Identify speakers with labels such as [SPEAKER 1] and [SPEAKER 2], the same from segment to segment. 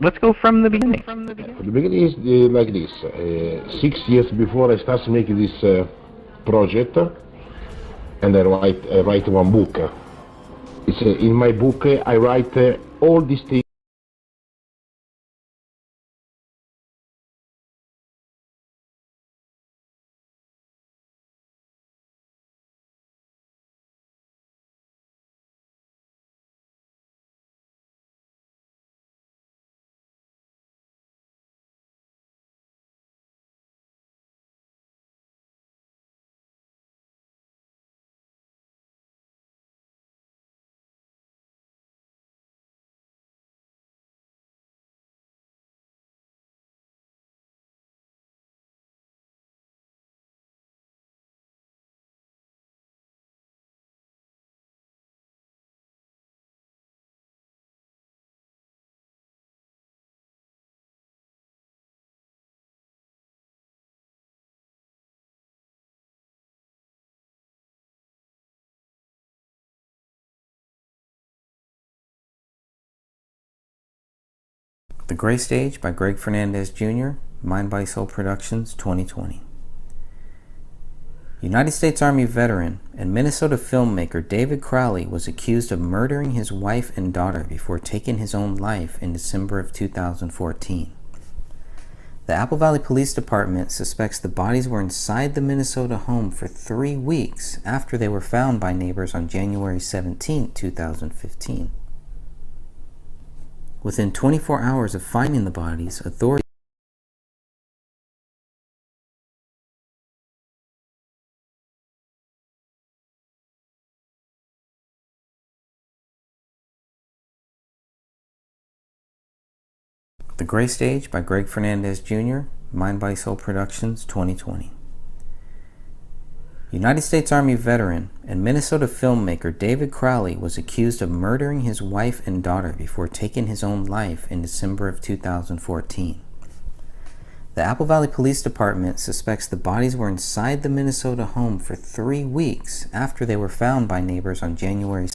[SPEAKER 1] Let's go from the beginning.
[SPEAKER 2] The beginning is like this. 6 years before I started making this project, and I write one book. In my book, I write all these things.
[SPEAKER 3] The Gray Stage by Greg Fernandez Jr., Mind Body Soul Productions, 2020. United States Army veteran and Minnesota filmmaker David Crowley was accused of murdering his wife and daughter before taking his own life in December of 2014. The Apple Valley Police Department suspects the bodies were inside the Minnesota home for 3 weeks after they were found by neighbors on January 17, 2015. Within 24 hours of finding the bodies, authorities The Gray Stage by Greg Fernandez Jr., Mind Body Soul Productions, 2020. United States Army veteran and Minnesota filmmaker David Crowley was accused of murdering his wife and daughter before taking his own life in December of 2014. The Apple Valley Police Department suspects the bodies were inside the Minnesota home for 3 weeks after they were found by neighbors on January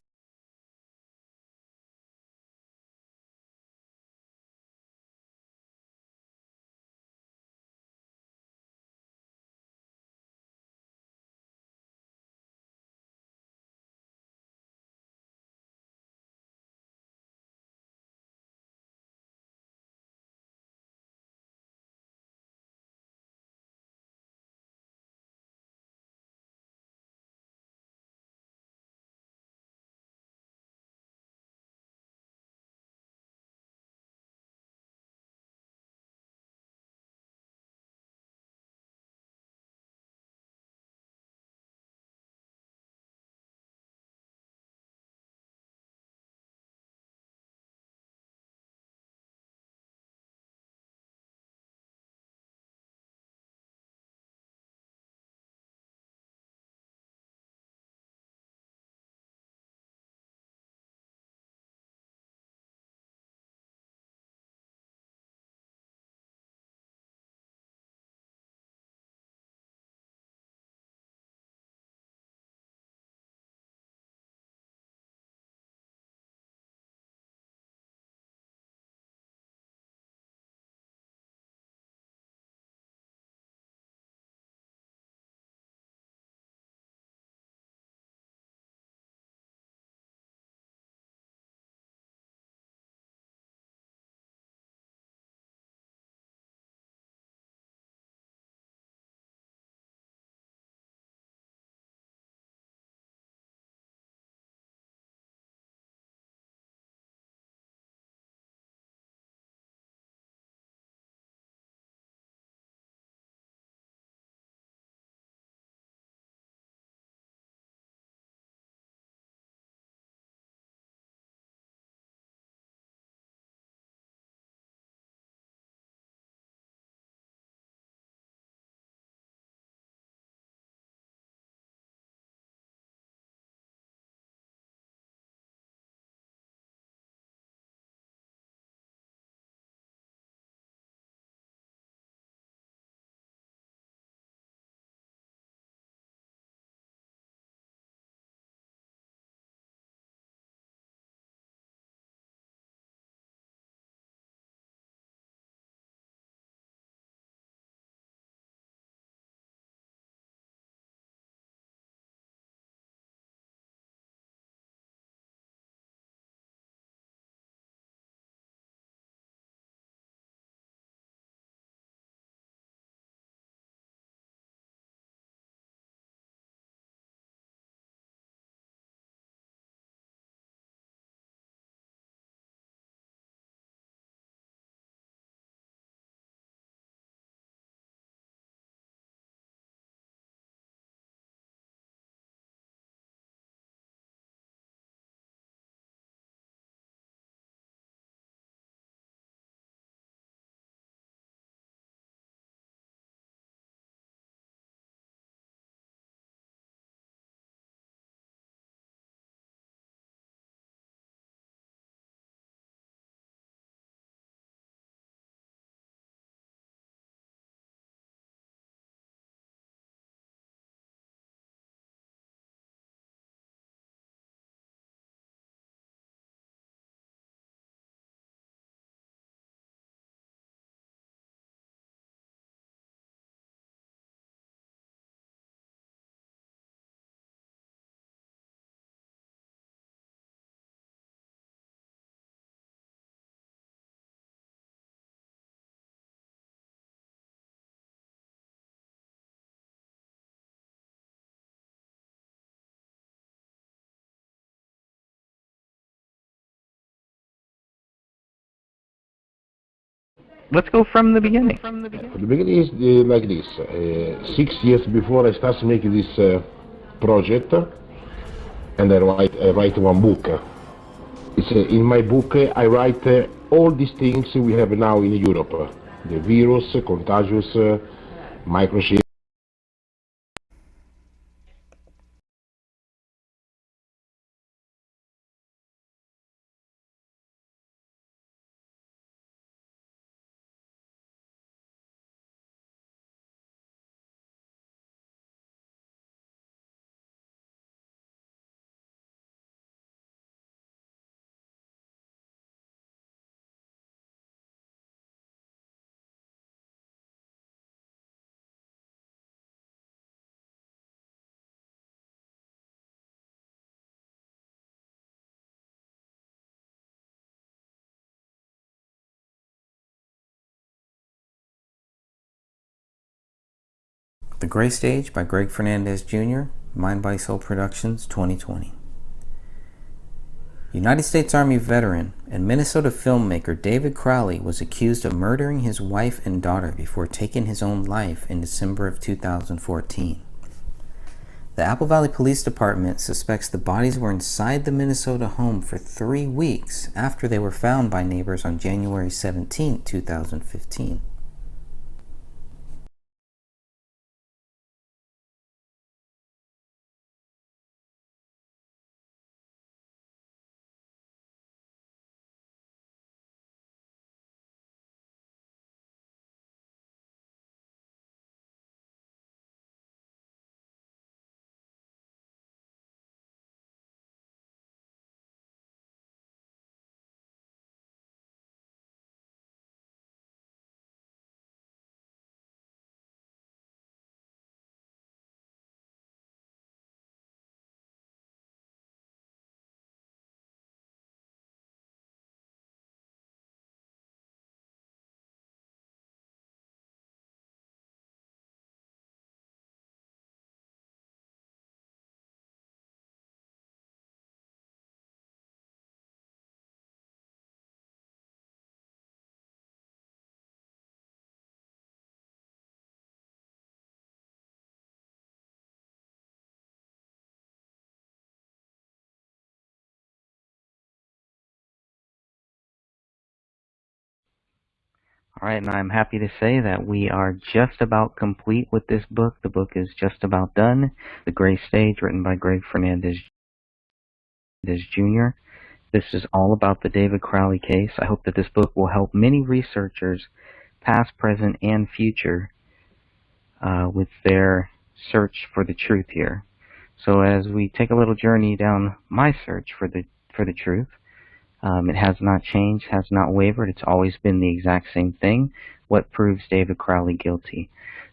[SPEAKER 3] Let's go from the beginning.
[SPEAKER 2] The beginning is like this. 6 years before I started making this project, and I write one book. It's, in my book, I write all these things we have now in Europe. The virus, contagious, microchip.
[SPEAKER 3] The Gray Stage by Greg Fernandez Jr., Mind by Soul Productions, 2020. United States Army veteran and Minnesota filmmaker David Crowley was accused of murdering his wife and daughter before taking his own life in December of 2014. The Apple Valley Police Department suspects the bodies were inside the Minnesota home for 3 weeks after they were found by neighbors on January 17, 2015. Alright, and I'm happy to say that we are just about complete with this book. The book is just about done. The Gray Stage, written by Greg Fernandez Jr. This is all about the David Crowley case. I hope that this book will help many researchers, past, present, and future, with their search for the truth here. So as we take a little journey down my search for the truth, it has not changed, has not wavered. It's always been the exact same thing. What proves David Crowley guilty?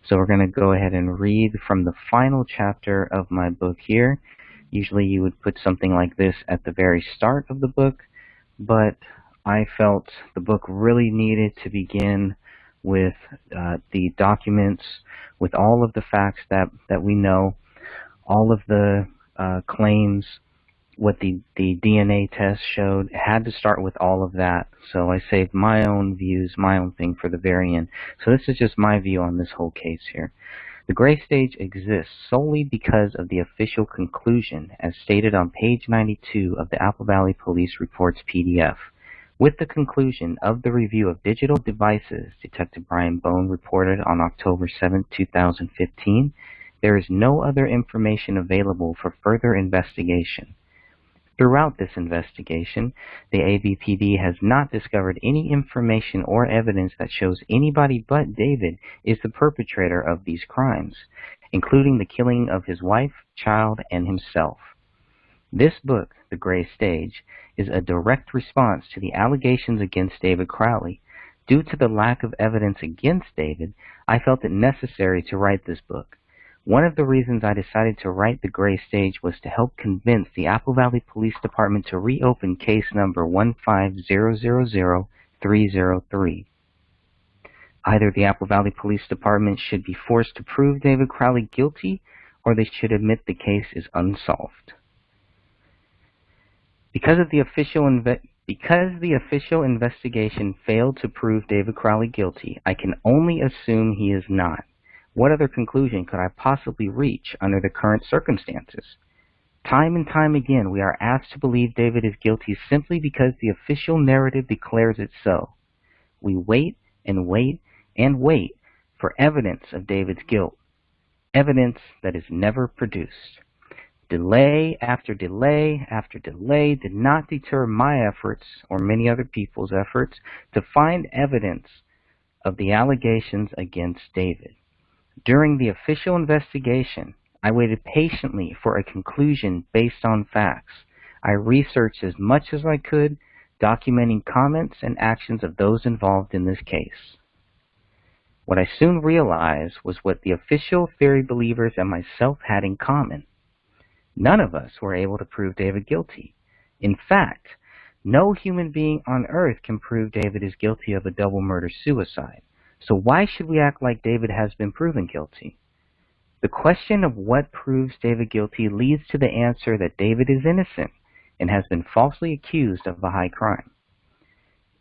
[SPEAKER 3] So we're going to go ahead and read from the final chapter of my book here. Usually you would put something like this at the very start of the book, but I felt the book really needed to begin with the documents, with all of the facts that we know, all of the claims, what the DNA test showed. It had to start with all of that. So I saved my own views, my own thing for the very end. So this is just my view on this whole case here. The Gray Stage exists solely because of the official conclusion, as stated on page 92 of the Apple Valley Police Reports PDF. With the conclusion of the review of digital devices, Detective Brian Bone reported on October 7, 2015, there is no other information available for further investigation. Throughout this investigation, the AVPD has not discovered any information or evidence that shows anybody but David is the perpetrator of these crimes, including the killing of his wife, child, and himself. This book, The Gray Stage, is a direct response to the allegations against David Crowley. Due to the lack of evidence against David, I felt it necessary to write this book. One of the reasons I decided to write The Gray Stage was to help convince the Apple Valley Police Department to reopen case number 1500303. Either the Apple Valley Police Department should be forced to prove David Crowley guilty, or they should admit the case is unsolved. Because of the official Because the official investigation failed to prove David Crowley guilty, I can only assume he is not. What other conclusion could I possibly reach under the current circumstances? Time and time again, we are asked to believe David is guilty simply because the official narrative declares it so. We wait and wait and wait for evidence of David's guilt, evidence that is never produced. Delay after delay after delay did not deter my efforts or many other people's efforts to find evidence of the allegations against David. During the official investigation, I waited patiently for a conclusion based on facts. I researched as much as I could, documenting comments and actions of those involved in this case. What I soon realized was what the official theory believers and myself had in common. None of us were able to prove David guilty. In fact, no human being on earth can prove David is guilty of a double murder-suicide. So why should we act like David has been proven guilty? The question of what proves David guilty leads to the answer that David is innocent and has been falsely accused of a high crime.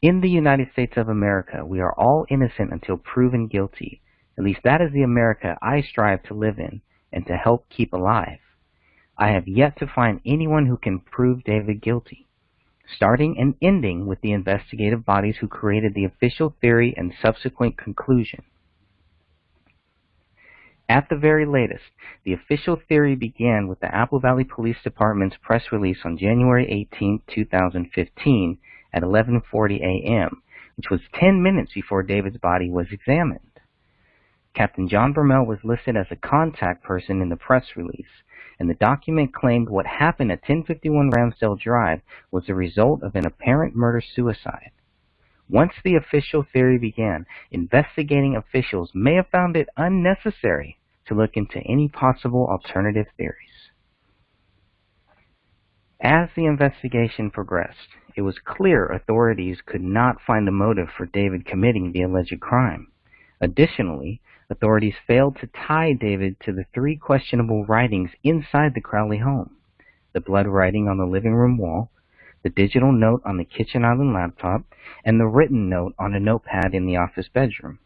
[SPEAKER 3] In the United States of America, we are all innocent until proven guilty. At least that is the America I strive to live in and to help keep alive. I have yet to find anyone who can prove David guilty, starting and ending with the investigative bodies who created the official theory and subsequent conclusion. At the very latest, the official theory began with the Apple Valley Police Department's press release on January 18, 2015 at 11:40 a.m., which was 10 minutes before David's body was examined. Captain John Bermel was listed as a contact person in the press release, and the document claimed what happened at 1051 Ramsdale Drive was the result of an apparent murder-suicide. Once the official theory began, investigating officials may have found it unnecessary to look into any possible alternative theories. As the investigation progressed, it was clear authorities could not find a motive for David committing the alleged crime. Additionally, authorities failed to tie David to the 3 questionable writings inside the Crowley home: the blood writing on the living room wall, the digital note on the kitchen island laptop, and the written note on a notepad in the office bedroom.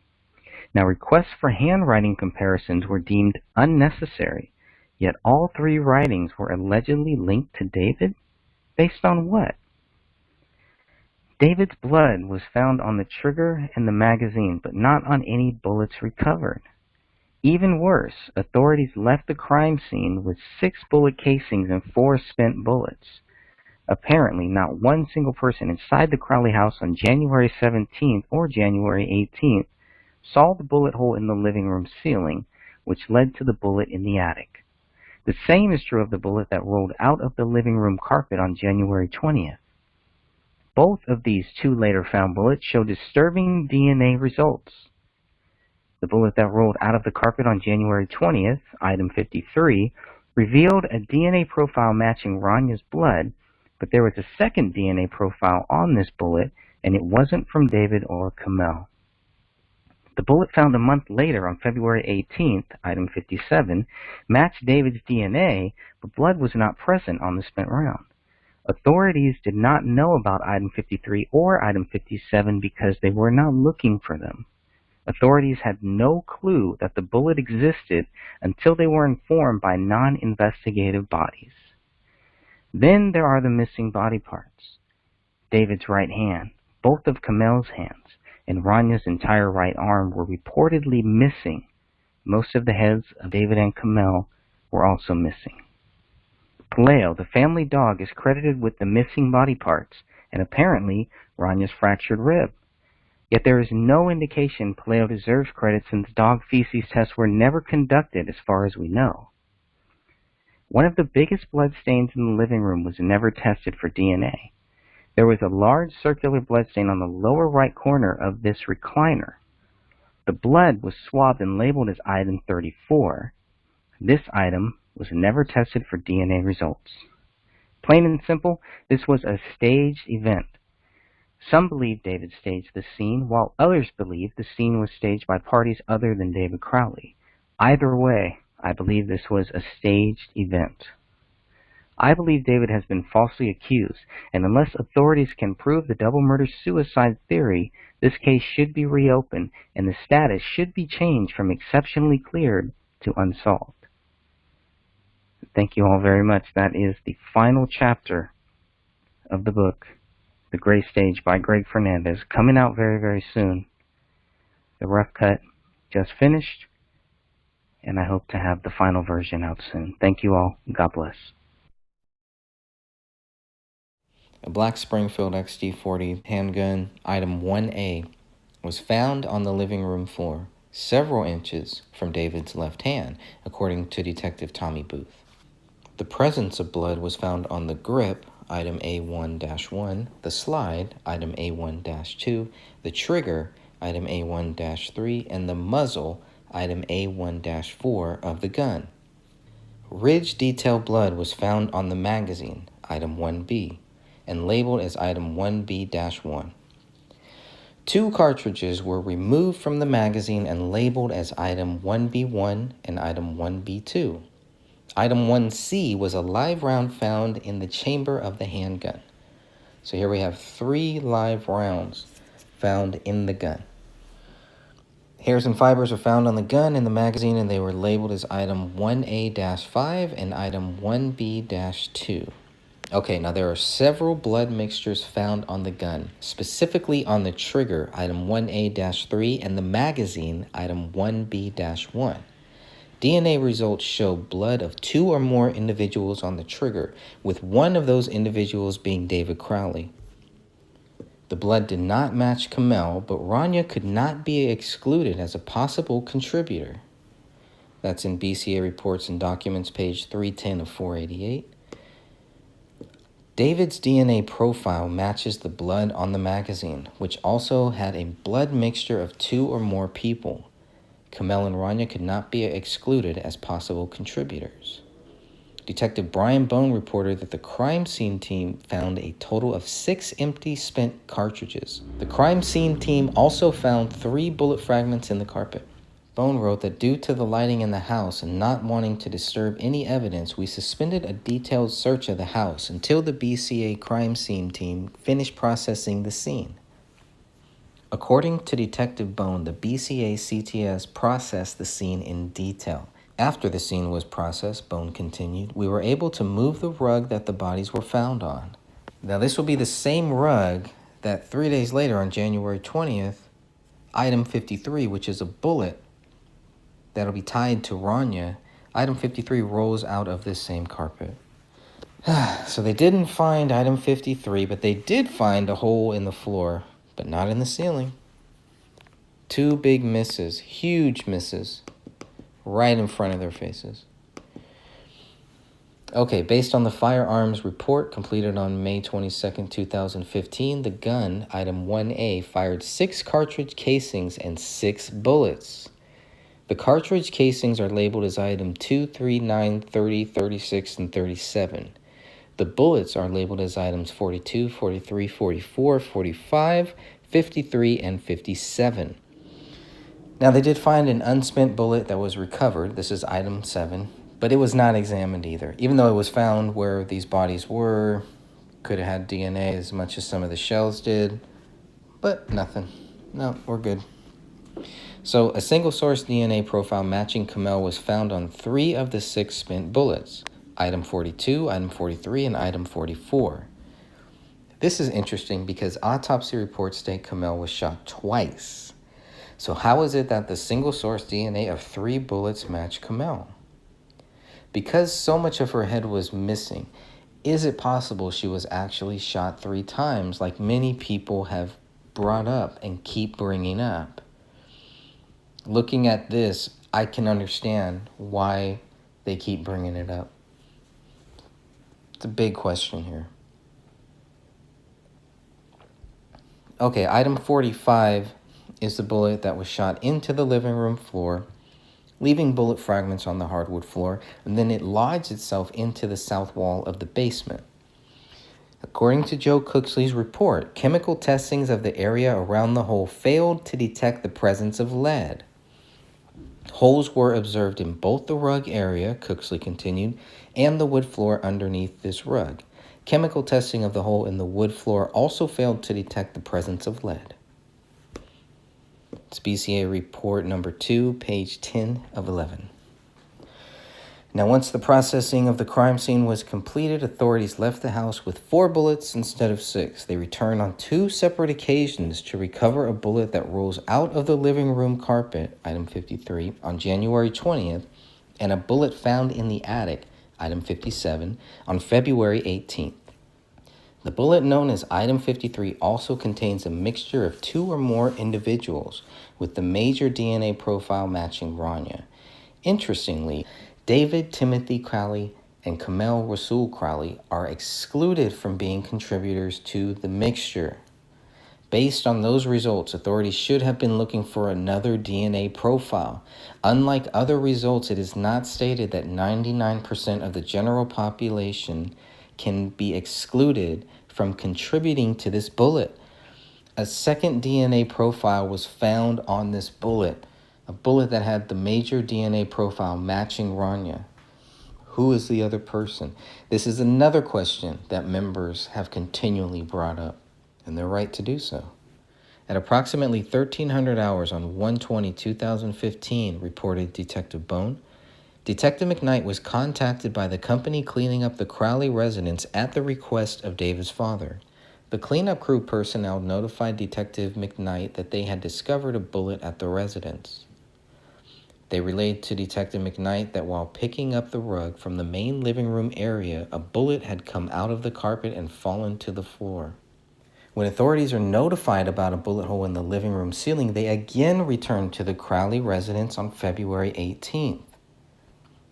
[SPEAKER 3] Now, requests for handwriting comparisons were deemed unnecessary, yet all 3 writings were allegedly linked to David? Based on what? David's blood was found on the trigger and the magazine, but not on any bullets recovered. Even worse, authorities left the crime scene with 6 bullet casings and 4 spent bullets. Apparently, not one single person inside the Crowley house on January 17th or January 18th saw the bullet hole in the living room ceiling, which led to the bullet in the attic. The same is true of the bullet that rolled out of the living room carpet on January 20th. Both of these 2 later found bullets show disturbing DNA results. The bullet that rolled out of the carpet on January 20th, item 53, revealed a DNA profile matching Ranya's blood, but there was a second DNA profile on this bullet, and it wasn't from David or Kamel. The bullet found a month later on February 18th, item 57, matched David's DNA, but blood was not present on the spent round. Authorities did not know about item 53 or item 57 because they were not looking for them. Authorities had no clue that the bullet existed until they were informed by non-investigative bodies. Then there are the missing body parts. David's right hand, both of Kamel's hands, and Ranya's entire right arm were reportedly missing. Most of the heads of David and Kamel were also missing. Paleo, the family dog, is credited with the missing body parts, and apparently Ranya's fractured rib. Yet there is no indication Paleo deserves credit since dog feces tests were never conducted as far as we know. One of the biggest blood stains in the living room was never tested for DNA. There was a large circular blood stain on the lower right corner of this recliner. The blood was swabbed and labeled as item 34. This item was never tested for DNA results. Plain and simple, this was a staged event. Some believe David staged the scene, while others believe the scene was staged by parties other than David Crowley. Either way, I believe this was a staged event. I believe David has been falsely accused, and unless authorities can prove the double murder-suicide theory, this case should be reopened, and the status should be changed from exceptionally cleared to unsolved. Thank you all very much. That is the final chapter of the book, The Gray Stage by Greg Fernandez, coming out very, very soon. The rough cut just finished, and I hope to have the final version out soon. Thank you all. God bless. A black Springfield XD40 handgun, item 1A, was found on the living room floor, several inches from David's left hand, according to Detective Tommy Booth. The presence of blood was found on the grip, item A1-1, the slide, item A1-2, the trigger, item A1-3, and the muzzle, item A1-4 of the gun. Ridge detail blood was found on the magazine, item 1B, and labeled as item 1B-1. 2 cartridges were removed from the magazine and labeled as item 1B1 and item 1B2. Item 1C was a live round found in the chamber of the handgun. So here we have 3 live rounds found in the gun. Hairs and fibers were found on the gun and the magazine, and they were labeled as item 1A-5 and item 1B-2. Okay, now there are several blood mixtures found on the gun, specifically on the trigger, item 1A-3, and the magazine, item 1B-1. DNA results show blood of 2 or more individuals on the trigger, with one of those individuals being David Crowley. The blood did not match Kamel, but Rania could not be excluded as a possible contributor. That's in BCA Reports and Documents, page 310 of 488. David's DNA profile matches the blood on the magazine, which also had a blood mixture of 2 or more people. Kamel and Rania could not be excluded as possible contributors. Detective Brian Bone reported that the crime scene team found a total of 6 empty spent cartridges. The crime scene team also found 3 bullet fragments in the carpet. Bone wrote that due to the lighting in the house and not wanting to disturb any evidence, we suspended a detailed search of the house until the BCA crime scene team finished processing the scene. According to Detective Bone, the BCA CTS processed the scene in detail. After the scene was processed, Bone continued, we were able to move the rug that the bodies were found on. Now this will be the same rug that 3 days later on January 20th, item 53, which is a bullet that'll be tied to Rania, item 53 rolls out of this same carpet. So they didn't find item 53, but they did find a hole in the floor, but not in the ceiling. 2 big misses, huge misses, right in front of their faces. Okay, based on the firearms report completed on May 22nd, 2015, the gun, item 1A, fired 6 cartridge casings and 6 bullets. The cartridge casings are labeled as item 2, 3, 9, 30, 36, and 37. The bullets are labeled as items 42, 43, 44, 45, 53, and 57. Now, they did find an unspent bullet that was recovered. This is item 7, but it was not examined either. Even though it was found where these bodies were, could have had DNA as much as some of the shells did, but nothing. No, we're good. So a single source DNA profile matching Kamel was found on 3 of the 6 spent bullets, item 42, item 43, and item 44. This is interesting because autopsy reports state Kamel was shot twice. So how is it that the single source DNA of 3 bullets matched Kamel? Because so much of her head was missing, is it possible she was actually shot 3 times like many people have brought up and keep bringing up? Looking at this, I can understand why they keep bringing it up. It's a big question here. Okay, item 45 is the bullet that was shot into the living room floor, leaving bullet fragments on the hardwood floor, and then it lodged itself into the south wall of the basement. According to Joe Cooksley's report, chemical testings of the area around the hole failed to detect the presence of lead. Holes were observed in both the rug area, Cooksley continued, and the wood floor underneath this rug. Chemical testing of the hole in the wood floor also failed to detect the presence of lead. It's BCA report number 2, page 10 of 11. Now, once the processing of the crime scene was completed, authorities left the house with 4 bullets instead of 6. They returned on 2 separate occasions to recover a bullet that rolls out of the living room carpet, item 53, on January 20th, and a bullet found in the attic, item 57, on February 18th. The bullet known as item 53 also contains a mixture of 2 or more individuals, with the major DNA profile matching Rania. Interestingly, David Timothy Crowley and Kamel Rasul Crowley are excluded from being contributors to the mixture. Based on those results, authorities should have been looking for another DNA profile. Unlike other results, it is not stated that 99% of the general population can be excluded from contributing to this bullet. A second DNA profile was found on this bullet, a bullet that had the major DNA profile matching Rania. Who is the other person? This is another question that members have continually brought up, and they're right to do so. At approximately 1300 hours on 1/20/2015, reported Detective Bone, Detective McKnight was contacted by the company cleaning up the Crowley residence at the request of David's father. The cleanup crew personnel notified Detective McKnight that they had discovered a bullet at the residence. They relayed to Detective McKnight that while picking up the rug from the main living room area, a bullet had come out of the carpet and fallen to the floor. When authorities are notified about a bullet hole in the living room ceiling, they again return to the Crowley residence on February 18th.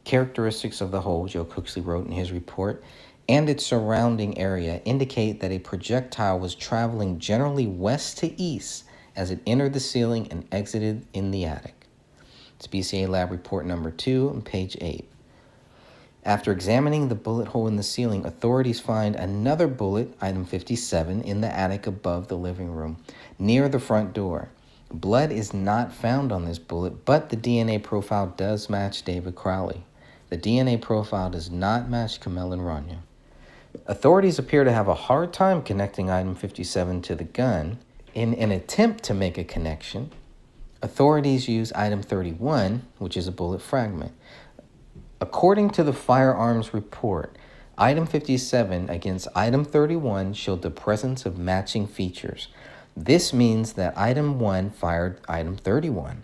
[SPEAKER 3] Characteristics of the hole, Joe Cooksley wrote in his report, and its surrounding area indicate that a projectile was traveling generally west to east as it entered the ceiling and exited in the attic. It's BCA Lab Report number 2 on page 8. After examining the bullet hole in the ceiling, authorities find another bullet, item 57, in the attic above the living room, near the front door. Blood is not found on this bullet, but the DNA profile does match David Crowley. The DNA profile does not match Kamel and Rania. Authorities appear to have a hard time connecting item 57 to the gun. In an attempt to make a connection, authorities use item 31, which is a bullet fragment. According to the firearms report, item 57 against item 31 showed the presence of matching features. This means that item 1 fired item 31.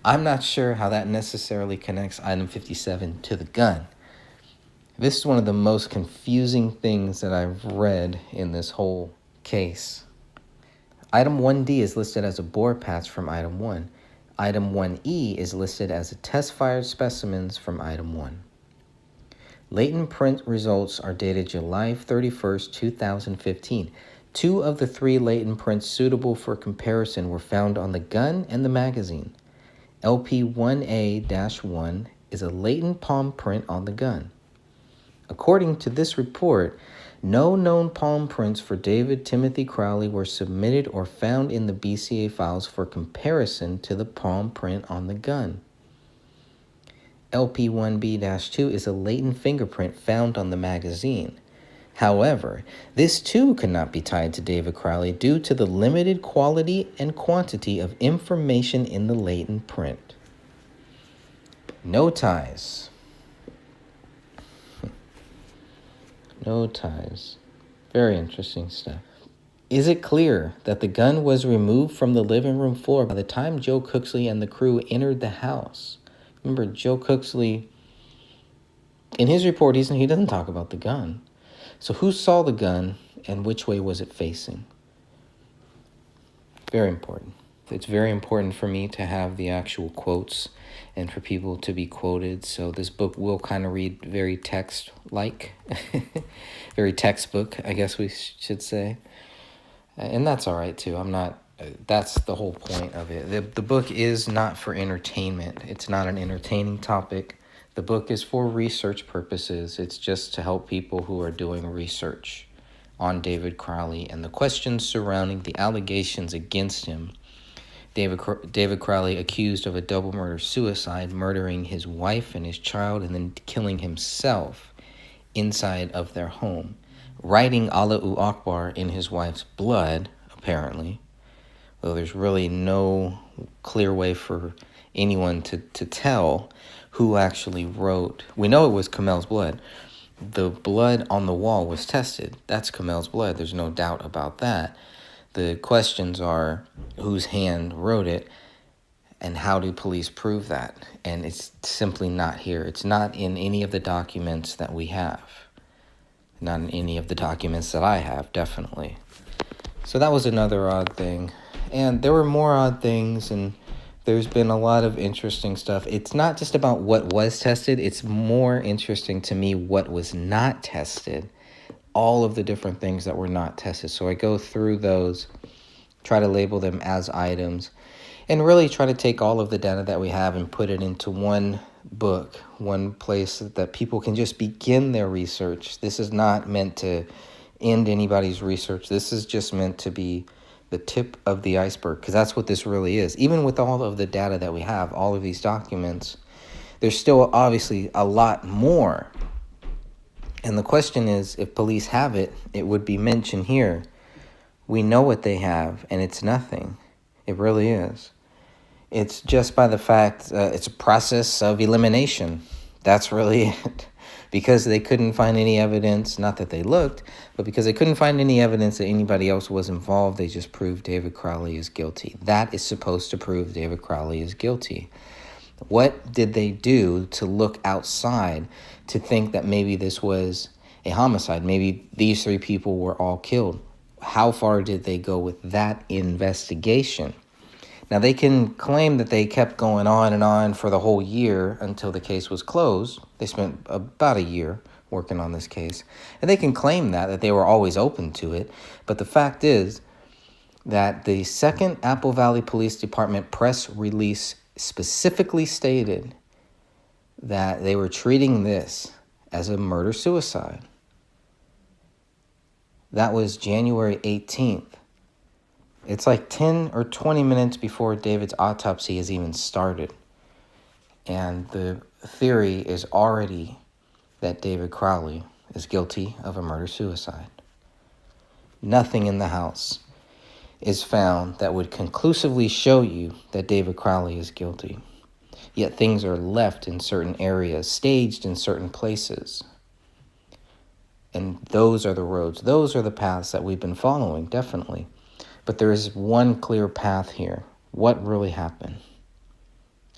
[SPEAKER 3] I'm not sure how that necessarily connects item 57 to the gun. This is one of the most confusing things that I've read in this whole case. Item 1D is listed as a bore patch from item 1. Item 1E is listed as a test-fired specimens from item 1. Latent print results are dated July 31st, 2015. 2 of the 3 latent prints suitable for comparison were found on the gun and the magazine. LP1A-1 is a latent palm print on the gun. According to this report, no known palm prints for David Timothy Crowley were submitted or found in the BCA files for comparison to the palm print on the gun. LP1B-2 is a latent fingerprint found on the magazine. However, this too could not be tied to David Crowley due to the limited quality and quantity of information in the latent print. No ties. No ties. Very interesting stuff. Is it clear that the gun was removed from the living room floor by the time Joe Cooksley and the crew entered the house? Remember, Joe Cooksley, in his report, he doesn't talk about the gun. So who saw the gun and which way was it facing? Very important. It's very important for me to have the actual quotes and for people to be quoted. So this book will kind of read very text-like, very textbook, I guess we should say. And that's all right, too. That's the whole point of it. The book is not for entertainment. It's not an entertaining topic. The book is for research purposes. It's just to help people who are doing research on David Crowley and the questions surrounding the allegations against him. David Crowley accused of a double murder-suicide, murdering his wife and his child and then killing himself inside of their home, writing Allahu Akbar in his wife's blood, apparently, though there's really no clear way for anyone to tell who actually wrote. We know it was Kamel's blood. The blood on the wall was tested. That's Kamel's blood. There's no doubt about that. The questions are whose hand wrote it and how do police prove that? And it's simply not here. It's not in any of the documents that we have. Not in any of the documents that I have, definitely. So that was another odd thing. And there were more odd things, and there's been a lot of interesting stuff. It's not just about what was tested. It's more interesting to me what was not tested. All of the different things that were not tested. So I go through those, try to label them as items, and really try to take all of the data that we have and put it into one book, one place that people can just begin their research. This is not meant to end anybody's research. This is just meant to be the tip of the iceberg, because that's what this really is. Even with all of the data that we have, all of these documents, there's still obviously a lot more. And the question is, if police have it, it would be mentioned here. We know what they have, and it's nothing. It really is. It's just by the fact it's a process of elimination. That's really it. Because they couldn't find any evidence, not that they looked, but because they couldn't find any evidence that anybody else was involved, they just proved David Crowley is guilty. That is supposed to prove David Crowley is guilty. What did they do to look outside to think that maybe this was a homicide? Maybe these three people were all killed. How far did they go with that investigation? Now, they can claim that they kept going on and on for the whole year until the case was closed. They spent about a year working on this case. And they can claim that they were always open to it. But the fact is that the second Apple Valley Police Department press release specifically stated that they were treating this as a murder-suicide. That was January 18th. It's like 10 or 20 minutes before David's autopsy has even started. And the theory is already that David Crowley is guilty of a murder-suicide. Nothing in the house is found that would conclusively show you that David Crowley is guilty. Yet things are left in certain areas, staged in certain places. And those are the roads, those are the paths that we've been following, definitely. But there is one clear path here. What really happened?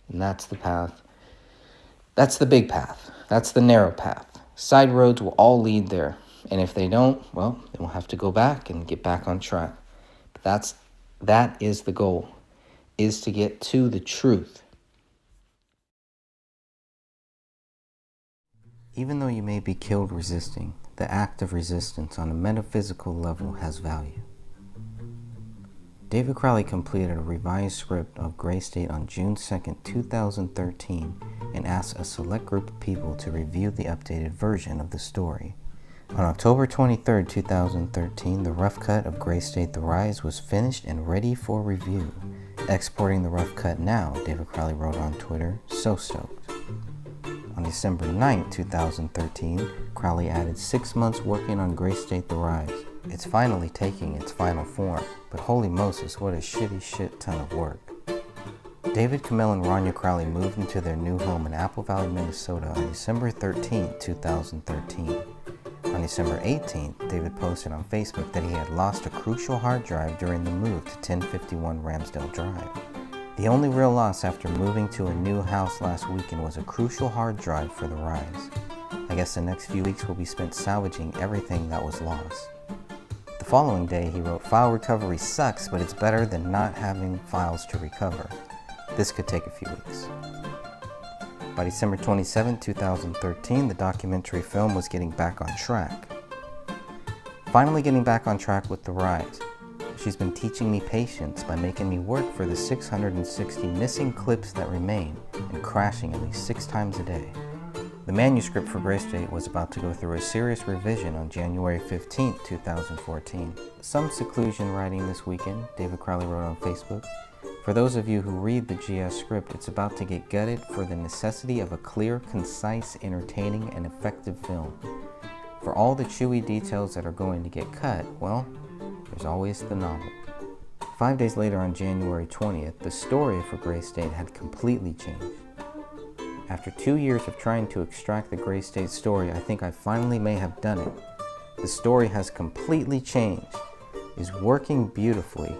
[SPEAKER 3] And that's the path. That's the big path. That's the narrow path. Side roads will all lead there. And if they don't, well, then we'll have to go back and get back on track. But that is the goal, is to get to the truth. Even though you may be killed resisting, the act of resistance on a metaphysical level has value. David Crowley completed a revised script of Gray State on June 2, 2013, and asked a select group of people to review the updated version of the story. On October 23, 2013, the rough cut of Gray State The Rise was finished and ready for review. Exporting the rough cut now, David Crowley wrote on Twitter, "So stoked." On December 9, 2013, Crowley added 6 months working on Gray State The Rise. It's finally taking its final form, but holy Moses, what a shit ton of work. David, Kamel, and Rania Crowley moved into their new home in Apple Valley, Minnesota on December 13, 2013. On December 18th, David posted on Facebook that he had lost a crucial hard drive during the move to 1051 Ramsdale Drive. The only real loss after moving to a new house last weekend was a crucial hard drive for The Rise. I guess the next few weeks will be spent salvaging everything that was lost. The following day, he wrote, "File recovery sucks, but it's better than not having files to recover. This could take a few weeks." By December 27, 2013, the documentary film was getting back on track. Finally getting back on track with The Rise. She's been teaching me patience by making me work for the 660 missing clips that remain and crashing at least 6 times a day. The manuscript for Gray State was about to go through a serious revision on January 15, 2014. Some seclusion writing this weekend, David Crowley wrote on Facebook. For For those of you who read the GS script, it's about to get gutted for the necessity of a clear, concise, entertaining, and effective film. For all the chewy details that are going to get cut, well, there's always the novel. 5 days later, on January 20th, the story for Gray State had completely changed. After 2 years of trying to extract the Gray State story, I think I finally may have done it. The story has completely changed, is working beautifully,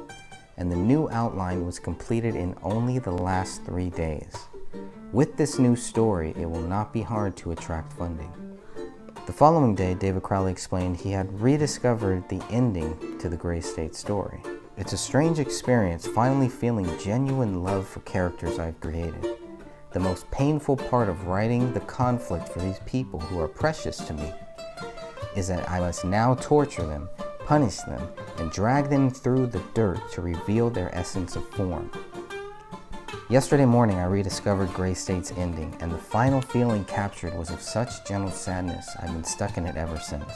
[SPEAKER 3] and the new outline was completed in only the last 3 days. With this new story, it will not be hard to attract funding. The following day, David Crowley explained he had rediscovered the ending to the Gray State story. It's a strange experience finally feeling genuine love for characters I've created. The most painful part of writing the conflict for these people who are precious to me is that I must now torture them, punish them, and drag them through the dirt to reveal their essence of form. Yesterday morning, I rediscovered Gray State's ending, and the final feeling captured was of such gentle sadness, I've been stuck in it ever since.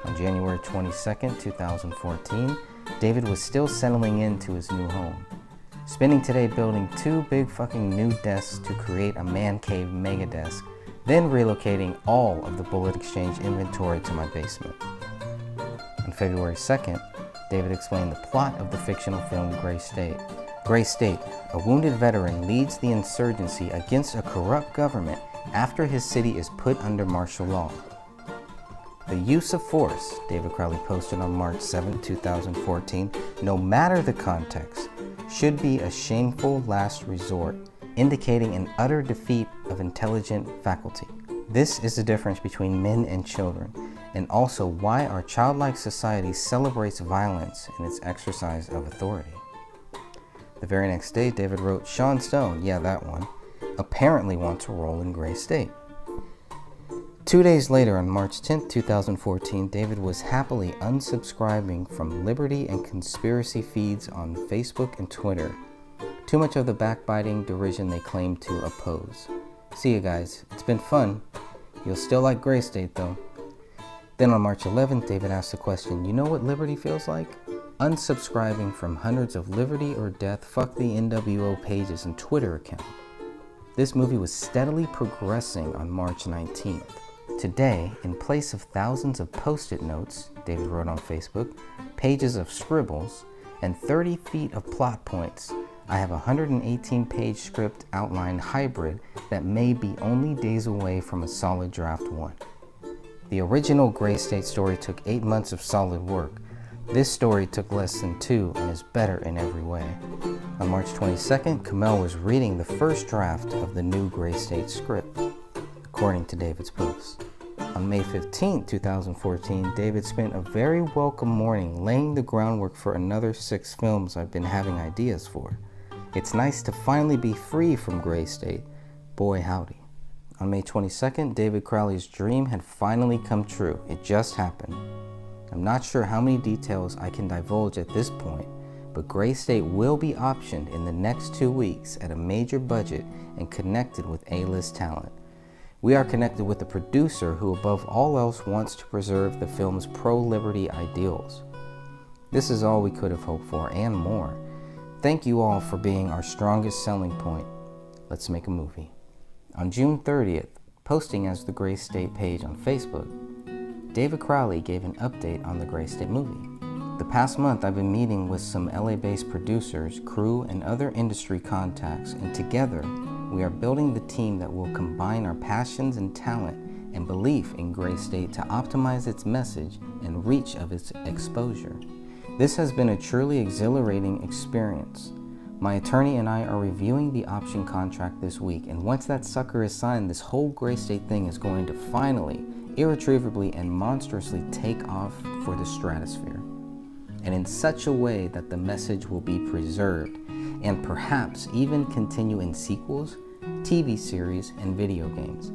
[SPEAKER 3] On January 22nd, 2014, David was still settling into his new home, spending today building 2 big fucking new desks to create a man cave mega desk, then relocating all of the Bullet Exchange inventory to my basement. On February 2nd, David explained the plot of the fictional film Gray State. Gray State, a wounded veteran leads the insurgency against a corrupt government after his city is put under martial law. The use of force, David Crowley posted on March 7, 2014, no matter the context, should be a shameful last resort, indicating an utter defeat of intelligent faculty. This is the difference between men and children, and also why our childlike society celebrates violence in its exercise of authority. The very next day, David wrote, Sean Stone, yeah, that one, apparently wants a role in Gray State. 2 days later, on March 10, 2014, David was happily unsubscribing from liberty and conspiracy feeds on Facebook and Twitter. Too much of the backbiting derision they claim to oppose. See you guys. It's been fun. You'll still like Gray State, though. Then on March 11th, David asked the question, you know what liberty feels like? Unsubscribing from hundreds of Liberty or Death Fuck the NWO pages and Twitter accounts. This movie was steadily progressing on March 19th. Today, in place of thousands of post-it notes, David wrote on Facebook, pages of scribbles, and 30 feet of plot points, I have a 118-page script outline hybrid that may be only days away from a solid draft 1. The original Gray State story took 8 months of solid work. This story took less than 2 and is better in every way. On March 22nd, Kamel was reading the first draft of the new Gray State script, according to David's post. On May 15, 2014, David spent a very welcome morning laying the groundwork for another 6 films I've been having ideas for. It's nice to finally be free from Gray State. Boy howdy. On May 22nd, David Crowley's dream had finally come true. It just happened. I'm not sure how many details I can divulge at this point, but Gray State will be optioned in the next 2 weeks at a major budget and connected with A-list talent. We are connected with a producer who above all else wants to preserve the film's pro-liberty ideals. This is all we could have hoped for and more. Thank you all for being our strongest selling point. Let's make a movie. On June 30th, posting as the Gray State page on Facebook, David Crowley gave an update on the Gray State movie. The past month I've been meeting with some LA-based producers, crew, and other industry contacts, and together we are building the team that will combine our passions and talent and belief in Gray State to optimize its message and reach of its exposure. This has been a truly exhilarating experience. My attorney and I are reviewing the option contract this week, and once that sucker is signed, this whole Gray State thing is going to finally, irretrievably, and monstrously take off for the stratosphere. And in such a way that the message will be preserved, and perhaps even continue in sequels, TV series, and video games.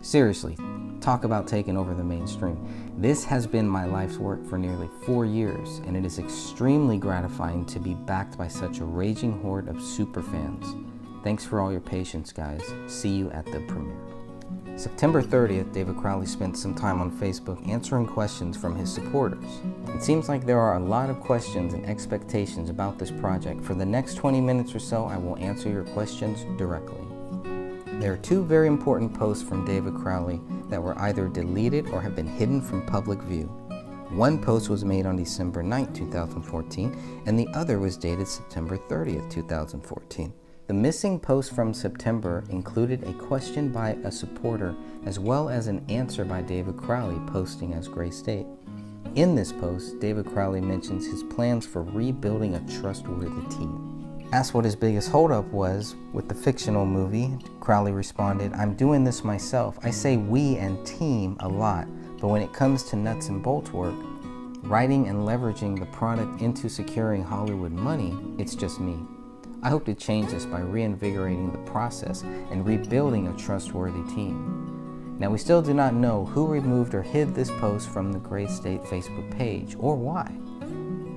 [SPEAKER 3] Seriously, talk about taking over the mainstream. This has been my life's work for nearly 4 years, and it is extremely gratifying to be backed by such a raging horde of superfans. Thanks for all your patience, guys. See you at the premiere. September 30th, David Crowley spent some time on Facebook answering questions from his supporters. It seems like there are a lot of questions and expectations about this project. For the next 20 minutes or so, I will answer your questions directly. There are two very important posts from David Crowley that were either deleted or have been hidden from public view. One post was made on December 9, 2014, and the other was dated September 30th, 2014. The missing post from September included a question by a supporter as well as an answer by David Crowley posting as Gray State. In this post, David Crowley mentions his plans for rebuilding a trustworthy team. Asked what his biggest holdup was with the fictional movie, Crowley responded, "I'm doing this myself. I say we and team a lot, but when it comes to nuts and bolts work, writing and leveraging the product into securing Hollywood money, it's just me. I hope to change this by reinvigorating the process and rebuilding a trustworthy team." Now, we still do not know who removed or hid this post from the Gray State Facebook page or why.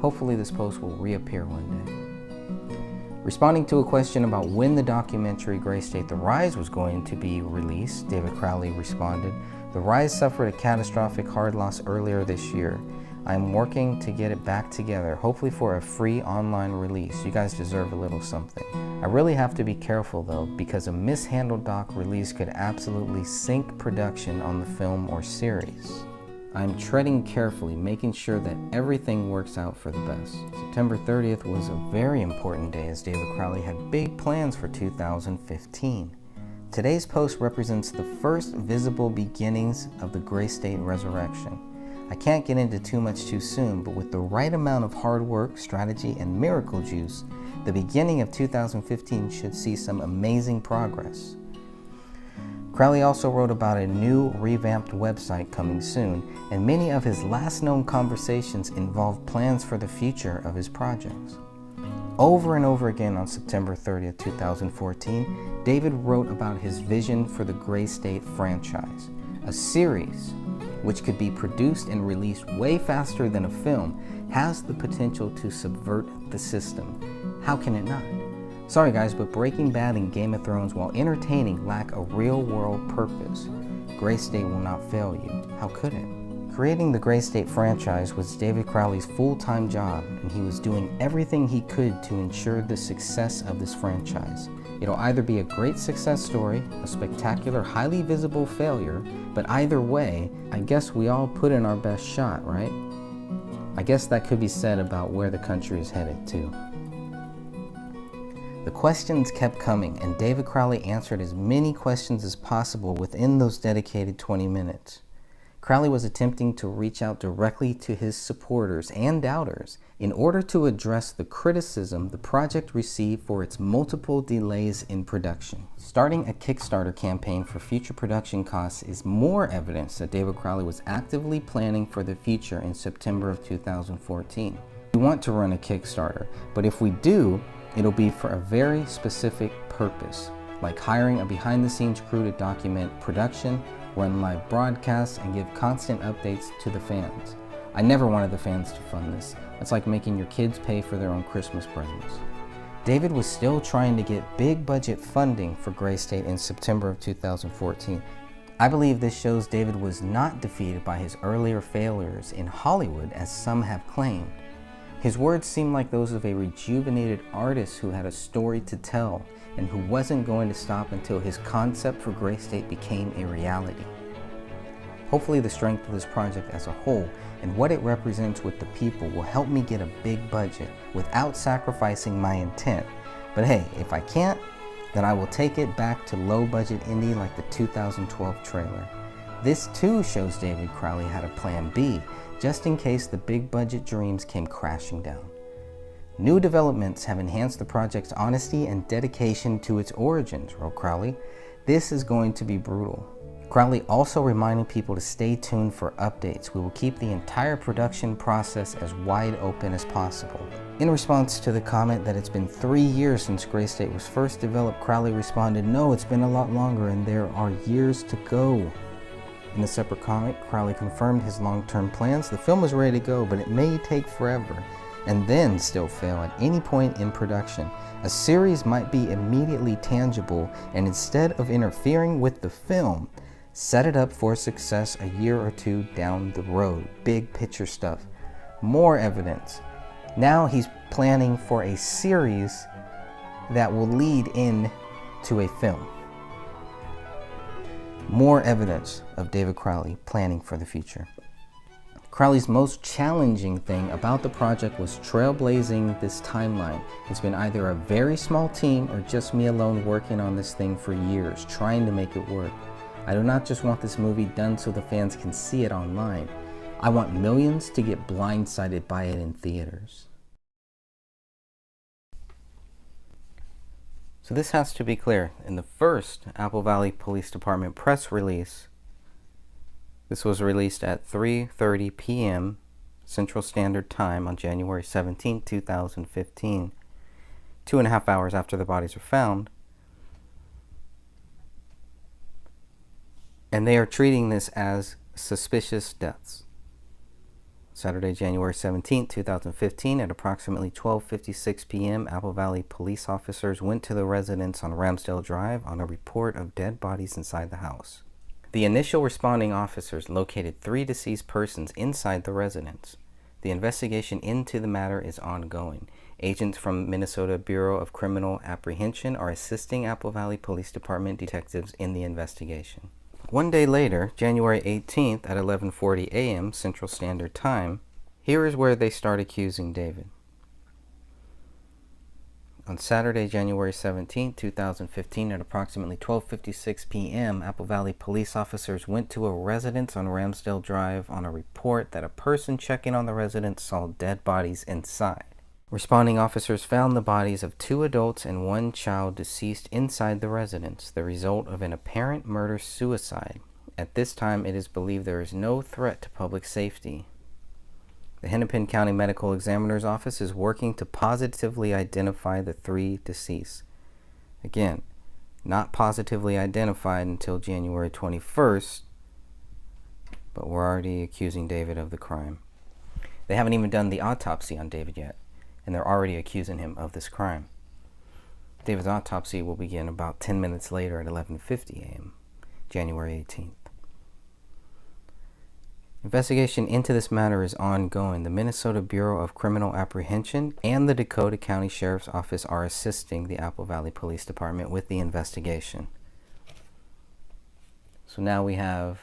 [SPEAKER 3] Hopefully this post will reappear one day. Responding to a question about when the documentary Gray State: The Rise was going to be released, David Crowley responded, "The Rise suffered a catastrophic hard loss earlier this year. I am working to get it back together, hopefully for a free online release. You guys deserve a little something. I really have to be careful though, because a mishandled doc release could absolutely sink production on the film or series. I'm treading carefully, making sure that everything works out for the best." September 30th was a very important day as David Crowley had big plans for 2015. Today's post represents the first visible beginnings of the Gray State resurrection. I can't get into too much too soon, but with the right amount of hard work, strategy, and miracle juice, the beginning of 2015 should see some amazing progress. Crowley also wrote about a new revamped website coming soon, and many of his last known conversations involved plans for the future of his projects. Over and over again on September 30th, 2014, David wrote about his vision for the Gray State franchise, a series which could be produced and released way faster than a film, has the potential to subvert the system. How can it not? Sorry guys, but Breaking Bad and Game of Thrones, while entertaining, lack a real-world purpose. Gray State will not fail you. How could it? Creating the Gray State franchise was David Crowley's full-time job, and he was doing everything he could to ensure the success of this franchise. It'll either be a great success story, a spectacular, highly visible failure, but either way, I guess we all put in our best shot, right? I guess that could be said about where the country is headed too. The questions kept coming, and David Crowley answered as many questions as possible within those dedicated 20 minutes. Crowley was attempting to reach out directly to his supporters and doubters in order to address the criticism the project received for its multiple delays in production. Starting a Kickstarter campaign for future production costs is more evidence that David Crowley was actively planning for the future in September of 2014. We want to run a Kickstarter, but if we do, it'll be for a very specific purpose, like hiring a behind-the-scenes crew to document production, run live broadcasts, and give constant updates to the fans. I never wanted the fans to fund this. It's like making your kids pay for their own Christmas presents. David was still trying to get big budget funding for Gray State in September of 2014. I believe this shows David was not defeated by his earlier failures in Hollywood as some have claimed. His words seem like those of a rejuvenated artist who had a story to tell and who wasn't going to stop until his concept for Gray State became a reality. Hopefully the strength of this project as a whole and what it represents with the people will help me get a big budget without sacrificing my intent. But hey, if I can't, then I will take it back to low budget indie like the 2012 trailer. This too shows David Crowley had a plan B, just in case the big budget dreams came crashing down. New developments have enhanced the project's honesty and dedication to its origins, wrote Crowley. This is going to be brutal. Crowley also reminded people to stay tuned for updates. We will keep the entire production process as wide open as possible. In response to the comment that it's been 3 years since Gray State was first developed, Crowley responded, "No, it's been a lot longer and there are years to go." In a separate comment, Crowley confirmed his long-term plans. The film is ready to go, but it may take forever and then still fail at any point in production. A series might be immediately tangible, and instead of interfering with the film, set it up for success a year or two down the road. Big picture stuff. More evidence. Now he's planning for a series that will lead in to a film. More evidence of David Crowley planning for the future. Crowley's most challenging thing about the project was trailblazing this timeline. It's been either a very small team or just me alone working on this thing for years, trying to make it work. I do not just want this movie done so the fans can see it online. I want millions to get blindsided by it in theaters. So this has to be clear. In the first Apple Valley Police Department press release, this was released at 3:30 p.m. Central Standard Time on January 17, 2015, 2.5 hours after the bodies were found. And they are treating this as suspicious deaths. Saturday, January 17, 2015, at approximately 12:56 p.m., Apple Valley police officers went to the residence on Ramsdale Drive on a report of dead bodies inside the house. The initial responding officers located 3 deceased persons inside the residence. The investigation into the matter is ongoing. Agents from Minnesota Bureau of Criminal Apprehension are assisting Apple Valley Police Department detectives in the investigation. One day later, January 18th at 11:40 a.m. Central Standard Time, here is where they start accusing David. On Saturday, January 17, 2015, at approximately 12:56 p.m., Apple Valley police officers went to a residence on Ramsdale Drive on a report that a person checking on the residence saw dead bodies inside. Responding officers found the bodies of 2 adults and 1 child deceased inside the residence, the result of an apparent murder-suicide. At this time, it is believed there is no threat to public safety. The Hennepin County Medical Examiner's Office is working to positively identify the 3 deceased. Again, not positively identified until January 21st, but we're already accusing David of the crime. They haven't even done the autopsy on David yet, and they're already accusing him of this crime. David's autopsy will begin about 10 minutes later at 11:50 a.m., January 18th. Investigation into this matter is ongoing. The Minnesota Bureau of Criminal Apprehension and the Dakota County Sheriff's Office are assisting the Apple Valley Police Department with the investigation. So now we have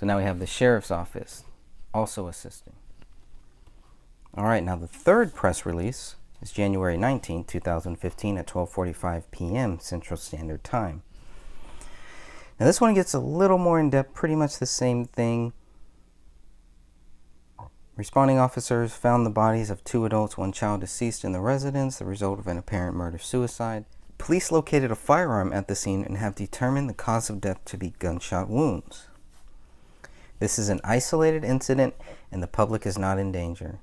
[SPEAKER 3] the Sheriff's Office also assisting. All right, now the third press release is January 19, 2015 at 12:45 p.m. Central Standard Time. Now this one gets a little more in-depth, pretty much the same thing. Responding officers found the bodies of 2 adults, 1 child deceased in the residence, the result of an apparent murder-suicide. Police located a firearm at the scene and have determined the cause of death to be gunshot wounds. This is an isolated incident and the public is not in danger.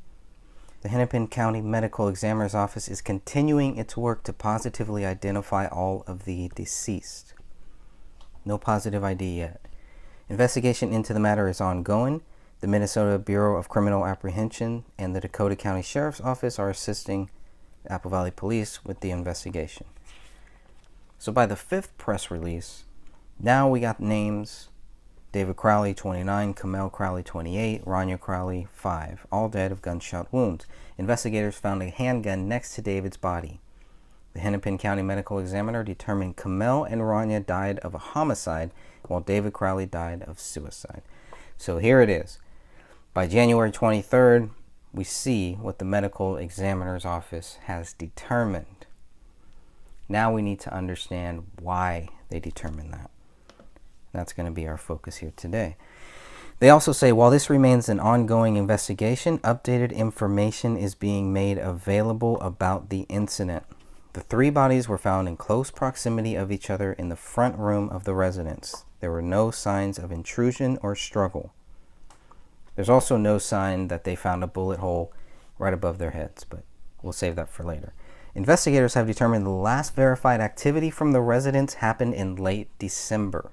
[SPEAKER 3] The Hennepin County Medical Examiner's Office is continuing its work to positively identify all of the deceased. No positive ID yet. Investigation into the matter is ongoing. The Minnesota Bureau of Criminal Apprehension and the Dakota County Sheriff's Office are assisting the Apple Valley Police with the investigation. So by the 5th press release, now we got names: David Crowley, 29, Kamel Crowley, 28, Rania Crowley, 5, all dead of gunshot wounds. Investigators found a handgun next to David's body. The Hennepin County Medical Examiner determined Kamel and Rania died of a homicide, while David Crowley died of suicide. So here it is. By January 23rd, we see what the Medical Examiner's Office has determined. Now we need to understand why they determined that. That's going to be our focus here today. They also say, while this remains an ongoing investigation, updated information is being made available about the incident. The 3 bodies were found in close proximity of each other in the front room of the residence. There were no signs of intrusion or struggle. There's also no sign that they found a bullet hole right above their heads, but we'll save that for later. Investigators have determined the last verified activity from the residence happened in late December.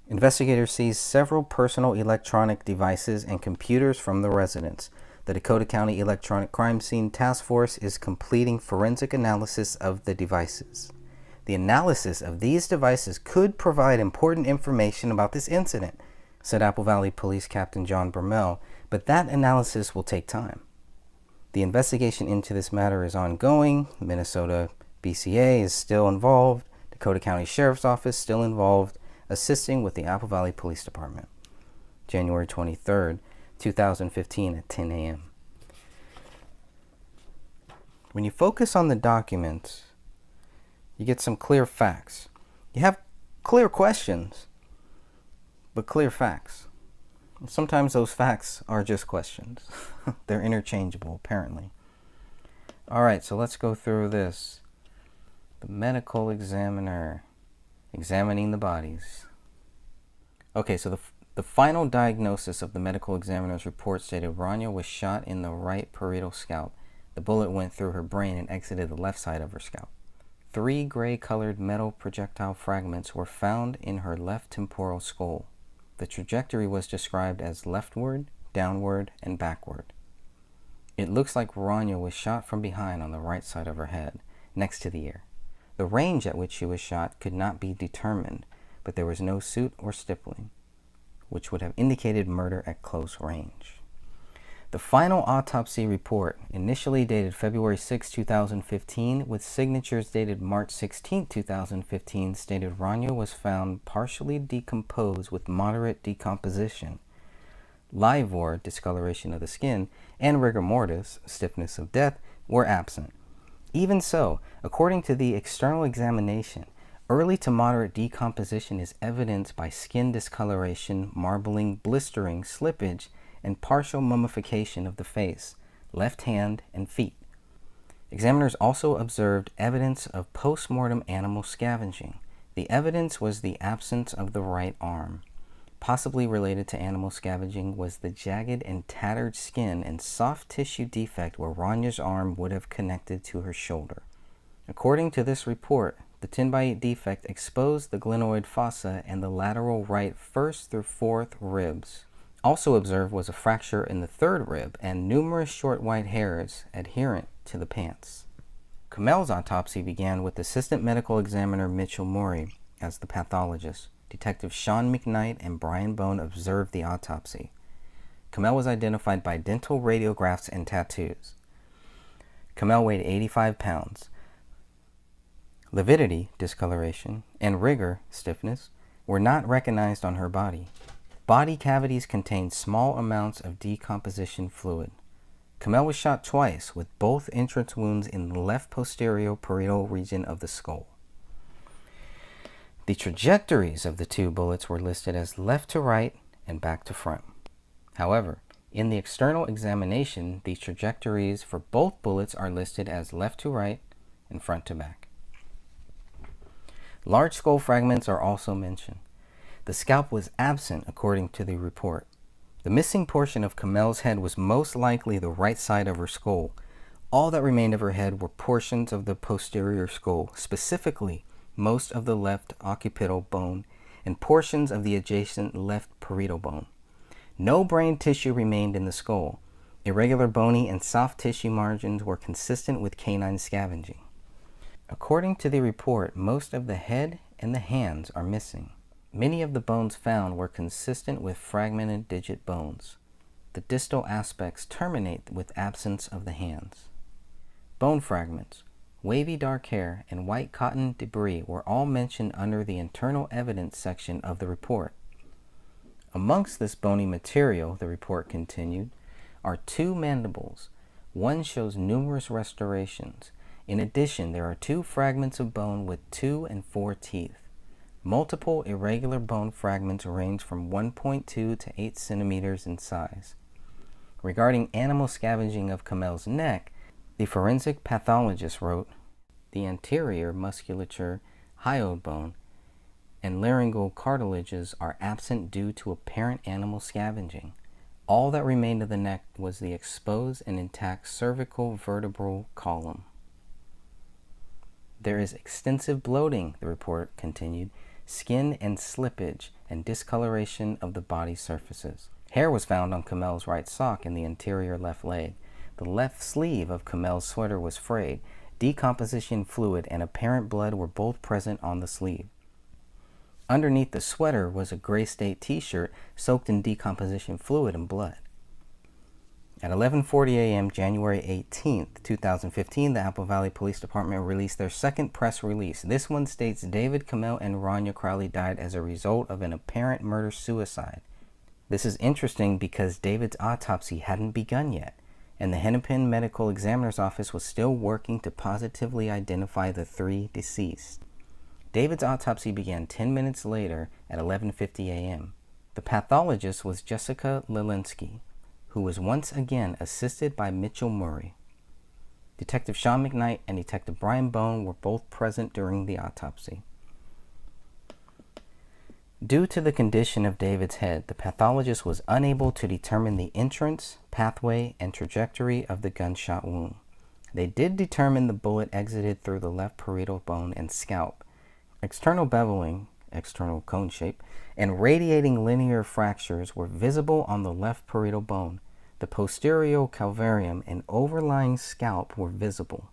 [SPEAKER 3] Investigators seized several personal electronic devices and computers from the residence. The Dakota County Electronic Crime Scene Task Force is completing forensic analysis of the devices. The analysis of these devices could provide important information about this incident, said Apple Valley Police Captain John Bermel, but that analysis will take time. The investigation into this matter is ongoing. Minnesota BCA is still involved. Dakota County Sheriff's Office still involved, assisting with the Apple Valley Police Department. January 23rd, 2015 at 10 a.m. When you focus on the documents, you get some clear facts. You have clear questions, but clear facts. And sometimes those facts are just questions. They're interchangeable, apparently. All right, so let's go through this. The medical examiner examining the bodies. Okay, so the final diagnosis of the medical examiner's report stated Rania was shot in the right parietal scalp. The bullet went through her brain and exited the left side of her scalp. 3 gray-colored metal projectile fragments were found in her left temporal skull. The trajectory was described as leftward, downward, and backward. It looks like Rania was shot from behind on the right side of her head, next to the ear. The range at which she was shot could not be determined, but there was no suit or stippling, which would have indicated murder at close range. The final autopsy report, initially dated February 6, 2015, with signatures dated March 16, 2015, stated Rania was found partially decomposed with moderate decomposition. Livor, discoloration of the skin, and rigor mortis, stiffness of death, were absent. Even so, according to the external examination, early to moderate decomposition is evidenced by skin discoloration, marbling, blistering, slippage, and partial mummification of the face, left hand, and feet. Examiners also observed evidence of post-mortem animal scavenging. The evidence was the absence of the right arm. Possibly related to animal scavenging was the jagged and tattered skin and soft tissue defect where Rania's arm would have connected to her shoulder. According to this report, the 10x8 defect exposed the glenoid fossa and the lateral right 1st through 4th ribs. Also observed was a fracture in the 3rd rib and numerous short white hairs adherent to the pants. Kamel's autopsy began with Assistant Medical Examiner Mitchell Morey as the pathologist. Detectives Sean McKnight and Brian Bone observed the autopsy. Kamel was identified by dental radiographs and tattoos. Kamel weighed 85 pounds. Lividity, discoloration, and rigor, stiffness, were not recognized on her body. Body cavities contained small amounts of decomposition fluid. Kamel was shot twice with both entrance wounds in the left posterior parietal region of the skull. The trajectories of the 2 bullets were listed as left to right and back to front. However, in the external examination, the trajectories for both bullets are listed as left to right and front to back. Large skull fragments are also mentioned. The scalp was absent according to the report. The missing portion of Kamel's head was most likely the right side of her skull. All that remained of her head were portions of the posterior skull, specifically most of the left occipital bone and portions of the adjacent left parietal bone. No brain tissue remained in the skull. Irregular bony and soft tissue margins were consistent with canine scavenging. According to the report, most of the head and the hands are missing. Many of the bones found were consistent with fragmented digit bones. The distal aspects terminate with absence of the hands. Bone fragments, wavy dark hair, and white cotton debris were all mentioned under the internal evidence section of the report. Amongst this bony material, the report continued, are 2 mandibles. One shows numerous restorations. In addition, there are 2 fragments of bone with 2 and 4 teeth. Multiple irregular bone fragments range from 1.2 to 8 centimeters in size. Regarding animal scavenging of Kamel's neck, the forensic pathologist wrote, the anterior musculature, hyoid bone, and laryngeal cartilages are absent due to apparent animal scavenging. All that remained of the neck was the exposed and intact cervical vertebral column. There is extensive bloating, the report continued, skin and slippage, and discoloration of the body surfaces. Hair was found on Kamel's right sock and the anterior left leg. The left sleeve of Kamel's sweater was frayed. decomposition fluid and apparent blood were both present on the sleeve. Underneath the sweater was a Gray State t-shirt soaked in decomposition fluid and blood. At 11:40 a.m. January 18, 2015, the Apple Valley Police Department released their second press release. This one states David Kamel and Rania Crowley died as a result of an apparent murder-suicide. This is interesting because David's autopsy hadn't begun yet, and the Hennepin Medical Examiner's Office was still working to positively identify the three deceased. David's autopsy began 10 minutes later at 11:50 a.m. The pathologist was Jessica Lelinski, who was once again assisted by Mitchell Murray. Detective Sean McKnight and Detective Brian Bone were both present during the autopsy. Due to the condition of David's head, the pathologist was unable to determine the entrance, pathway, and trajectory of the gunshot wound. They did determine the bullet exited through the left parietal bone and scalp. External beveling, external cone shape, and radiating linear fractures were visible on the left parietal bone. The posterior calvarium and overlying scalp were visible,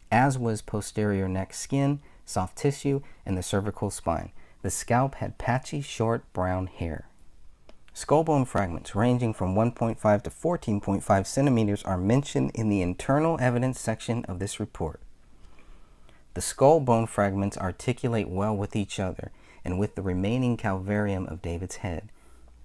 [SPEAKER 3] as was posterior neck skin, soft tissue, and the cervical spine. The scalp had patchy, short brown hair. Skull bone fragments ranging from 1.5 to 14.5 centimeters are mentioned in the internal evidence section of this report. The skull bone fragments articulate well with each other and with the remaining calvarium of David's head.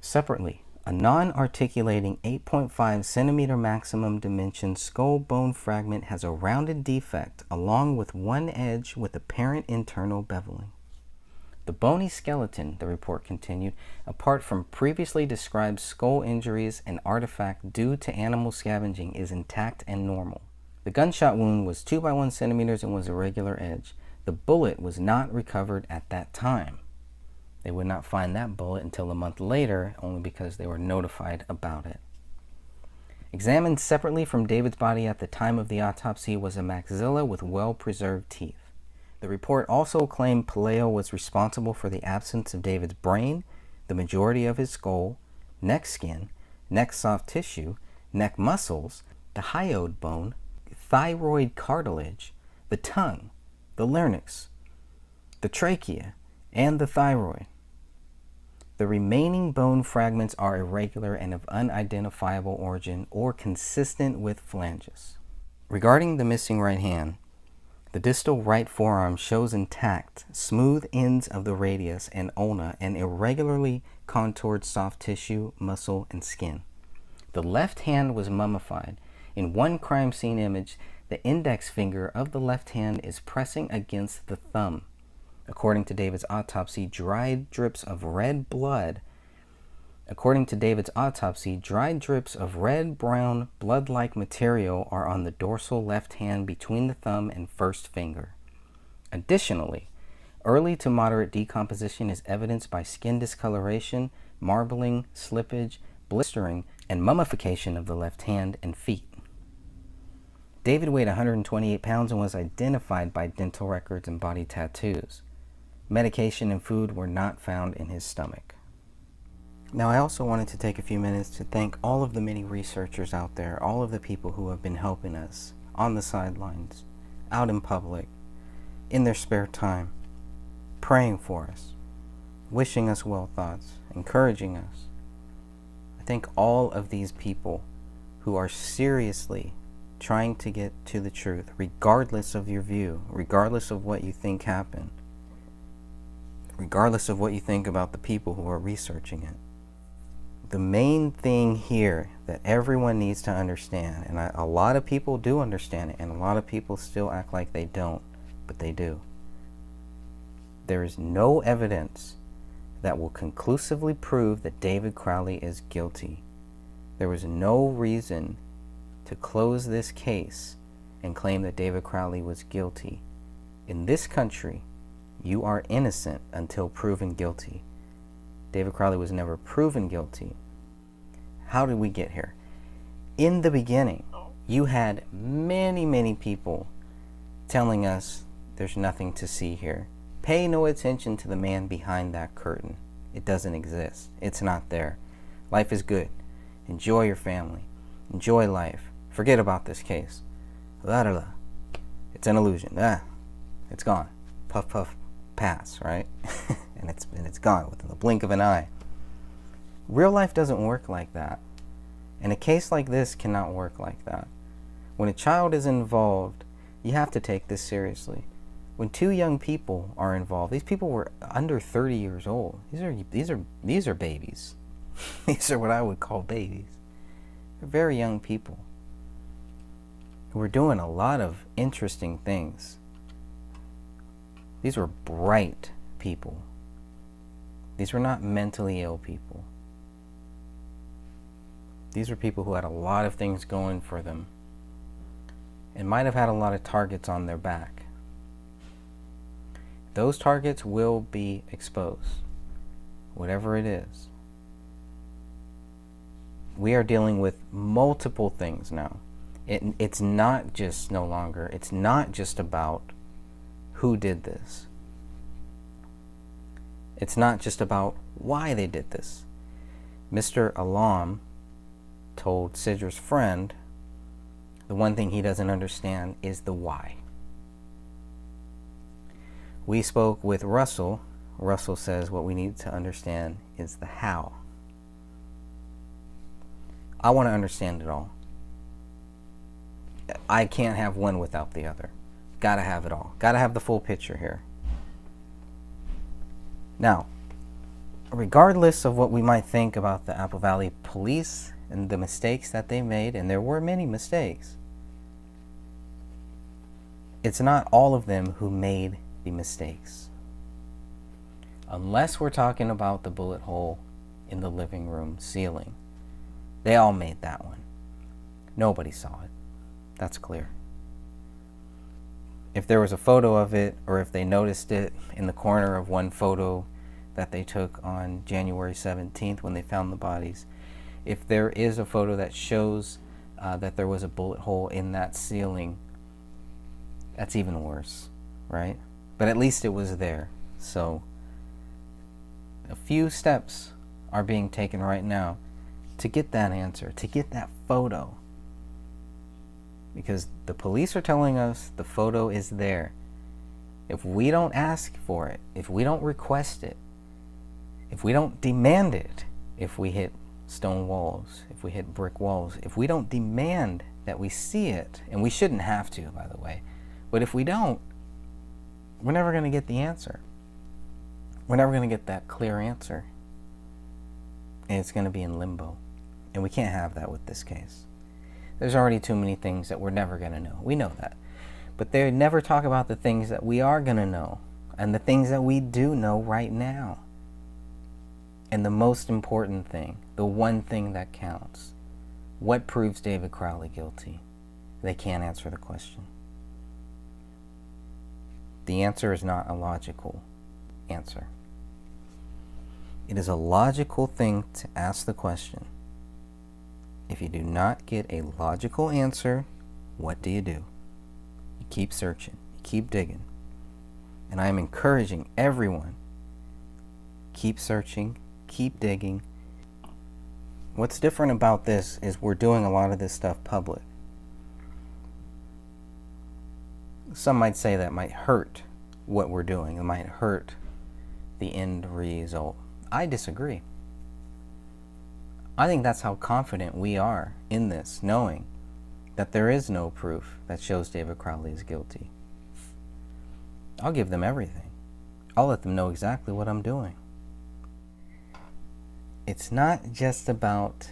[SPEAKER 3] Separately, a non-articulating 8.5 centimeter maximum dimension skull bone fragment has a rounded defect along with one edge with apparent internal beveling. The bony skeleton, the report continued, apart from previously described skull injuries and artifact due to animal scavenging, is intact and normal. The gunshot wound was 2 by 1 centimeters and was a regular edge. The bullet was not recovered at that time. They would not find that bullet until a month later, only because they were notified about it. Examined separately from David's body at the time of the autopsy was a maxilla with well-preserved teeth. The report also claimed Palaio was responsible for the absence of David's brain, the majority of his skull, neck skin, neck soft tissue, neck muscles, the hyoid bone, thyroid cartilage, the tongue, the larynx, the trachea, and the thyroid. The remaining bone fragments are irregular and of unidentifiable origin or consistent with phalanges. Regarding the missing right hand, the distal right forearm shows intact, smooth ends of the radius and ulna and irregularly contoured soft tissue, muscle, and skin. The left hand was mummified. In one crime scene image, the index finger of the left hand is pressing against the thumb. According to David's autopsy, dried drips of red blood. According to David's autopsy, dried drips of red-brown blood-like material are on the dorsal left hand between the thumb and first finger. Additionally, early to moderate decomposition is evidenced by skin discoloration, marbling, slippage, blistering, and mummification of the left hand and feet. David weighed 128 pounds and was identified by dental records and body tattoos. Medication and food were not found in his stomach. Now, I also wanted to take a few minutes to thank all of the many researchers out there, all of the people who have been helping us on the sidelines, out in public, in their spare time, praying for us, wishing us well thoughts, encouraging us. I thank all of these people who are seriously trying to get to the truth, regardless of your view, regardless of what you think happened, regardless of what you think about the people who are researching it. The main thing here that everyone needs to understand, and a lot of people do understand it, and a lot of people still act like they don't, but they do. There is no evidence that will conclusively prove that David Crowley is guilty. There was no reason to close this case and claim that David Crowley was guilty. In this country, you are innocent until proven guilty. David Crowley was never proven guilty. How did we get here? In the beginning, you had many people telling us there's nothing to see here. Pay no attention to the man behind that curtain. It doesn't exist. It's not there. Life is good. Enjoy your family. Enjoy life. Forget about this case. La la la. It's an illusion. It's gone. Puff, puff, pass, right? and it's gone within the blink of an eye. Real life doesn't work like that. And a case like this cannot work like that. When a child is involved, you have to take this seriously. When two young people are involved, these people were under 30 years old. These are babies. These are what I would call babies. They're very young people who were doing a lot of interesting things. These were bright people. These were not mentally ill people. These were people who had a lot of things going for them and might have had a lot of targets on their back. Those targets will be exposed, whatever it is. We are dealing with multiple things now. It's not just about who did this. It's not just about why they did this. Mr. Alam told Sidra's friend the one thing he doesn't understand is the why. We spoke with Russell. Russell says what we need to understand is the how. I want to understand it all. I can't have one without the other. Gotta have it all. Gotta have the full picture here. Now, regardless of what we might think about the Apple Valley Police and the mistakes that they made, and there were many mistakes, it's not all of them who made the mistakes. Unless we're talking about the bullet hole in the living room ceiling. They all made that one. Nobody saw it. That's clear. If there was a photo of it, or if they noticed it in the corner of one photo that they took on January 17th when they found the bodies, if there is a photo that shows that there was a bullet hole in that ceiling, that's even worse, right? But at least it was there. So a few steps are being taken right now to get that answer, to get that photo. Because the police are telling us the photo is there. If we don't ask for it, if we don't request it, if we don't demand it, if we hit stone walls, if we hit brick walls, if we don't demand that we see it, and we shouldn't have to, by the way, but if we don't, we're never going to get the answer. We're never going to get that clear answer. And it's going to be in limbo. And we can't have that with this case. There's already too many things that we're never going to know. We know that. But they never talk about the things that we are going to know, and the things that we do know right now. And the most important thing, the one thing that counts, what proves David Crowley guilty? They can't answer the question. The answer is not a logical answer. It is a logical thing to ask the question. If you do not get a logical answer, what do? You keep searching, you keep digging. And I am encouraging everyone, keep searching, keep digging. What's different about this is we're doing a lot of this stuff public. Some might say that might hurt what we're doing. It might hurt the end result. I disagree. I think that's how confident we are in this, knowing that there is no proof that shows David Crowley is guilty. I'll give them everything. I'll let them know exactly what I'm doing. It's not just about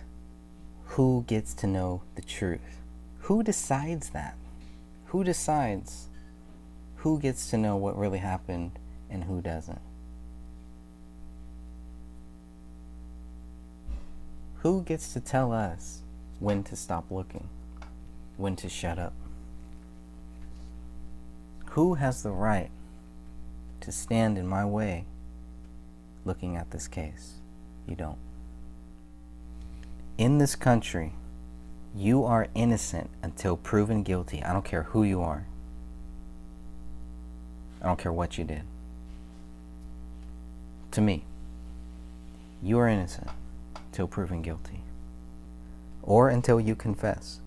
[SPEAKER 3] who gets to know the truth. Who decides that? Who decides who gets to know what really happened and who doesn't? Who gets to tell us when to stop looking, when to shut up? Who has the right to stand in my way looking at this case? You don't. In this country, you are innocent until proven guilty. I don't care who you are. I don't care what you did. To me, you are innocent until proven guilty, or until you confess.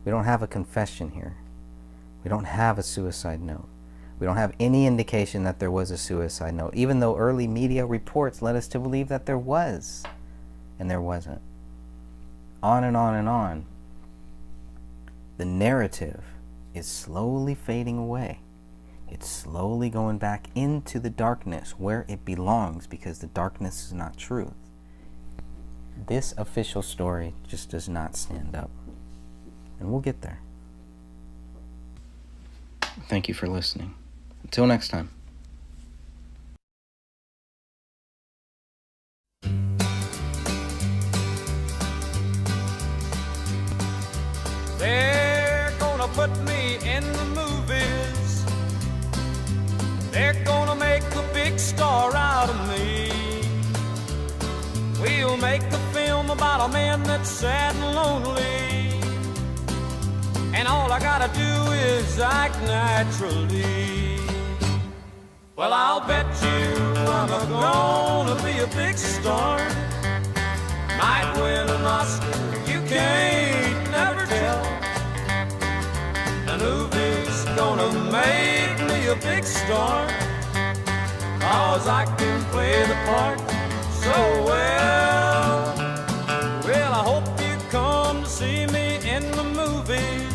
[SPEAKER 3] We don't have a confession here. We don't have a suicide note. We don't have any indication that there was a suicide note, even though early media reports led us to believe that there was, and there wasn't. On and on and on. The narrative is slowly fading away. It's slowly going back into the darkness where it belongs, because the darkness is not truth. This official story just does not stand up. And we'll get there. Thank you for listening. Until next time.
[SPEAKER 1] They're gonna put me in the movies. They're gonna make a big star out of me. We'll make a film about a man that's sad and lonely, and all I gotta do is act naturally. Well, I'll bet you I'm gonna be a big star. Might win an Oscar, you can't never tell. The movie's gonna make me a big star, 'cause I can play the part so well. Well, I hope you come to see me in the movie.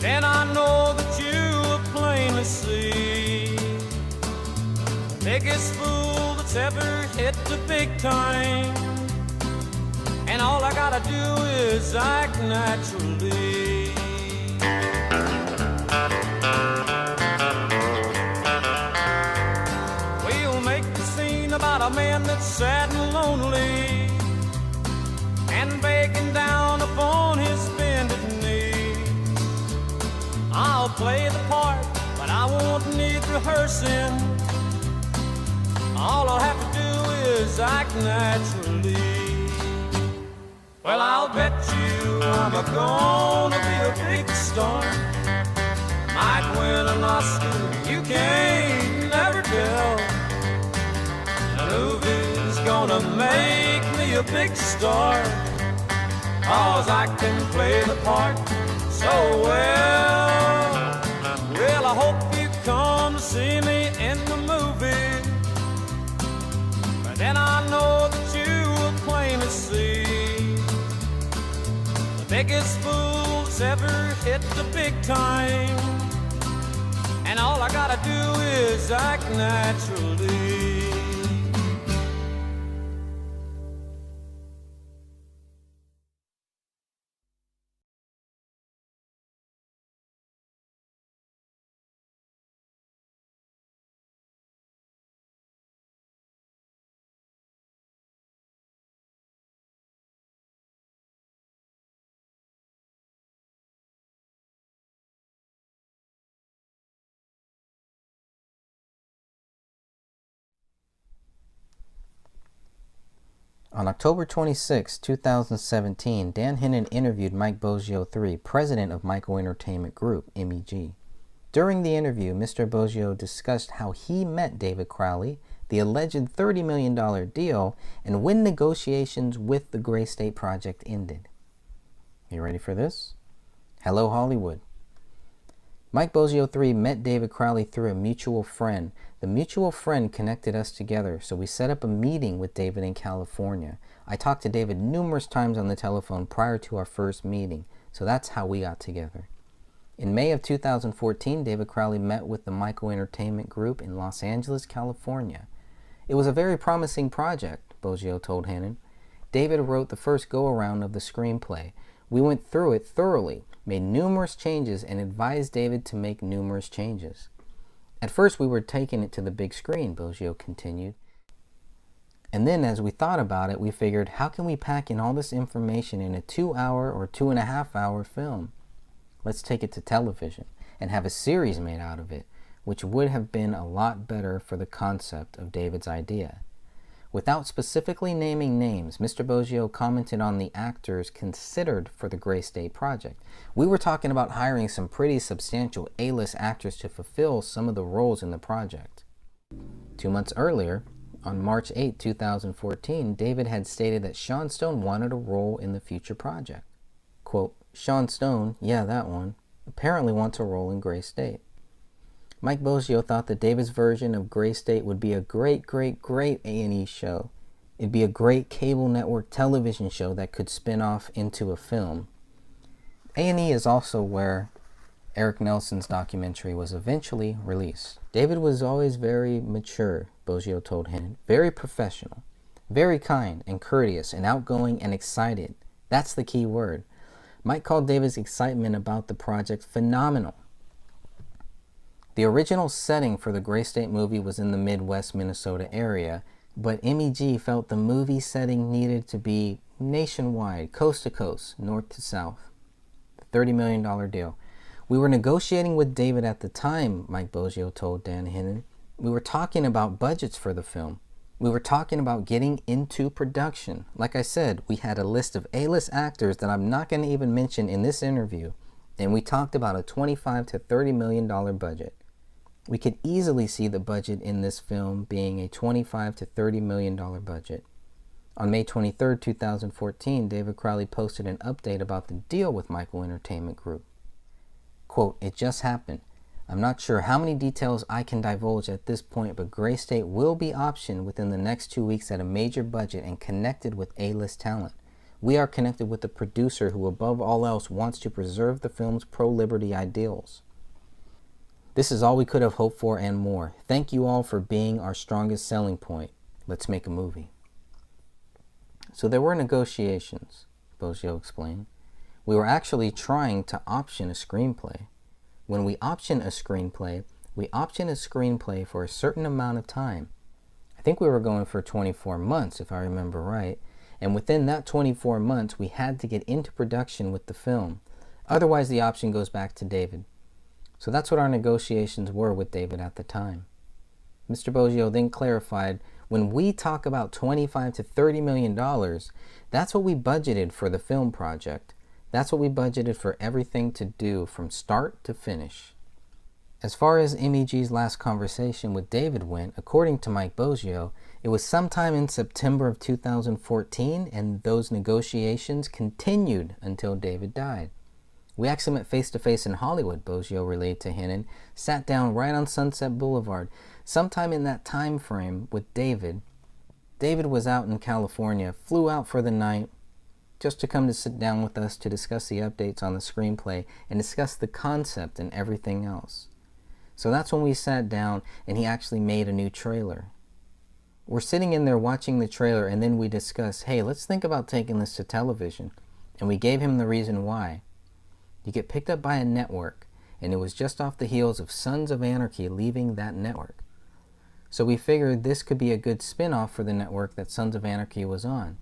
[SPEAKER 1] Then I know that you'll plainly see the biggest fool that's ever hit the big time, and all I gotta do is act naturally. We'll make the scene about a man that's sad and lonely, and begging down upon his bended knee. I'll play the part, but I won't need rehearsing. All I'll have to do is act naturally. Well, I'll bet you I'm gonna be a big star. Might win an Oscar, you can't never tell. The movie's gonna make me a big star, 'cause I can play the part so well. Well, I hope you come to see me in the movie, but then I know that you will plainly see the biggest fool that's ever hit the big time, and all I gotta do is act naturally.
[SPEAKER 3] On October 26, 2017, Dan Hennon interviewed Mike Boggio III, president of Michael Entertainment Group, MEG. During the interview, Mr. Boggio discussed how he met David Crowley, the alleged $30 million deal, and when negotiations with the Gray State Project ended. You ready for this? Hello, Hollywood. Mike Boggio III met David Crowley through a mutual friend. The mutual friend connected us together, so we set up a meeting with David in California. I talked to David numerous times on the telephone prior to our first meeting, so that's how we got together. In May of 2014, David Crowley met with the Michael Entertainment Group in Los Angeles, California. It was a very promising project, Boggio told Hannon. David wrote the first go-around of the screenplay. We went through it thoroughly, made numerous changes, and advised David to make numerous changes. At first, we were taking it to the big screen, Boggio continued. And then, as we thought about it, we figured, how can we pack in all this information in a 2-hour or 2.5-hour film? Let's take it to television and have a series made out of it, which would have been a lot better for the concept of David's idea. Without specifically naming names, Mr. Boggio commented on the actors considered for the Gray State Project. We were talking about hiring some pretty substantial A-list actors to fulfill some of the roles in the project. 2 months earlier, on March 8, 2014, David had stated that Sean Stone wanted a role in the future project. Quote, Sean Stone, yeah, that one. apparently wants a role in Gray State. Mike Boggio thought that David's version of Gray State would be a great A&E show. It'd be a great cable network television show that could spin off into a film. A&E is also where Eric Nelson's documentary was eventually released. David was always very mature, Boggio told him, very professional, very kind and courteous and outgoing and excited. That's the key word. Mike called David's excitement about the project phenomenal. The original setting for the Gray State movie was in the Midwest Minnesota area, but MEG felt the movie setting needed to be nationwide, coast to coast, north to south. $30 million deal. We were negotiating with David at the time, Mike Boggio told Dan Hinnon. We were talking about budgets for the film. We were talking about getting into production. Like I said, we had a list of A-list actors that I'm not going to even mention in this interview, and we talked about a $25 to $30 million budget. We could easily see the budget in this film being a $25 to $30 million budget. On May 23, 2014, David Crowley posted an update about the deal with Michael Entertainment Group. Quote, "It just happened. I'm not sure how many details I can divulge at this point, but Gray State will be optioned within the next 2 weeks at a major budget and connected with A-list talent. We are connected with a producer who above all else wants to preserve the film's pro-liberty ideals. This is all we could have hoped for and more. Thank you all for being our strongest selling point. Let's make a movie." So there were negotiations, Boggio explained. We were actually trying to option a screenplay. When we option a screenplay, we option a screenplay for a certain amount of time. I think we were going for 24 months, if I remember right. And within that 24 months, we had to get into production with the film. Otherwise, the option goes back to David. So that's what our negotiations were with David at the time. Mr. Boggio then clarified, when we talk about $25 to $30 million, that's what we budgeted for the film project. That's what we budgeted for everything to do from start to finish. As far as MEG's last conversation with David went, according to Mike Boggio, it was sometime in September of 2014, and those negotiations continued until David died. We actually met face-to-face in Hollywood, Boggio relayed to Hinnon, sat down right on Sunset Boulevard. Sometime in that time frame with David. David was out in California, flew out for the night, just to come to sit down with us to discuss the updates on the screenplay and discuss the concept and everything else. So that's when we sat down and he actually made a new trailer. We're sitting in there watching the trailer and then we discussed, hey, let's think about taking this to television. And we gave him the reason why. You get picked up by a network, and it was just off the heels of Sons of Anarchy leaving that network. So we figured this could be a good spin-off for the network that Sons of Anarchy was on.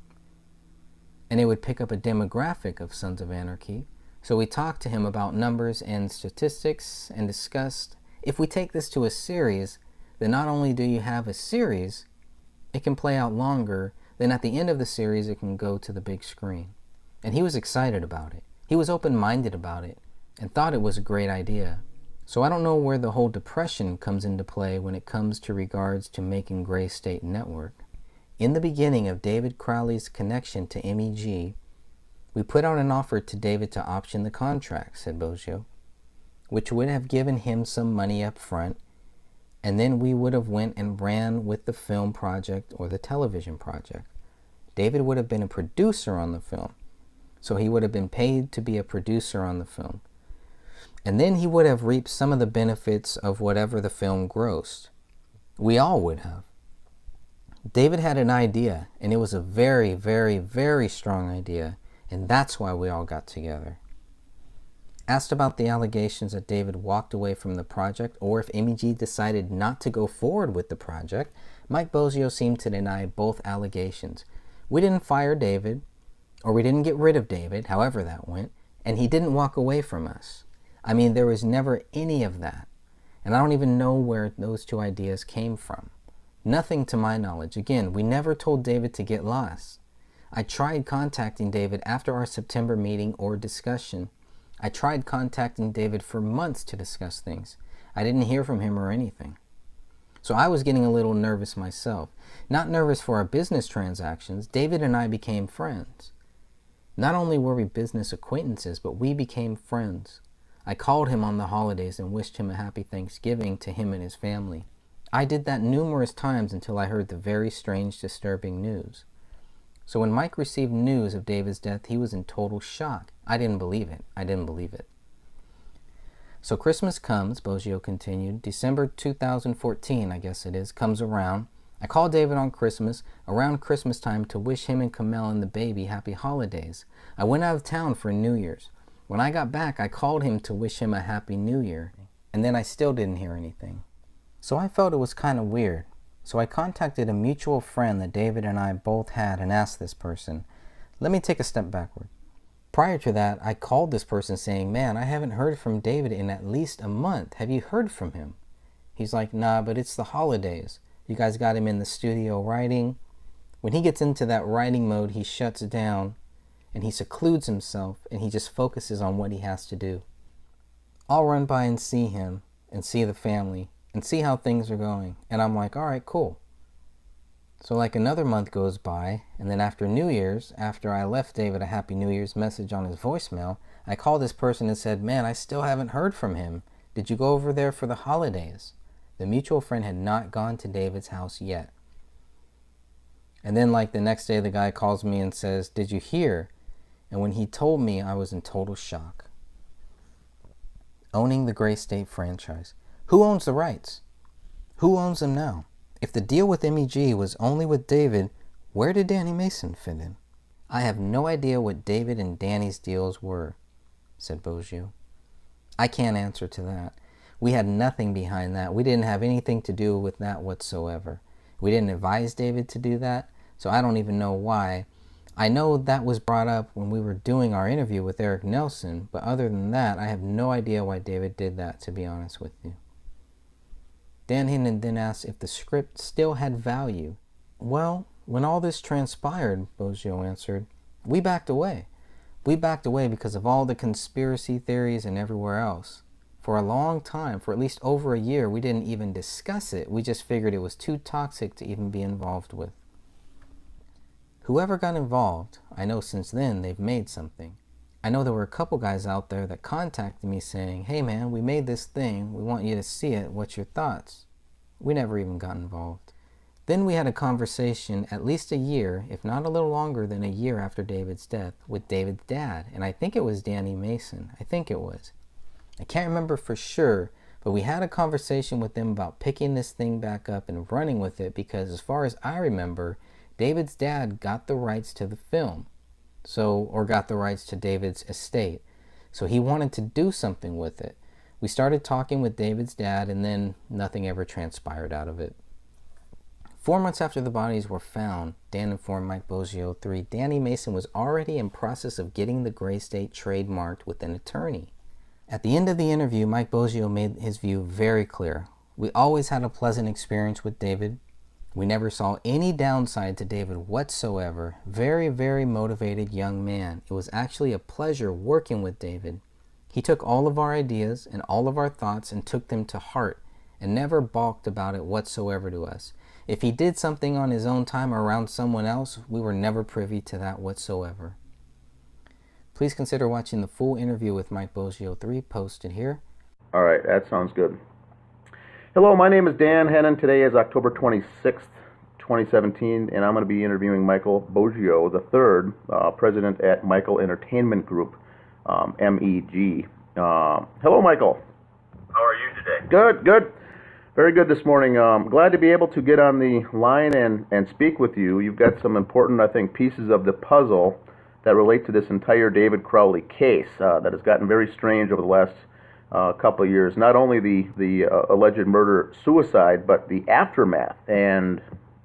[SPEAKER 3] And it would pick up a demographic of Sons of Anarchy. So we talked to him about numbers and statistics and discussed, if we take this to a series, then not only do you have a series, it can play out longer, then at the end of the series it can go to the big screen. And he was excited about it. He was open-minded about it and thought it was a great idea. So I don't know where the whole depression comes into play when it comes to regards to making Gray State Network. In the beginning of David Crowley's connection to MEG, we put out an offer to David to option the contract, said Boggio, which would have given him some money up front, and then we would have went and ran with the film project or the television project. David would have been a producer on the film. So he would have been paid to be a producer on the film. And then he would have reaped some of the benefits of whatever the film grossed. We all would have. David had an idea, and it was a very, very, very strong idea, and that's why we all got together. Asked about the allegations that David walked away from the project, or if MEG decided not to go forward with the project, Mike Boggio seemed to deny both allegations. We didn't fire David, or we didn't get rid of David, however that went, and he didn't walk away from us. I mean, there was never any of that. And I don't even know where those two ideas came from. Nothing to my knowledge. Again, we never told David to get lost. I tried contacting David after our September meeting or discussion. I tried contacting David for months to discuss things. I didn't hear from him or anything. So I was getting a little nervous myself. Not nervous for our business transactions. David and I became friends. Not only were we business acquaintances, but we became friends. I called him on the holidays and wished him a happy Thanksgiving to him and his family. I did that numerous times until I heard the very strange, disturbing news. So when Mike received news of David's death, he was in total shock. I didn't believe it. So Christmas comes, Boggio continued. December 2014, I guess it is, comes around. I called David on Christmas, around Christmas time, to wish him and Camille and the baby happy holidays. I went out of town for New Year's. When I got back, I called him to wish him a happy New Year, and then I still didn't hear anything. So I felt it was kind of weird. So I contacted a mutual friend that David and I both had and asked this person. Let me take a step backward. Prior to that, I called this person saying, man, I haven't heard from David in at least a month. Have you heard from him? He's like, nah, but it's the holidays. You guys got him in the studio writing. When he gets into that writing mode, he shuts down and he secludes himself and he just focuses on what he has to do. I'll run by and see him and see the family and see how things are going. And I'm like, all right, cool. So like another month goes by, and then after New Year's, after I left David a Happy New Year's message on his voicemail, I called this person and said, man, I still haven't heard from him. Did you go over there for the holidays? The mutual friend had not gone to David's house yet. And then like the next day, the guy calls me and says, did you hear? And when he told me, I was in total shock. Owning the Gray State franchise. Who owns the rights? Who owns them now? If the deal with MEG was only with David, where did Danny Mason fit in? I have no idea what David and Danny's deals were, said Boggio. I can't answer to that. We had nothing behind that. We didn't have anything to do with that whatsoever. We didn't advise David to do that, so I don't even know why. I know that was brought up when we were doing our interview with Eric Nelson, but other than that, I have no idea why David did that, to be honest with you. Dan Hinton then asked if the script still had value. Well, when all this transpired, Boggio answered, we backed away. We backed away because of all the conspiracy theories and everywhere else. For a long time, for at least over a year, we didn't even discuss it. We just figured it was too toxic to even be involved with. Whoever got involved, I know since then they've made something. I know there were a couple guys out there that contacted me saying, hey man, we made this thing, we want you to see it, what's your thoughts? We never even got involved. Then we had a conversation at least a year, if not a little longer than a year after David's death, with David's dad, and I think it was Danny Mason. I think it was. I can't remember for sure, but we had a conversation with them about picking this thing back up and running with it because as far as I remember, David's dad got the rights to the film. Or got the rights to David's estate. So he wanted to do something with it. We started talking with David's dad and then nothing ever transpired out of it. 4 months after the bodies were found, Dan informed Mike Boggio III, Danny Mason was already in process of getting the Gray State trademarked with an attorney. At the end of the interview, Mike Boggio made his view very clear. We always had a pleasant experience with David. We never saw any downside to David whatsoever. Very, very motivated young man. It was actually a pleasure working with David. He took all of our ideas and all of our thoughts and took them to heart and never balked about it whatsoever to us. If he did something on his own time or around someone else, we were never privy to that whatsoever. Please consider watching the full interview with Mike Boggio III posted here.
[SPEAKER 4] All right, that sounds good. Hello, my name is Dan Hennon. Today is October 26th, 2017, and I'm going to be interviewing Michael Boggio III, president at Michael Entertainment Group, MEG. Hello, Michael.
[SPEAKER 5] How are you today?
[SPEAKER 4] Good. Very good this morning. Glad to be able to get on the line and speak with you. You've got some important, I think, pieces of the puzzle that relate to this entire David Crowley case that has gotten very strange over the last couple of years. Not only the alleged murder-suicide, but the aftermath and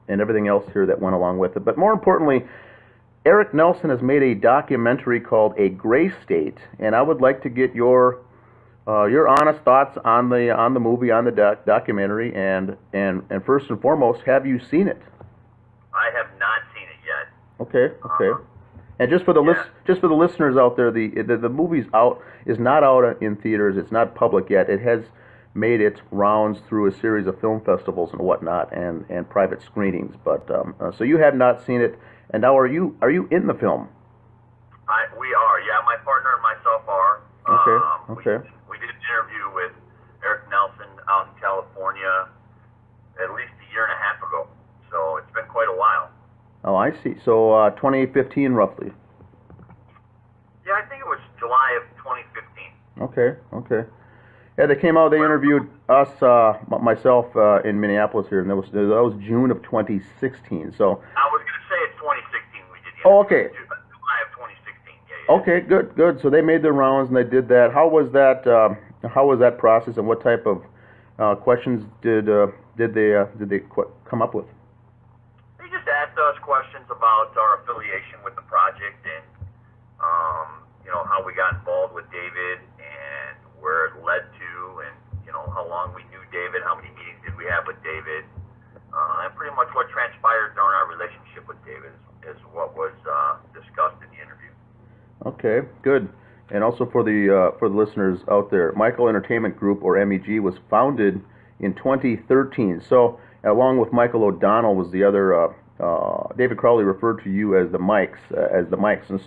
[SPEAKER 4] everything else here that went along with it. But more importantly, Eric Nelson has made a documentary called A Gray State, and I would like to get your honest thoughts on the movie, on the documentary, and first and foremost, have you seen it?
[SPEAKER 5] I have not seen it yet.
[SPEAKER 4] Okay. And just for the listeners out there, the movie's is not out in theaters. It's not public yet. It has made its rounds through a series of film festivals and whatnot, and private screenings. But so you have not seen it, and now are you in the film?
[SPEAKER 5] We are. Yeah, my partner and myself are.
[SPEAKER 4] Okay.
[SPEAKER 5] We interview with Eric Nelson out in California at least a year and a half ago. So it's been quite a while.
[SPEAKER 4] Oh, I see. So 2015 roughly.
[SPEAKER 5] Yeah, I think it was July of 2015.
[SPEAKER 4] Okay. Yeah, they came out. They interviewed us, myself, in Minneapolis here, and that was June of 2016. So.
[SPEAKER 5] I was going to say it's 2016 we did.
[SPEAKER 4] Oh, okay.
[SPEAKER 5] July of 2016. Yeah.
[SPEAKER 4] Okay, good. So they made their rounds and they did that. How was that? How was that process, and what type of questions did they come up with?
[SPEAKER 5] They just asked us questions about our affiliation with the project and how we got involved with David and where it led to, and how long we knew David, how many meetings did we have with David, and pretty much what transpired during our relationship with David is what was discussed in the interview.
[SPEAKER 4] Okay, good. And also for the listeners out there, Michael Entertainment Group, or MEG, was founded in 2013. So along with Michael O'Donnell was the other. David Crowley referred to you as the Mikes, and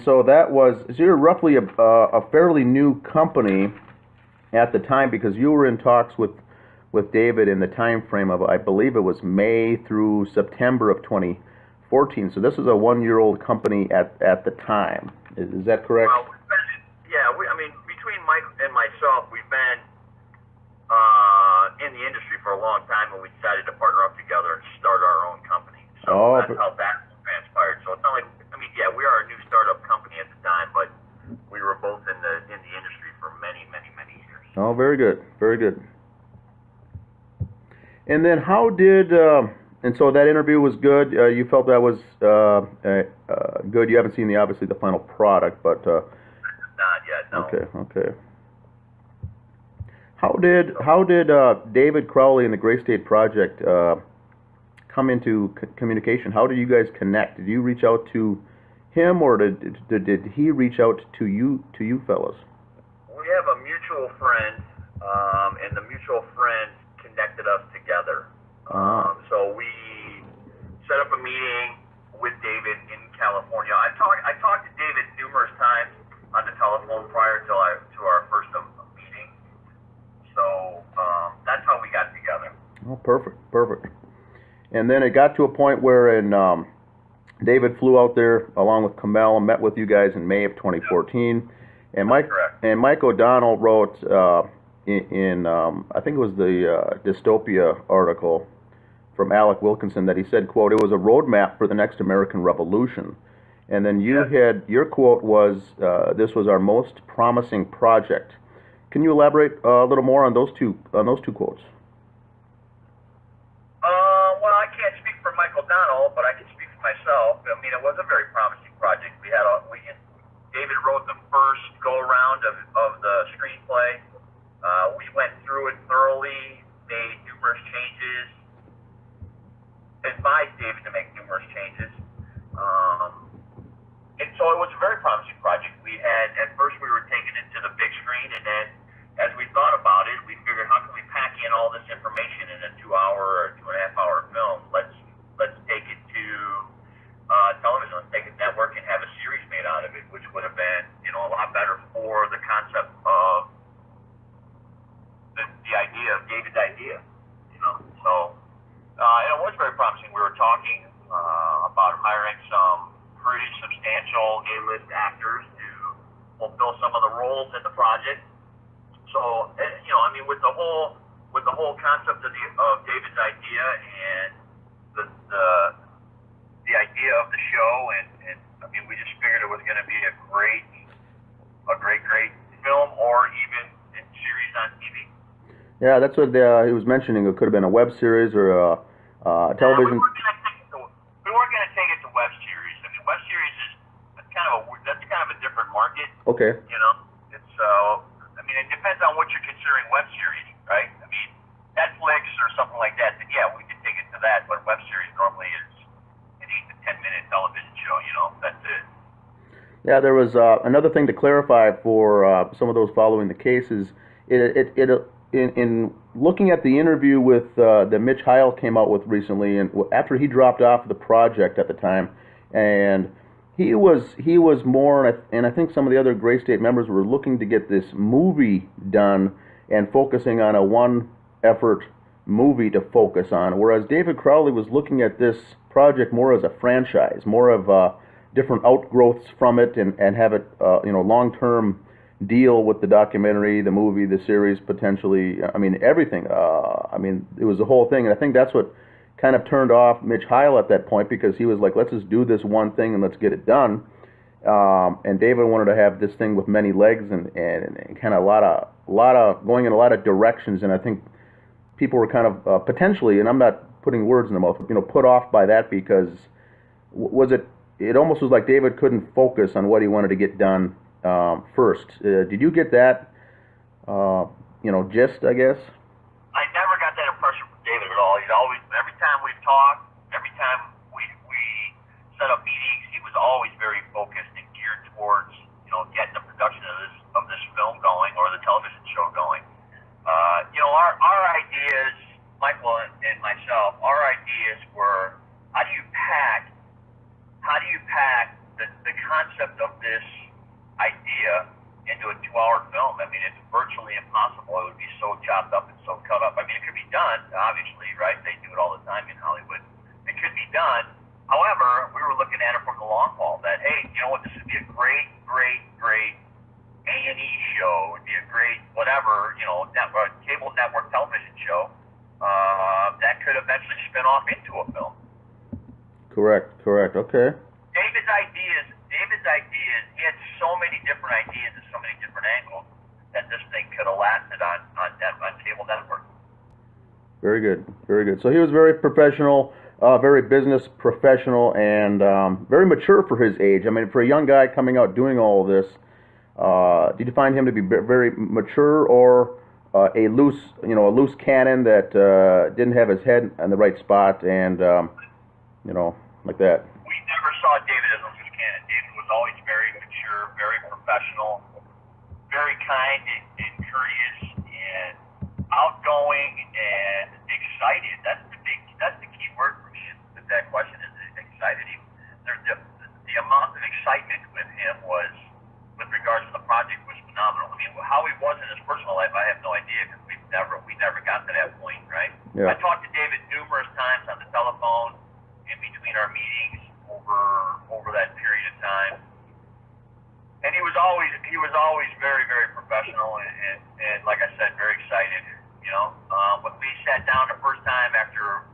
[SPEAKER 4] so that was, so you're roughly a fairly new company at the time, because you were in talks with David in the time frame of, I believe it was May through September of 2014. So this is a 1-year-old company at the time. Is that correct?
[SPEAKER 5] Well, between Mike and myself, we've been in the industry for a long time, and we decided to partner up together and start our own company. So that's how that transpired. So it's not like, we are a new startup company at the time, but we were both in the industry for many, many, many years.
[SPEAKER 4] Oh, very good. And then how did, and so that interview was good. You felt that was good. You haven't seen obviously the final product, but
[SPEAKER 5] not yet. No.
[SPEAKER 4] Okay. How did David Crowley and the Gray State Project come into communication? How did you guys connect? Did you reach out to him, or did he reach out to you fellas?
[SPEAKER 5] We have a mutual friend, and the mutual friend connected us together. So we set up a meeting with David in California. I talked to David numerous times on the telephone prior to our first meeting. So that's how we got together.
[SPEAKER 4] Oh, perfect. And then it got to a point where David flew out there along with Kamel and met with you guys in May of 2014. And Mike O'Donnell wrote in I think it was the Dystopia article from Alec Wilkinson that he said, quote, "It was a roadmap for the next American Revolution." And then your quote was, "This was our most promising project." Can you elaborate a little more on those two quotes?
[SPEAKER 5] Well, I can't speak for Mike O'Donnell, but I can speak for myself. It was a very promising project. David wrote the first go-around of the screenplay. We went through it thoroughly, made numerous changes, advised David to make numerous changes. And so it was a very promising project. At first we were taking it to the big screen, and then as we thought about it, we figured, how can we pack in all this information in a 2-hour or 2.5-hour film? Let's take it to television. Let's take it network and have a series made out of it, which would have been, a lot better for the concept of the idea of David's idea. So it was very promising. We were talking about hiring some pretty substantial A-list actors to fulfill some of the roles in the project. So, with the whole concept of David's idea and the idea of the show, and we just figured it was going to be a great film, or even a series on TV.
[SPEAKER 4] Yeah, that's what he was mentioning. It could have been a web series or a television.
[SPEAKER 5] We weren't going to take it to web series. Web series is kind of a different market.
[SPEAKER 4] Okay.
[SPEAKER 5] It depends on what you're considering web series, right? Netflix or something like that, then yeah, we could take it to that, but web series normally is an 8 to 10 minute television show, that's it.
[SPEAKER 4] Yeah, there was another thing to clarify for some of those following the cases. In looking at the interview with that Mitch Heil came out with recently, and after he dropped off the project at the time, and He was more, and I think some of the other Gray State members were looking to get this movie done and focusing on a one-effort movie to focus on, whereas David Crowley was looking at this project more as a franchise, more of different outgrowths from it, and have it, long-term deal with the documentary, the movie, the series, potentially. I mean, everything. It was the whole thing, and I think that's what kind of turned off Mitch Heil at that point, because he was like, let's just do this one thing and let's get it done. And David wanted to have this thing with many legs and kind of a lot of going in a lot of directions, and I think people were kind of potentially, and I'm not putting words in their mouth, put off by that, because it almost was like David couldn't focus on what he wanted to get done first. Did you get that gist, I guess?
[SPEAKER 5] I never got that impression from David at all. He'd always, every time we've talked, every time we set up meetings, he was always very focused and geared towards, getting the production of this film going, or the television show going. Our ideas, Michael and myself, our ideas were, how do you pack the concept of this idea into a 2-hour film? I mean, it's virtually impossible. It would be so chopped up and so cut up. I mean, it could be done, obviously, right? They do it all the time in Hollywood. It could be done. However, we were looking at it from the long haul, that, hey, you know what, this would be a great A&E show. It would be a great whatever, cable network television show that could eventually spin off into a film.
[SPEAKER 4] Correct. Okay.
[SPEAKER 5] David's ideas, he had so many different ideas and so many different angles that this thing could have lasted on cable network.
[SPEAKER 4] Very good. So he was very professional, very business professional, and very mature for his age. I mean, for a young guy coming out doing all of this, did you find him to be very mature, or a loose cannon that didn't have his head in the right spot, and like that?
[SPEAKER 5] We never saw David as a loose cannon. David was always very mature, very professional, very kind and courteous, and outgoing and excited. That's the key word for me with that question, is excited. The amount of excitement with him was, with regards to the project, was phenomenal. I mean, how he was in his personal life, I have no idea, because we never got to that point, right?
[SPEAKER 4] Yeah.
[SPEAKER 5] I talked to David numerous times on the telephone in between our meetings over that period of time, and he was always very, very professional and like I said, very excited. When we sat down the first time after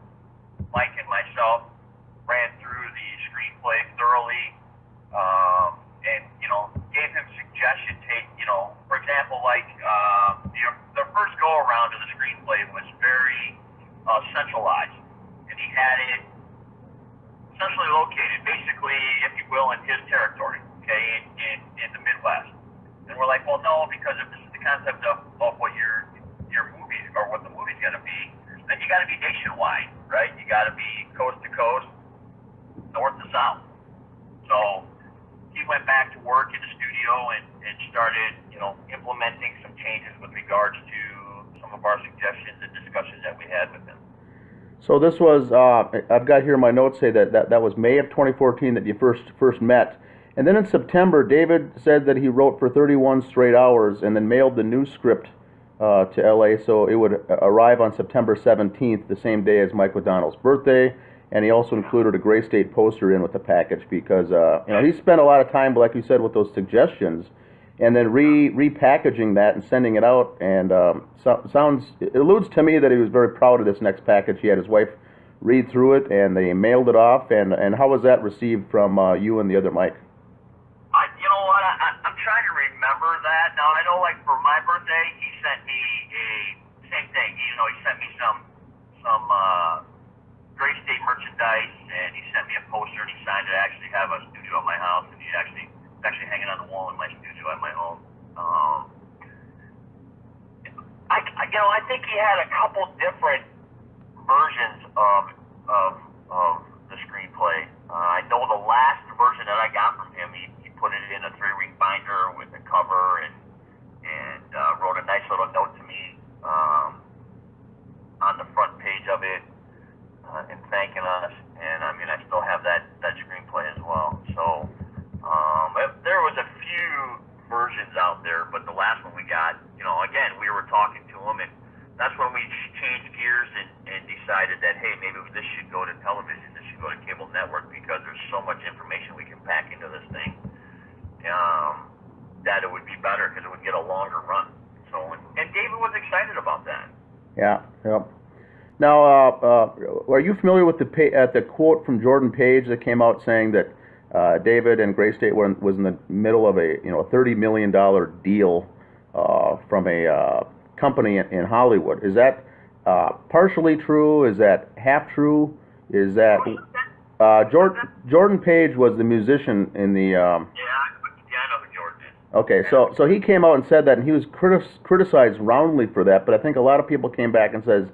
[SPEAKER 5] Mike and myself ran through the screenplay thoroughly, and gave him suggestions. Hey, for example, like the first go around of the screenplay was very centralized, and he had it centrally located, basically, if you will, in his territory, okay, in the Midwest. And we're like, well, no, because if this is the concept of what your movie, or what the movie's going to be, then you got to be nationwide, right? You got to be coast to coast, north to south. So he went back to work in the studio and started, implementing some changes with regards to some of our suggestions and discussions that we had with him.
[SPEAKER 4] So this was, I've got here my notes say that was May of 2014 that you first met. And then in September, David said that he wrote for 31 straight hours and then mailed the new script to LA, so it would arrive on September 17th, the same day as Mike O'Donnell's birthday. And he also included a Gray State poster in with the package, because he spent a lot of time, like you said, with those suggestions, and then repackaging that and sending it out. And it alludes to me that he was very proud of this next package. He had his wife read through it, and they mailed it off. And how was that received from you and the other Mike?
[SPEAKER 5] I'm trying to remember that. Now, I know, like, for my birthday, he sent me same thing. He sent me some Gray State merchandise, and he sent me a poster, and he signed it. I actually have a studio at my house, and it's actually hanging on the wall in my studio at my home. I think he had a couple different versions of the screenplay. I know the last version that I got from him, he put it in a 3-ring binder with a cover and wrote a nice little note to me on the front page of it, and thanking us. And I mean, I still have that screenplay as well. So decided that, hey, maybe this should go to television, this should go to cable network, because there's so much information we can pack into this thing, that it would be better because it would get a longer run. So, and David was excited about that.
[SPEAKER 4] Yeah, yep. Now, are you familiar with the quote from Jordan Page that came out saying that David and Gray State was in the middle of a $30 million deal from a company in Hollywood? Is that partially true? Is that half true? Is that Jordan Page was the musician in the?
[SPEAKER 5] Yeah, I know who Jordan is.
[SPEAKER 4] Okay, so he came out and said that, and he was criticized roundly for that. But I think a lot of people came back and says,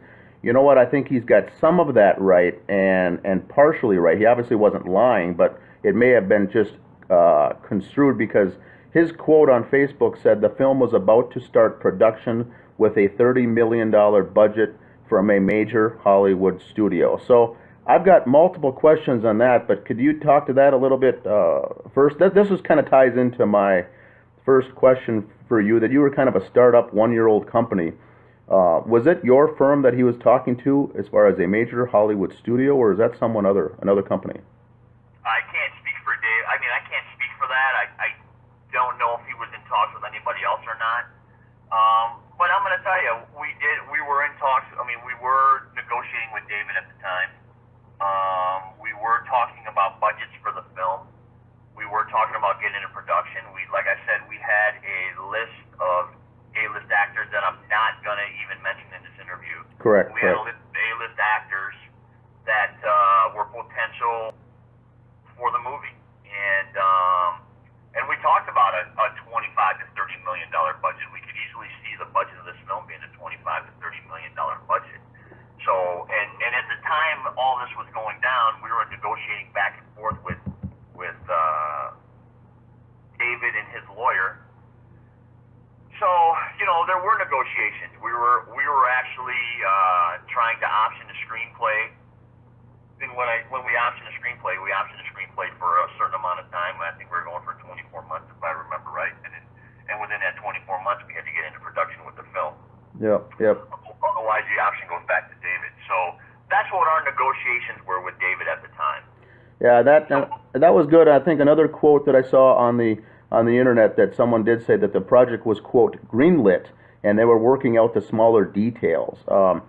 [SPEAKER 4] you know what? I think he's got some of that right and partially right. He obviously wasn't lying, but it may have been just construed, because his quote on Facebook said the film was about to start production with a $30 million budget from a major Hollywood studio. So I've got multiple questions on that, but could you talk to that a little bit first? This is kind of ties into my first question for you, that you were kind of a startup, one-year-old company. Was it your firm that he was talking to as far as a major Hollywood studio, or is that another company?
[SPEAKER 5] I can't speak for Dave. I mean, I can't speak for that. I don't know if he was in talks with anybody else or not. But I'm going to tell you, we were in talks. I mean, we were negotiating with David at the time. We were talking about budgets for the film. We were talking about getting into production. Like I said, we had a list of A-list actors that I'm not going to even mention in this interview.
[SPEAKER 4] Correct.
[SPEAKER 5] We had a list of A-list actors that were potential for the movie, and we talked about a $25 to $30 million budget. We could easily see the budget of this film being a $25 to $30 million budget. So, and at the time all this was going down, we were negotiating back and forth with David and his lawyer. So, there were negotiations. We were actually trying to option the screenplay. And when we optioned the screenplay, for a certain amount of time. I think we were going for 24 months, if I remember right. And within that 24 months, we had to get into production with the film.
[SPEAKER 4] Yep.
[SPEAKER 5] Otherwise, the option goes back to David. So that's what our negotiations were with David at the time.
[SPEAKER 4] Yeah, that was good. I think another quote that I saw on the internet, that someone did say that the project was, quote, greenlit, and they were working out the smaller details.
[SPEAKER 5] That's what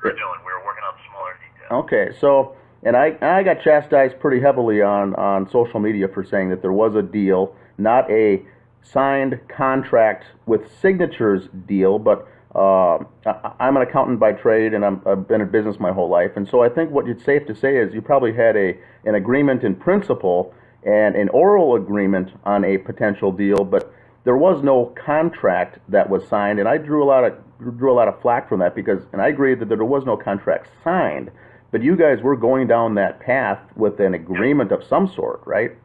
[SPEAKER 5] we were doing. We were working out the smaller details.
[SPEAKER 4] Okay, so, and I got chastised pretty heavily on social media for saying that there was a deal, not a signed contract with signatures deal, but I'm an accountant by trade, and I've been in business my whole life, and so I think what it's safe to say is you probably had an agreement in principle and an oral agreement on a potential deal, but there was no contract that was signed, and I drew a lot of flack from that, because, and I agree that there was no contract signed, but you guys were going down that path with an agreement of some sort, right?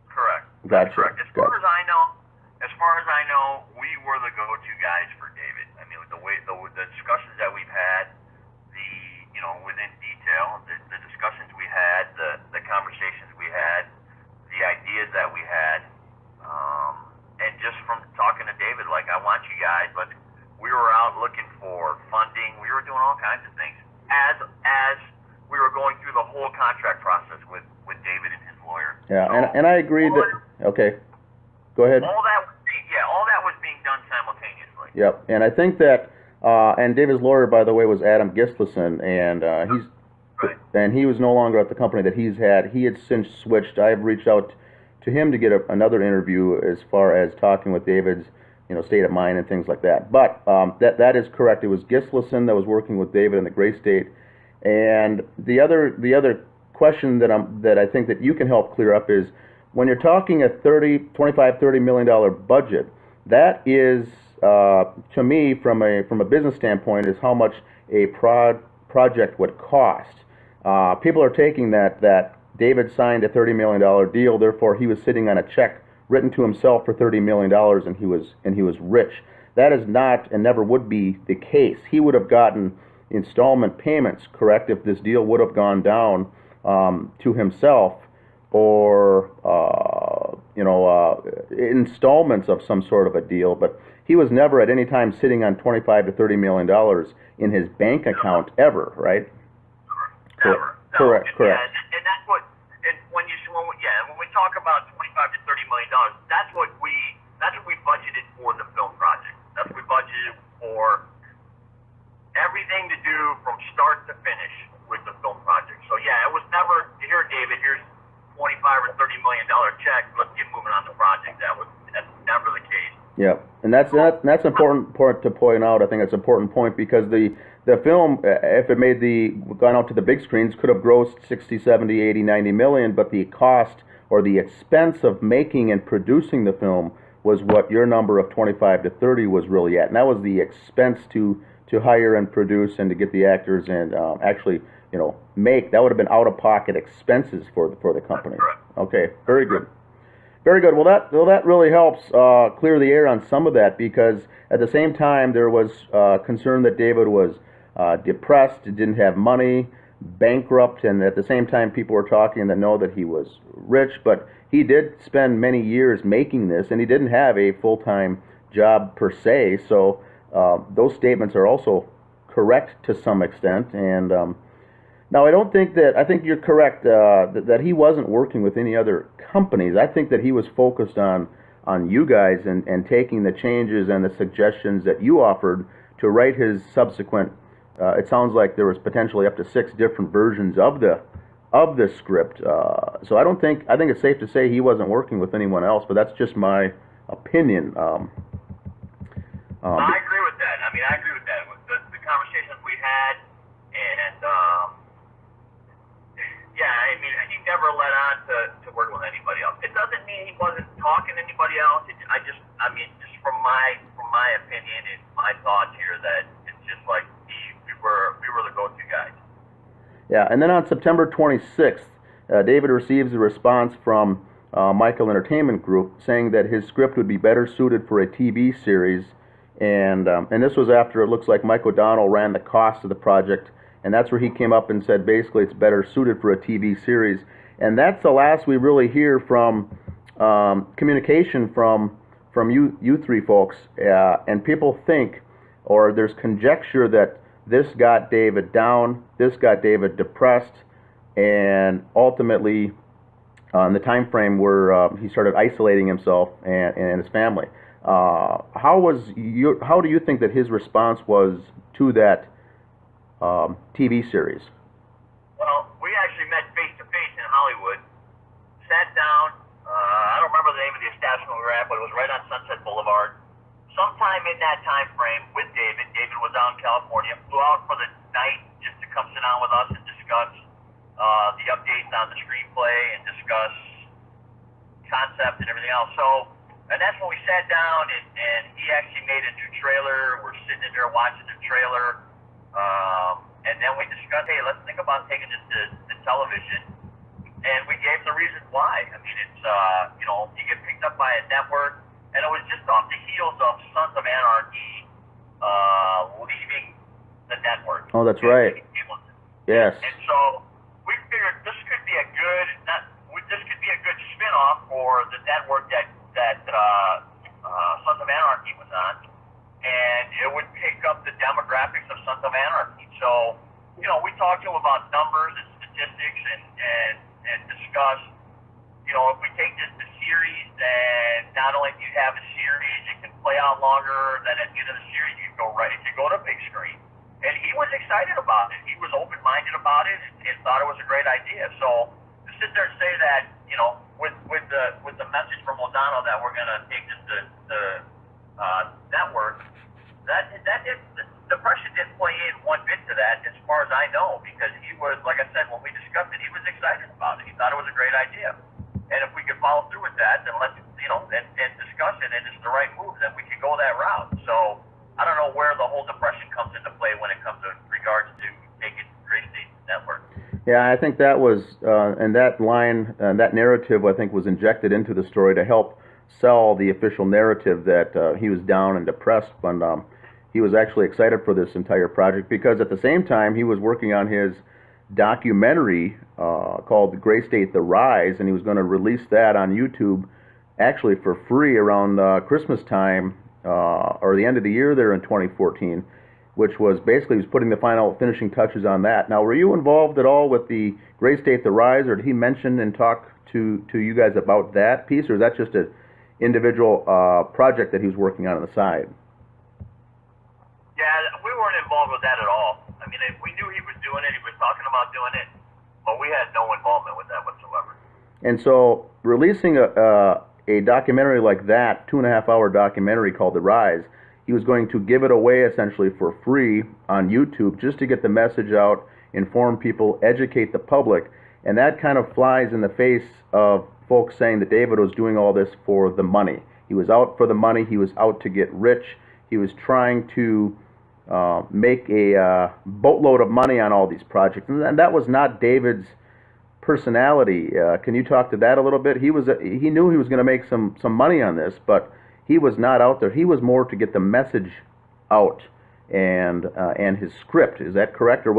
[SPEAKER 5] Correct.
[SPEAKER 4] Gotcha.
[SPEAKER 5] That's correct. As far as I know, we were the go-to guys for David. I mean, the discussions that we've had, within detail, the discussions we had, the conversations we had, the ideas that we had, and just from talking to David, like, I want you guys, but we were out looking for funding. We were doing all kinds of things as we were going through the whole contract process with David and his lawyer.
[SPEAKER 4] Yeah,
[SPEAKER 5] So,
[SPEAKER 4] and I agree that. Okay, go ahead.
[SPEAKER 5] All that was being done simultaneously.
[SPEAKER 4] Yep, and I think that, and David's lawyer, by the way, was Adam Gislason, and he was no longer at the company that he had since switched. I've reached out to him to get another interview as far as talking with David's, state of mind and things like that. But that is correct. It was Gislason that was working with David in the Gray State. And the other question that I think that you can help clear up is, when you're talking a $25, $30 million budget, that is, to me, from a business standpoint, is how much a project would cost. People are taking that David signed a $30 million deal, therefore he was sitting on a check written to himself for $30 million, and he was rich. That is not, and never would be, the case. He would have gotten installment payments, correct, if this deal would have gone down to himself, or installments of some sort of a deal. But he was never at any time sitting on $25 to $30 million in his bank account ever, right?
[SPEAKER 5] Never. No.
[SPEAKER 2] Correct.
[SPEAKER 5] Yeah, and that's what. And when we talk about 25 to 30 million dollars, that's what we budgeted for the film project. That's what we budgeted for everything to do from start to finish with the film project. So yeah, it was never here, David. Here's 25 or 30 million dollar check. Let's get moving on the project. That's never the case.
[SPEAKER 4] Yeah, and that's important part to point out. I think it's an important point because the film, if it gone out to the big screens, could have grossed 60, 70, 80, 90 million, but the cost or the expense of making and producing the film was what your number of 25 to 30 was really at, and that was the expense to hire and produce and to get the actors and actually, make. That would have been out-of-pocket expenses for the company. Okay, very good. Very good. Well, that really helps clear the air on some of that, because at the same time there was concern that David was depressed, didn't have money, bankrupt, and at the same time people were talking that know that he was rich, but he did spend many years making this, and he didn't have a full-time job per se. So those statements are also correct to some extent. And now, I think you're correct that he wasn't working with any other companies. I think that he was focused on you guys and taking the changes and the suggestions that you offered to write his subsequent, it sounds like there was potentially up to 6 different versions of the script. So I think it's safe to say he wasn't working with anyone else, but that's just my opinion.
[SPEAKER 5] I agree with that. I agree with that. With the conversations we had, and he never let on to work with anybody else. It doesn't mean he wasn't talking to anybody else. Just from my opinion and my thoughts here, that it's just like we were the go-to guys.
[SPEAKER 4] Yeah, and then on September 26th, David receives a response from Michael Entertainment Group saying that his script would be better suited for a TV series, and this was after it looks like Mike O'Donnell ran the cost of the project, and that's where he came up and said basically it's better suited for a TV series. And that's the last we really hear from communication from you three folks, and people think, or there's conjecture that this got David down, this got David depressed, and ultimately in the time frame where he started isolating himself and his family. How do you think that his response was to that TV series?
[SPEAKER 5] Well, we actually met face to face in Hollywood, sat down. I don't remember the name of the establishment we were at, but it was right on Sunset Boulevard. Sometime in that time frame with David was out in California, flew out for the night just to come sit down with us and discuss the updates on the screenplay and discuss concept and everything else. So, and that's when we sat down and he actually made a new trailer. We're sitting in there watching the trailer. And then we discussed, hey, let's think about taking this to television. And we gave the reasons why. It's, you get picked up by a network. And it was just off the heels of Sons of Anarchy leaving the network.
[SPEAKER 4] Oh, that's right. Yes.
[SPEAKER 5] And so we figured this could be a good spin-off for the network that Sons of Anarchy was on, and it would pick up the demographics of Sons of Anarchy. So, we talked to him about numbers and statistics and discussed, if we take this to series, then not only do you have a series, it can play out longer, then at the end of the series you can go to big screen. And he was excited about it. He was open-minded about it and thought it was a great idea. So to sit there and say that, with the message from O'Donnell that we're going to take this to network, the pressure didn't play in one bit to that, as far as I know, because he was, like I said, when we discussed it, he was excited about it. He thought it was a great idea. And if we could follow through with that, then let's, and discuss it, and it's the right move, then we could go that route. So I don't know where the whole depression comes into play when it comes to regards to taking Gray State Network.
[SPEAKER 4] Yeah, I think that was, and that line, that narrative, I think, was injected into the story to help sell the official narrative that he was down and depressed, but he was actually excited for this entire project because at the same time he was working on his documentary called Gray State: The Rise, and he was going to release that on YouTube actually for free around Christmas time or the end of the year there in 2014. which was basically he was putting the final finishing touches on that. Now, were you involved at all with the Great State The Rise, or did he mention and talk to you guys about that piece, or is that just an individual project that he was working on the side?
[SPEAKER 5] Yeah, we weren't involved with that at all. I mean, we knew he was doing it. He was talking about doing it, but we had no involvement with that whatsoever.
[SPEAKER 4] And so, releasing a documentary like that, 2.5-hour documentary called The Rise, he was going to give it away essentially for free on YouTube just to get the message out, inform people, educate the public. And that kind of flies in the face of folks saying that David was doing all this for the money. He was out for the money. He was out to get rich. He was trying to make a boatload of money on all these projects. And that was not David's personality. Can you talk to that a little bit? He knew he was going to make some money on this, but he was not out there. He was more to get the message out and his script. Is that correct, or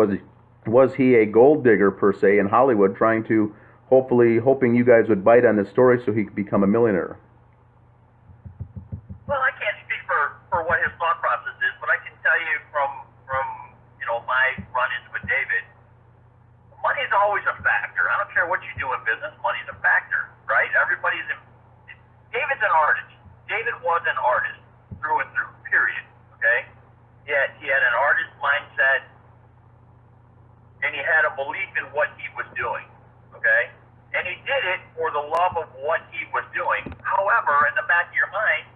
[SPEAKER 4] was he a gold digger per se in Hollywood, trying to hoping you guys would bite on this story so he could become a millionaire?
[SPEAKER 5] Well, I can't speak for what his thought process is, but I can tell you from my run-ins with David, money is always a factor. I don't care what you do in business, money's a factor, right? David's an artist. David was an artist through and through, period, okay? He had an artist mindset, and he had a belief in what he was doing, okay? And he did it for the love of what he was doing. However, in the back of your mind,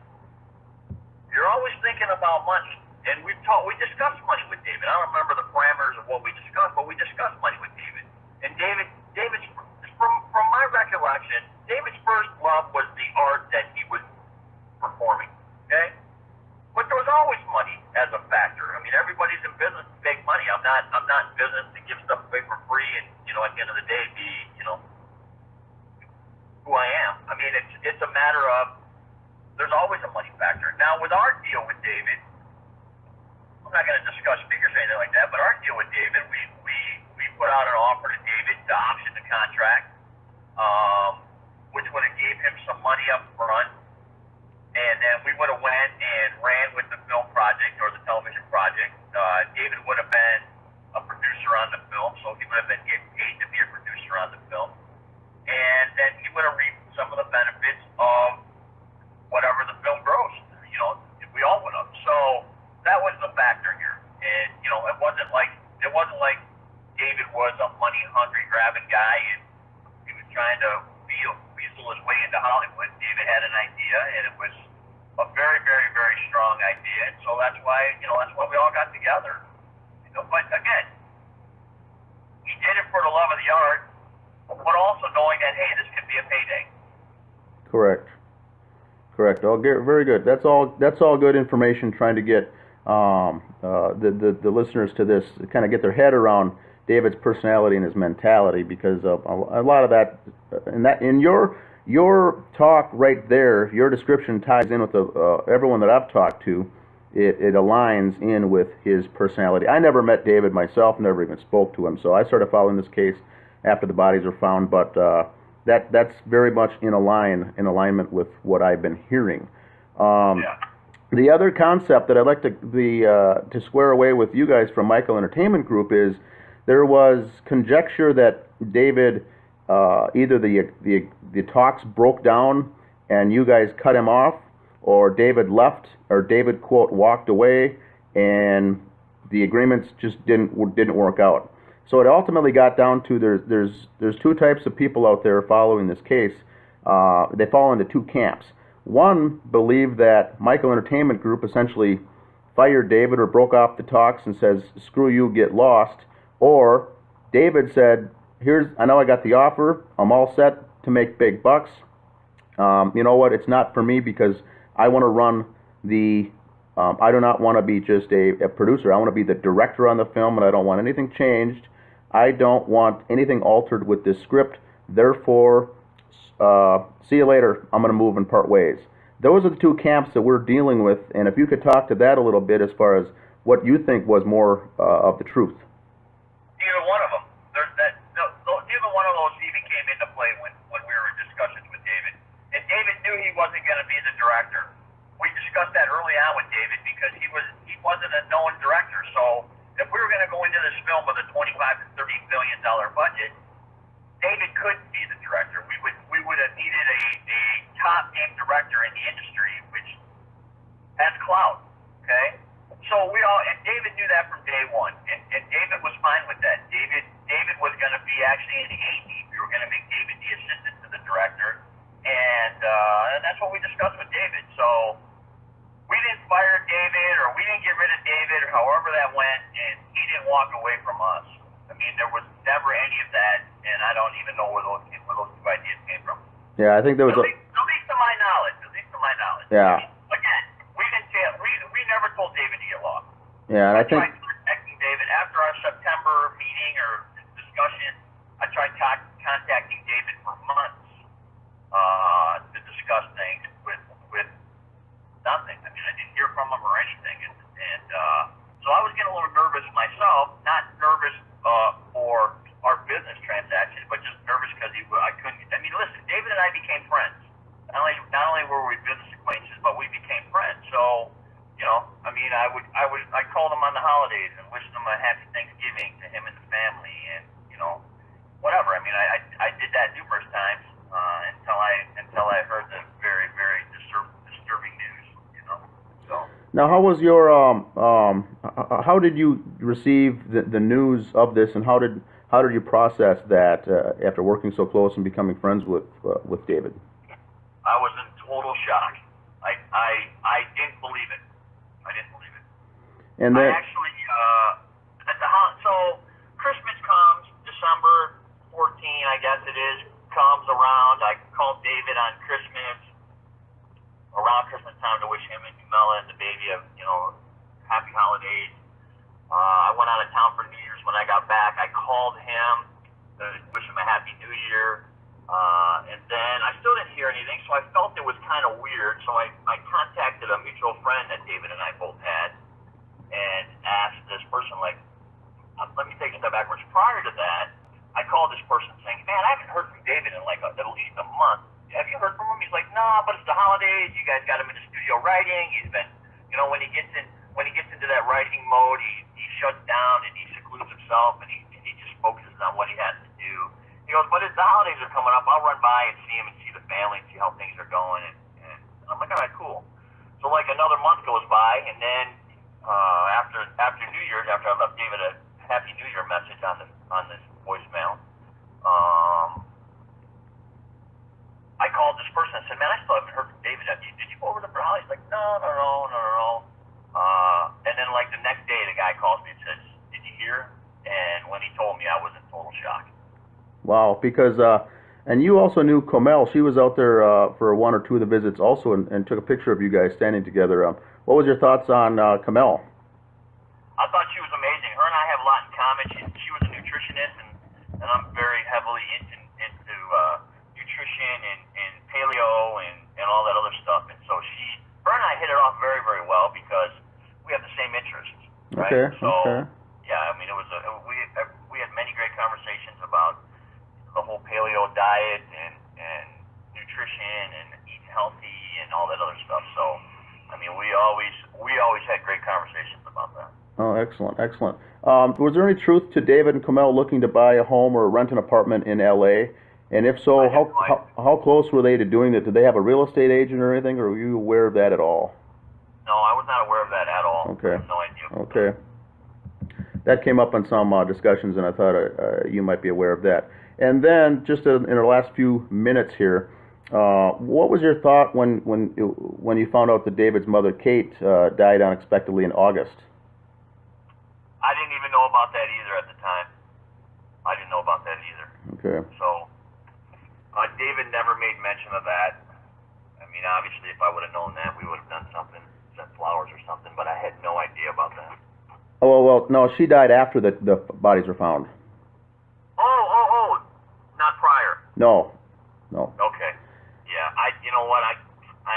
[SPEAKER 5] you're always thinking about money. And we discussed money with David. I don't remember the parameters of what we discussed, but we discussed money with David. And David's from my recollection, David's first love was the art that he was performing, okay? But there was always money as a factor. I mean, everybody's in business to make money. I'm not in business to give stuff away for free and, at the end of the day, be, who I am. I mean, it's a matter of there's always a money factor. Now, with our deal with David, I'm not going to discuss figures or anything like that, but our deal with David, we put out an offer to David to option the contract, which would have gave him some money up front, and then we would have went and ran with the film project or the television project. David would have been a producer on the film, so he would have been getting paid to be a producer on the film, and then he would have reaped some of the benefits of whatever the film grossed. We all would have. So that was the factor here, and it wasn't like David was a money-hungry grabbing guy and he was trying to weasel his way into Hollywood. David had an idea, and it was a very, very, very strong idea, and so that's why we all got together. But again, he did it for the love of the art, but also knowing that, hey, this could be a payday.
[SPEAKER 4] Correct. Oh, very good. That's all good information. Trying to get the listeners to this, kind of get their head around David's personality and his mentality, because of a lot of that, in your talk right there, your description ties in with everyone that I've talked to. It aligns in with his personality. I never met David myself, never even spoke to him, so I started following this case after the bodies were found, but that's very much in alignment with what I've been hearing. The other concept that I'd like to square away with you guys from Michael Entertainment Group is there was conjecture that David, either the talks broke down and you guys cut him off, or David left, or David, quote, walked away, and the agreements just didn't work out. So it ultimately got down to there's two types of people out there following this case. They fall into two camps. One believed that Michael Entertainment Group essentially fired David or broke off the talks and says, screw you, get lost. Or David said, I know I got the offer, I'm all set to make big bucks. You know what, it's not for me because I want to run I do not want to be just a producer. I want to be the director on the film, and I don't want anything changed. I don't want anything altered with this script. Therefore, see you later. I'm going to move and part ways. Those are the two camps that we're dealing with, and if you could talk to that a little bit as far as what you think was more of the truth.
[SPEAKER 5] Either one of them. Neither one of those even came into play when we were in discussions with David. And David knew he wasn't going to be the director. We discussed that early on with David because he wasn't a known director. So our budget, David couldn't be the director. We would have needed a top name director in the industry, which has clout. Okay, so and David knew that from day one, and David was fine with that. David was going to be actually in the AD. We were going to make David the assistant to the director, and that's what we discussed with David. So we didn't fire David, or we didn't get rid of David, or however that went, and he didn't walk away from us. I mean, there was never any of that, and I don't even know where those two ideas came from.
[SPEAKER 4] Yeah, I think there was
[SPEAKER 5] at least to my knowledge. At least to my knowledge.
[SPEAKER 4] Yeah.
[SPEAKER 5] I mean, again, we didn't tell. We never told David to get lost.
[SPEAKER 4] Yeah, and I think.
[SPEAKER 5] I tried contacting David after our September meeting or discussion. I tried contacting David for months to discuss things with nothing. I mean, I didn't hear from him or anything, and so I was getting a little nervous myself. Not nervous for our business transaction, but just nervous because I couldn't. I mean, listen, David and I became friends. Not only were we business acquaintances, but we became friends. So, you know, I mean, I called him on the holidays and wished him a happy Thanksgiving to him and the family, and you know, whatever. I mean, I did that numerous times until I heard the very, very disturbing news. You know, so.
[SPEAKER 4] Now, how was your how did you receive the news of this, and how did you process that after working so close and becoming friends with David?
[SPEAKER 5] I was in total shock. I didn't believe it.
[SPEAKER 4] And then
[SPEAKER 5] I actually so Christmas comes, December 14, I guess it is, comes around. I called David on around Christmas time to wish him and Mela and the baby happy holidays. I went out of town for New Year's. When I got back, I called him to wish him a happy New Year. And then I still didn't hear anything, so I felt it was kind of weird. So I contacted a mutual friend that David and I both had and asked this person, like, let me take a step backwards. Prior to that, I called this person saying, man, I haven't heard from David in like at least a month. Have you heard from him? He's like, no, but it's the holidays. You guys got him in the studio writing. He's been, when he gets into that writing mode, he shuts down and he secludes himself and he just focuses on what he has to do. He goes, but as the holidays are coming up, I'll run by and see him and see the family and see how things are going. And I'm like, all right, cool. So like another month goes by, and then after New Year's, after I left David a Happy New Year message on this voicemail, I called this person and said, man, I still haven't heard from David. Did you go over to Brawley? He's like, no. And then like the next day, the guy calls me and says, did you hear? And when he told me, I was in total shock.
[SPEAKER 4] Wow, because and you also knew Comel. She was out there for one or two of the visits also, and took a picture of you guys standing together. What was your thoughts on Comel?
[SPEAKER 5] I thought she was amazing. Her and I have a lot in common. She was a nutritionist, and I'm very heavily into nutrition and paleo and all that other stuff. And so her and I hit it off very, very well because we have the same interests. Right?
[SPEAKER 4] Okay.
[SPEAKER 5] So
[SPEAKER 4] okay.
[SPEAKER 5] yeah, I mean, we had many great conversations about the whole paleo diet and nutrition and eating healthy and all that other stuff. So I mean, we always had great conversations about that.
[SPEAKER 4] Oh, excellent. Was there any truth to David and Comel looking to buy a home or rent an apartment in L.A.? And if so, how close were they to doing it? Did they have a real estate agent or anything, or were you aware of that at all?
[SPEAKER 5] No, I was not aware of that at all.
[SPEAKER 4] Okay.
[SPEAKER 5] I had no idea.
[SPEAKER 4] Okay. That came up in some discussions, and I thought you might be aware of that. And then, just in our last few minutes here, what was your thought when you found out that David's mother, Kate, died unexpectedly in August?
[SPEAKER 5] I didn't even know about that either at the time. I didn't know about that either.
[SPEAKER 4] Okay.
[SPEAKER 5] So, David never made mention of that. I mean, obviously, if I would have known that, we would have done something, sent flowers or something, but I had no idea about that.
[SPEAKER 4] Oh, well, no, she died after the bodies were found.
[SPEAKER 5] Oh, not prior.
[SPEAKER 4] No.
[SPEAKER 5] Okay. Yeah, you know what, I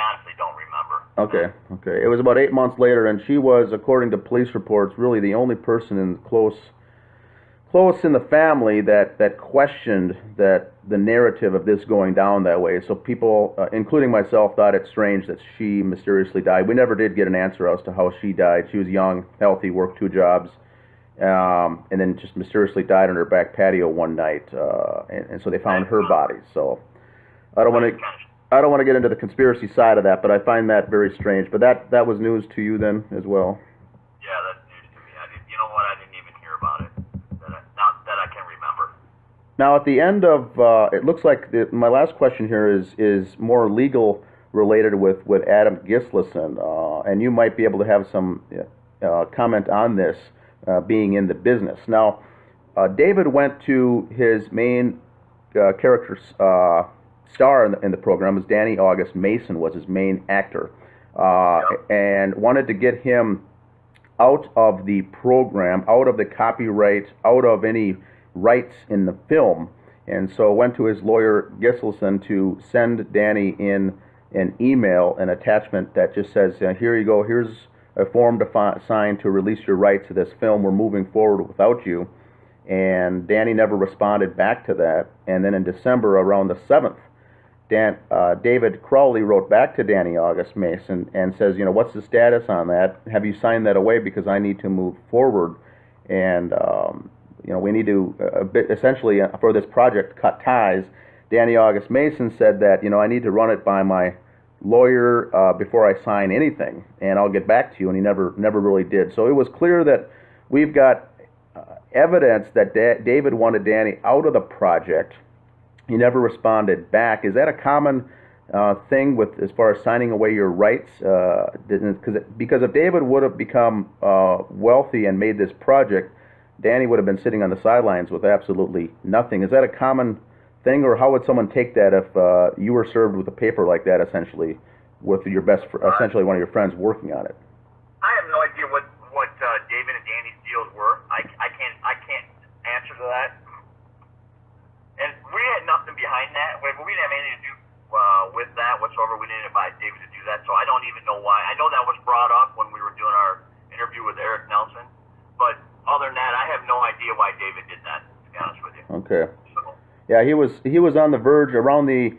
[SPEAKER 5] honestly don't remember.
[SPEAKER 4] Okay. It was about 8 months later, and she was, according to police reports, really the only person close in the family that questioned that the narrative of this going down that way. So people, including myself, thought it strange that she mysteriously died. We never did get an answer as to how she died. She was young, healthy, worked 2 jobs, and then just mysteriously died on her back patio one night, and so they found her body. So I don't want to get into the conspiracy side of that, but I find that very strange. But that was news to you then as well.
[SPEAKER 5] Yeah, that's news to me. You know what? I didn't even hear about it. Not that I can remember.
[SPEAKER 4] Now, at the end of it looks like my last question here is more legal related with Adam Gislason, and you might be able to have some comment on this, being in the business. Now, David went to his main character star in the program, as Danny August Mason was his main actor, and wanted to get him out of the program, out of the copyright, out of any rights in the film, and so went to his lawyer Gislason to send Danny in an email, an attachment that just says, here you go, here's a form to sign to release your rights to this film, we're moving forward without you. And Danny never responded back to that. And then in December, around the 7th, David Crowley wrote back to Danny August Mason and says, what's the status on that? Have you signed that away, because I need to move forward, and we need to essentially for this project cut ties. Danny August Mason said that I need to run it by my lawyer before I sign anything, and I'll get back to you. And he never really did. So it was clear that we've got evidence that David wanted Danny out of the project. He never responded back. Is that a common thing with as far as signing away your rights? Because if David would have become wealthy and made this project, Danny would have been sitting on the sidelines with absolutely nothing. Is that a common thing, or how would someone take that if you were served with a paper like that, essentially, with your essentially one of your friends working on it?
[SPEAKER 5] I have no idea what David and Danny's deals were. I can't answer to that. And we had nothing behind that. We didn't have anything to do with that whatsoever. We didn't invite David to do that, so I don't even know why. I know that was brought up when we were doing our interview with Eric Nelson, but other than that, I have no idea why David did that, to be honest with you.
[SPEAKER 4] Okay.
[SPEAKER 5] So,
[SPEAKER 4] yeah, he was on the verge around the.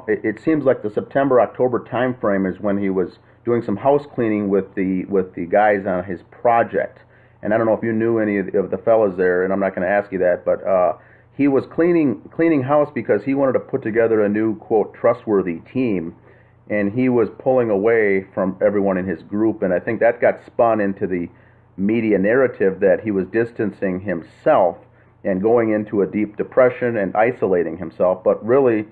[SPEAKER 4] It seems like the September-October time frame is when he was doing some house cleaning with the guys on his project. And I don't know if you knew any of the fellas there, and I'm not going to ask you that, but he was cleaning house because he wanted to put together a new, quote, trustworthy team, and he was pulling away from everyone in his group, and I think that got spun into the media narrative that he was distancing himself and going into a deep depression and isolating himself, but really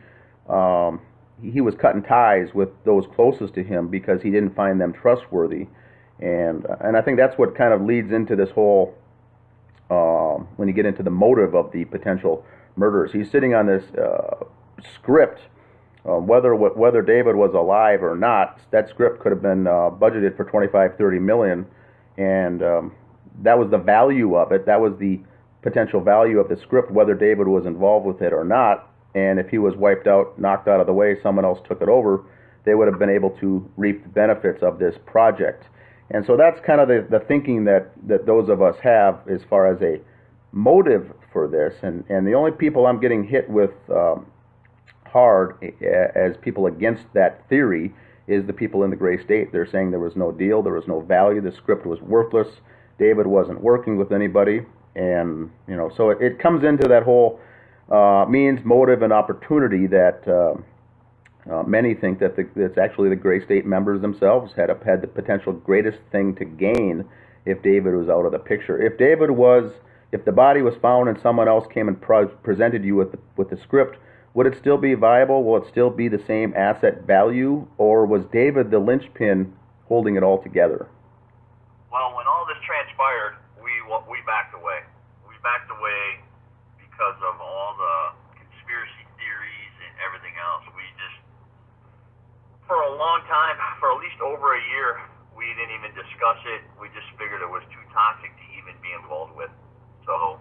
[SPEAKER 4] he was cutting ties with those closest to him because he didn't find them trustworthy, and I think that's what kind of leads into this whole when you get into the motive of the potential murders. He's sitting on this script, whether David was alive or not. That script could have been budgeted for 25-30 million, and that was the value of it. That was the potential value of the script, whether David was involved with it or not. And if he was wiped out, knocked out of the way, someone else took it over, they would have been able to reap the benefits of this project. And so that's kind of the thinking that those of us have as far as a motive for this. And the only people I'm getting hit with hard as people against that theory is the people in the gray state. They're saying there was no deal, there was no value, the script was worthless, David wasn't working with anybody. And, so it comes into that whole means, motive, and opportunity that many think that it's actually the gray state members themselves had the potential greatest thing to gain if David was out of the picture. If the body was found and someone else came and presented you with the script, would it still be viable? Will it still be the same asset value? Or was David the linchpin holding it all together?
[SPEAKER 5] Well, when all this transpired, we backed away. We backed away because of all the conspiracy theories and everything else. We just, for a long time, for at least over a year, we didn't even discuss it. We just figured it was too toxic to even be involved with. So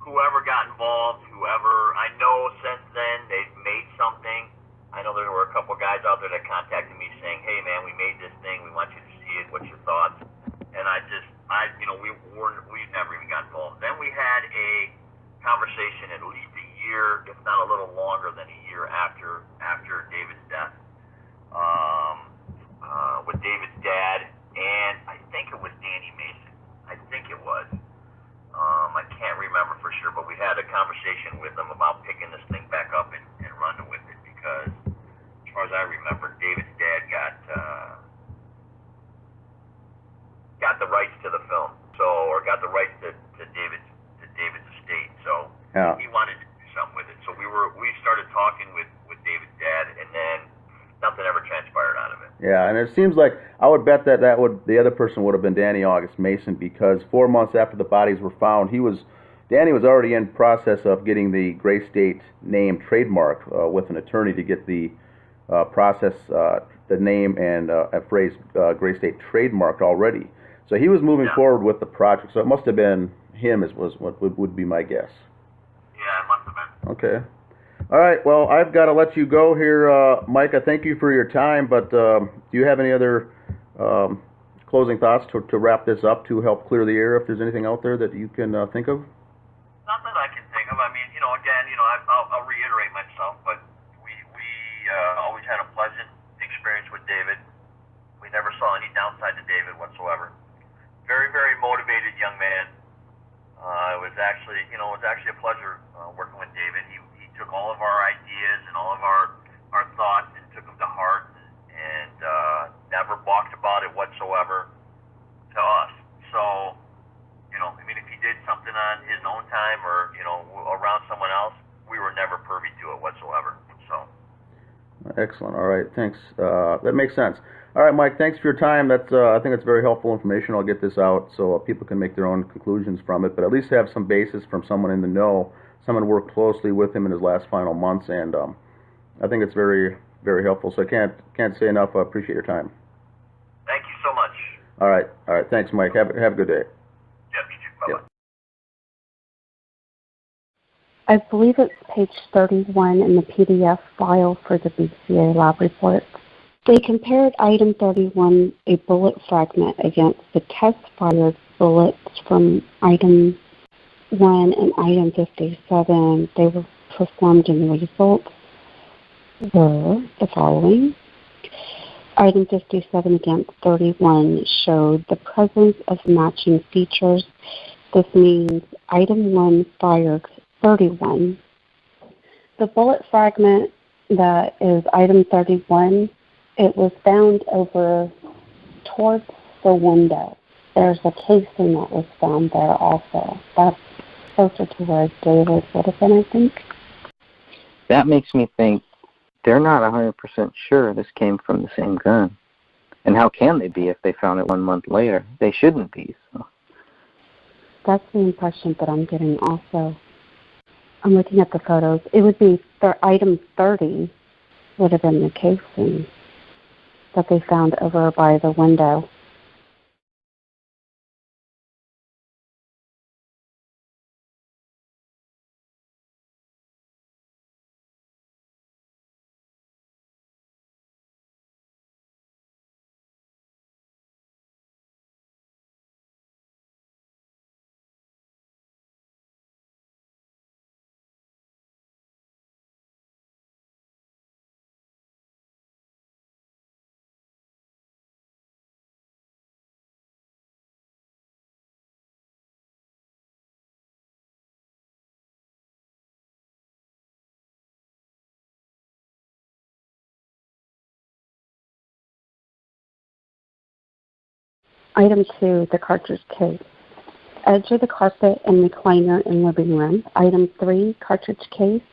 [SPEAKER 5] whoever got involved, I know since then they've made something. I know there were a couple guys out there that contacted me saying, hey man, we made this thing, we want you to see it, what's your thoughts? And we never even got involved. Then we had a conversation at least a year, if not a little longer than a year after David's death, with David's dad, and I think it was Danny Mason. I think it was. I can't remember for sure, but we had a conversation with them about picking this thing back up and running with it because, as far as I remember, David's dad got the rights to the film, or got the rights to David's estate. So
[SPEAKER 4] Yeah.
[SPEAKER 5] he wanted to do something with it. So we started talking with David's dad, and then nothing ever transpired out of it.
[SPEAKER 4] Yeah, and it seems like I would bet that the other person would have been Danny August Mason, because 4 months after the bodies were found, Danny was already in process of getting the Gray State name trademark with an attorney to get the the name and a phrase Gray State trademarked already. So he was moving forward with the project. So it must have been him, was what would be my guess.
[SPEAKER 5] Yeah, it must have been.
[SPEAKER 4] Okay. All right, well, I've got to let you go here, Mike. I thank you for your time, but do you have any other closing thoughts to wrap this up to help clear the air if there's anything out there that you can think of?
[SPEAKER 5] Not that I can think of. I mean, again, I'll reiterate myself, but we always had a pleasant experience with David. We never saw any downside to David whatsoever. Very, very motivated young man. It was actually a pleasure working with David. He took all of our ideas and all of our thoughts and took them to heart and never balked about it whatsoever to us. So, I mean, if he did something on his own time or, around someone else, we were never privy to it whatsoever. So.
[SPEAKER 4] Excellent. All right. Thanks. That makes sense. All right, Mike. Thanks for your time. I think it's very helpful information. I'll get this out so people can make their own conclusions from it, but at least have some basis from someone in the know, someone who worked closely with him in his last final months, and I think it's very, very helpful. So I can't say enough. I appreciate your time.
[SPEAKER 5] Thank you so much.
[SPEAKER 4] All right. Thanks, Mike. Have a good day.
[SPEAKER 5] Yep, you too. Bye-bye.
[SPEAKER 4] Yep.
[SPEAKER 6] I believe it's page 31 in the PDF file for the BCA lab report. They compared item 31, a bullet fragment, against the test-fired bullets from item 1 and item 57. They were performed, and the results were the following. Item 57 against 31 showed the presence of matching features. This means item 1 fired 31. The bullet fragment that is item 31, it was found over towards the window. There's a casing that was found there also. That's closer to where David would have been, I think.
[SPEAKER 3] That makes me think they're not 100% sure this came from the same gun. And how can they be if they found it 1 month later? They shouldn't be. So.
[SPEAKER 6] That's the impression that I'm getting also. I'm looking at the photos. It would be item 30 would have been the casing that they found over by the window. Item 2, the cartridge case. Edge of the carpet and recliner in living room. Item 3, cartridge case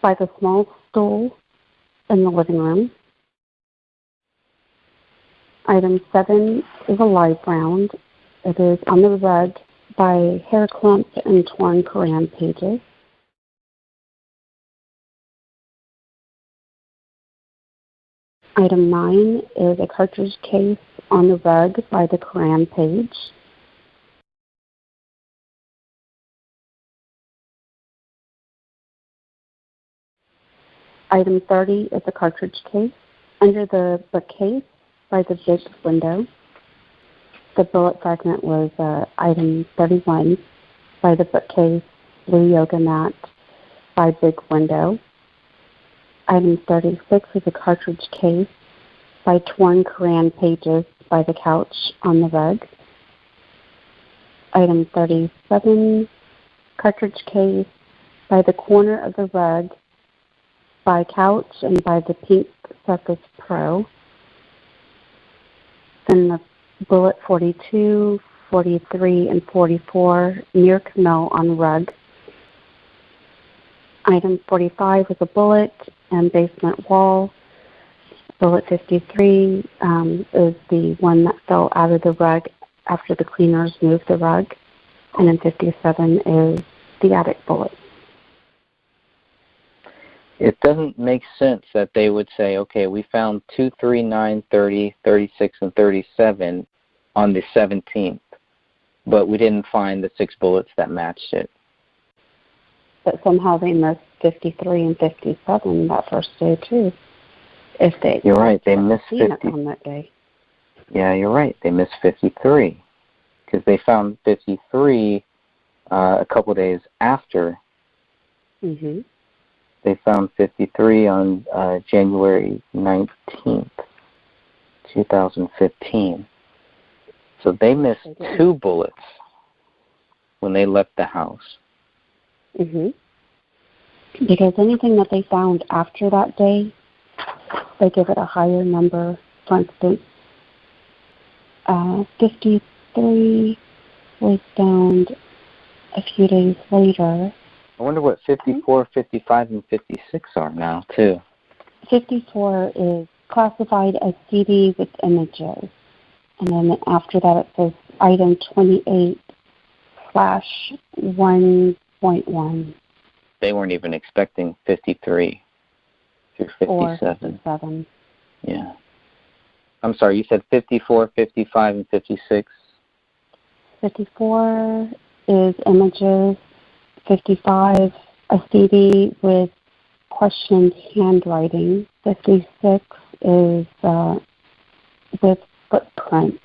[SPEAKER 6] by the small stool in the living room. Item 7 is a live round. It is on the rug by hair clumps and torn Quran pages. Item 9 is a cartridge case on the rug by the Quran page. Item 30 is a cartridge case under the bookcase by the big window. The bullet fragment was item 31 by the bookcase, blue yoga mat by big window. Item 36 is a cartridge case by torn Quran pages by the couch on the rug. Item 37 cartridge case, by the corner of the rug, by couch, and by the pink Surface Pro. Then the bullet 42, 43, and 44 near Camille on rug. Item 45 was a bullet and basement wall. Bullet 53 is the one that fell out of the rug after the cleaners moved the rug. And then 57 is the attic bullet.
[SPEAKER 3] It doesn't make sense that they would say, okay, we found 2, 3, 9, 30, 36, and 37 on the 17th, but we didn't find the 6 bullets that matched it.
[SPEAKER 6] But somehow they missed 53 and 57 that first day, too. If they
[SPEAKER 3] You're right, they missed 50
[SPEAKER 6] on that day.
[SPEAKER 3] Yeah, you're right. They missed 53 because they found 53 a couple days after.
[SPEAKER 6] Mm-hmm.
[SPEAKER 3] They found 53 on January 19th, 2015. So they missed 2 bullets when they left the house.
[SPEAKER 6] Mm-hmm. Because anything that they found after that day, they give it a higher number. For instance, 53 was found a few days later.
[SPEAKER 3] I wonder what 54, 55, and 56 are now, too.
[SPEAKER 6] 54 is classified as CD with images. And then after that it says item 28/1.1.
[SPEAKER 3] They weren't even expecting 53 through 57.
[SPEAKER 6] Or 57.
[SPEAKER 3] Yeah. I'm sorry, you said 54, 55, and 56?
[SPEAKER 6] 54 is images. 55, a CD with questioned handwriting. 56 is with footprints.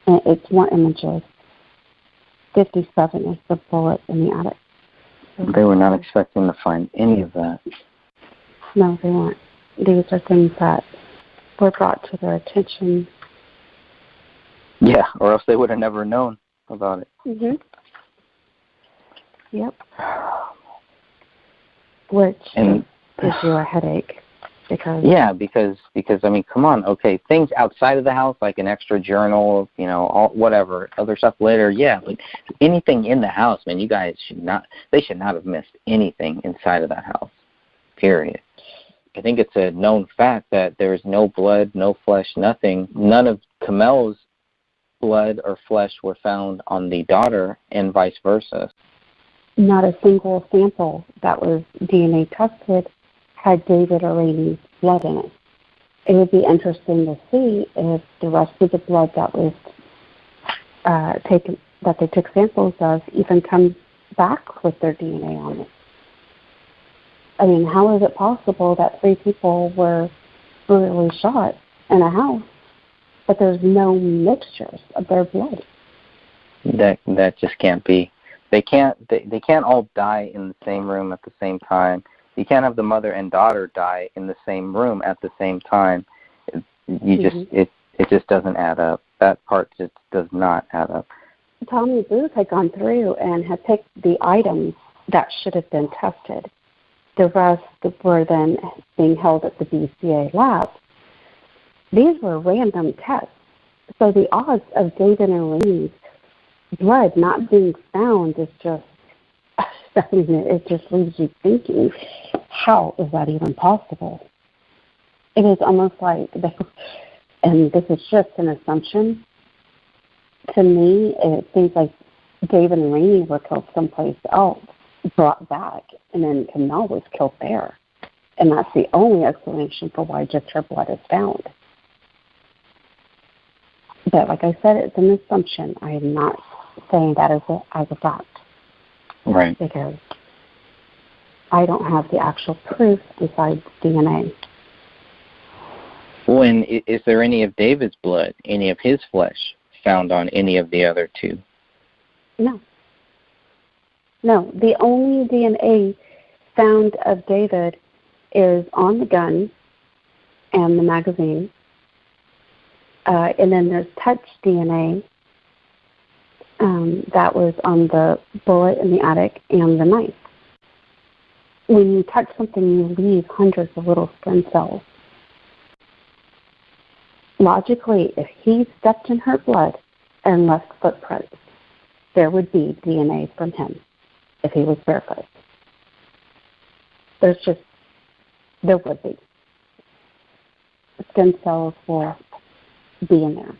[SPEAKER 6] And it's more images. 57 is the bullet in the attic.
[SPEAKER 3] They were not expecting to find any of that.
[SPEAKER 6] No, they weren't. These are things that were brought to their attention.
[SPEAKER 3] Yeah, or else they would have never known about it.
[SPEAKER 6] Mm-hmm. Yep. Which gives you a headache. Because
[SPEAKER 3] I mean, come on, okay, things outside of the house, like an extra journal, whatever, other stuff later, yeah, but anything in the house, man, you guys should not have missed anything inside of that house, period. I think it's a known fact that there's no blood, no flesh, nothing. None of Camel's blood or flesh were found on the daughter and vice versa.
[SPEAKER 6] Not a single sample that was DNA tested had David or Rainey's blood in it. It would be interesting to see if the rest of the blood that was taken, that they took samples of, even comes back with their DNA on it. I mean, how is it possible that 3 people were brutally shot in a house, but there's no mixtures of their blood?
[SPEAKER 3] That just can't be. They can't all die in the same room at the same time. You can't have the mother and daughter die in the same room at the same time. It just doesn't add up. That part just does not add up.
[SPEAKER 6] Tommy Booth had gone through and had picked the items that should have been tested. The rest were then being held at the BCA lab. These were random tests. So the odds of David and Rainey's blood not being found is just, I mean, it just leaves you thinking, how is that even possible? It is almost like, and this is just an assumption, to me, it seems like David and Rainey were killed someplace else, brought back, and then Camille was killed there. And that's the only explanation for why just her blood is found. But like I said, it's an assumption. I am not saying that as a fact.
[SPEAKER 3] Right.
[SPEAKER 6] Because I don't have the actual proof besides DNA.
[SPEAKER 3] Well, and is there any of David's blood, any of his flesh, found on any of the other 2?
[SPEAKER 6] No. No, the only DNA found of David is on the gun and the magazine. And then there's touch DNA that was on the bullet in the attic and the knife. When you touch something, you leave hundreds of little skin cells. Logically, if he stepped in her blood and left footprints, there would be DNA from him if he was barefoot. There would be. Skin cells will be in there.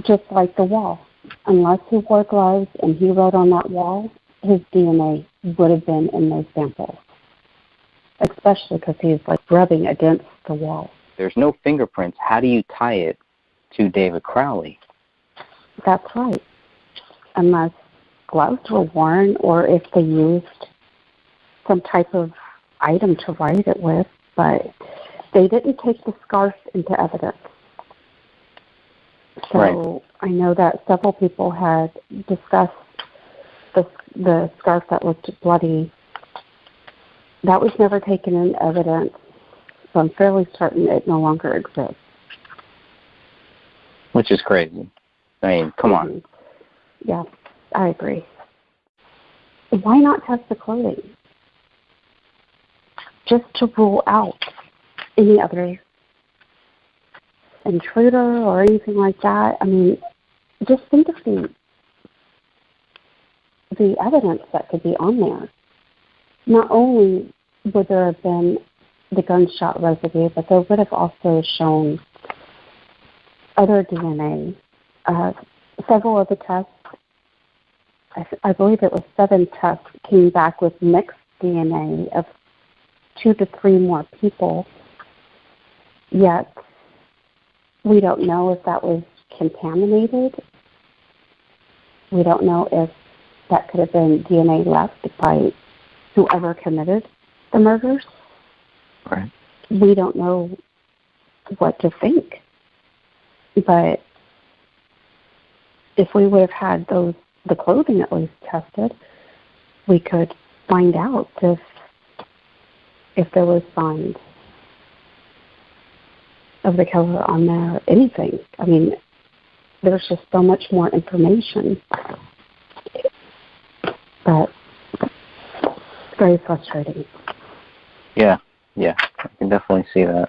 [SPEAKER 6] Just like the wall. Unless he wore gloves and he wrote on that wall, his DNA would have been in those samples. Especially because he's like rubbing against the wall.
[SPEAKER 3] There's no fingerprints. How do you tie it to David Crowley?
[SPEAKER 6] That's right. Unless gloves were worn or if they used some type of item to write it with, but they didn't take the scarf into evidence. So
[SPEAKER 3] Right.
[SPEAKER 6] I know that several people had discussed the scarf that looked bloody. That was never taken in evidence, so I'm fairly certain it no longer exists.
[SPEAKER 3] Which is crazy. I mean, come on.
[SPEAKER 6] Yeah, I agree. Why not test the clothing? Just to rule out any other intruder or anything like that. I mean, just think of the evidence that could be on there. Not only would there have been the gunshot residue, but they would have also shown other DNA. Several of the tests, I believe it was 7 tests, came back with mixed DNA of 2 to 3 more people. Yet, we don't know if that was contaminated. We don't know if that could have been DNA left by whoever committed the murders.
[SPEAKER 3] Right.
[SPEAKER 6] We don't know what to think. But if we would have had the clothing at least tested, we could find out if there was signs of the killer on there, anything. I mean, there's just so much more information. But it's very frustrating.
[SPEAKER 3] Yeah, I can definitely see that.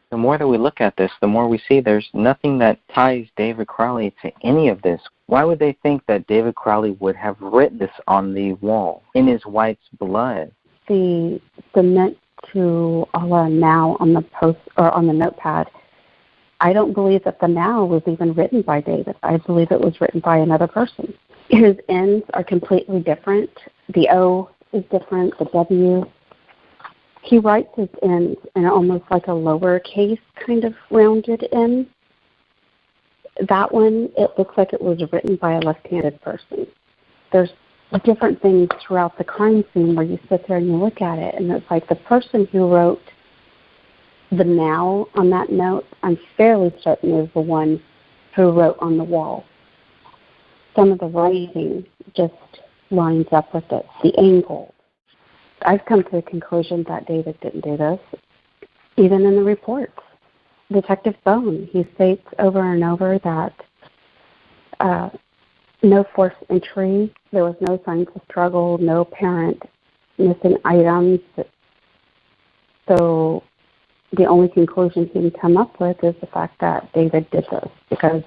[SPEAKER 3] The more that we look at this, the more we see there's nothing that ties David Crowley to any of this. Why would they think that David Crowley would have written this on the wall in his wife's blood?
[SPEAKER 6] The cement to Allah now on the post or on the notepad, I don't believe that the now was even written by David. I believe it was written by another person. His N's are completely different. The O is different. The W. He writes his N's in almost like a lowercase kind of rounded N. That one, it looks like it was written by a left-handed person. There's different things throughout the crime scene where you sit there and you look at it, and it's like the person who wrote the now on that note, I'm fairly certain is the one who wrote on the wall. Some of the writing just lines up with it, the angle. I've come to the conclusion that David didn't do this, even in the reports. Detective Bone, he states over and over that no forced entry, there was no signs of struggle, no apparent missing items. So the only conclusion he can come up with is the fact that David did this, because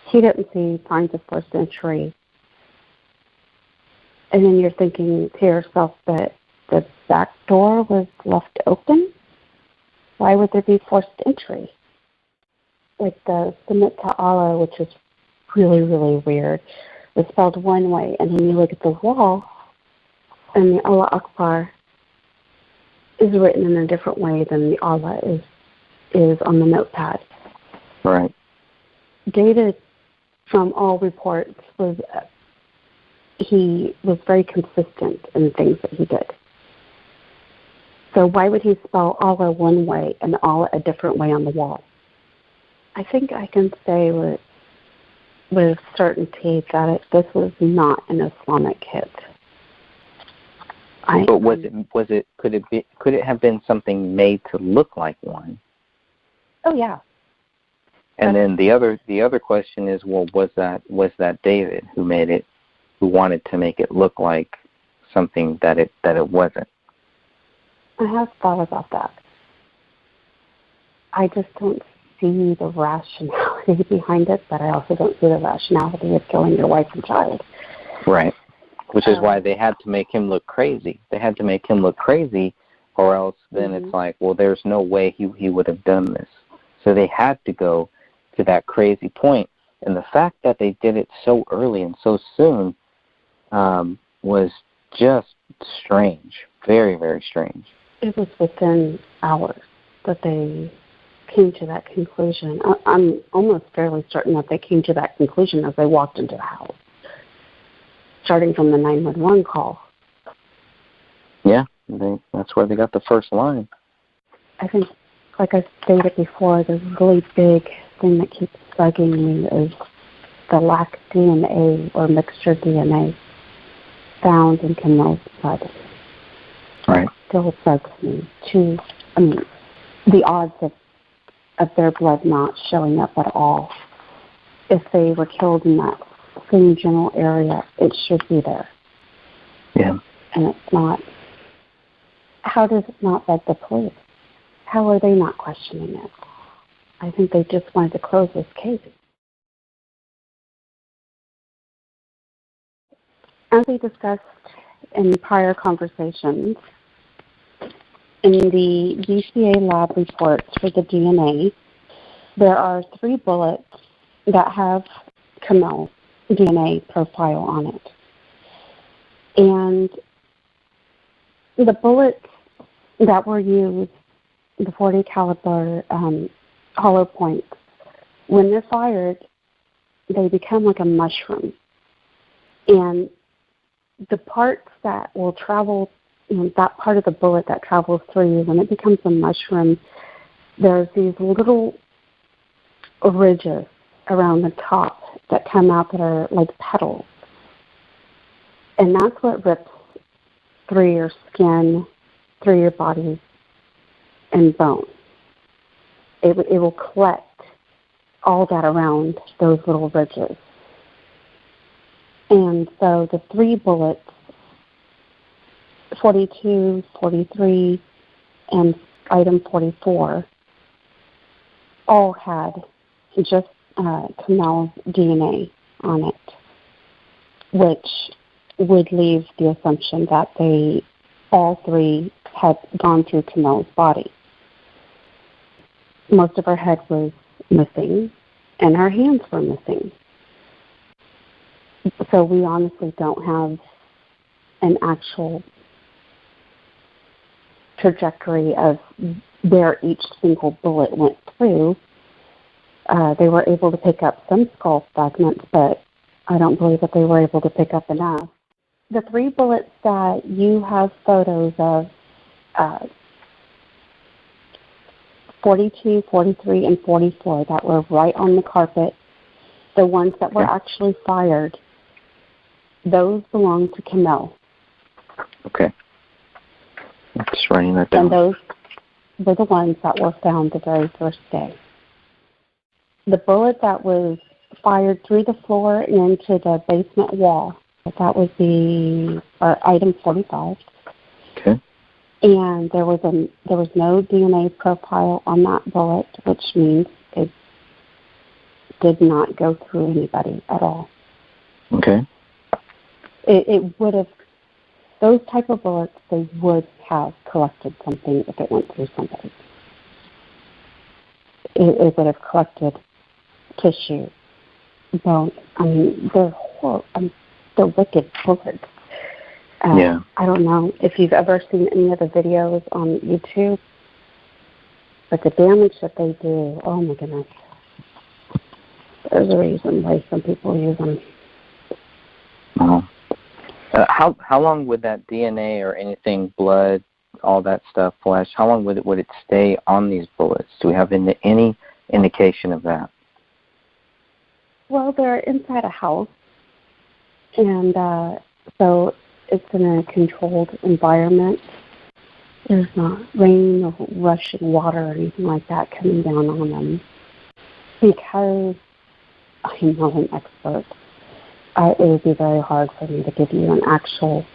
[SPEAKER 6] he didn't see signs of forced entry. And then you're thinking to yourself that the back door was left open? Why would there be forced entry? Like the Submit to Allah, which is really, really weird, was spelled one way, and then you look at the wall, and the Allah Akbar is written in a different way than the Allah is on the notepad.
[SPEAKER 3] Right.
[SPEAKER 6] David, from all reports, he was very consistent in the things that he did. So why would he spell Allah one way and Allah a different way on the wall? I think I can say with certainty that this was not an Islamic hit.
[SPEAKER 3] But could it have been something made to look like one?
[SPEAKER 6] Oh yeah.
[SPEAKER 3] And then the other question is, well, was that David who made it, who wanted to make it look like something that it wasn't?
[SPEAKER 6] I have thought about that. I just don't see the rationality behind it, but I also don't see the rationality of killing your wife and child.
[SPEAKER 3] Right. Which is why they had to make him look crazy. They had to make him look crazy, or else then it's like, well, there's no way he would have done this. So they had to go to that crazy point. And the fact that they did it so early and so soon was just strange. Very, very strange.
[SPEAKER 6] It was within hours that they came to that conclusion. I'm almost fairly certain that they came to that conclusion as they walked into the house, starting from the 911 call.
[SPEAKER 3] Yeah, that's where they got the first line.
[SPEAKER 6] I think, like I stated before, the really big thing that keeps bugging me is the lack of DNA or mixture DNA found in Camille's blood.
[SPEAKER 3] Right.
[SPEAKER 6] It still bugs me. The odds of their blood not showing up at all. If they were killed in that same general area, it should be there.
[SPEAKER 3] Yeah.
[SPEAKER 6] And it's not. How does it not bug the police? How are they not questioning it? I think they just wanted to close this case. As we discussed in prior conversations, in the DCA lab reports for the DNA, there are 3 bullets that have Camille's DNA profile on it. And the bullets that were used, the .40 caliber hollow points, when they're fired, they become like a mushroom. And the parts that will travel, that part of the bullet that travels through you, when it becomes a mushroom, there's these little ridges around the top that come out that are like petals. And that's what rips through your skin, through your body, and bone. It will collect all that around those little ridges. And so the 3 bullets, 42, 43, and item 44, all had just Camille's DNA on it, which would leave the assumption that all 3 had gone through Camille's body. Most of her head was missing, and her hands were missing. So we honestly don't have an actual trajectory of where each single bullet went through. They were able to pick up some skull fragments, but I don't believe that they were able to pick up enough. The 3 bullets that you have photos of, 42, 43, and 44, that were right on the carpet, the ones that were actually fired, those belong to Camille.
[SPEAKER 3] Okay. I'm just writing that down.
[SPEAKER 6] And those were the ones that were found the very first day. The bullet that was fired through the floor and into the basement wall, that would be item 45.
[SPEAKER 3] Okay.
[SPEAKER 6] And there was no DNA profile on that bullet, which means it did not go through anybody at all.
[SPEAKER 3] Okay.
[SPEAKER 6] It would have, those type of bullets, they would have collected something if it went through somebody. It would have collected tissue, bone. I mean, they're horrible. They're wicked bullets.
[SPEAKER 3] Yeah.
[SPEAKER 6] I don't know if you've ever seen any of the videos on YouTube, but the damage that they do, oh my goodness. There's a reason why some people use them.
[SPEAKER 3] How long would that DNA or anything, blood, all that stuff, flesh, how long would it stay on these bullets? Do we have any indication of that?
[SPEAKER 6] Well, they're inside a house, and so it's in a controlled environment. There's not rain or rushing water or anything like that coming down on them. Because I'm not an expert, it would be very hard for me to give you an actual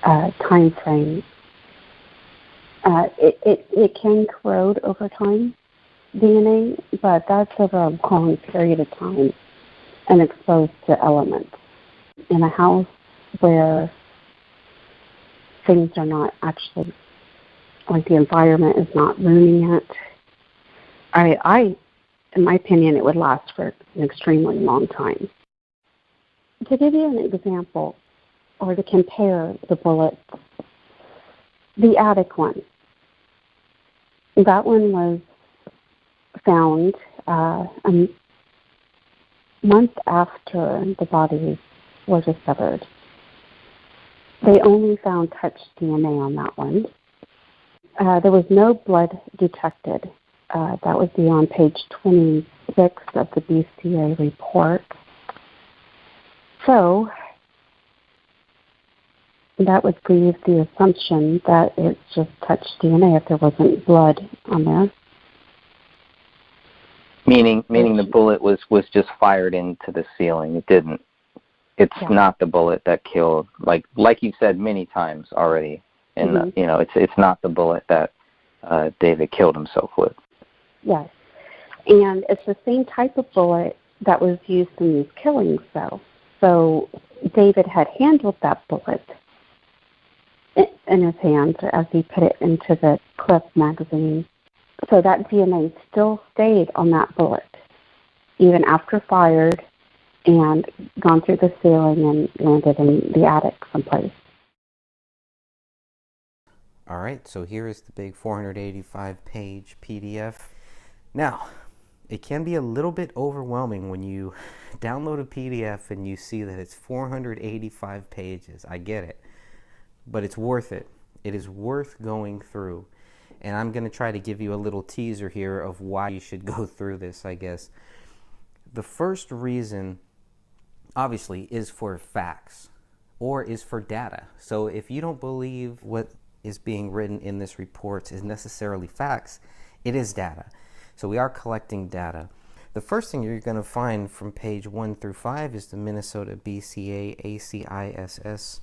[SPEAKER 6] time frame. It can corrode over time, DNA, but that's over a long period of time and exposed to elements. In a house where things are not actually, like the environment is not ruining it, in my opinion, it would last for an extremely long time. To give you an example, or to compare the bullets, the attic one, that one was found a month after the bodies were discovered. They only found touch DNA on that one. There was no blood detected. That would be on page 26 of the BCA report. So that would leave the assumption that it's just touch DNA if there wasn't blood on there.
[SPEAKER 3] Meaning the bullet was just fired into the ceiling. It didn't. It's not the bullet that killed. Like you said many times already, and it's not the bullet that David killed himself with.
[SPEAKER 6] Yes, and it's the same type of bullet that was used in these killings, though. So David had handled that bullet in his hands as he put it into the clip magazine. So that DNA still stayed on that bullet, even after fired and gone through the ceiling and landed in the attic someplace.
[SPEAKER 3] All right, so here is the big 485-page PDF. Now, it can be a little bit overwhelming when you download a PDF and you see that it's 485 pages. I get it, but it's worth it. It is worth going through. And I'm going to try to give you a little teaser here of why you should go through this, I guess. The first reason, obviously, is for facts or is for data. So if you don't believe what is being written in this report is necessarily facts, it is data. So we are collecting data. The first thing you're going to find from page 1 through 5 is the Minnesota BCA ACISS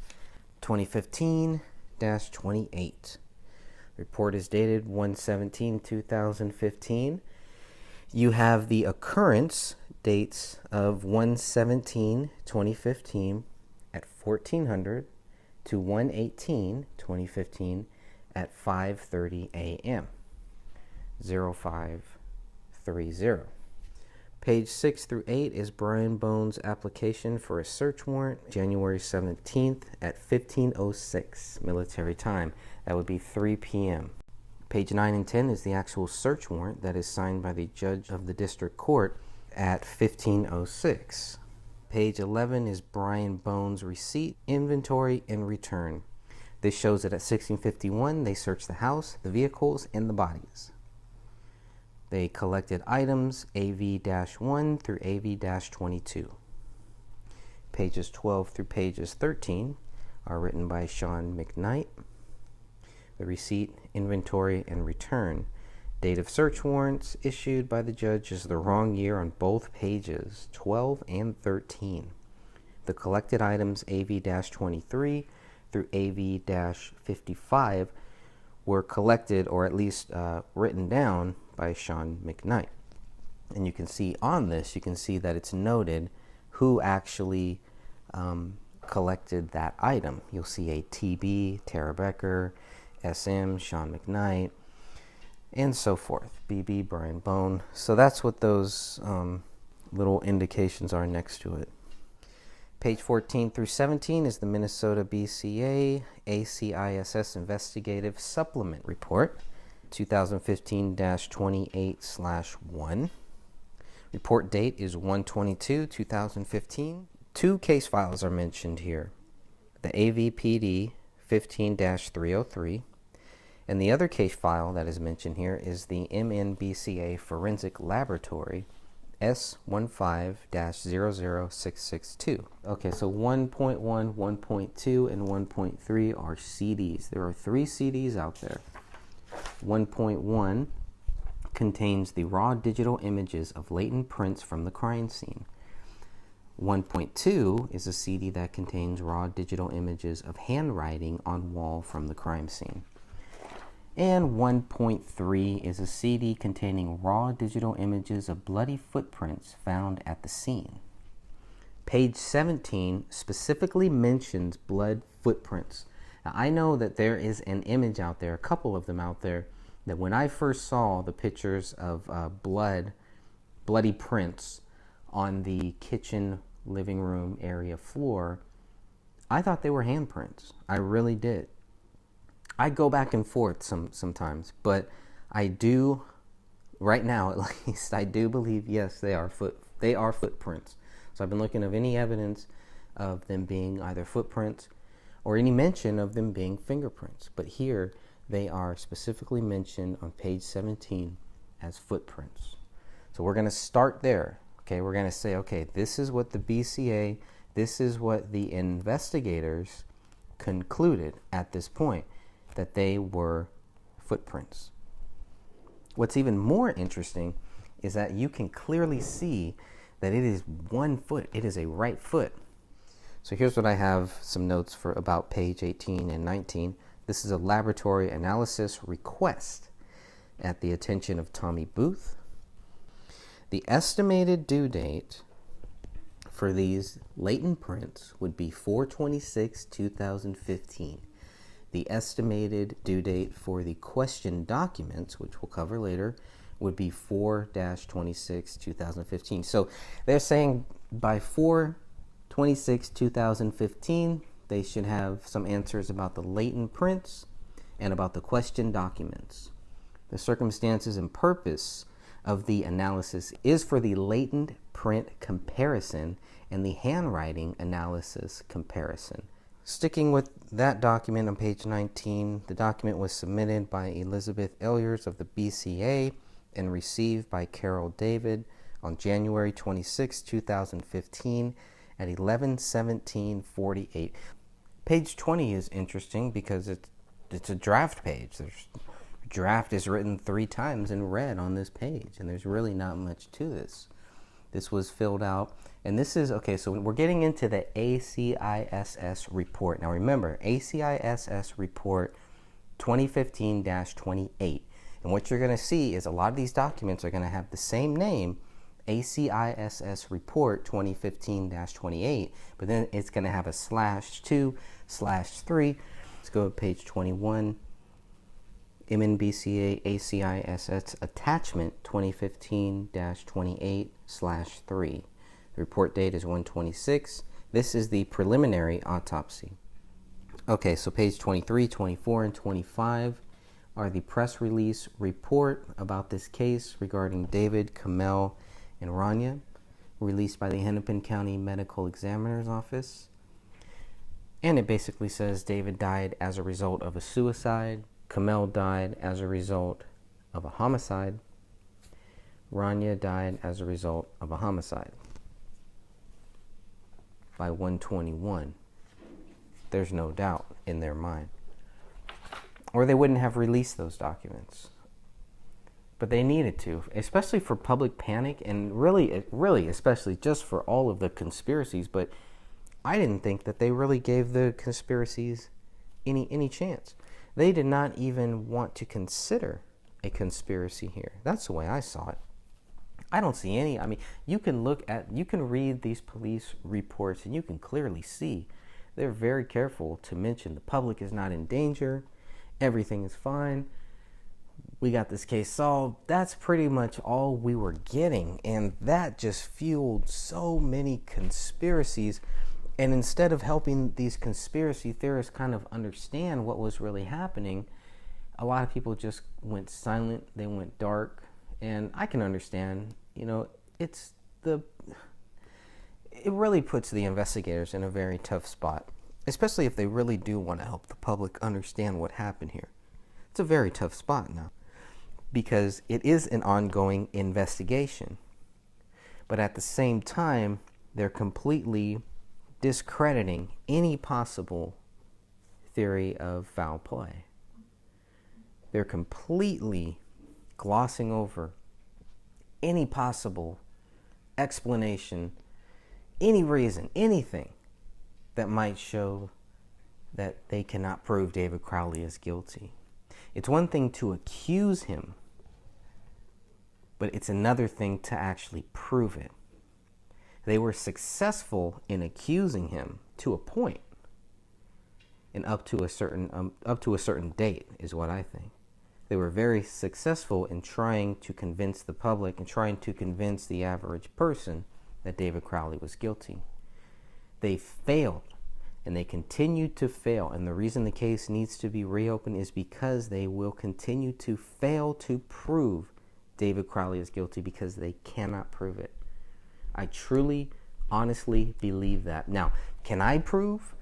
[SPEAKER 3] 2015-28. Report is dated 1/17/2015. You have the occurrence dates of 1/17/2015 at 1400 to 1/18/2015 at 5:30 a.m. 0530. Page 6 through 8 is Brian Bones' application for a search warrant, January 17th at 15:06 military time. That would be 3 p.m. Page 9 and 10 is the actual search warrant that is signed by the judge of the district court at 15:06. Page 11 is Brian Bones' receipt, inventory, and return. This shows that at 1651 they searched the house, the vehicles, and the bodies. They collected items AV-1 through AV-22. Pages 12 through pages 13 are written by Sean McKnight. The receipt, inventory, and return. Date of search warrants issued by the judge is the wrong year on both pages, 12 and 13. The collected items AV-23 through AV-55 were collected, or at least written down, by Sean McKnight. And you can see on this, you can see that it's noted who actually collected that item. You'll see a TB, Tara Becker, SM, Sean McKnight, and so forth. BB, Brian Bone. So that's what those little indications are next to it. Page 14 through 17 is the Minnesota BCA ACISS Investigative Supplement Report, 2015-28/1. Report date is 1/22/2015. Two case files are mentioned here. The AVPD 15-303, and the other case file that is mentioned here is the MNBCA Forensic Laboratory S15-00662. Okay, so 1.1, 1.2, and 1.3 are CDs. There are 3 CDs out there. 1.1 contains the raw digital images of latent prints from the crime scene. 1.2 is a CD that contains raw digital images of handwriting on wall from the crime scene. And 1.3 is a CD containing raw digital images of bloody footprints found at the scene. Page 17 specifically mentions blood footprints. Now, I know that there is an image out there, a couple of them out there, that when I first saw the pictures of bloody prints on the kitchen living room area floor, I thought they were handprints. I really did. I go back and forth sometimes, but I do, right now at least, I do believe, yes, they are footprints. So I've been looking at any evidence of them being either footprints or any mention of them being fingerprints. But here they are specifically mentioned on page 17 as footprints. So we're going to start there. Okay, we're going to say, okay, this is what the BCA, this is what the investigators concluded at this point, that they were footprints. What's even more interesting is that you can clearly see that it is one foot. It is a right foot. So here's what I have some notes for about page 18 and 19. This is a laboratory analysis request at the attention of Tommy Booth. The estimated due date for these latent prints would be 4/26/2015. The estimated due date for the question documents, which we'll cover later, would be 4/26/2015. So they're saying by 4/26/2015, they should have some answers about the latent prints and about the question documents. The circumstances and purpose of the analysis is for the latent print comparison and the handwriting analysis comparison. Sticking with that document on page 19, the document was submitted by Elizabeth Elyers of the BCA and received by Carol David on January 26, 2015 at 11:17:48. Page 20 is interesting because it's a draft page. Draft is written 3 times in red on this page, and there's really not much to this. This was filled out, and this is, okay, so we're getting into the ACISS report. Now remember, ACISS report 2015-28. And what you're going to see is a lot of these documents are going to have the same name, ACISS report 2015-28, but then it's going to have a /2/3. Let's go to page 21. MNBCA ACISS attachment 2015-28/3. The report date is 1/26. This is the preliminary autopsy. Okay, so page 23, 24, and 25 are the press release report about this case regarding David, Kamel, and Rania, released by the Hennepin County Medical Examiner's Office. And it basically says David died as a result of a suicide, Kamel died as a result of a homicide, Rania died as a result of a homicide. By 1/21, there's no doubt in their mind. Or they wouldn't have released those documents. But they needed to, especially for public panic, and really especially just for all of the conspiracies. But I didn't think that they really gave the conspiracies any chance. They did not even want to consider a conspiracy here. That's the way I saw it. I don't see any. I mean, you can read these police reports and you can clearly see they're very careful to mention the public is not in danger. Everything is fine. We got this case solved. That's pretty much all we were getting. And that just fueled so many conspiracies. And instead of helping these conspiracy theorists kind of understand what was really happening, a lot of people just went silent. They went dark. And I can understand, it really puts the investigators in a very tough spot, especially if they really do want to help the public understand what happened here. It's a very tough spot now because it is an ongoing investigation. But at the same time, they're completely discrediting any possible theory of foul play. They're completely glossing over any possible explanation, any reason, anything that might show that they cannot prove David Crowley is guilty. It's one thing to accuse him, but it's another thing to actually prove it. They were successful in accusing him to a point, and up to a certain date is what I think. They were very successful in trying to convince the public and trying to convince the average person that David Crowley was guilty. They failed, and they continue to fail. And the reason the case needs to be reopened is because they will continue to fail to prove David Crowley is guilty, because they cannot prove it. I truly, honestly believe that. Now, can I prove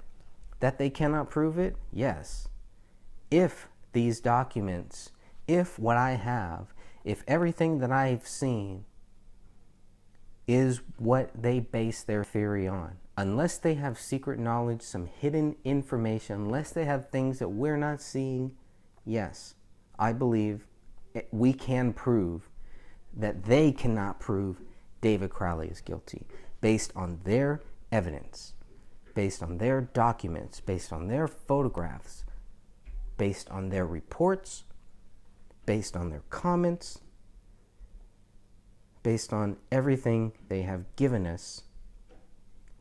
[SPEAKER 3] that they cannot prove it? Yes. If these documents, if what I have, if everything that I've seen is what they base their theory on, unless they have secret knowledge, some hidden information, unless they have things that we're not seeing, yes, I believe we can prove that they cannot prove David Crowley is guilty based on their evidence, based on their documents, based on their photographs, based on their reports, based on their comments, based on everything they have given us.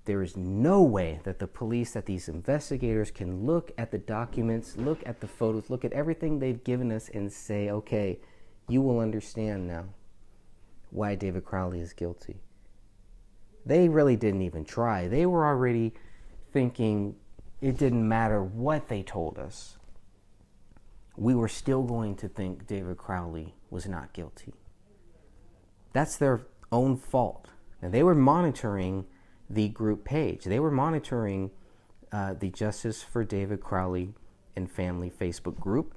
[SPEAKER 3] There is no way that the police, that these investigators can look at the documents, look at the photos, look at everything they've given us and say, okay, you will understand now why David Crowley is guilty. They really didn't even try. They were already thinking it didn't matter what they told us. We were still going to think David Crowley was not guilty. That's their own fault. And they were monitoring the group page. They were monitoring the Justice for David Crowley and Family Facebook group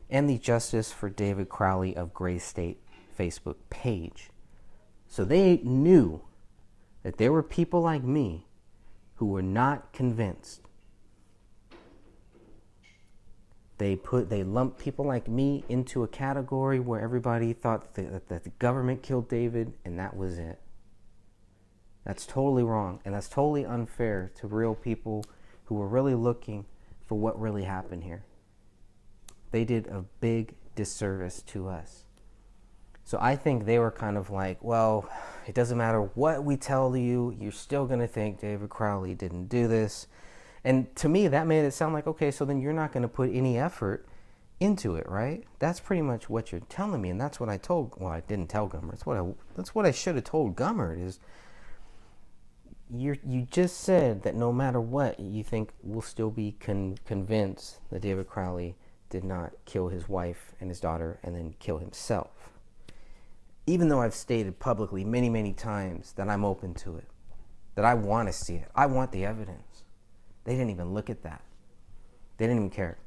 [SPEAKER 3] and the Justice for David Crowley of Gray State Facebook page. So they knew that there were people like me who were not convinced. They lumped people like me into a category where everybody thought that the government killed David, and that was it. That's totally wrong, and that's totally unfair to real people who were really looking for what really happened here. They did a big disservice to us. So I think they were kind of like, well, it doesn't matter what we tell you, you're still going to think David Crowley didn't do this. And to me, that made it sound like, okay, so then you're not going to put any effort into it, right? That's pretty much what you're telling me, and that's what I told. Well, I didn't tell Gummert. That's what I should have told Gummert. Is you just said that no matter what, you think we'll still be convinced that David Crowley did not kill his wife and his daughter and then kill himself. Even though I've stated publicly many, many times that I'm open to it, that I want to see it, I want the evidence. They didn't even look at that. They didn't even care.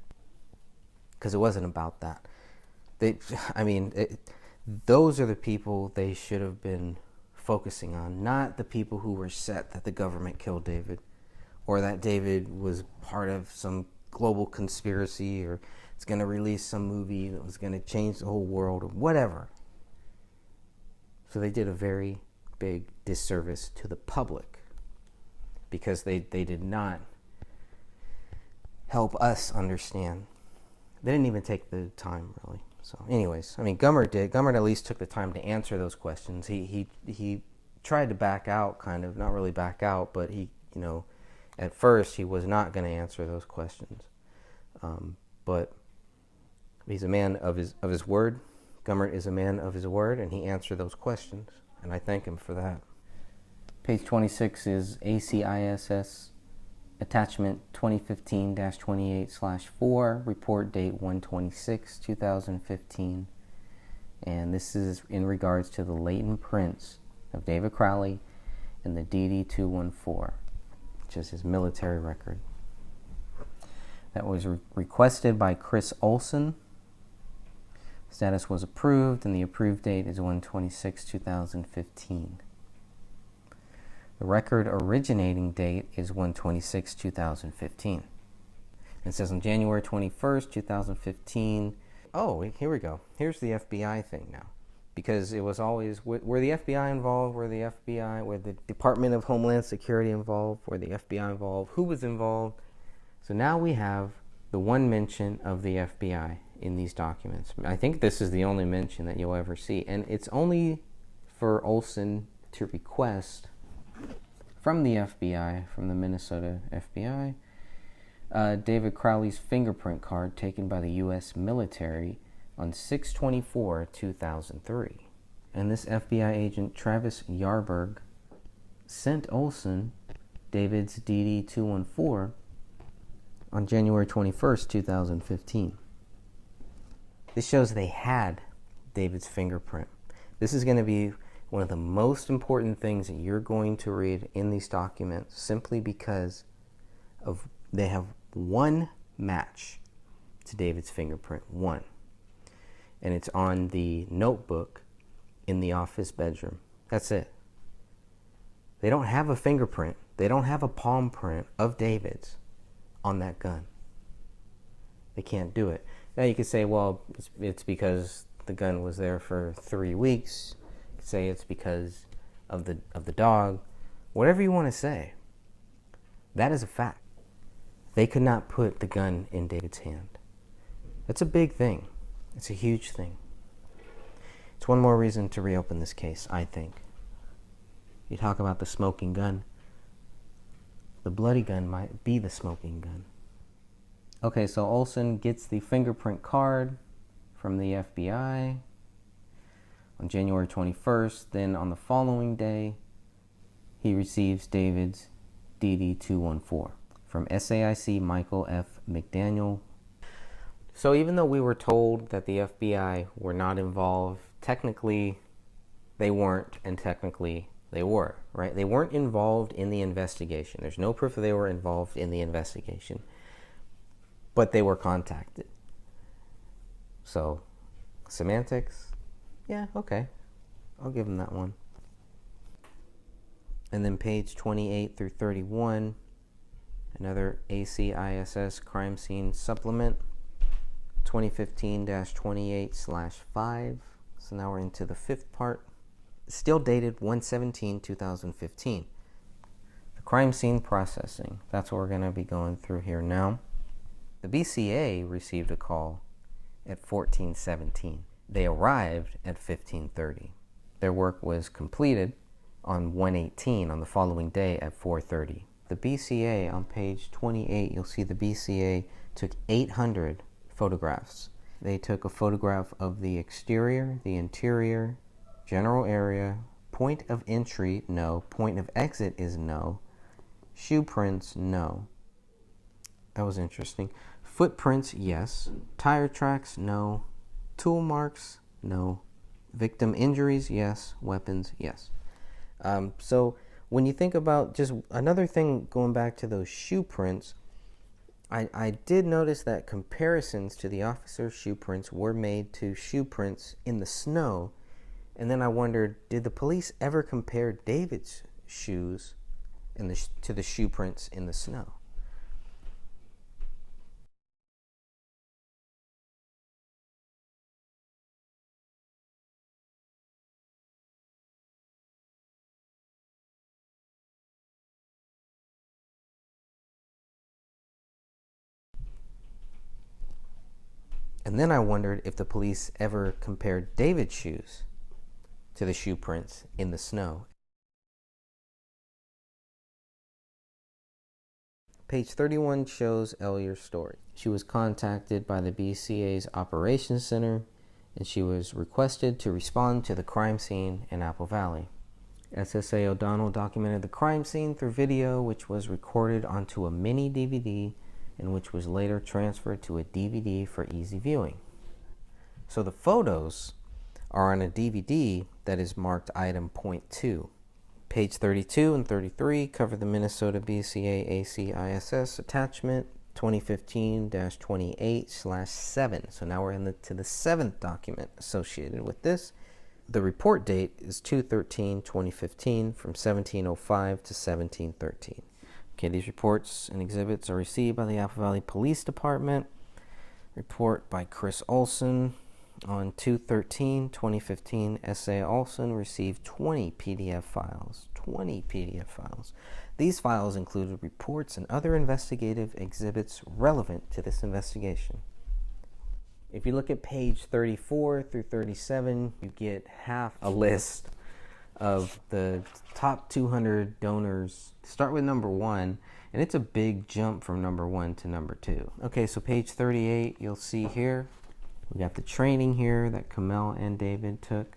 [SPEAKER 3] Because it wasn't about that. Those are the people they should have been focusing on, not the people who were set that the government killed David, or that David was part of some global conspiracy, or it's going to release some movie that was going to change the whole world, or whatever. So they did a very big disservice to the public, because they did not help us understand. They didn't even take the time, really. So anyways, Gummert did. Gummert at least took the time to answer those questions. He tried to back out, kind of, not really back out, but he, at first he was not going to answer those questions. But he's a man of his word. Gummert is a man of his word, and he answered those questions, and I thank him for that. Page 26 is ACISS attachment 2015-28/4, report date 1/26/2015, and this is in regards to the latent prints of David Crowley and the DD-214, which is his military record. That was requested by Chris Olson. Status was approved, and the approved date is 1/26/2015. The record originating date is 1/26/2015. It says on January 21st, 2015, oh, here we go. Here's the FBI thing now. Because it was always, were the FBI involved? Were the Department of Homeland Security involved? Were the FBI involved? Who was involved? So now we have the one mention of the FBI in these documents. I think this is the only mention that you'll ever see. And it's only for Olson to request from the FBI, from the Minnesota FBI, David Crowley's fingerprint card taken by the U.S. military on 6/24/2003. And this FBI agent, Travis Yarberg, sent Olson David's DD-214 on January 21st, 2015. This shows they had David's fingerprint. This is going to be one of the most important things that you're going to read in these documents, simply because of they have one match to David's fingerprint, one. And it's on the notebook in the office bedroom. That's it. They don't have a fingerprint. They don't have a palm print of David's on that gun. They can't do it. Now you could say, well, it's because the gun was there for 3 weeks. You could say it's because of the dog. Whatever you want to say. That is a fact. They could not put the gun in David's hand. That's a big thing. It's a huge thing. It's one more reason to reopen this case, I think. You talk about the smoking gun. The bloody gun might be the smoking gun. Okay, so Olson gets the fingerprint card from the FBI on January 21st. Then on the following day, he receives David's DD-214 from SAIC Michael F. McDaniel. So even though we were told that the FBI were not involved, technically they weren't, and technically they were, right? They weren't involved in the investigation. There's no proof that they were involved in the investigation, but they were contacted. So, semantics, yeah, okay. I'll give them that one. And then page 28 through 31, another ACISS crime scene supplement, 2015-28/5. So now we're into the fifth part. Still dated 1/17/2015. The crime scene processing. That's what we're going to be going through here now. The BCA received a call at 14:17. They arrived at 15:30. Their work was completed on 1/18 on the following day at 4:30. The BCA, on page 28, you'll see the BCA took 800 photographs. They took a photograph of the exterior, the interior, general area, point of entry, no. Point of exit is no. Shoe prints, no. That was interesting. Footprints, yes. Tire tracks, no. Tool marks, no. Victim injuries, yes. Weapons, yes. So when you think about just another thing, going back to those shoe prints, I did notice that comparisons to the officer's shoe prints were made to shoe prints in the snow. And then I wondered, did the police ever compare David's shoes to the shoe prints in the snow? And then I wondered if the police ever compared David's shoes to the shoe prints in the snow. Page 31 shows Ellier's story. She was contacted by the BCA's Operations Center, and she was requested to respond to the crime scene in Apple Valley. SSA O'Donnell documented the crime scene through video, which was recorded onto a mini DVD and which was later transferred to a DVD for easy viewing. So the photos are on a DVD that is marked item .2. Page 32 and 33 cover the Minnesota BCA ACISS attachment 2015-28/7. So now we're to the seventh document associated with this. The report date is 2/13/2015 from 17:05 to 17:13. Okay, these reports and exhibits are received by the Apple Valley Police Department. Report by Chris Olson on 2/13/2015. S.A. Olson received 20 PDF files. 20 PDF files. These files included reports and other investigative exhibits relevant to this investigation. If you look at page 34 through 37, you get half a list of the top 200 donors. Start with number 1, and it's a big jump from number 1 to number 2. Okay, so page 38, you'll see here, we got the training here that Kamel and David took.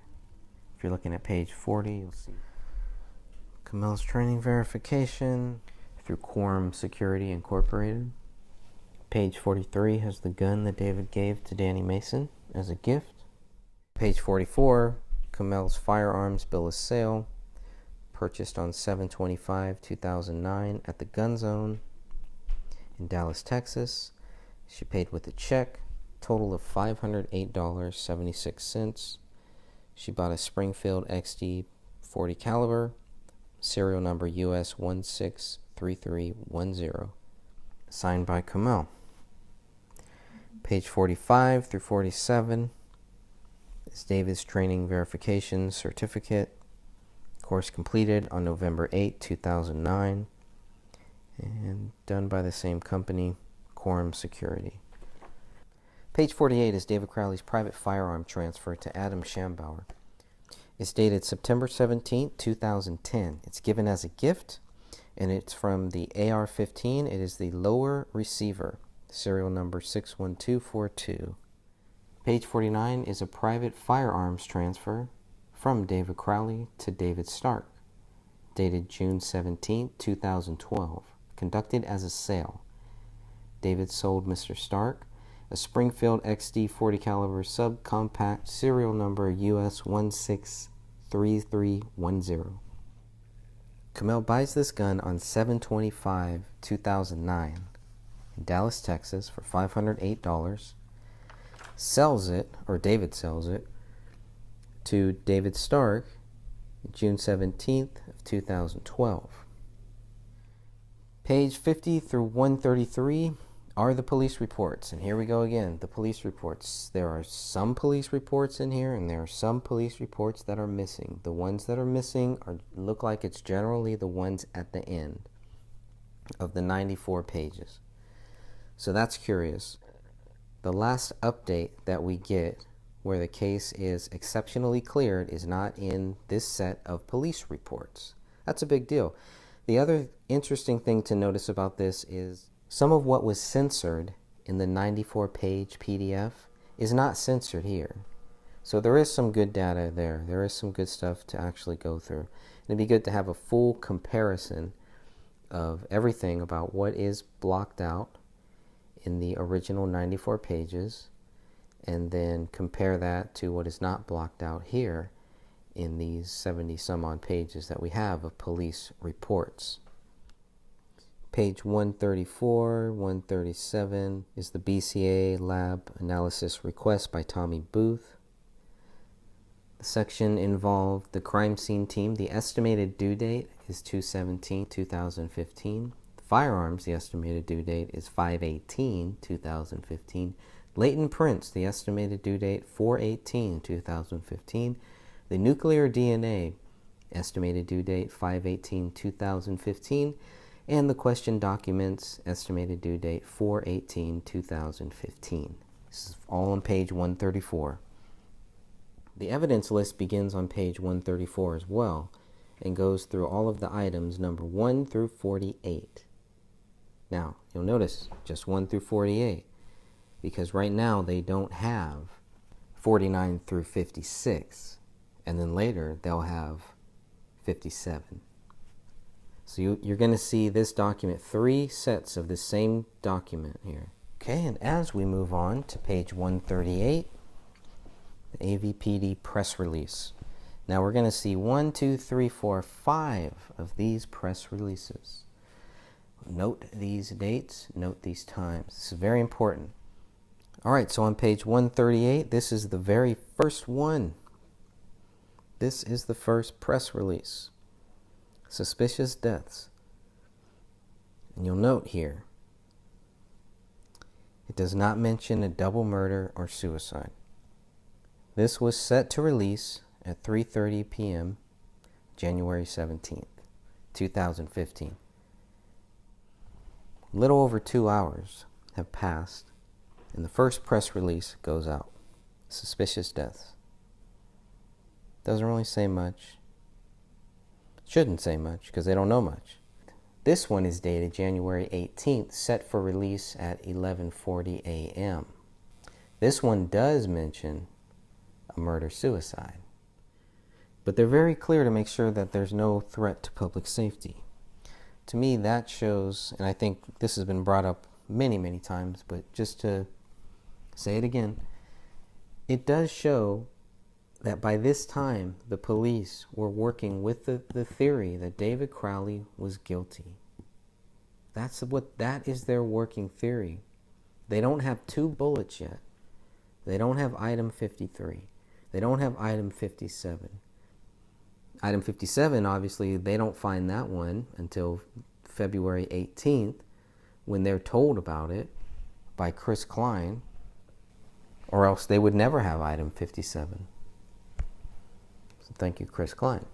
[SPEAKER 3] If you're looking at page 40, you'll see Kamel's training verification through Quorum Security Incorporated. Page 43 has the gun that David gave to Danny Mason as a gift. Page 44, Kamel's firearms bill of sale, purchased on 7/25/2009 at the Gun Zone in Dallas, Texas. She paid with a check, total of $508.76. She bought a Springfield XD 40 caliber, serial number US 163310, signed by Kamel. Page 45 through 47 is David's training verification certificate. Course completed on November 8, 2009, and done by the same company, Quorum Security. Page 48 is David Crowley's private firearm transfer to Adam Schambauer. It's dated September 17, 2010. It's given as a gift, and it's from the AR-15. It is the lower receiver, serial number 61242. Page 49 is a private firearms transfer from David Crowley to David Stark, dated June 17, 2012, conducted as a sale. David sold Mr. Stark a Springfield XD 40 caliber subcompact, serial number US 163310. Kamel buys this gun on 7/25/2009 in Dallas, Texas for $508, sells it, or David sells it, to David Stark June 17th of 2012. Page 50 through 133 are the police reports. And here we go again, the police reports. There are some police reports in here, and there are some police reports that are missing. The ones that are missing look like it's generally the ones at the end of the 94 pages. So that's curious. The last update that we get where the case is exceptionally cleared is not in this set of police reports. That's a big deal. The other interesting thing to notice about this is some of what was censored in the 94-page PDF is not censored here. So there is some good data there. There is some good stuff to actually go through. And it'd be good to have a full comparison of everything about what is blocked out in the original 94 pages, and then compare that to what is not blocked out here in these 70 some odd pages that we have of police reports. Page 134, 137 is the BCA lab analysis request by Tommy Booth. The section involved the crime scene team. The estimated due date is 2/17/2015. Firearms, the estimated due date is 5/18/2015. Latent prints, the estimated due date 4/18/2015. The nuclear DNA, estimated due date 5/18/2015. And the question documents, estimated due date 4/18/2015. This is all on page 134. The evidence list begins on page 134 as well, and goes through all of the items number 1 through 48. Now, you'll notice just 1 through 48, because right now they don't have 49 through 56, and then later they'll have 57. So you're going to see this document, 3 sets of the same document here. Okay, and as we move on to page 138, the AVPD press release. Now we're going to see 1, 2, 3, 4, 5 of these press releases. Note these dates, note these times. This is very important. All right, so on page 138, this is the very first one. This is the first press release. Suspicious deaths. And you'll note here, It does not mention a double murder or suicide. This was set to release at 3:30 p.m. January 17th, 2015. A little over 2 hours have passed, and the first press release goes out. Suspicious deaths. Doesn't really say much. Shouldn't say much because they don't know much. This one is dated January 18th, set for release at 11:40 a.m. This one does mention a murder-suicide, but they're very clear to make sure that there's no threat to public safety. To me, that shows, and I think this has been brought up many, many times, but just to say it again, it does show that by this time, the police were working with the theory that David Crowley was guilty. That is their working theory. They don't have 2 bullets yet. They don't have item 53. They don't have item 57. Item 57, obviously, they don't find that one until February 18th when they're told about it by Chris Klein, or else they would never have item 57. So thank you, Chris Klein.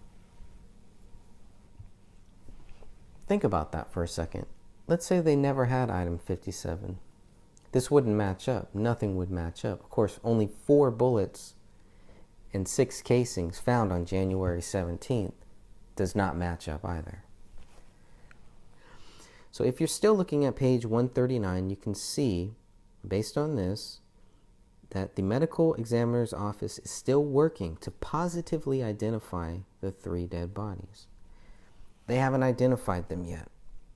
[SPEAKER 3] Think about that for a second. Let's say they never had item 57. This wouldn't match up. Nothing would match up. Of course, only 4 bullets and 6 casings found on January 17th does not match up either. So if you're still looking at page 139, you can see, based on this, that the medical examiner's office is still working to positively identify the 3 dead bodies. They haven't identified them yet,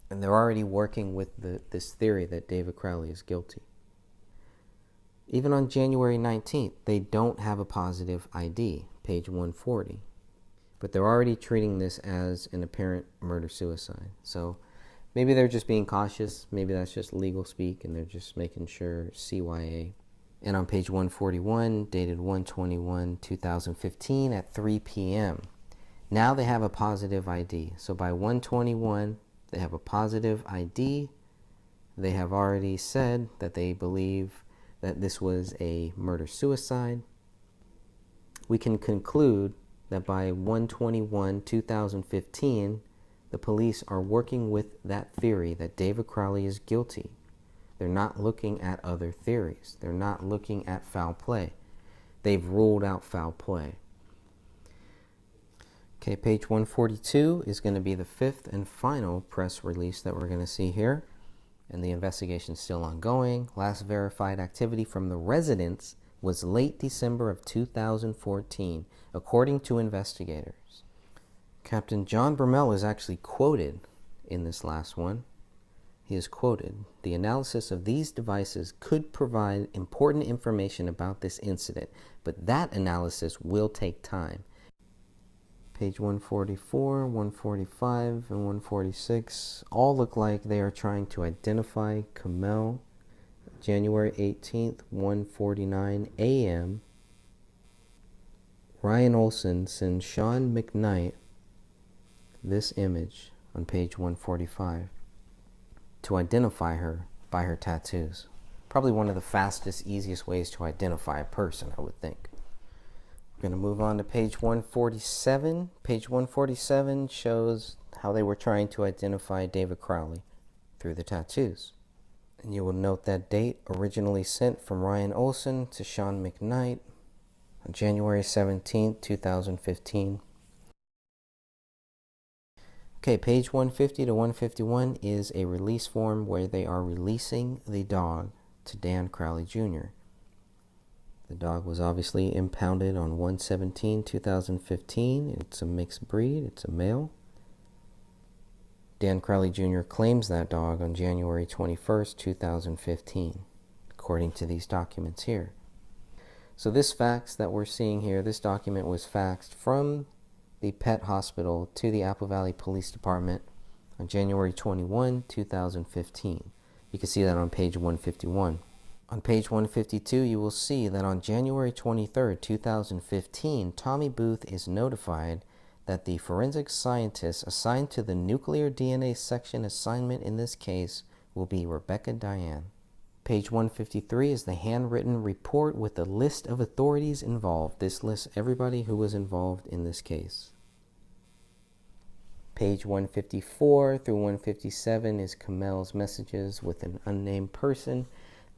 [SPEAKER 3] and they're already working with this theory that David Crowley is guilty. Even on January 19th, they don't have a positive ID, page 140. But they're already treating this as an apparent murder-suicide. So maybe they're just being cautious. Maybe that's just legal speak, and they're just making sure CYA. And on page 141, dated 1/21/2015 at 3 p.m. Now they have a positive ID. So by 1/21, they have a positive ID. They have already said that they believe that this was a murder-suicide. We can conclude that by 1/21/2015, the police are working with that theory that David Crowley is guilty. They're not looking at other theories. They're not looking at foul play. They've ruled out foul play. Okay, page 142 is going to be the 5th and final press release that we're going to see here. And the investigation is still ongoing. Last verified activity from the residents was late December of 2014, according to investigators. Captain John Bermel is actually quoted in this last one. He is quoted, "The analysis of these devices could provide important information about this incident, but that analysis will take time." Page 144, 145, and 146 all look like they are trying to identify Kamel. January 18th, 1:49 a.m. Ryan Olson sends Sean McKnight this image on page 145 to identify her by her tattoos. Probably one of the fastest, easiest ways to identify a person, I would think. We're going to move on to page 147. Page 147 shows how they were trying to identify David Crowley through the tattoos. And you will note that date originally sent from Ryan Olson to Sean McKnight on January 17th, 2015. Okay, page 150 to 151 is a release form where they are releasing the dog to Dan Crowley Jr. The dog was obviously impounded on 1/17/2015. It's a mixed breed. It's a male. Dan Crowley Jr. claims that dog on January 21st, 2015, according to these documents here. So this fax that we're seeing here, this document was faxed from the pet hospital to the Apple Valley Police Department on January 21, 2015. You can see that on page 151. On page 152, you will see that on January 23, 2015, Tommy Booth is notified that the forensic scientist assigned to the nuclear DNA section assignment in this case will be Rebecca Diane. Page 153 is the handwritten report with the list of authorities involved. This lists everybody who was involved in this case. Page 154 through 157 is Kamel's messages with an unnamed person.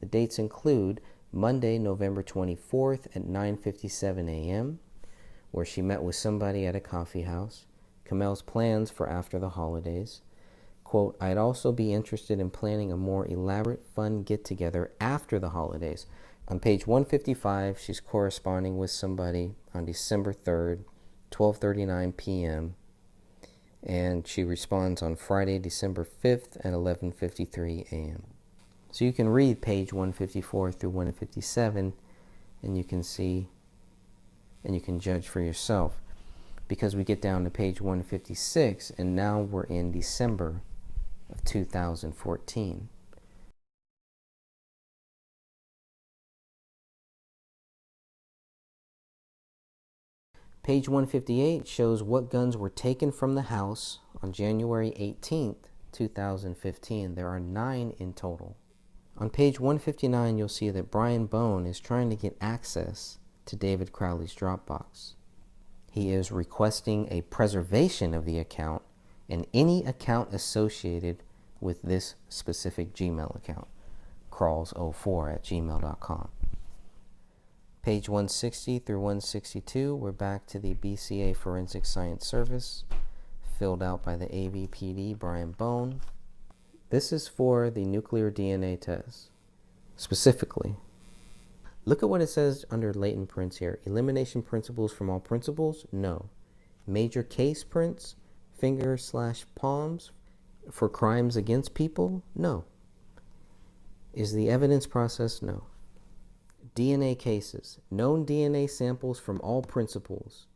[SPEAKER 3] The dates include Monday, November 24th at 9:57 a.m., where she met with somebody at a coffee house. Kamel's plans for after the holidays. Quote, I'd also be interested in planning a more elaborate, fun get-together after the holidays. On page 155, she's corresponding with somebody on December 3rd, 12:39 p.m., and she responds on Friday, December 5th at 11:53 a.m. So you can read page 154 through 157, and you can see, and you can judge for yourself, because we get down to page 156, and now we're in December of 2014. Page 158 shows what guns were taken from the house on January 18th, 2015. There are 9 in total. On page 159, you'll see that Brian Bone is trying to get access to David Crowley's Dropbox. He is requesting a preservation of the account and any account associated with this specific Gmail account, crawls04@gmail.com. Page 160 through 162, we're back to the BCA Forensic Science Service, filled out by the AVPD, Brian Bone. This is for the nuclear DNA test. Specifically, look at what it says under latent prints here. Elimination principles from all principles? No. Major case prints, finger/palms for crimes against people? No. Is the evidence process? No. DNA cases, known DNA samples from all principles?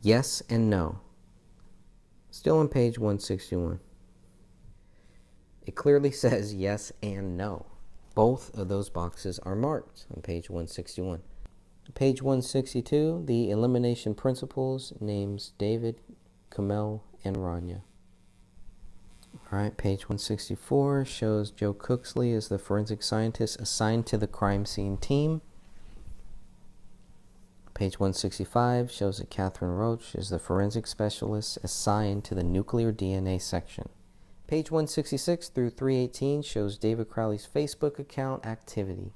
[SPEAKER 3] Yes and no. Still on page 161. It clearly says yes and no. Both of those boxes are marked on page 161. Page 162, the elimination principles names David, Kamel, and Rania. All right, page 164 shows Joe Cooksley as the forensic scientist assigned to the crime scene team. Page 165 shows that Catherine Roach is the forensic specialist assigned to the nuclear DNA section. Page 166 through 318 shows David Crowley's Facebook account activity.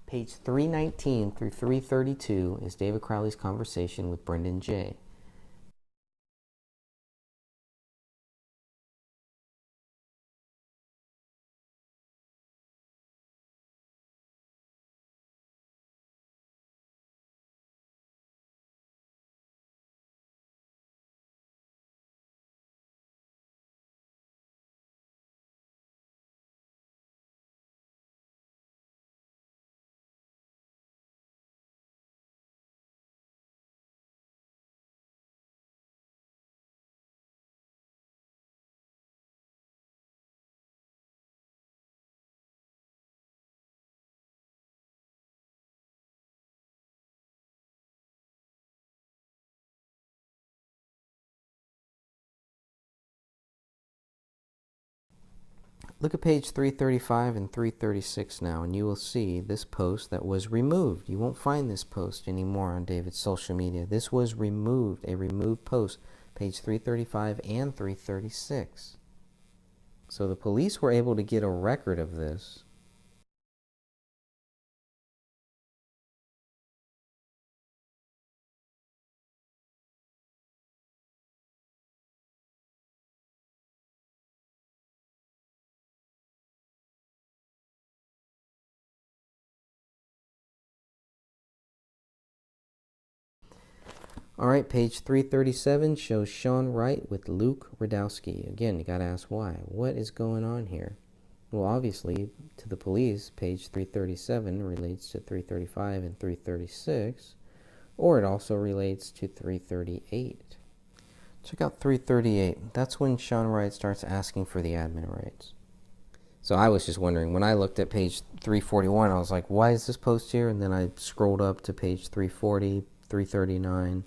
[SPEAKER 3] Page 319 through 332 is David Crowley's conversation with Brendan J. Look at page 335 and 336 now, and you will see this post that was removed. You won't find this post anymore on David's social media. This was removed, a removed post, page 335 and 336. So the police were able to get a record of this. All right, page 337 shows Sean Wright with Luke Radowski. Again, you got to ask why. What is going on here? Well, obviously, to the police, page 337 relates to 335 and 336, or it also relates to 338. Check out 338. That's when Sean Wright starts asking for the admin rights. So I was just wondering, when I looked at page 341, I was like, why is this post here? And then I scrolled up to page 340, 339.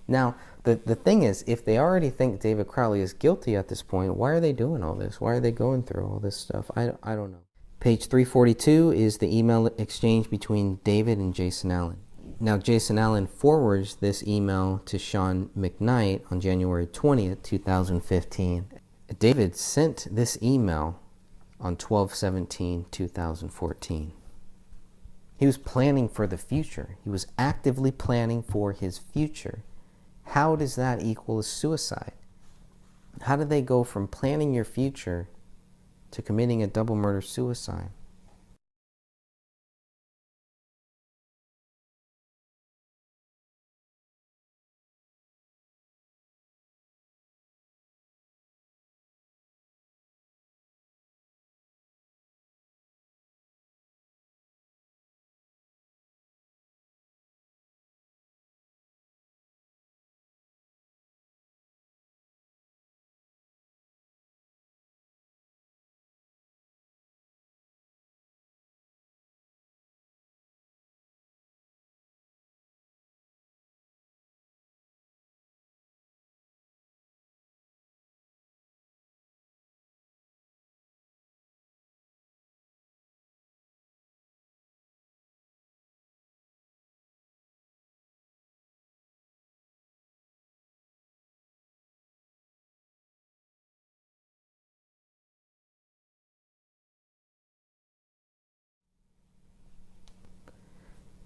[SPEAKER 3] Now, the thing is, if they already think David Crowley is guilty at this point, why are they doing all this? Why are they going through all this stuff? I don't know. Page 342 is the email exchange between David and Jason Allen. Now, Jason Allen forwards this email to Sean McKnight on January 20th, 2015. David sent this email on 12/17/2014. He was planning for the future. He was actively planning for his future. How does that equal a suicide? How do they go from planning your future to committing a double murder suicide?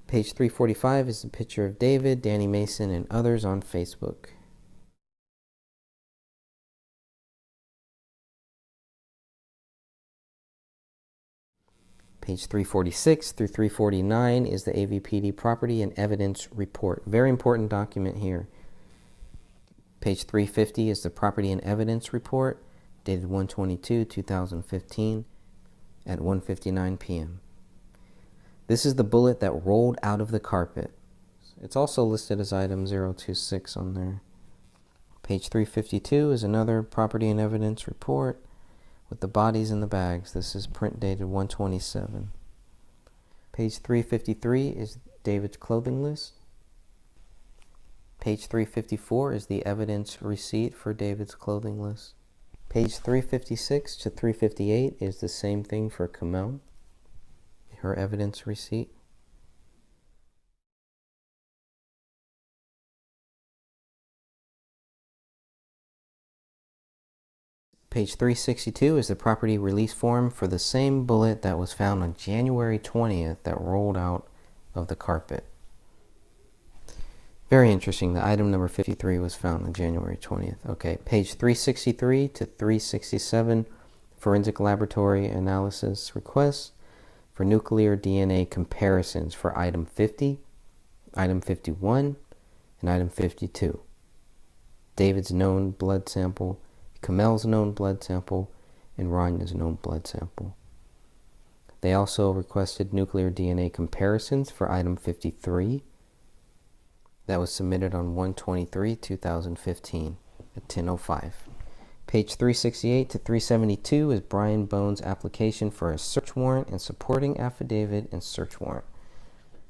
[SPEAKER 3] Page 345 is a picture of David, Danny Mason, and others on Facebook. Page 346 through 349 is the AVPD Property and Evidence Report. Very important document here. Page 350 is the Property and Evidence Report, dated 1/22/2015 at 1:59 p.m. This is the bullet that rolled out of the carpet. It's also listed as item 026 on there. Page 352 is another Property and Evidence Report with the bodies in the bags. This is print dated 1/27. Page 353 is David's clothing list. Page 354 is the evidence receipt for David's clothing list. Page 356 to 358 is the same thing for Kamel, her evidence receipt. Page 362 is the property release form for the same bullet that was found on January 20th that rolled out of the carpet. Very interesting. The item number 53 was found on January 20th. Okay, page 363 to 367, forensic laboratory analysis requests for nuclear DNA comparisons for item 50, item 51, and item 52. David's known blood sample, Kamel's known blood sample, and Ranya's known blood sample. They also requested nuclear DNA comparisons for item 53. That was submitted on 1/23/2015 at 10:05. Page 368 to 372 is Brian Bones' application for a search warrant and supporting affidavit and search warrant.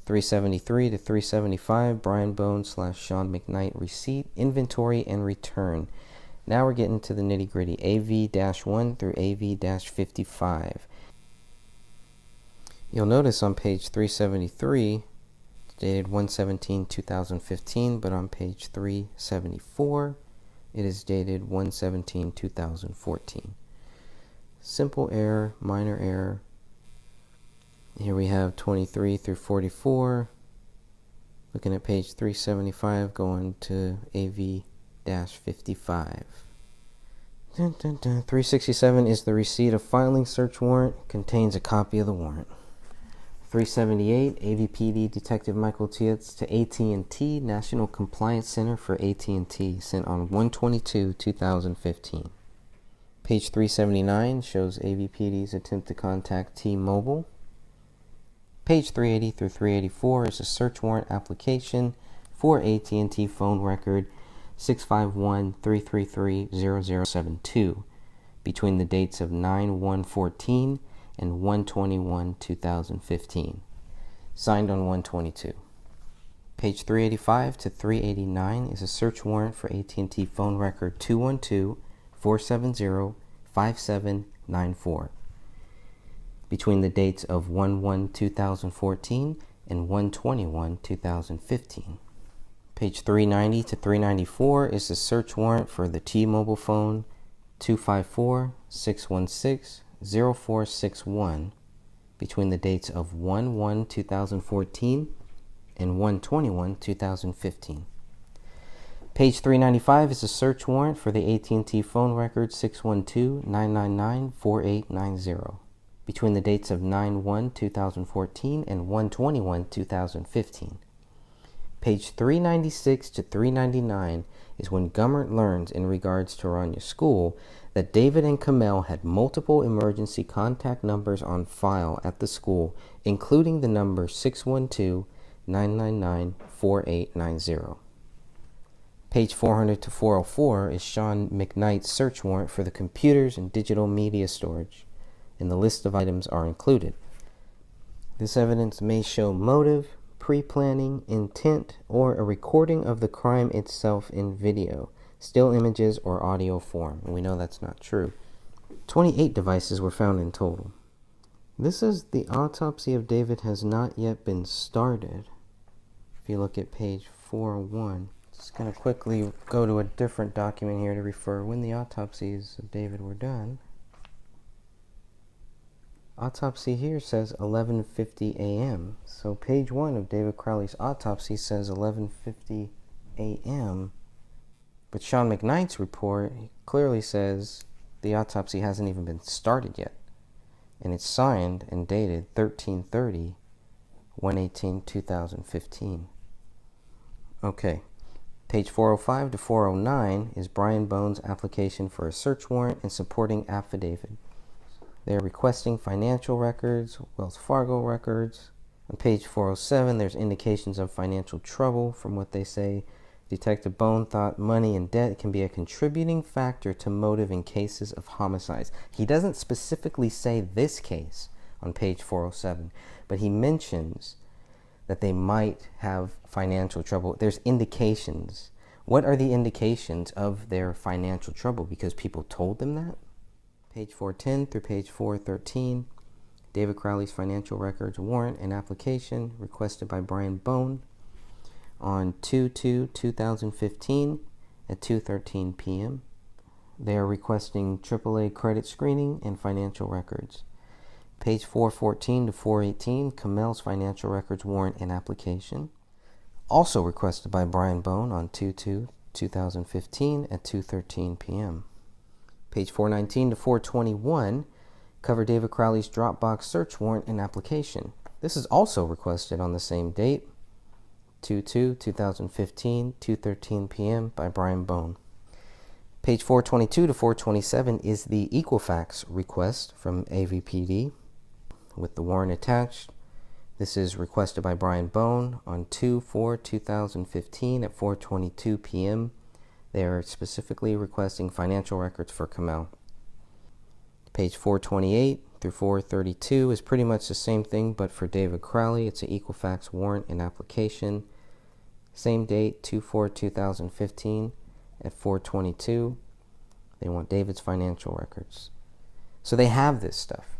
[SPEAKER 3] 373 to 375, Brian Bones / Sean McKnight receipt, inventory, and return. Now we're getting to the nitty-gritty. AV-1 through AV-55. You'll notice on page 373, dated 1/17/2015, but on page 374, it is dated 1/17/2014. Simple error, minor error. Here we have 23 through 44. Looking at page 375, going to AV-55. 367 is the receipt of filing search warrant. Contains a copy of the warrant. 378, AVPD Detective Michael Tietz to AT&T National Compliance Center for AT&T, sent on 1/22/2015. Page 379 shows AVPD's attempt to contact T-Mobile. Page 380 through 384 is a search warrant application for AT&T phone record 651-333-0072 between the dates of 9/1/14 and 1/21/2015, signed on 1/22. Page 385 to 389 is a search warrant for AT&T phone record 212-470-5794 between the dates of 1/1/2014 and 1/21/2015. Page 390 to 394 is a search warrant for the T-Mobile phone 254-616-0461 between the dates of 1/1/2014 and 1/21/2015. Page 395 is a search warrant for the AT&T phone record 612-999-4890 between the dates of 9/1/2014 and 1/21/2015. Page 396 to 399 is when Gummert learns in regards to Rania School that David and Kamel had multiple emergency contact numbers on file at the school, including the number 612-999-4890. Page 400 to 404 is Sean McKnight's search warrant for the computers and digital media storage, and the list of items are included. This evidence may show motive, pre-planning, intent, or a recording of the crime itself in video, still images, or audio form. And we know that's not true. 28 devices were found in total. This is the autopsy of David has not yet been started. If you look at page 401, just going to quickly go to a different document here to refer when the autopsies of David were done. Autopsy here says 11:50 a.m. So page 1 of David Crowley's autopsy says 11:50 a.m. But Sean McKnight's report clearly says the autopsy hasn't even been started yet. And it's signed and dated 13/30, 1/18/2015. Okay. Page 405 to 409 is Brian Bone's application for a search warrant and supporting affidavit. They're requesting financial records, Wells Fargo records. On page 407, there's indications of financial trouble. From what they say, Detective Bone thought money and debt can be a contributing factor to motive in cases of homicides. He doesn't specifically say this case on page 407, but he mentions that they might have financial trouble. There's indications. What are the indications of their financial trouble? Because people told them that? Page 410 through page 413, David Crowley's financial records warrant and application requested by Brian Bone on 2/2/2015 at 2:13 p.m. They are requesting AAA credit screening and financial records. Page 414 to 418, Kamel's financial records warrant and application, also requested by Brian Bone on 2/2/2015 at 2:13 p.m. Page 419 to 421 cover David Crowley's Dropbox search warrant and application. This is also requested on the same date, 2/2/2015, 2:13 p.m. by Brian Bone. Page 422 to 427 is the Equifax request from AVPD with the warrant attached. This is requested by Brian Bone on 2/4/2015 at 4:22 p.m. They are specifically requesting financial records for Kamel. Page 428 through 432 is pretty much the same thing, but for David Crowley, it's an Equifax warrant and application. Same date, 2/4/2015 at 4:22. They want David's financial records. So they have this stuff.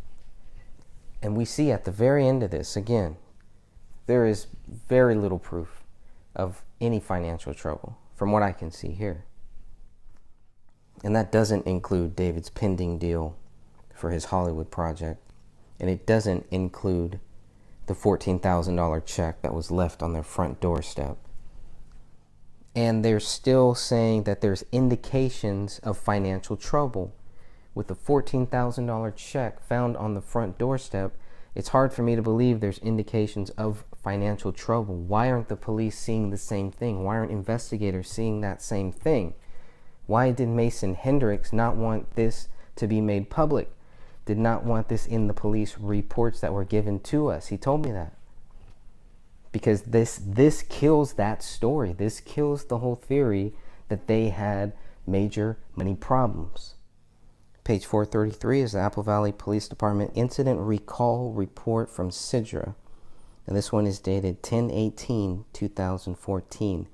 [SPEAKER 3] And we see at the very end of this, again, there is very little proof of any financial trouble from what I can see here. And that doesn't include David's pending deal for his Hollywood project. And it doesn't include the $14,000 check that was left on their front doorstep. And they're still saying that there's indications of financial trouble. With the $14,000 check found on the front doorstep, it's hard for me to believe there's indications of financial trouble. Why aren't the police seeing the same thing? Why aren't investigators seeing that same thing? Why did Mason Hendricks not want this to be made public? Did not want this in the police reports that were given to us? He told me that. Because this kills that story. This kills the whole theory that they had major money problems. Page 433 is the Apple Valley Police Department Incident Recall Report from Sidra And this one is dated 10/18/2014.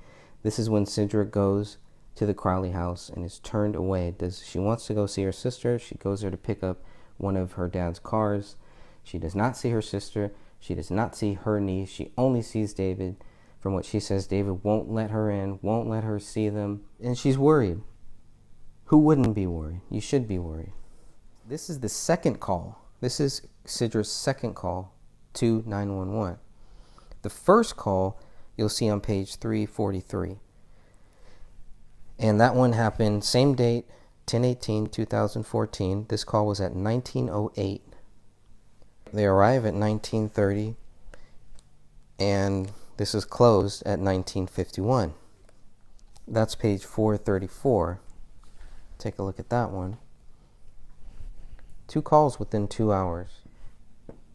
[SPEAKER 3] This is when Sidra goes to the Crowley house and is turned away. She wants to go see her sister. She goes there to pick up one of her dad's cars. She does not see her sister. She does not see her niece. She only sees David. From what she says, David won't let her in, won't let her see them, and she's worried. Who wouldn't be worried? You should be worried. This is the second call. This is Sidra's second call to 911. The first call you'll see on page 343. And that one happened same date, 10/18/2014. This call was at 19:08. They arrive at 19:30, and this is closed at 19:51. That's page 434. Take a look at that one. 2 calls within 2 hours.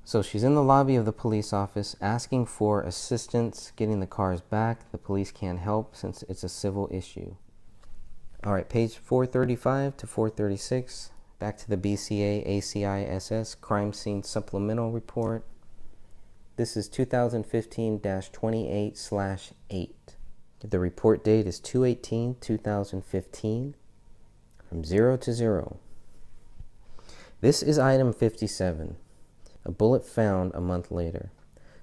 [SPEAKER 3] So she's in the lobby of the police office asking for assistance getting the cars back. The police can't help since it's a civil issue. All right, page 435 to 436. Back to the BCA ACISS Crime Scene Supplemental Report. This is 2015-28/8. The report date is 2/18/2015 from 0 to 0. This is item 57, a bullet found a month later.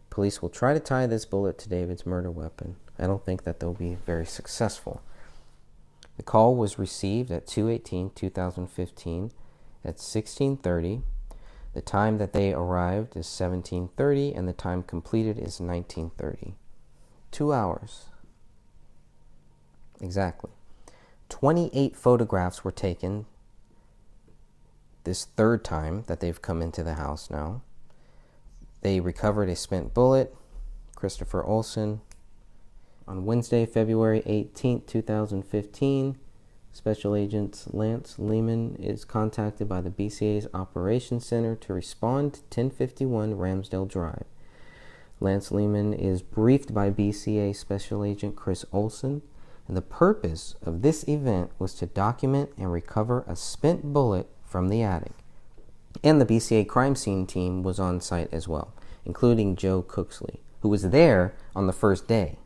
[SPEAKER 3] Police will try to tie this bullet to David's murder weapon. I don't think that they'll be very successful. The call was received at 2/18/2015 at 16:30. The time that they arrived is 17:30, and the time completed is 19:30. 2 hours. Exactly. 28 photographs were taken this third time that they've come into the house now. They recovered a spent bullet, Christopher Olson. On Wednesday, February 18th, 2015, Special Agent Lance Lehman is contacted by the BCA's Operations Center to respond to 1051 Ramsdale Drive. Lance Lehman is briefed by BCA Special Agent Chris Olson, and the purpose of this event was to document and recover a spent bullet from the attic. And the BCA crime scene team was on site as well, including Joe Cooksley, who was there on the first day,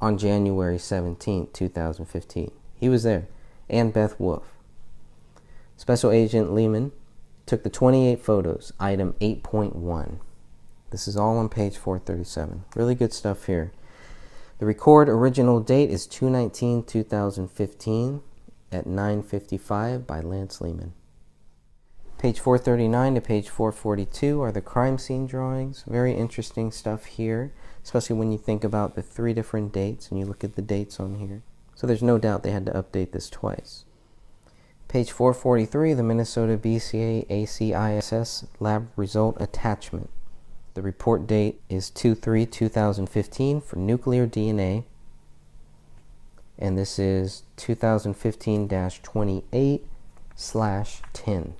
[SPEAKER 3] on January 17, 2015. He was there, and Beth Wolf. Special Agent Lehman took the 28 photos, item 8.1. This is all on page 437. Really good stuff here. The record original date is 2/19/2015 at 9:55 by Lance Lehman. Page 439 to page 442 are the crime scene drawings. Very interesting stuff here, especially when you think about the 3 different dates and you look at the dates on here. So there's no doubt they had to update this twice. Page 443, the Minnesota BCA ACISS lab result attachment. The report date is 2/3/2015 for nuclear DNA. And this is 2015-28/10.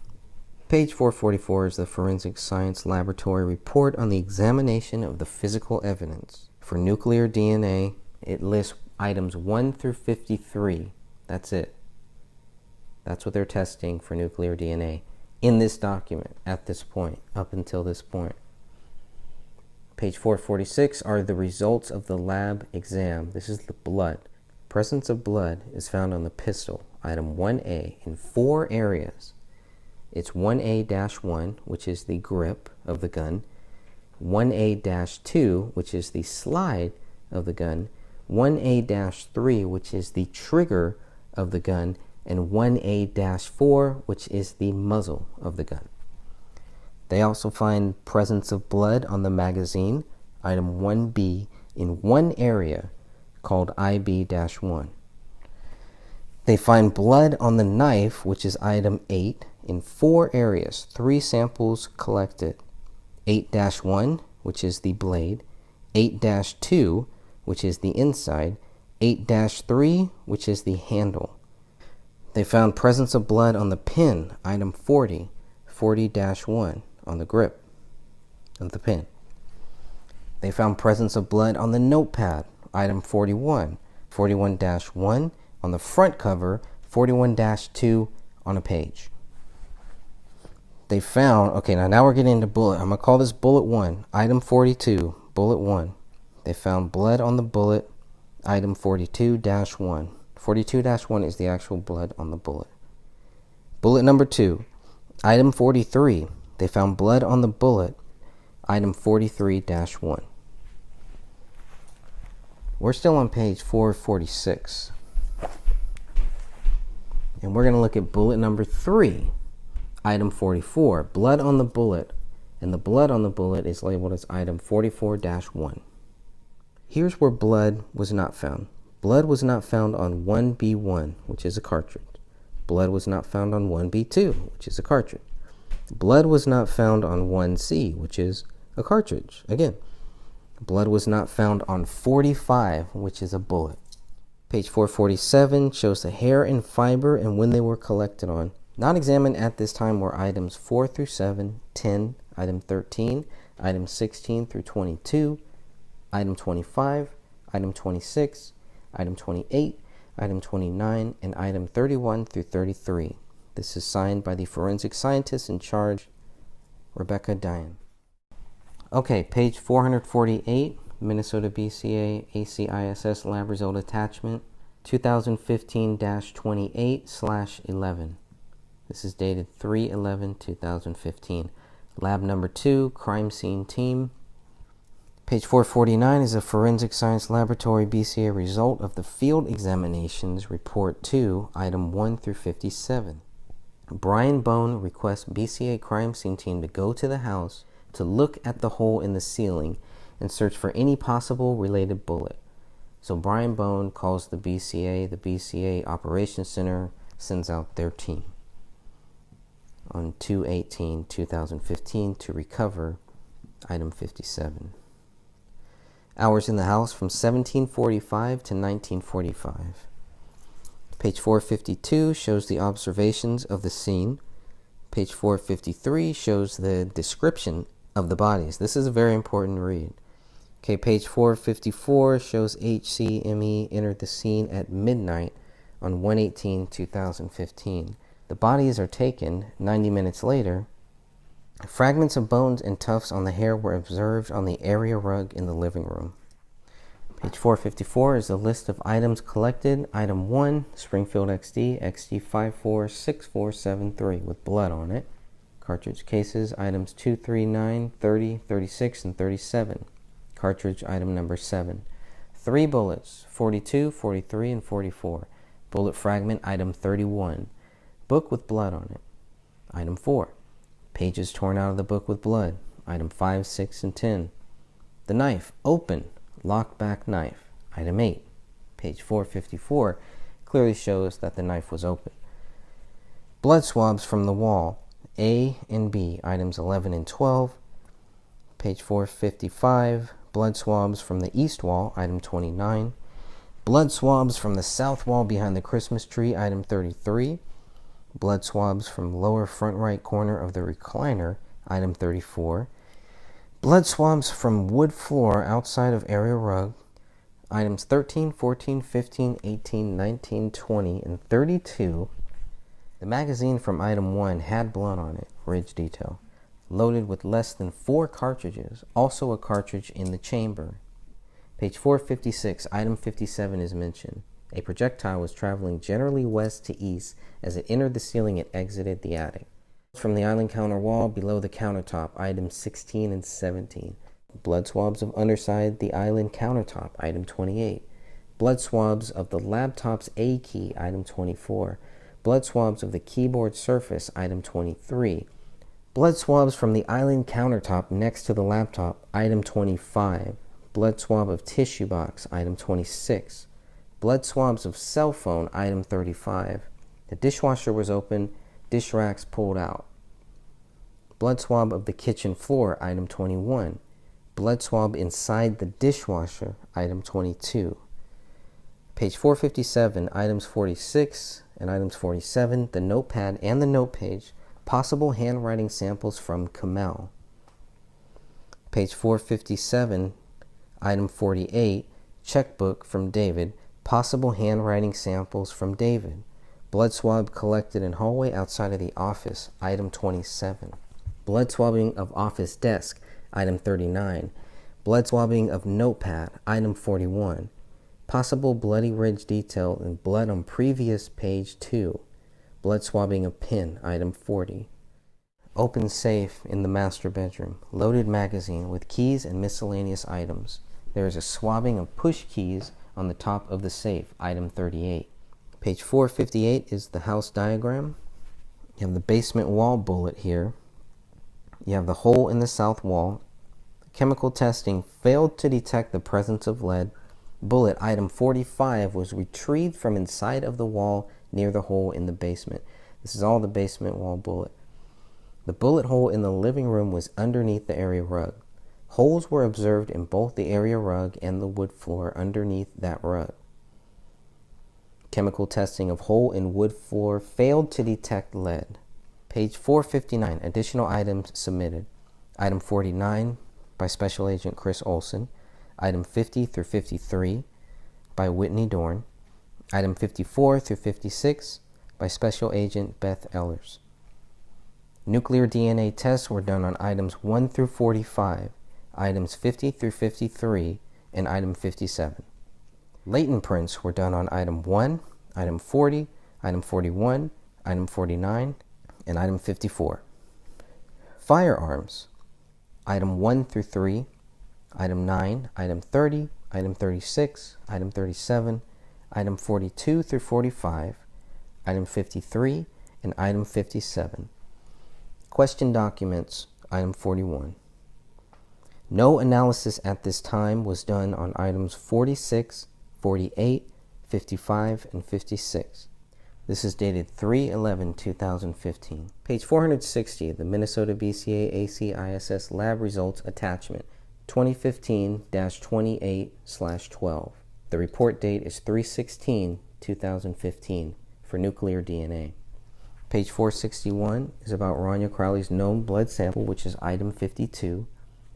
[SPEAKER 3] Page 444 is the Forensic Science Laboratory report on the examination of the physical evidence. For nuclear DNA, it lists items 1 through 53. That's it. That's what they're testing for nuclear DNA in this document at this point, up until this point. Page 446 are the results of the lab exam. This is the blood. Presence of blood is found on the pistol, item 1A, in 4 areas. It's 1A-1, which is the grip of the gun, 1A-2, which is the slide of the gun, 1A-3, which is the trigger of the gun, and 1A-4, which is the muzzle of the gun. They also find presence of blood on the magazine, item 1B, in 1 area called IB-1. They find blood on the knife, which is item 8, in 4 areas, 3 samples collected. 8-1, which is the blade, 8-2, which is the inside, 8-3, which is the handle. They found presence of blood on the pin, item 40, 40-1, on the grip of the pin. They found presence of blood on the notepad, item 41, 41-1, on the front cover, 41-2 on a page. They found, okay, now we're getting into bullet. I'm going to call this bullet 1, item 42, bullet 1. They found blood on the bullet, item 42-1. 42-1 is the actual blood on the bullet. Bullet number 2, item 43. They found blood on the bullet, item 43-1. We're still on page 446. And we're going to look at bullet number 3, item 44. Blood on the bullet, and the blood on the bullet is labeled as item 44-1. Here's where blood was not found. Blood was not found on 1B1, which is a cartridge. Blood was not found on 1B2, which is a cartridge. Blood was not found on 1C, which is a cartridge. Again, blood was not found on 45, which is a bullet. Page 447 shows the hair and fiber and when they were collected on. Not examined at this time were items 4 through 7, 10, item 13, item 16 through 22, item 25, item 26, item 28, item 29, and item 31 through 33. This is signed by the forensic scientist in charge, Rebecca Dian. Okay, page 448, Minnesota BCA ACISS lab result attachment, 2015-28/11. This is dated 3/11/2015. Lab number 2, crime scene team. Page 449 is a forensic science laboratory BCA result of the field examinations report 2, item 1 through 57. Brian Bone requests BCA crime scene team to go to the house to look at the hole in the ceiling and search for any possible related bullet. So Brian Bone calls the BCA Operations Center sends out their team on 2/18/2015 to recover item 57. Hours in the house from 1745 to 1945. Page 452 shows the observations of the scene. Page 453 shows the description of the bodies. This is a very important read. Okay, page 454 shows HCME entered the scene at midnight on 1/18/2015. The bodies are taken 90 minutes later. Fragments of bones and tufts on the hair were observed on the area rug in the living room. Page 454 is a list of items collected. Item 1, Springfield XD, XD546473 with blood on it. Cartridge cases, items 2, 3, 9, 30, 36, and 37. Cartridge item number 7. 3 bullets, 42, 43, and 44. Bullet fragment item 31. Book with blood on it. Item 4. Pages torn out of the book with blood. Item 5, 6, and 10. The knife, open, locked back knife. Item 8. Page 454 clearly shows that the knife was open. Blood swabs from the wall, A and B, items 11 and 12. Page 455, blood swabs from the east wall, item 29. Blood swabs from the south wall behind the Christmas tree, item 33. Blood swabs from lower front right corner of the recliner, item 34. Blood swabs from wood floor outside of area rug, items 13, 14, 15, 18, 19, 20, and 32. The magazine from item 1 had blood on it, ridge detail, loaded with less than 4 cartridges, also a cartridge in the chamber. Page 456, item 57 is mentioned. A projectile was traveling generally west to east as it entered the ceiling and exited the attic. From the island counter wall below the countertop, items 16 and 17. Blood swabs of underside the island countertop, item 28. Blood swabs of the laptop's A key, item 24. Blood swabs of the keyboard surface, item 23. Blood swabs from the island countertop next to the laptop, item 25. Blood swab of tissue box, item 26. Blood swabs of cell phone, item 35. The dishwasher was open, dish racks pulled out. Blood swab of the kitchen floor, item 21. Blood swab inside the dishwasher, item 22. Page 457, items 46 and items 47, the notepad and the note page, possible handwriting samples from Kamel. Page 457, item 48, checkbook from David, possible handwriting samples from David. Blood swab collected in hallway outside of the office, item 27. Blood swabbing of office desk, item 39. Blood swabbing of notepad, item 41. Possible bloody ridge detail in blood on previous page 2. Blood swabbing of pin, item 40. Open safe in the master bedroom. Loaded magazine with keys and miscellaneous items. There is a swabbing of push keys on the top of the safe, item 38. Page 458 is the house diagram. You have the basement wall bullet here. You have the hole in the south wall. Chemical testing failed to detect the presence of lead. Bullet, item 45, was retrieved from inside of the wall near the hole in the basement. This is all the basement wall bullet. The bullet hole in the living room was underneath the area rug. Holes were observed in both the area rug and the wood floor underneath that rug. Chemical testing of hole in wood floor failed to detect lead. Page 459, additional items submitted. Item 49 by Special Agent Chris Olson. Item 50 through 53 by Whitney Dorn. Item 54 through 56 by Special Agent Beth Ellers. Nuclear DNA tests were done on items 1 through 45, items 50 through 53, and item 57. Latent prints were done on item 1, item 40, item 41, item 49, and item 54. Firearms, item 1 through 3, item 9, item 30, item 36, item 37, item 42 through 45, item 53, and item 57. Question documents, item 41. No analysis at this time was done on items 46, 48, 55, and 56. This is dated 3/11/2015. Page 460, the Minnesota BCA ACISS lab results attachment, 2015-28/12. The report date is 3/16/2015 for nuclear DNA. Page 461 is about Rania Crowley's known blood sample, which is item 52,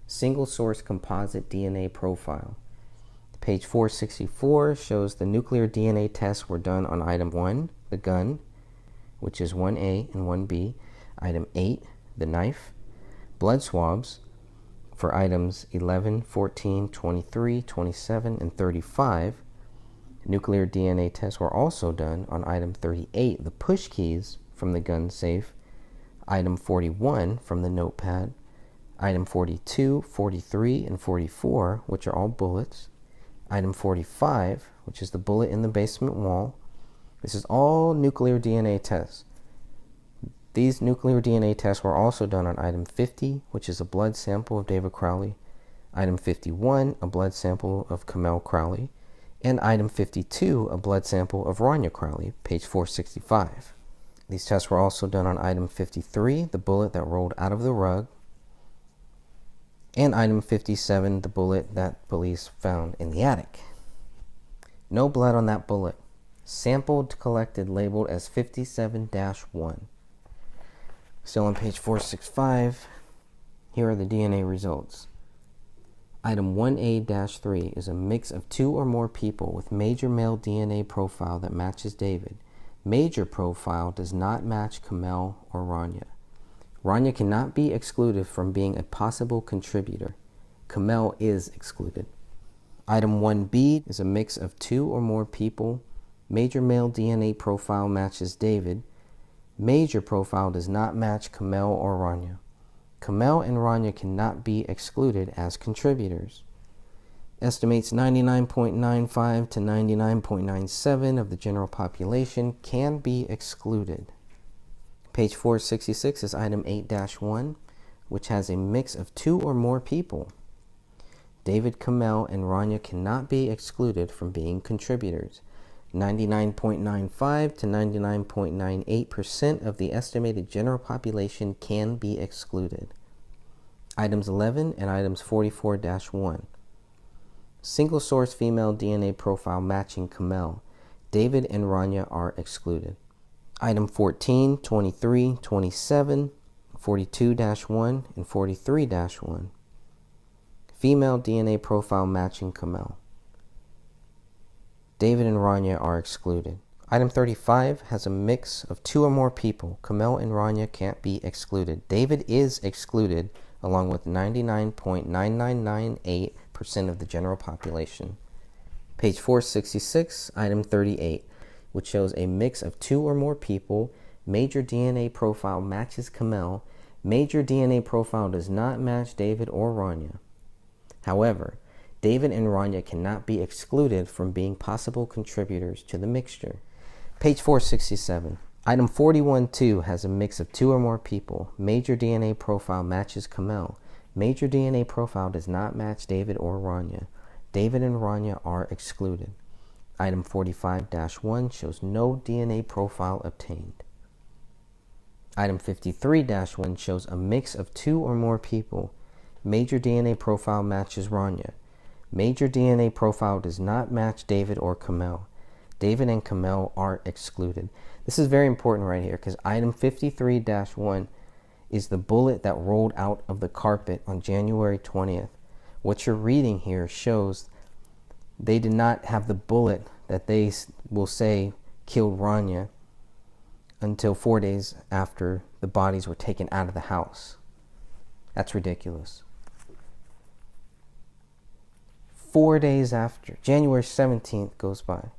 [SPEAKER 3] single source composite DNA profile. Page 464 shows the nuclear DNA tests were done on item 1, the gun, which is 1A and 1B, item 8, the knife, blood swabs for items 11, 14, 23, 27, and 35. Nuclear DNA tests were also done on item 38, the push keys from the gun safe, item 41 from the notepad, item 42, 43, and 44, which are all bullets, item 45, which is the bullet in the basement wall. This is all nuclear DNA tests. These nuclear DNA tests were also done on item 50, which is a blood sample of David Crowley, item 51, a blood sample of Kamel Crowley, and item 52, a blood sample of Rania Crowley, page 465. These tests were also done on item 53, the bullet that rolled out of the rug, and item 57, the bullet that police found in the attic. No blood on that bullet. Sampled, collected, labeled as 57-1. Still on page 465, here are the DNA results. Item 1A-3 is a mix of 2 or more people with major male DNA profile that matches David. Major profile does not match Kamel or Rania. Rania cannot be excluded from being a possible contributor. Kamel is excluded. Item 1B is a mix of 2 or more people. Major male DNA profile matches David. Major profile does not match Kamel or Rania. Kamel and Rania cannot be excluded as contributors. Estimates 99.95 to 99.97 of the general population can be excluded. Page 466 is item 8-1, which has a mix of 2 or more people. David, Kamel, and Rania cannot be excluded from being contributors. 99.95 to 99.98% of the estimated general population can be excluded. Items 11 and items 44-1. Single source female DNA profile matching Kamel. David and Rania are excluded. Item 14, 23, 27, 42-1, and 43-1. Female DNA profile matching Kamel. David and Rania are excluded. Item 35 has a mix of 2 or more people. Kamel and Rania can't be excluded. David is excluded along with 99.9998% of the general population. Page 466, item 38, which shows a mix of 2 or more people. Major DNA profile matches Kamel. Major DNA profile does not match David or Rania. However, David and Rania cannot be excluded from being possible contributors to the mixture. Page 467. Item 41.2 has a mix of 2 or more people. Major DNA profile matches Kamel. Major DNA profile does not match David or Rania. David and Rania are excluded. Item 45-1 shows no DNA profile obtained. Item 53-1 shows a mix of 2 or more people. Major DNA profile matches Rania. Major DNA profile does not match David or Kamel. David and Kamel are excluded. This is very important right here because item 53-1 is the bullet that rolled out of the carpet on January 20th. What you're reading here shows they did not have the bullet that they will say killed Rania until 4 days after the bodies were taken out of the house. That's ridiculous. 4 days after, January 17th goes by.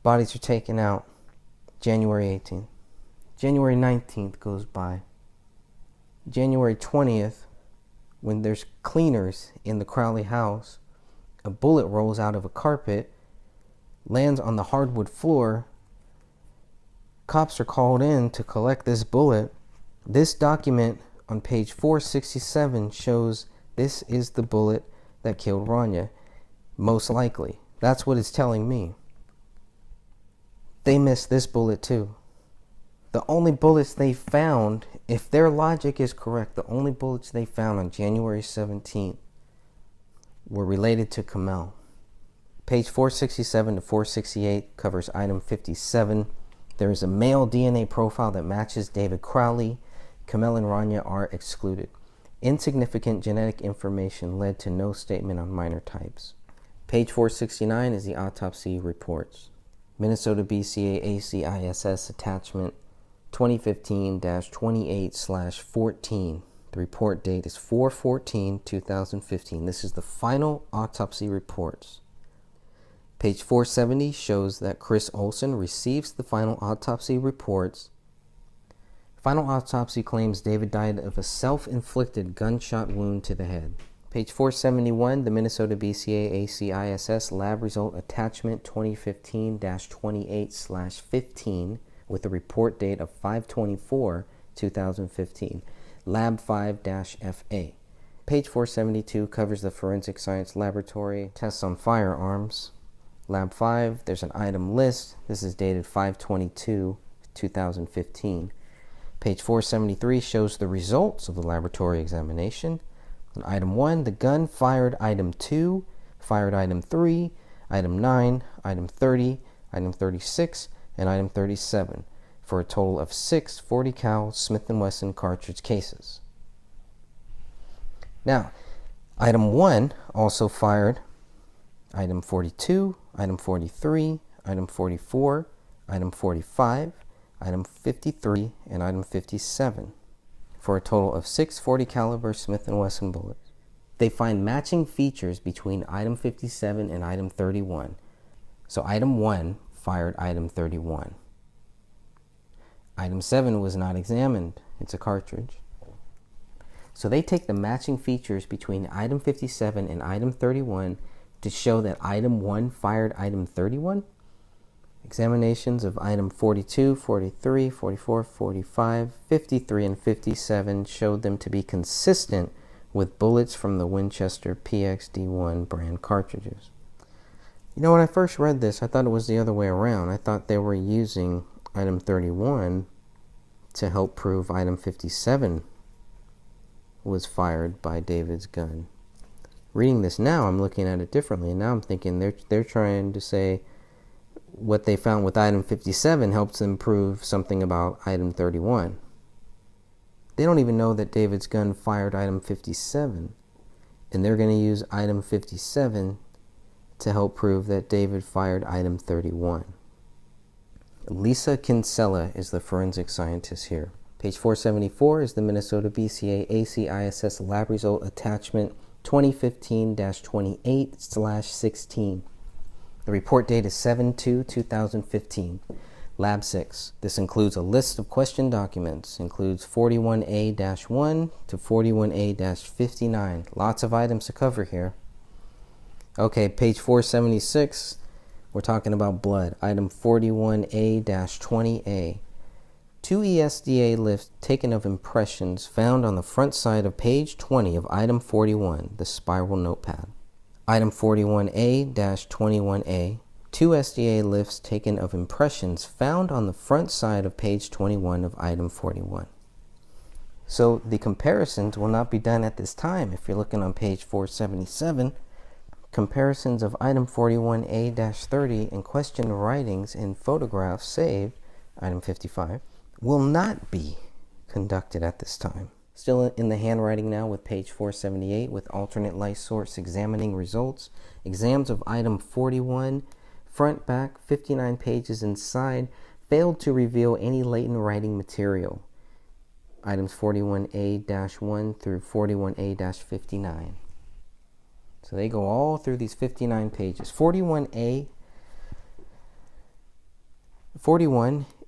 [SPEAKER 3] Bodies are taken out January 18th. January 19th goes by. January 20th, when there's cleaners in the Crowley house, a bullet rolls out of a carpet, lands on the hardwood floor. Cops are called in to collect this bullet. This document on page 467 shows this is the bullet that killed Rania, most likely. That's what it's telling me. They missed this bullet too. The only bullets they found, if their logic is correct, the only bullets they found on January 17th were related to Kamel. Page 467 to 468 covers item 57. There is a male DNA profile that matches David Crowley. Kamel and Rania are excluded. Insignificant genetic information led to no statement on minor types. Page 469 is the autopsy reports. Minnesota BCA ACISS attachment 2015-28/14. The report date is 4/14/2015. This is the final autopsy reports. Page 470 shows that Chris Olson receives the final autopsy reports. Final autopsy claims David died of a self-inflicted gunshot wound to the head. Page 471, the Minnesota BCA ACISS lab result attachment 2015-28/15 with a report date of 5/24/2015. Lab 5-FA. Page 472 covers the forensic science laboratory tests on firearms. Lab 5, there's an item list. This is dated 5/22/2015. Page 473 shows the results of the laboratory examination. On item 1, the gun fired item 2, fired item 3, item 9, item 30, item 36, and item 37, for a total of 6 .40 cal Smith & Wesson cartridge cases. Now, item 1 also fired item 42, item 43, item 44, item 45, item 53, and item 57, for a total of 6 .40 caliber Smith & Wesson bullets. They find matching features between item 57 and item 31. So item 1 fired item 31. Item 7 was not examined. It's a cartridge. So they take the matching features between item 57 and item 31 to show that item 1 fired item 31. Examinations of item 42, 43, 44, 45, 53, and 57 showed them to be consistent with bullets from the Winchester PXD1 brand cartridges. You know, when I first read this, I thought it was the other way around. I thought they were using item 31 to help prove item 57 was fired by David's gun. Reading this now, I'm looking at it differently, and now I'm thinking they're trying to say what they found with item 57 helps them prove something about item 31. They don't even know that David's gun fired item 57, and they're going to use item 57 to help prove that David fired item 31. Lisa Kinsella is the forensic scientist here. Page 474 is the Minnesota BCA ACISS lab result attachment 2015-28/16. The report date is 7/2/2015. Lab 6. This includes a list of question documents, includes 41A-1 to 41A-59. Lots of items to cover here. Okay, page 476, we're talking about blood. Item 41A-20A. 2 ESDA lifts taken of impressions found on the front side of page 20 of item 41, the spiral notepad. Item 41A-21A. 2 SDA lifts taken of impressions found on the front side of page 21 of item 41. So the comparisons will not be done at this time. If you're looking on page 477, comparisons of item 41A-30 and question writings and photographs saved, item 55, will not be conducted at this time. Still in the handwriting now with page 478 with alternate light source examining results. Exams of item 41, front, back, 59 pages inside, failed to reveal any latent writing material. Items 41A-1 through 41A-59. So they go all through these 59 pages. 41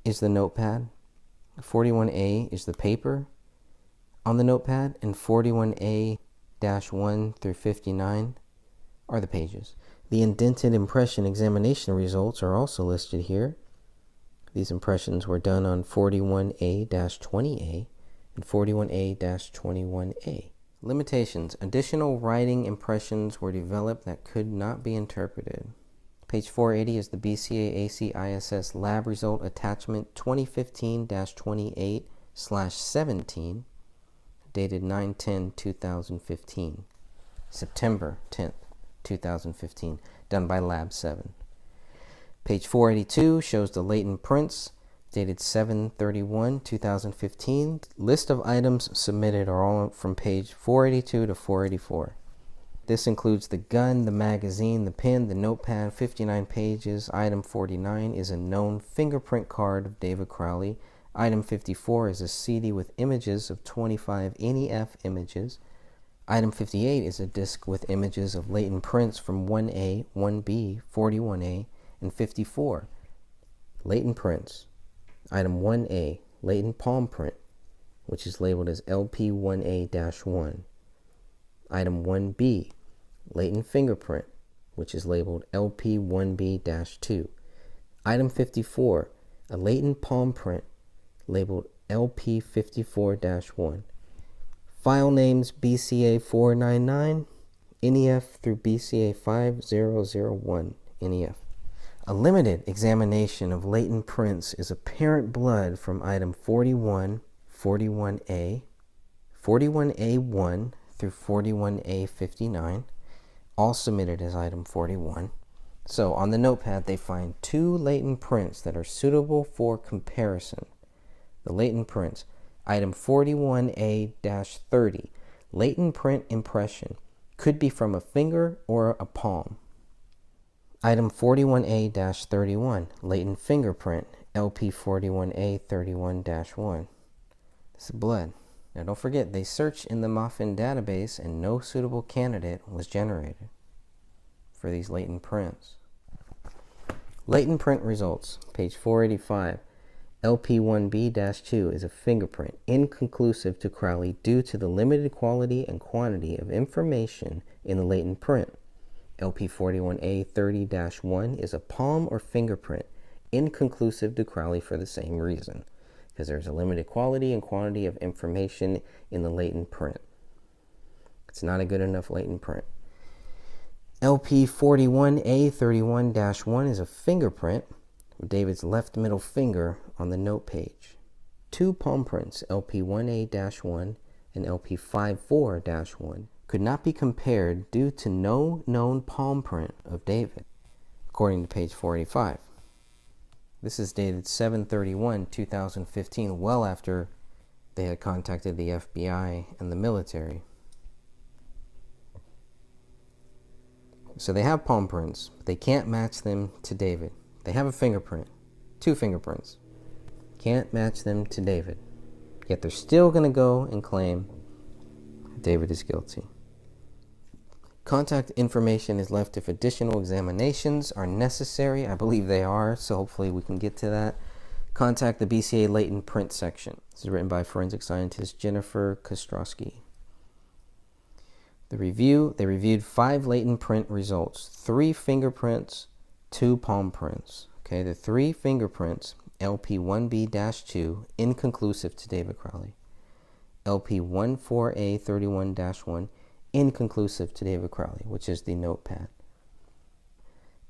[SPEAKER 3] is the notepad. 41A is the paper on the notepad, and 41A-1 through 59 are the pages. The indented impression examination results are also listed here. These impressions were done on 41A-20A and 41A-21A. Limitations. Additional writing impressions were developed that could not be interpreted. Page 480 is the BCA ACISS lab result attachment 2015-28/17, dated 9/10/2015, September 10th, 2015, done by Lab 7. Page 482 shows the latent prints, dated 7/31/2015. List of items submitted are all from page 482 to 484. This includes the gun, the magazine, the pen, the notepad, 59 pages. Item 49 is a known fingerprint card of David Crowley. Item 54 is a CD with images of 25 NEF images. Item 58 is a disc with images of latent prints from 1A, 1B, 41A, and 54. Latent prints. Item 1A, latent palm print, which is labeled as LP1A-1. Item 1B, latent fingerprint, which is labeled LP1B-2. Item 54, a latent palm print, labeled LP54-1. File names BCA499, NEF through BCA5001, NEF. A limited examination of latent prints is apparent blood from item 41, 41A, 41A1 through 41A59, all submitted as item 41. So on the notepad, they find 2 latent prints that are suitable for comparison. The latent prints, item 41A-30, latent print impression, could be from a finger or a palm. Item 41A-31, latent fingerprint, LP41A-31-1. This is blood. Now don't forget, they searched in the Muffin database and no suitable candidate was generated for these latent prints. Latent print results, page 485. LP1B-2 is a fingerprint inconclusive to Crowley due to the limited quality and quantity of information in the latent print. LP41A-30-1 is a palm or fingerprint inconclusive to Crowley for the same reason, because there's a limited quality and quantity of information in the latent print. It's not a good enough latent print. LP41A-31-1 is a fingerprint of David's left middle finger on the note page. 2 palm prints, LP1A-1 and LP54-1, could not be compared due to no known palm print of David, according to page 485. This is dated 7/31/2015, well after they had contacted the FBI and the military. So they have palm prints, but they can't match them to David. They have a fingerprint, 2 fingerprints. Can't match them to David. Yet they're still going to go and claim David is guilty. Contact information is left if additional examinations are necessary. I believe they are, so hopefully we can get to that. Contact the BCA latent print section. This is written by forensic scientist Jennifer Kostrowski. They reviewed 5 latent print results, 3 fingerprints, 2 palm prints. Okay, the 3 fingerprints, LP1B-2, inconclusive to David Crowley. LP14A31-1, inconclusive to David Crowley, which is the notepad.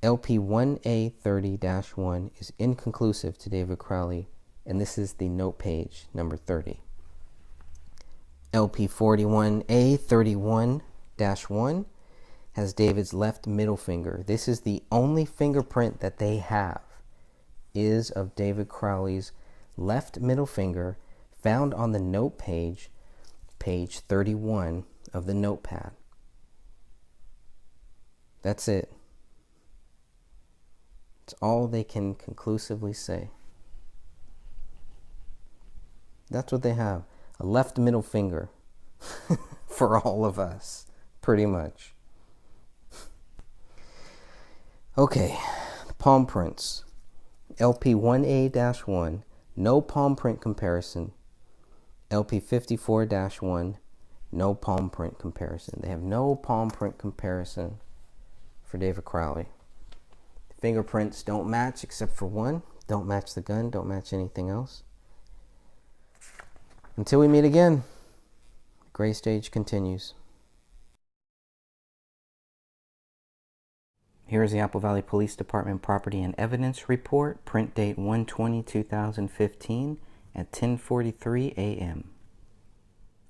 [SPEAKER 3] LP1A30-1 is inconclusive to David Crowley, and this is the note page, number 30. LP41A31-1 has David's left middle finger. This is the only fingerprint that they have, is of David Crowley's left middle finger, found on the note page, page 31 of the notepad. That's it. It's all they can conclusively say. That's what they have. A left middle finger for all of us, pretty much. Okay, palm prints. LP1A-1, no palm print comparison. LP54-1, no palm print comparison. They have no palm print comparison for David Crowley. The fingerprints don't match except for one. Don't match the gun, don't match anything else. Until we meet again, the gray stage continues. Here is the Apple Valley Police Department Property and Evidence Report, print date 1/20/2015 at 10:43 a.m.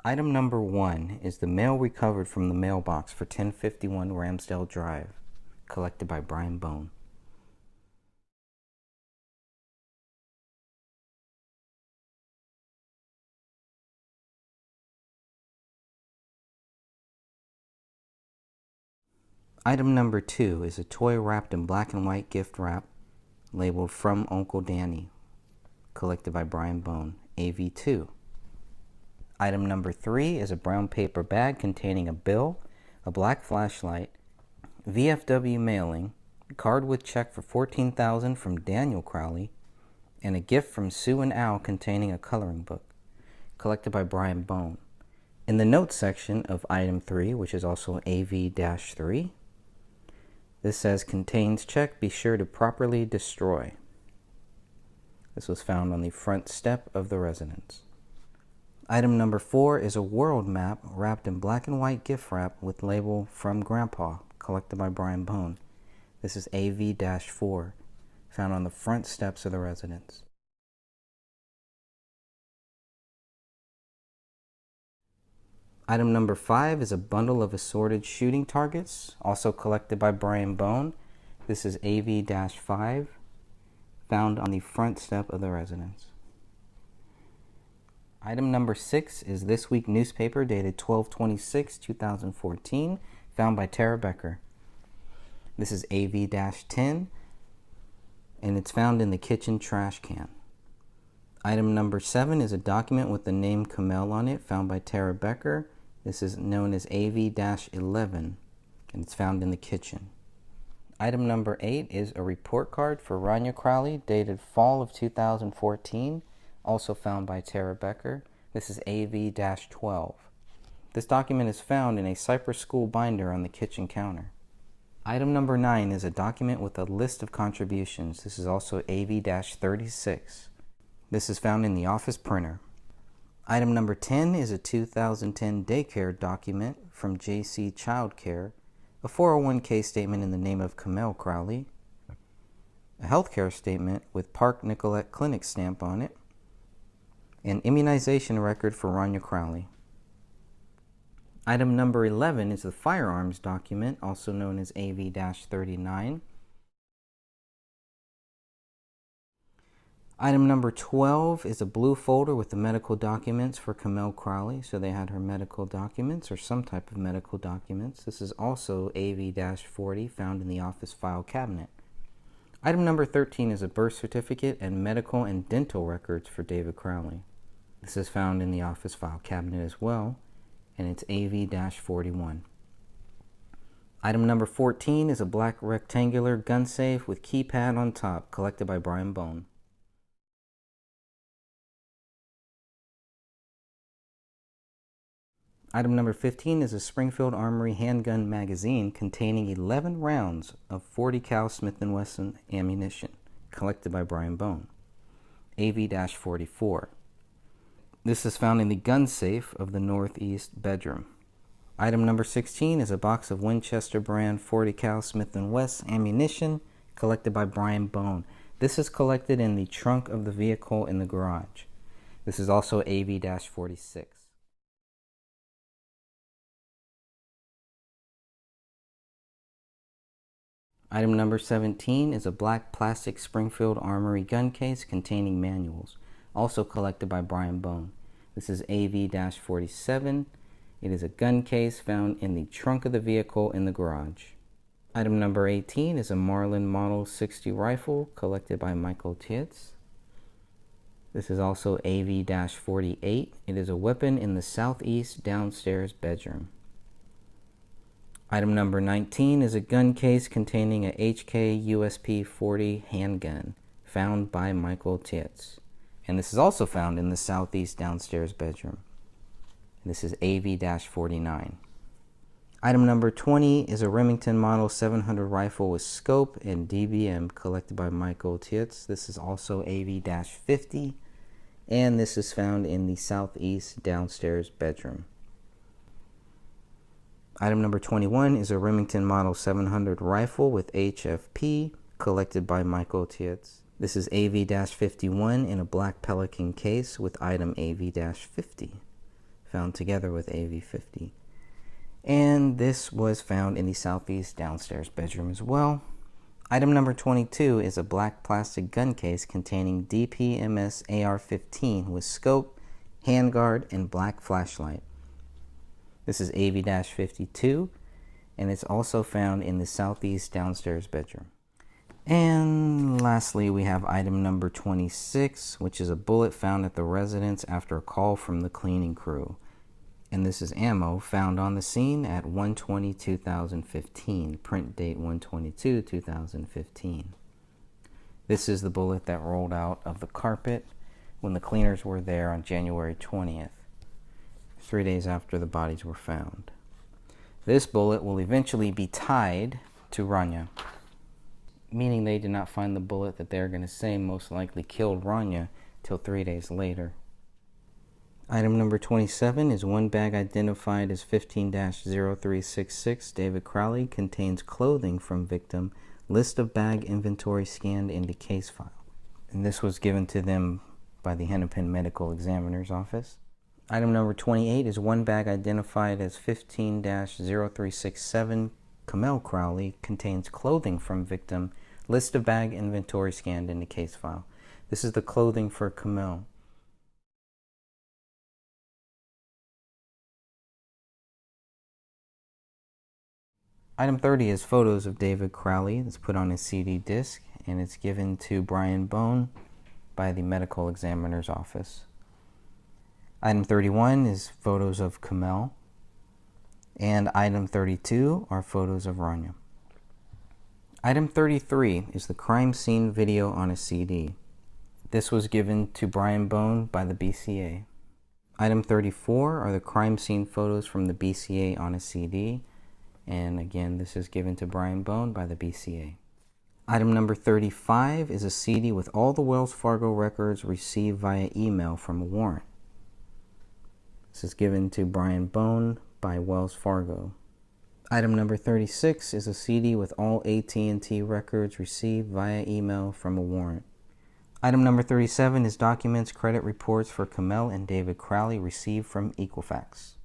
[SPEAKER 3] Item number 1 is the mail recovered from the mailbox for 1051 Ramsdale Drive, collected by Brian Bone. Item number 2 is a toy wrapped in black and white gift wrap labeled From Uncle Danny, collected by Brian Bone, AV2. Item number 3 is a brown paper bag containing a bill, a black flashlight, VFW mailing, a card with check for $14,000 from Daniel Crowley, and a gift from Sue and Al containing a coloring book, collected by Brian Bone. In the notes section of item 3, which is also AV-3, this says, contains check, be sure to properly destroy. This was found on the front step of the residence. Item number 4 is a world map wrapped in black and white gift wrap with label From Grandpa, collected by Brian Bone. This is AV-4, found on the front steps of the residence. Item number 5 is a bundle of assorted shooting targets, also collected by Brian Bone. This is AV-5, found on the front step of the residence. Item number 6 is This Week newspaper dated 12/26/2014, found by Tara Becker. This is AV-10, and it's found in the kitchen trash can. Item number 7 is a document with the name Kamel on it, found by Tara Becker. This is known as AV-11, and it's found in the kitchen. Item number 8 is a report card for Rania Crowley, dated fall of 2014, also found by Tara Becker. This is AV-12. This document is found in a Cypress School binder on the kitchen counter. Item number 9 is a document with a list of contributions. This is also AV-36. This is found in the office printer. Item number 10 is a 2010 daycare document from JC Childcare, a 401k statement in the name of Kamel Crowley, a healthcare statement with Park Nicolette Clinic stamp on it, an immunization record for Rania Crowley. Item number 11 is the firearms document, also known as AV-39. Item number 12 is a blue folder with the medical documents for Kamel Crowley. So they had her medical documents or some type of medical documents. This is also AV-40, found in the office file cabinet. Item number 13 is a birth certificate and medical and dental records for David Crowley. This is found in the office file cabinet as well, and it's AV-41. Item number 14 is a black rectangular gun safe with keypad on top, collected by Brian Bone. Item number 15 is a Springfield Armory handgun magazine containing 11 rounds of .40 cal Smith & Wesson ammunition, collected by Brian Bone. AV-44. This is found in the gun safe of the northeast bedroom. Item number 16 is a box of Winchester brand .40 cal Smith & Wesson ammunition, collected by Brian Bone. This is collected in the trunk of the vehicle in the garage. This is also AV-46. Item number 17 is a black plastic Springfield Armory gun case containing manuals, also collected by Brian Bone. This is AV-47. It is a gun case found in the trunk of the vehicle in the garage. Item number 18 is a Marlin Model 60 rifle collected by Michael Tietz. This is also AV-48. It is a weapon in the southeast downstairs bedroom. Item number 19 is a gun case containing a HK USP 40 handgun found by Michael Tietz. And this is also found in the southeast downstairs bedroom. This is AV-49. Item number 20 is a Remington Model 700 rifle with scope and DBM collected by Michael Tietz. This is also AV-50, and this is found in the southeast downstairs bedroom. Item number 21 is a Remington Model 700 rifle with HFP collected by Michael Tietz. This is AV-51 in a black Pelican case with item AV-50, found together with AV-50. And this was found in the southeast downstairs bedroom as well. Item number 22 is a black plastic gun case containing DPMS AR-15 with scope, handguard, and black flashlight. This is AV-52, and it's also found in the southeast downstairs bedroom. And lastly, we have item number 26, which is a bullet found at the residence after a call from the cleaning crew. And this is ammo found on the scene at 1/20/2015, print date 1/22/2015. This is the bullet that rolled out of the carpet when the cleaners were there on January 20th. 3 days after the bodies were found. This bullet will eventually be tied to Rania, meaning they did not find the bullet that they're going to say most likely killed Rania till 3 days later. Item number 27 is one bag identified as 15-0366 David Crowley, contains clothing from victim, list of bag inventory scanned into case file. And this was given to them by the Hennepin Medical Examiner's Office. Item number 28 is one bag identified as 15-0367 Camille Crowley, contains clothing from victim, list of bag inventory scanned into case file. This is the clothing for Camille. Item 30 is photos of David Crowley. It's put on a CD disc, and it's given to Brian Bone by the Medical Examiner's Office. Item 31 is photos of Camille, and item 32 are photos of Rania. Item 33 is the crime scene video on a CD. This was given to Brian Bone by the BCA. Item 34 are the crime scene photos from the BCA on a CD, and again, this is given to Brian Bone by the BCA. Item number 35 is a CD with all the Wells Fargo records received via email from a warrant. This is given to Brian Bone by Wells Fargo. Item number 36 is a CD with all AT&T records received via email from a warrant. Item number 37 is documents, credit reports for Camille and David Crowley received from Equifax.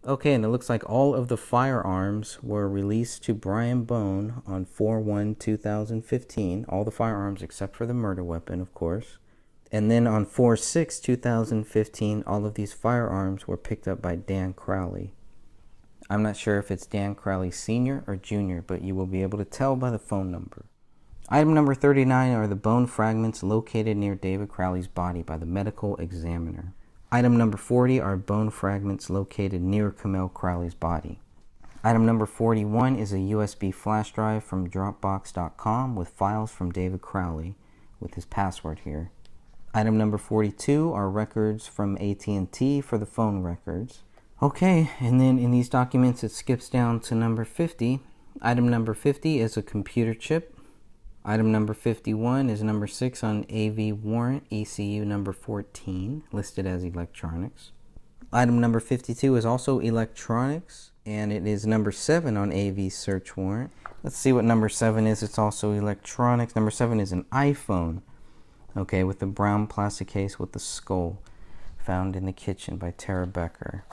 [SPEAKER 3] Okay, and it looks like all of the firearms were released to Brian Bone on 4/1/2015. All the firearms except for the murder weapon, of course. And then on 4/6/2015, all of these firearms were picked up by Dan Crowley. I'm not sure if it's Dan Crowley Sr. or Jr., but you will be able to tell by the phone number. Item number 39 are the bone fragments located near David Crowley's body by the medical examiner. Item number 40 are bone fragments located near Kamel Crowley's body. Item number 41 is a USB flash drive from Dropbox.com with files from David Crowley with his password here. Item number 42 are records from AT&T for the phone records. Okay, and then in these documents it skips down to number 50. Item number 50 is a computer chip. Item number 51 is number 6 on AV warrant, ECU number 14, listed as electronics. Item number 52 is also electronics, and it is number 7 on AV search warrant. Let's see what number 7 is. It's also electronics. Number 7 is an iPhone, okay, with the brown plastic case with the skull, found in the kitchen by Tara Becker.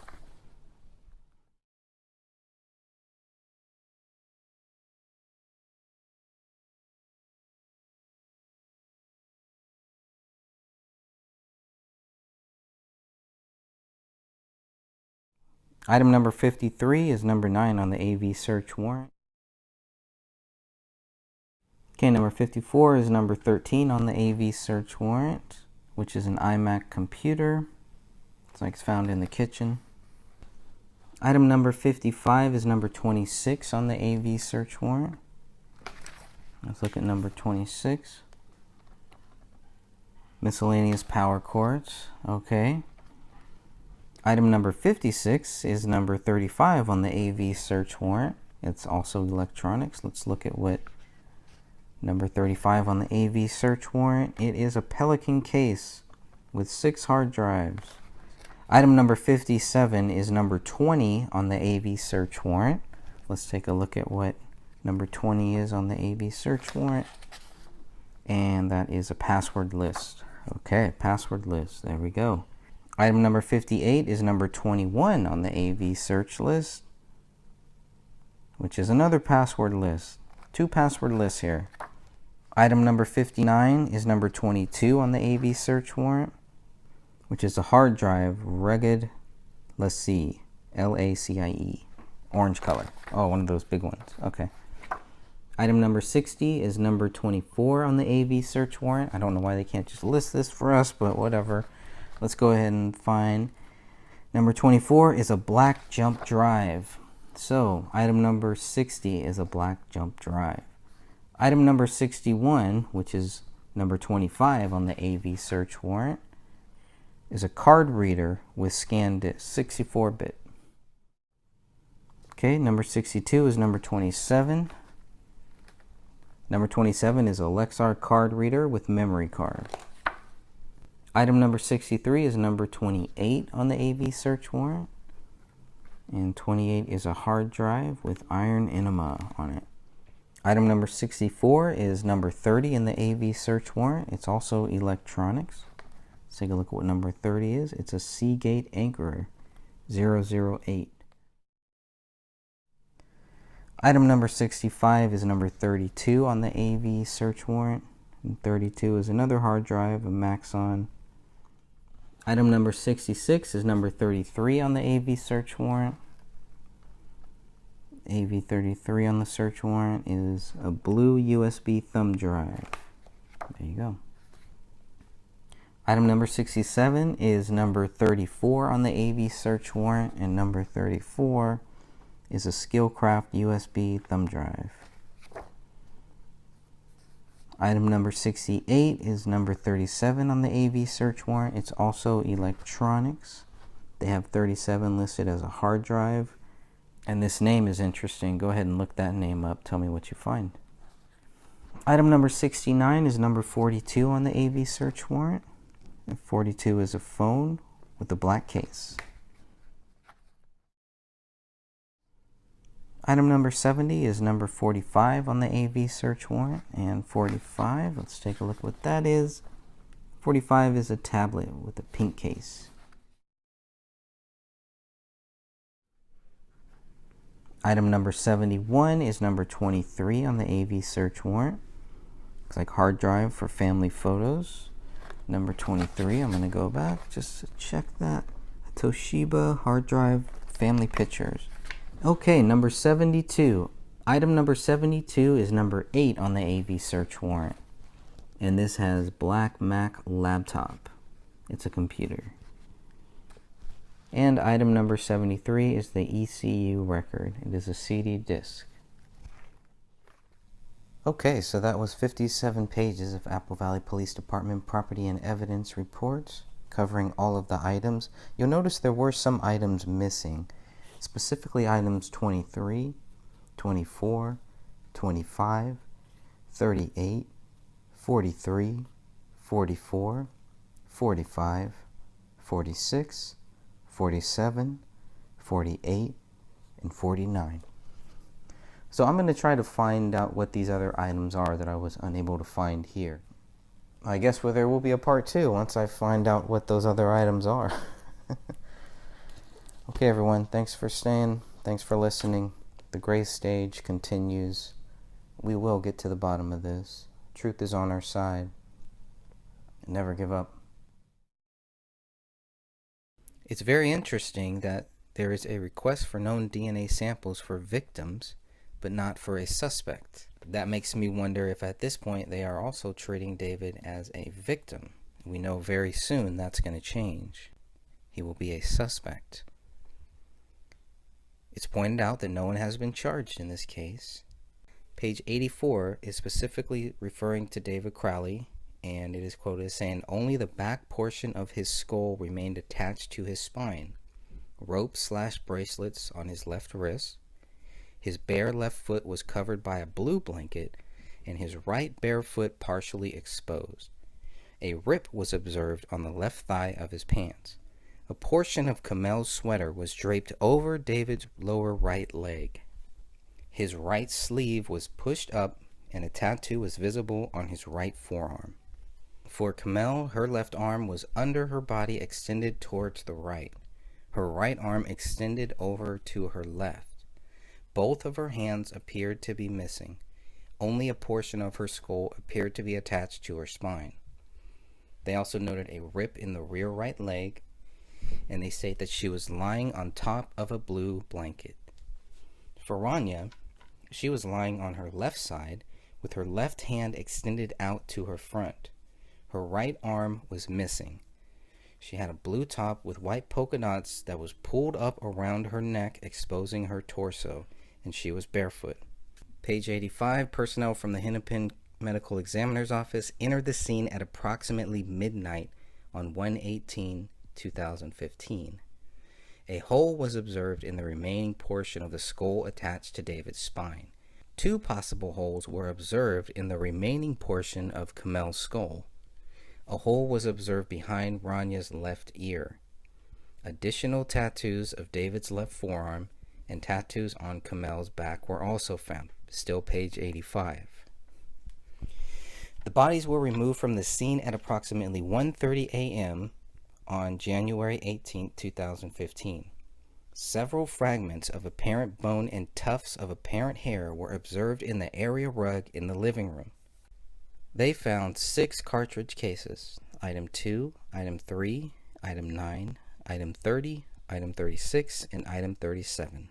[SPEAKER 3] Item number 53 is number 9 on the AV search warrant. Okay, number 54 is number 13 on the AV search warrant, which is an iMac computer. It's like it's found in the kitchen. Item number 55 is number 26 on the AV search warrant. Let's look at number 26. Miscellaneous power cords. Okay. Item number 56 is number 35 on the AV search warrant. It's also electronics. Let's look at what number 35 on the AV search warrant. It is a Pelican case with 6 hard drives. Item number 57 is number 20 on the AV search warrant. Let's take a look at what number 20 is on the AV search warrant. And that is a password list. Okay, password list. There we go. Item number 58 is number 21 on the AV search list, which is another password list. 2 password lists here. Item number 59 is number 22 on the AV search warrant, which is a hard drive, rugged LaCie, LACIE, orange color. Oh, one of those big ones. Okay. Item number 60 is number 24 on the AV search warrant. I don't know why they can't just list this for us, but whatever. Let's go ahead and find number 24 is a black jump drive. So item number 60 is a black jump drive. Item number 61, which is number 25 on the AV search warrant, is a card reader with scan disk, 64-bit. Okay, number 62 is number 27. Number 27 is a Lexar card reader with memory card. Item number 63 is number 28 on the AV search warrant. And 28 is a hard drive with iron enema on it. Item number 64 is number 30 in the AV search warrant. It's also electronics. Let's take a look at what number 30 is. It's a Seagate Anchor 008. Item number 65 is number 32 on the AV search warrant. And 32 is another hard drive, a Maxon. Item number 66 is number 33 on the AV search warrant. AV33 on the search warrant is a blue USB thumb drive. There you go. Item number 67 is number 34 on the AV search warrant, and number 34 is a Skillcraft USB thumb drive. Item number 68 is number 37 on the AV search warrant. It's also electronics. They have 37 listed as a hard drive. And this name is interesting. Go ahead and look that name up. Tell me what you find. Item number 69 is number 42 on the AV search warrant. And 42 is a phone with a black case. Item number 70 is number 45 on the AV search warrant. And 45, let's take a look at what that is. 45 is a tablet with a pink case. Item number 71 is number 23 on the AV search warrant. Looks like hard drive for family photos. Number 23, I'm going to go back just to check that. A Toshiba hard drive, family pictures. Okay, number 72. Item number 72 is number 8 on the AV search warrant. And this has Black Mac laptop. It's a computer. And item number 73 is the ECU record. It is a CD disc. Okay, so that was 57 pages of Apple Valley Police Department property and evidence reports covering all of the items. You'll notice there were some items missing, specifically items 23, 24, 25, 38, 43, 44, 45, 46, 47, 48, and 49. So I'm going to try to find out what these other items are that I was unable to find here. I guess there will be a part 2 once I find out what those other items are. Okay, everyone, thanks for staying. Thanks for listening. The gray stage continues. We will get to the bottom of this. Truth is on our side. Never give up. It's very interesting that there is a request for known DNA samples for victims, but not for a suspect. That makes me wonder if at this point they are also treating David as a victim. We know very soon that's going to change. He will be a suspect. It's pointed out that no one has been charged in this case. Page 84 is specifically referring to David Crowley, and it is quoted as saying, "Only the back portion of his skull remained attached to his spine. Rope/bracelets on his left wrist. His bare left foot was covered by a blue blanket, and his right bare foot partially exposed. A rip was observed on the left thigh of his pants. A portion of Kamel's sweater was draped over David's lower right leg. His right sleeve was pushed up, and a tattoo was visible on his right forearm. For Kamel, her left arm was under her body, extended towards the right. Her right arm extended over to her left. Both of her hands appeared to be missing. Only a portion of her skull appeared to be attached to her spine. They also noted a rip in the rear right leg, and they state that she was lying on top of a blue blanket. For Rania, she was lying on her left side with her left hand extended out to her front. Her right arm was missing. She had a blue top with white polka dots that was pulled up around her neck, exposing her torso, and she was barefoot. Page 85, personnel from the Hennepin Medical Examiner's Office entered the scene at approximately midnight on 1/18/2015. A hole was observed in the remaining portion of the skull attached to David's spine. 2 possible holes were observed in the remaining portion of Kamel's skull. A hole was observed behind Rania's left ear. Additional tattoos of David's left forearm and tattoos on Kamel's back were also found. Still page 85. The bodies were removed from the scene at approximately 1:30 a.m. on January 18, 2015. Several fragments of apparent bone and tufts of apparent hair were observed in the area rug in the living room. They found 6 cartridge cases, item 2, item 3, item 9, item 30, item 36, and item 37.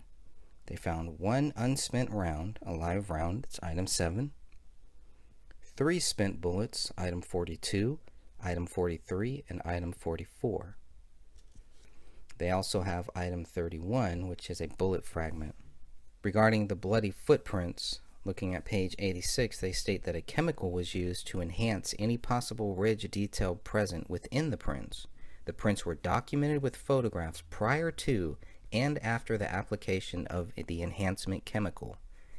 [SPEAKER 3] They found 1 unspent round, a live round, it's item 7, 3 spent bullets, item 42, item 43, and item 44. They also have item 31, which is a bullet fragment. Regarding the bloody footprints, looking at page 86, they state that a chemical was used to enhance any possible ridge detail present within the prints. The prints were documented with photographs prior to and after the application of the enhancement chemical,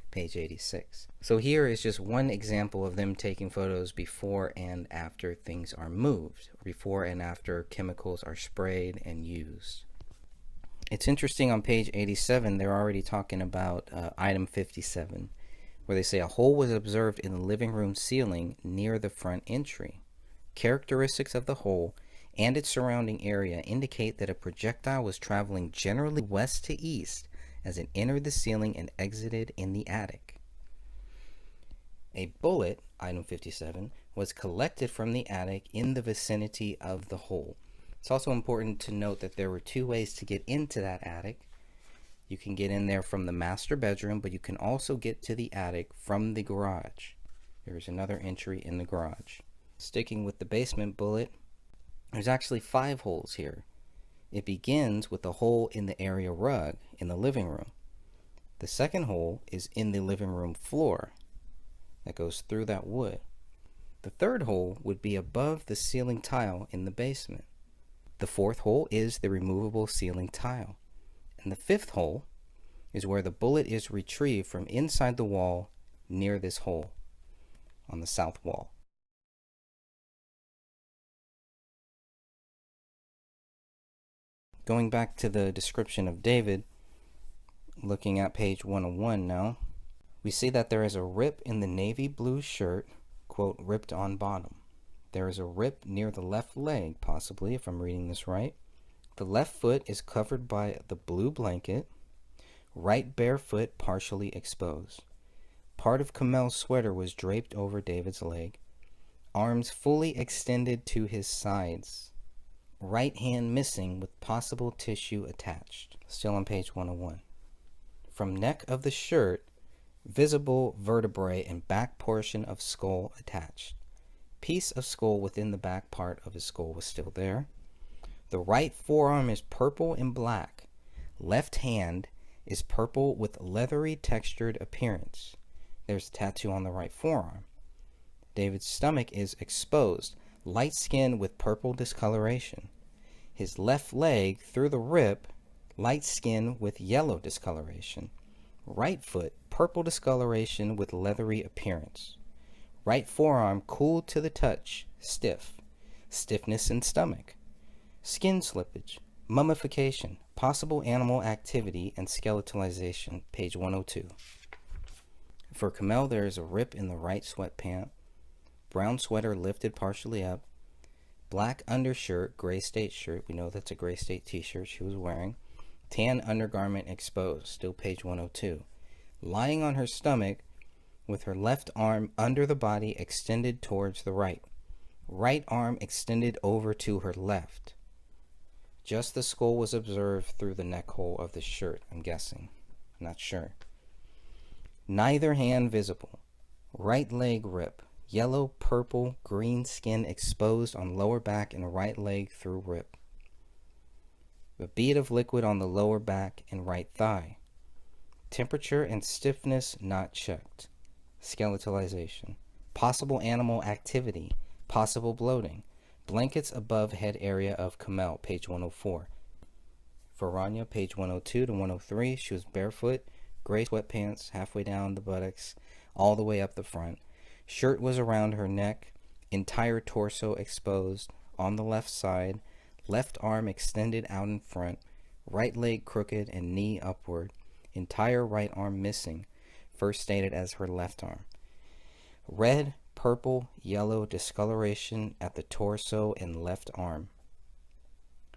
[SPEAKER 3] page 86. So here is just one example of them taking photos before and after things are moved, before and after chemicals are sprayed and used. It's interesting, on page 87, they're already talking about item 57, where they say a hole was observed in the living room ceiling near the front entry. Characteristics of the hole and its surrounding area indicate that a projectile was traveling generally west to east as it entered the ceiling and exited in the attic. A bullet, item 57, was collected from the attic in the vicinity of the hole. It's also important to note that there were 2 ways to get into that attic. You can get in there from the master bedroom, but you can also get to the attic from the garage. There's another entry in the garage. Sticking with the basement bullet, there's actually 5 holes here. It begins with a hole in the area rug in the living room. The second hole is in the living room floor that goes through that wood. The third hole would be above the ceiling tile in the basement. The fourth hole is the removable ceiling tile. And the fifth hole is where the bullet is retrieved from inside the wall near this hole on the south wall. Going back to the description of David, looking at page 101 now, we see that there is a rip in the navy blue shirt, quote, ripped on bottom. There is a rip near the left leg, possibly, if I'm reading this right. The left foot is covered by the blue blanket, right bare foot partially exposed. Part of Kamel's sweater was draped over David's leg, arms fully extended to his sides, right hand missing with possible tissue attached. Still on page 101. From neck of the shirt, visible vertebrae and back portion of skull attached. Piece of skull within the back part of his skull was still there. The right forearm is purple and black. Left hand is purple with leathery textured appearance. There's a tattoo on the right forearm. David's stomach is exposed, light skin with purple discoloration. His left leg through the rip, light skin with yellow discoloration. Right foot, purple discoloration with leathery appearance. Right forearm cool to the touch, stiff. Stiffness in stomach. Skin slippage, mummification, possible animal activity, and skeletalization, page 102. For Kamel, there is a rip in the right sweatpant, brown sweater lifted partially up, black undershirt, gray state shirt, we know that's a gray state t-shirt she was wearing, tan undergarment exposed, still page 102. Lying on her stomach with her left arm under the body extended towards the right. Right arm extended over to her left. Just the skull was observed through the neck hole of the shirt, I'm guessing. I'm not sure. Neither hand visible. Right leg rip. Yellow, purple, green skin exposed on lower back and right leg through rip. A bead of liquid on the lower back and right thigh. Temperature and stiffness not checked. Skeletalization. Possible animal activity. Possible bloating. Blankets above head area of Kamel, page 104. For Rania, page 102 to 103, she was barefoot, gray sweatpants, halfway down the buttocks, all the way up the front. Shirt was around her neck, entire torso exposed, on the left side, left arm extended out in front, right leg crooked and knee upward, entire right arm missing, first stated as her left arm. Red, purple, yellow discoloration at the torso and left arm.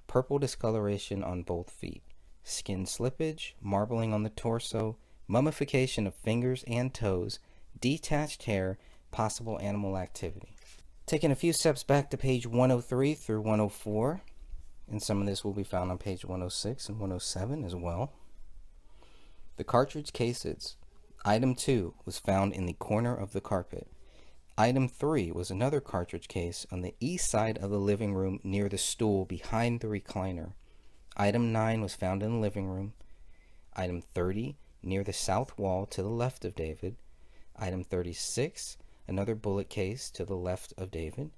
[SPEAKER 3] Purple discoloration on both feet. Skin slippage, marbling on the torso, mummification of fingers and toes, detached hair, possible animal activity. Taking a few steps back to page 103 through 104, and some of this will be found on page 106 and 107 as well. The cartridge cases. Item 2 was found in the corner of the carpet. Item 3 was another cartridge case on the east side of the living room near the stool behind the recliner. Item 9 was found in the living room. Item 30 near the south wall to the left of David. Item 36, another bullet case to the left of David.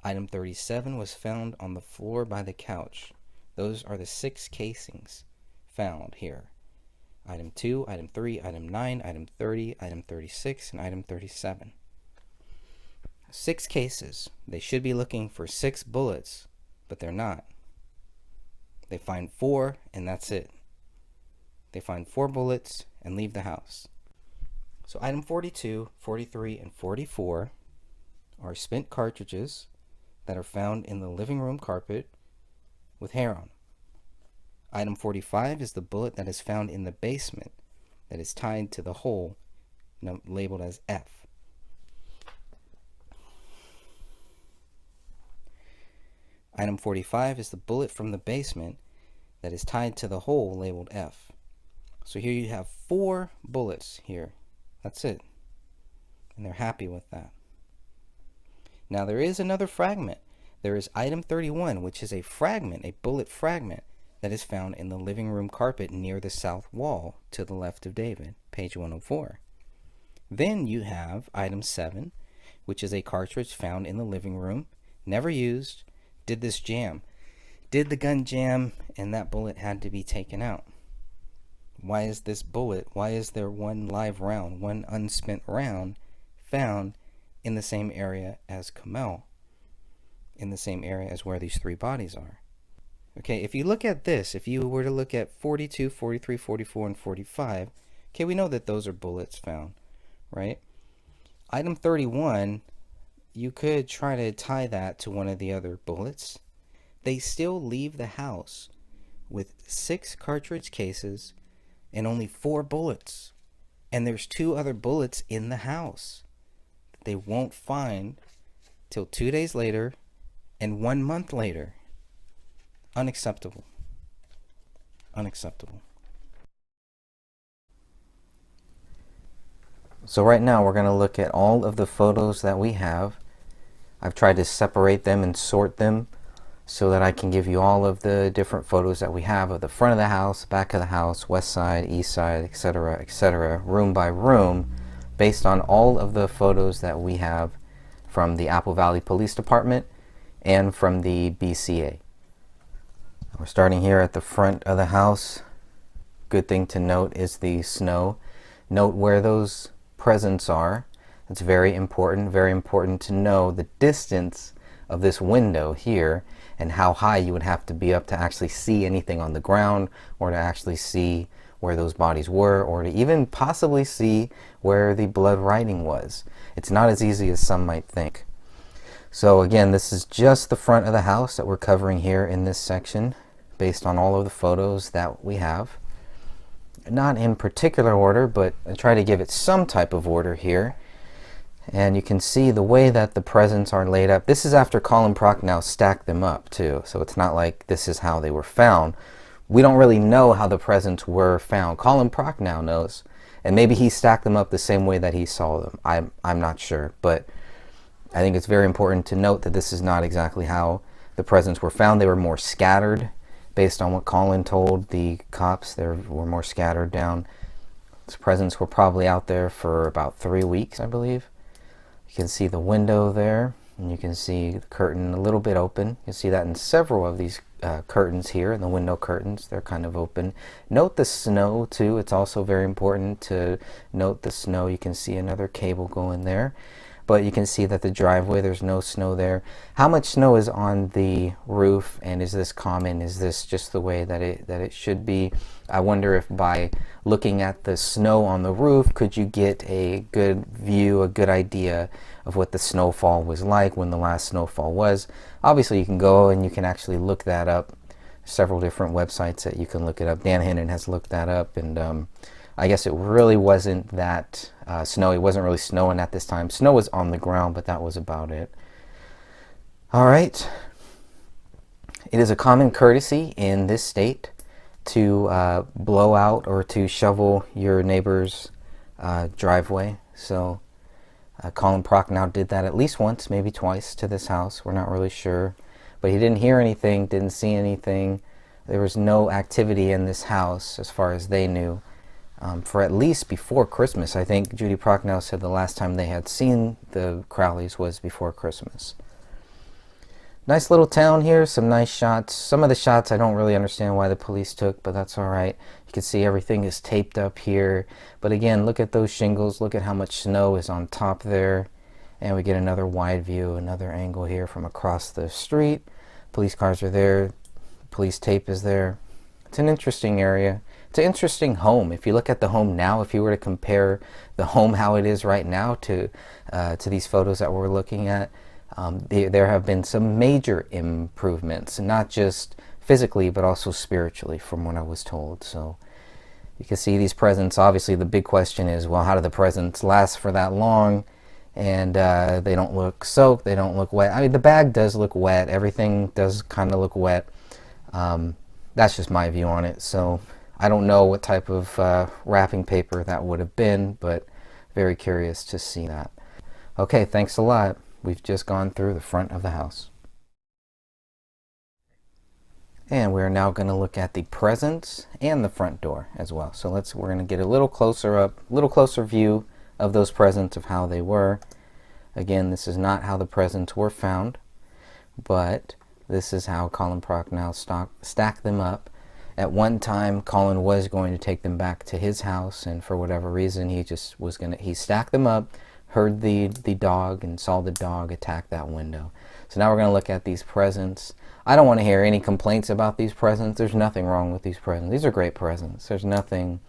[SPEAKER 3] Item 37 was found on the floor by the couch. Those are the 6 casings found here. Item 2, Item 3, Item 9, Item 30, Item 36, and Item 37. 6 cases. They should be looking for 6 bullets, but they're not. They find 4, and that's it. They find 4 bullets and leave the house. So item 42, 43, and 44 are spent cartridges that are found in the living room carpet with hair on. Item 45 is the bullet that is found in the basement that is tied to the hole labeled as F. Item 45 is the bullet from the basement that is tied to the hole labeled F. So here you have 4 bullets here. That's it. And they're happy with that. Now there is another fragment. There is item 31, which is a fragment, a bullet fragment, that is found in the living room carpet near the south wall to the left of David, page 104. Then you have item 7, which is a cartridge found in the living room, never used. Did this jam? Did the gun jam and that bullet had to be taken out? Why is this bullet, why is there one live round, one unspent round found in the same area as Kamel, in the same area as where these 3 bodies are? Okay, if you look at this, if you were to look at 42, 43, 44, and 45, okay, we know that those are bullets found, right? Item 31, you could try to tie that to one of the other bullets. They still leave the house with 6 cartridge cases and only 4 bullets. And there's 2 other bullets in the house that they won't find till 2 days later and 1 month later. Unacceptable. Unacceptable. So right now we're going to look at all of the photos that we have. I've tried to separate them and sort them so that I can give you all of the different photos that we have of the front of the house, back of the house, west side, east side, etc., room by room, based on all of the photos that we have from the Apple Valley Police Department and from the BCA. We're starting here at the front of the house. Good thing to note is the snow. Note where those presents are. It's very important to know the distance of this window here and how high you would have to be up to actually see anything on the ground, or to actually see where those bodies were, or to even possibly see where the blood writing was. It's not as easy as some might think. So again, this is just the front of the house that we're covering here in this section, based on all of the photos that we have. Not in particular order, but I try to give it some type of order here. And you can see the way that the presents are laid up. This is after Colin Prochnow stacked them up too, so it's not like this is how they were found. We don't really know how the presents were found. Colin Prochnow knows, and maybe he stacked them up the same way that he saw them. I'm not sure, but I think it's very important to note that this is not exactly how the presents were found. They were more scattered. Based on what Colin told the cops, they were more scattered down. These presents were probably out there for about 3 weeks, I believe. You can see the window there, and you can see the curtain a little bit open. You can see that in several of these curtains here, and the window curtains, they're kind of open. Note the snow too. It's also very important to note the snow. You can see another cable going there. But you can see that the driveway, there's no snow there. How much snow is on the roof, and is this common? Is this just the way that it should be? I wonder if by looking at the snow on the roof, could you get a good view, a good idea of what the snowfall was like, when the last snowfall was. Obviously you can go and you can actually look that up. Several different websites that you can look it up. Dan Hinnon has looked that up, and I guess it really wasn't that snowy. It wasn't really snowing at this time. Snow was on the ground, but that was about it. All right. It is a common courtesy in this state to blow out or to shovel your neighbor's driveway. So Colin Prochnow did that at least once, maybe twice, to this house. We're not really sure. But he didn't hear anything, didn't see anything. There was no activity in this house as far as they knew. For at least before Christmas. I think Judy Prochnow said the last time they had seen the Crowleys was before Christmas. Nice little town here, some nice shots. Some of the shots I don't really understand why the police took, but that's alright. You can see everything is taped up here. But again, look at those shingles, look at how much snow is on top there. And we get another wide view, another angle here from across the street. Police cars are there, police tape is there. It's an interesting area. It's an interesting home. If you look at the home now, if you were to compare the home how it is right now to these photos that we're looking at, there have been some major improvements, not just physically but also spiritually, from what I was told. So you can see these presents. Obviously the big question is, well, how do the presents last for that long? And they don't look soaked, they don't look wet. I mean, the bag does look wet, everything does kind of look wet. That's just my view on it. So I don't know what type of wrapping paper that would have been, but very curious to see that. Okay, thanks a lot. We've just gone through the front of the house. And we're now going to look at the presents and the front door as well. So we're going to get a little closer view of those presents, of how they were. Again, this is not how the presents were found, but this is how Colin Prochnow stacked them up. At one time, Colin was going to take them back to his house, and for whatever reason, he stacked them up, heard the dog, and saw the dog attack that window. So now we're going to look at these presents. I don't want to hear any complaints about these presents. There's nothing wrong with these presents. These are great presents. There's nothing.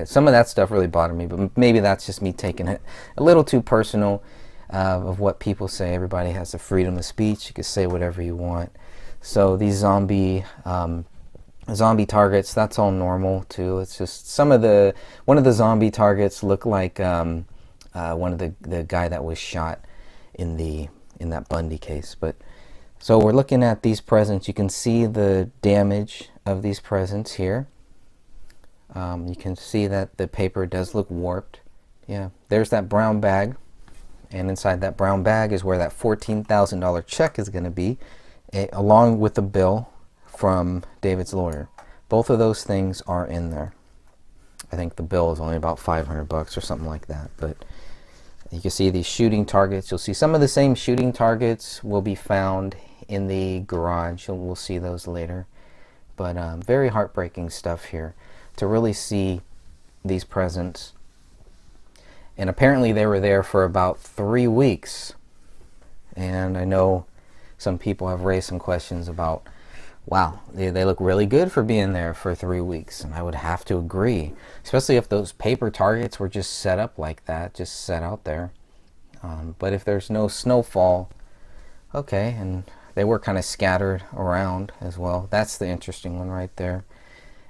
[SPEAKER 3] Some of that stuff really bothered me, but maybe that's just me taking it a little too personal of what people say. Everybody has the freedom of speech. You can say whatever you want. So these zombie targets, that's all normal too. It's just one of the zombie targets looked like one of the guy that was shot in that Bundy case. But so we're looking at these presents. You can see the damage of these presents here. You can see that the paper does look warped. Yeah, there's that brown bag, and inside that brown bag is where that $14,000 check is going to be, along with the bill from David's lawyer. Both of those things are in there. I think the bill is only about $500 or something like that, but you can see these shooting targets. You'll see some of the same shooting targets will be found in the garage. We'll see those later. But very heartbreaking stuff here to really see these presents. And apparently they were there for about 3 weeks. And I know some people have raised some questions about, wow, they look really good for being there for 3 weeks. And I would have to agree, especially if those paper targets were just set up like that, just set out there. But if there's no snowfall, okay, and they were kind of scattered around as well. That's the interesting one right there.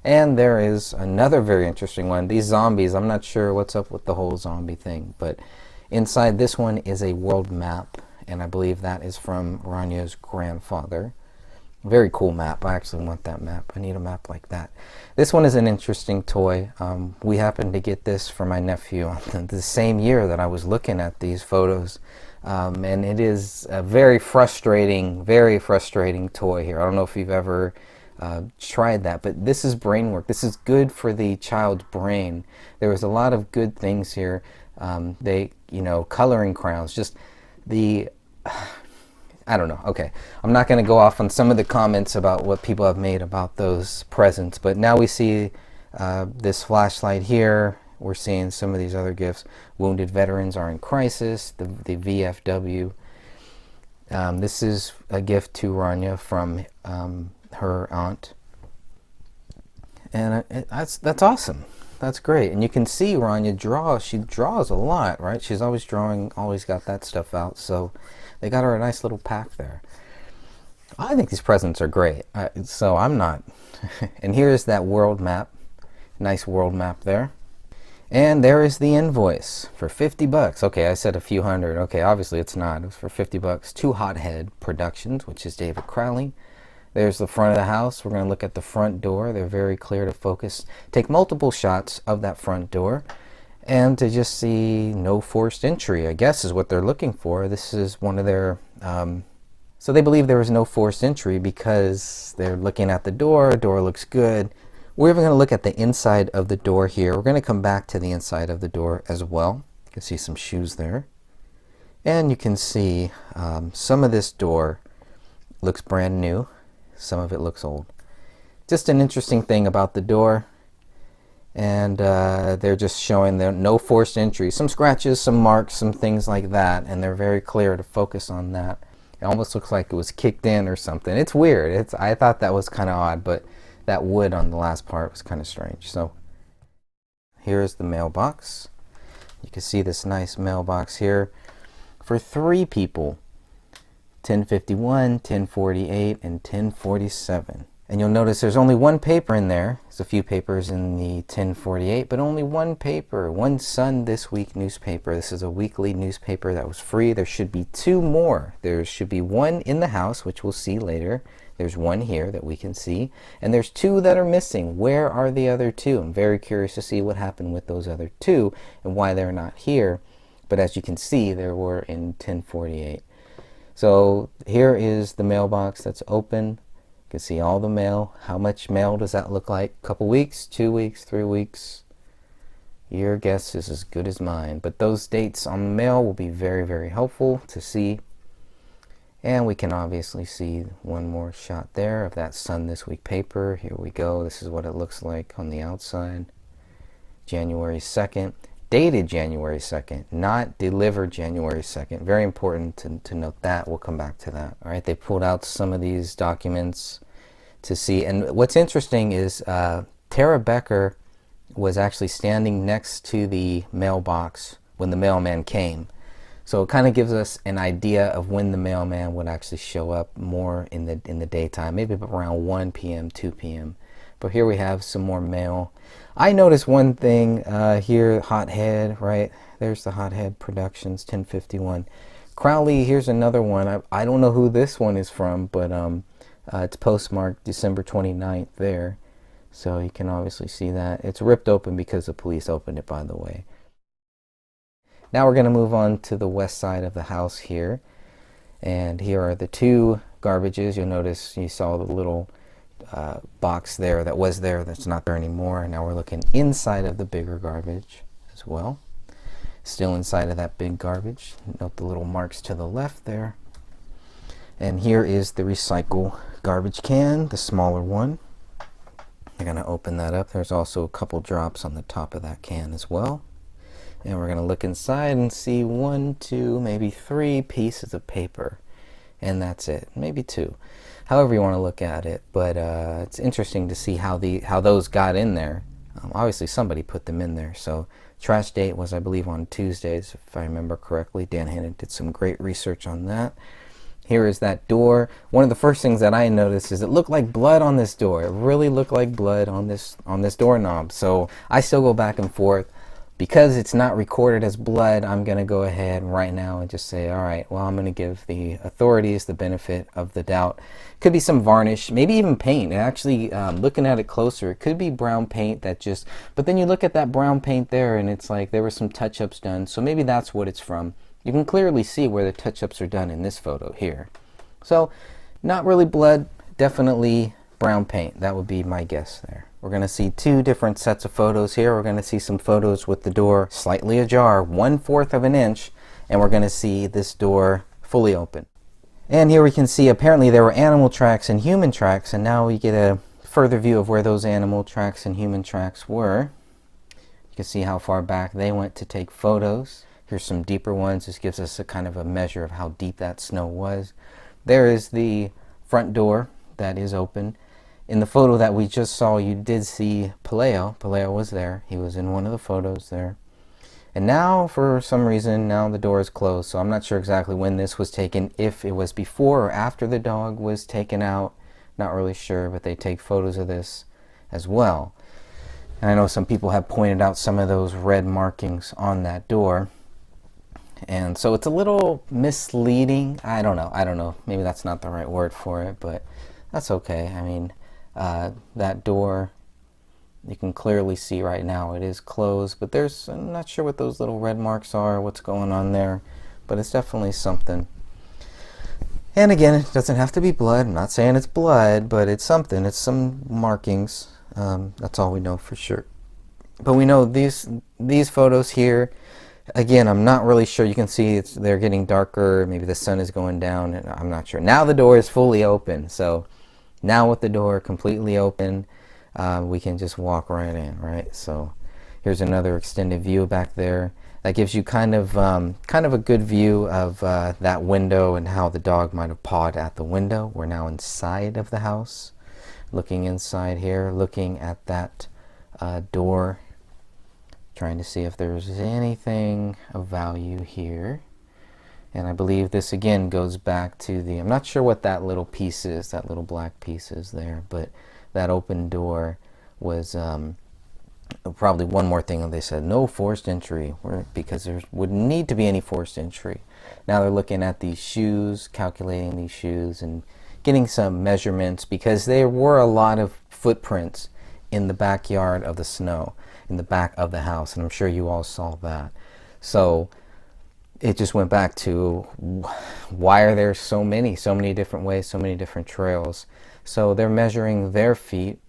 [SPEAKER 3] And there is another very interesting one. These zombies, I'm not sure what's up with the whole zombie thing, but inside this one is a world map, and I believe that is from Ranya's grandfather. Very cool map. I actually want that map. I need a map like that. This one is an interesting toy. We happened to get this for my nephew on the same year that I was looking at these photos. And it is a very frustrating toy here. I don't know if you've ever tried that, but this is brain work. This is good for the child's brain. There was a lot of good things here. Coloring crayons, just I don't know. Okay, I'm not going to go off on some of the comments about what people have made about those presents, but now we see this flashlight here. We're seeing some of these other gifts. Wounded veterans are in crisis. The VFW. This is a gift to Rania from her aunt, and that's awesome. That's great. And you can see Rania draw. She draws a lot, right? She's always drawing. Always got that stuff out. So they got her a nice little pack there. I think these presents are great. So I'm not. And here's that world map. Nice world map there. And there is the invoice for $50. Okay, I said a few hundred. Okay, obviously it's not. It was for $50 to Hothead Productions, which is David Crowley. There's the front of the house. We're going to look at the front door. They're very clear to focus. Take multiple shots of that front door and to just see no forced entry, I guess is what they're looking for. This is one of their... so they believe there was no forced entry because they're looking at the door. Door looks good. We're even going to look at the inside of the door here. We're going to come back to the inside of the door as well. You can see some shoes there. And you can see some of this door looks brand new. Some of it looks old. Just an interesting thing about the door. And they're just showing there no forced entry. Some scratches, some marks, some things like that. And they're very clear to focus on that. It almost looks like it was kicked in or something. It's weird. I thought that was kind of odd, but that wood on the last part was kind of strange. So here's the mailbox. You can see this nice mailbox here for 3 people. 1051, 1048, and 1047. And you'll notice there's only one paper in there. There's a few papers in the 1048, but only one paper. One Sun This Week newspaper. This is a weekly newspaper that was free. There should be 2 more. There should be one in the house, which we'll see later. There's one here that we can see. And there's 2 that are missing. Where are the other 2? I'm very curious to see what happened with those other 2 and why they're not here. But as you can see, there were in 1048. So here is the mailbox that's open. You can see all the mail. How much mail does that look like? A couple weeks, 2 weeks, 3 weeks? Your guess is as good as mine. But those dates on the mail will be very, very helpful to see. And we can obviously see one more shot there of that Sun This Week paper. Here we go. This is what it looks like on the outside. January 2nd. Dated January 2nd, not delivered January 2nd. Very important to note that. We'll come back to that. All right, they pulled out some of these documents to see. And what's interesting is Tara Becker was actually standing next to the mailbox when the mailman came. So it kind of gives us an idea of when the mailman would actually show up more in the daytime, maybe around 1 p.m., 2 p.m. But here we have some more mail. I noticed one thing here, Hothead, right? There's the Hothead Productions, 1051. Crowley, here's another one. I don't know who this one is from, but it's postmarked December 29th there. So you can obviously see that. It's ripped open because the police opened it, by the way. Now we're going to move on to the west side of the house here. And here are the two garbages. You'll notice you saw the little box there that was there that's not there anymore. Now we're looking inside of the bigger garbage as well. Still inside of that big garbage. Note the little marks to the left there. And here is the recycle garbage can, the smaller one. You're going to open that up. There's also a couple drops on the top of that can as well. And we're going to look inside and see 1, 2, maybe 3 pieces of paper. And that's it. Maybe 2. However you want to look at it. But it's interesting to see how those got in there. Obviously somebody put them in there. So trash date was, I believe, on Tuesdays, if I remember correctly. Dan Hannon did some great research on that. Here is that door. One of the first things that I noticed is it looked like blood on this door. It really looked like blood on this doorknob. So I still go back and forth. Because it's not recorded as blood, I'm going to go ahead right now and just say, all right, well, I'm going to give the authorities the benefit of the doubt. Could be some varnish, maybe even paint. And actually, looking at it closer, it could be brown paint that just, but then you look at that brown paint there and it's like there were some touch-ups done. So maybe that's what it's from. You can clearly see where the touch-ups are done in this photo here. So not really blood, definitely brown paint. That would be my guess there. We're going to see 2 different sets of photos here. We're going to see some photos with the door slightly ajar, 1/4 of an inch, and we're going to see this door fully open. And here we can see apparently there were animal tracks and human tracks, and now we get a further view of where those animal tracks and human tracks were. You can see how far back they went to take photos. Here's some deeper ones. This gives us a kind of a measure of how deep that snow was. There is the front door that is open. In the photo that we just saw, you did see Paleo. Paleo was there. He was in one of the photos there. And now, for some reason, now the door is closed. So I'm not sure exactly when this was taken, if it was before or after the dog was taken out. Not really sure, but they take photos of this as well. And I know some people have pointed out some of those red markings on that door. And so it's a little misleading. I don't know. Maybe that's not the right word for it, but that's okay. I mean, that door, you can clearly see right now it is closed, but I'm not sure what those little red marks are, what's going on there, but it's definitely something. And again, it doesn't have to be blood. I'm not saying it's blood, but it's something. It's some markings. That's all we know for sure. But we know these photos here, again, I'm not really sure. You can see they're getting darker. Maybe the sun is going down, and I'm not sure. Now the door is fully open, so now with the door completely open, we can just walk right in, right? So here's another extended view back there. That gives you kind of a good view of that window and how the dog might have pawed at the window. We're now inside of the house, looking inside here, looking at that door, trying to see if there's anything of value here. And I believe this again goes back to I'm not sure what that little piece is, that little black piece is there, but that open door was probably one more thing. They said no forced entry, because there wouldn't need to be any forced entry. Now they're looking at these shoes, calculating these shoes and getting some measurements, because there were a lot of footprints in the backyard of the snow, in the back of the house, and I'm sure you all saw that. So it just went back to why are there so many different ways, so many different trails So they're measuring their feet,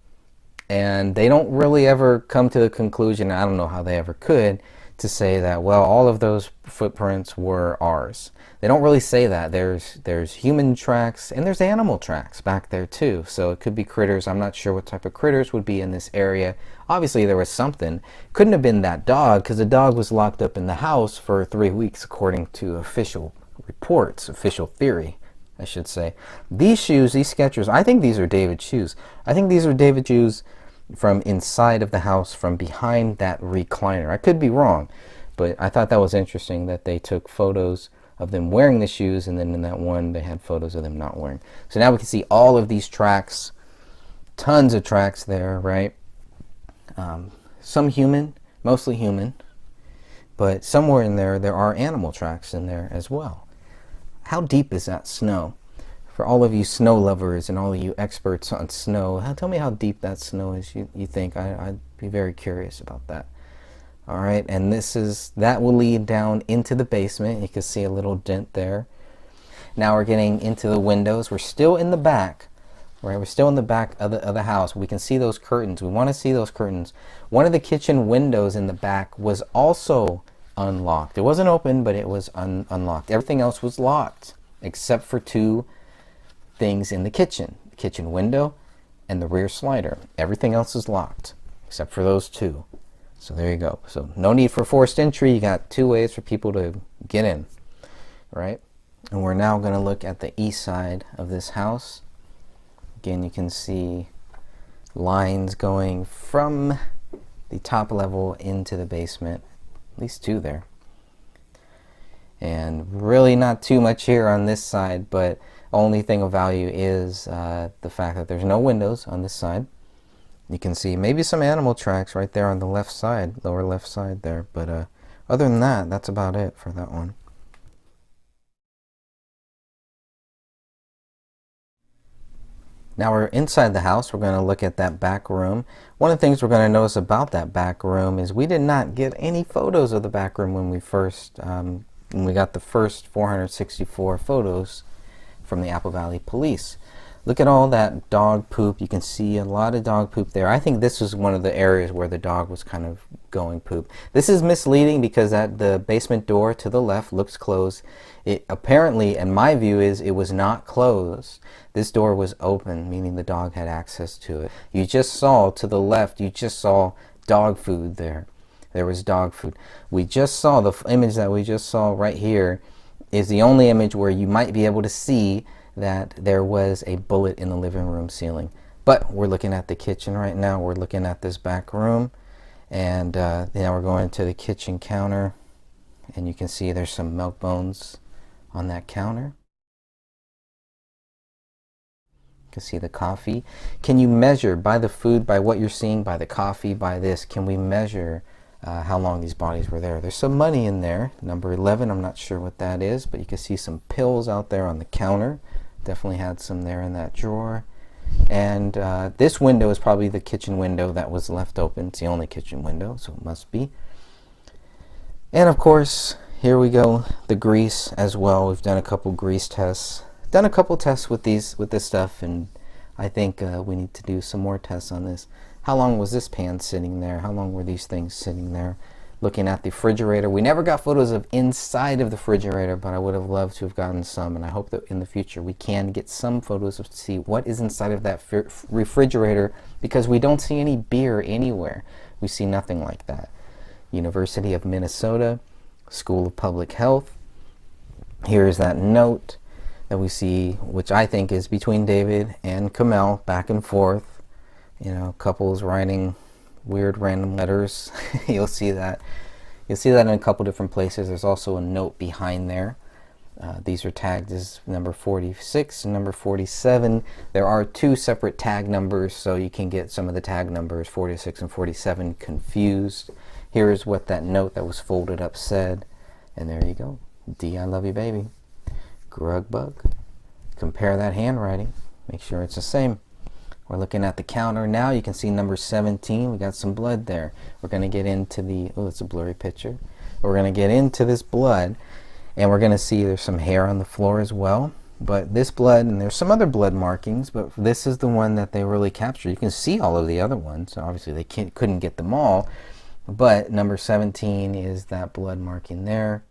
[SPEAKER 3] and they don't really ever come to the conclusion, I don't know how they ever could, to say that, well, all of those footprints were ours. They don't really say that. There's human tracks and there's animal tracks back there too. So it could be critters. I'm not sure what type of critters would be in this area. Obviously there was something. Couldn't have been that dog, because the dog was locked up in the house for 3 weeks according to official reports, official theory, I should say. These shoes, these Skechers, I think these are David's shoes. I think these are David's shoes from inside of the house, from behind that recliner. I could be wrong, but I thought that was interesting that they took photos of them wearing the shoes, and then in that one they had photos of them not wearing. So now we can see all of these tracks, tons of tracks there, right? Some human, mostly human, but somewhere in there are animal tracks in there as well. How deep is that snow? For all of you snow lovers and all of you experts on snow, tell me how deep that snow is, you think. I'd be very curious about that. All right, and that will lead down into the basement. You can see a little dent there. Now we're getting into the windows. We're still in the back, right? We're still in the back of the house. We can see those curtains. We want to see those curtains. One of the kitchen windows in the back was also unlocked. It wasn't open, but it was unlocked. Everything else was locked except for two things in the kitchen window and the rear slider. Everything else is locked except for those two. So there you go. So no need for forced entry. You got two ways for people to get in, right? And we're now going to look at the east side of this house. Again, you can see lines going from the top level into the basement, at least two there. And really not too much here on this side, but only thing of value is the fact that there's no windows on this side. You can see maybe some animal tracks right there on the left side, lower left side there, but other than that, that's about it for that one. Now we're inside the house. We're going to look at that back room. One of the things we're going to notice about that back room is we did not get any photos of the back room when we got the first 464 photos from the Apple Valley Police. Look at all that dog poop. You can see a lot of dog poop there. I think this was one of the areas where the dog was kind of going poop. This is misleading because the basement door to the left looks closed. It apparently, in my view, it was not closed. This door was open, meaning the dog had access to it. You just saw to the left, you just saw dog food there. There was dog food. We just saw the image that we just saw right here is the only image where you might be able to see that there was a bullet in the living room ceiling. But we're looking at the kitchen right now. We're looking at this back room, and now we're going to the kitchen counter, and you can see there's some milk bones on that counter. You can see the coffee. Can you measure by the food, by what you're seeing, by the coffee, by this, can we measure how long these bodies were there? There's some money in there. Number 11, I'm not sure what that is, but you can see some pills out there on the counter. Definitely had some there in that drawer. And this window is probably the kitchen window that was left open. It's the only kitchen window, so it must be. And of course, here we go, the grease as well. We've done a couple grease tests. Done a couple tests with this stuff, and I think we need to do some more tests on this. How long was this pan sitting there? How long were these things sitting there? Looking at the refrigerator. We never got photos of inside of the refrigerator, but I would have loved to have gotten some, and I hope that in the future we can get some photos to see what is inside of that refrigerator, because we don't see any beer anywhere. We see nothing like that. University of Minnesota, School of Public Health. Here's that note that we see, which I think is between David and Kamel, back and forth. You know, couples writing weird random letters. You'll see that in a couple different places. There's also a note behind there. These are tagged as number 46 and number 47. There are two separate tag numbers, so you can get some of the tag numbers 46 and 47 confused. Here is what that note that was folded up said, and there you go. D, I love you, baby. Grug bug. Compare that handwriting, make sure it's the same. We're looking at the counter now. You can see number 17. We got some blood there. We're going to get into the, oh, it's a blurry picture. We're going to get into this blood, and we're going to see there's some hair on the floor as well. But this blood, and there's some other blood markings, but this is the one that they really captured. You can see all of the other ones. So obviously they couldn't get them all, but number 17 is that blood marking there.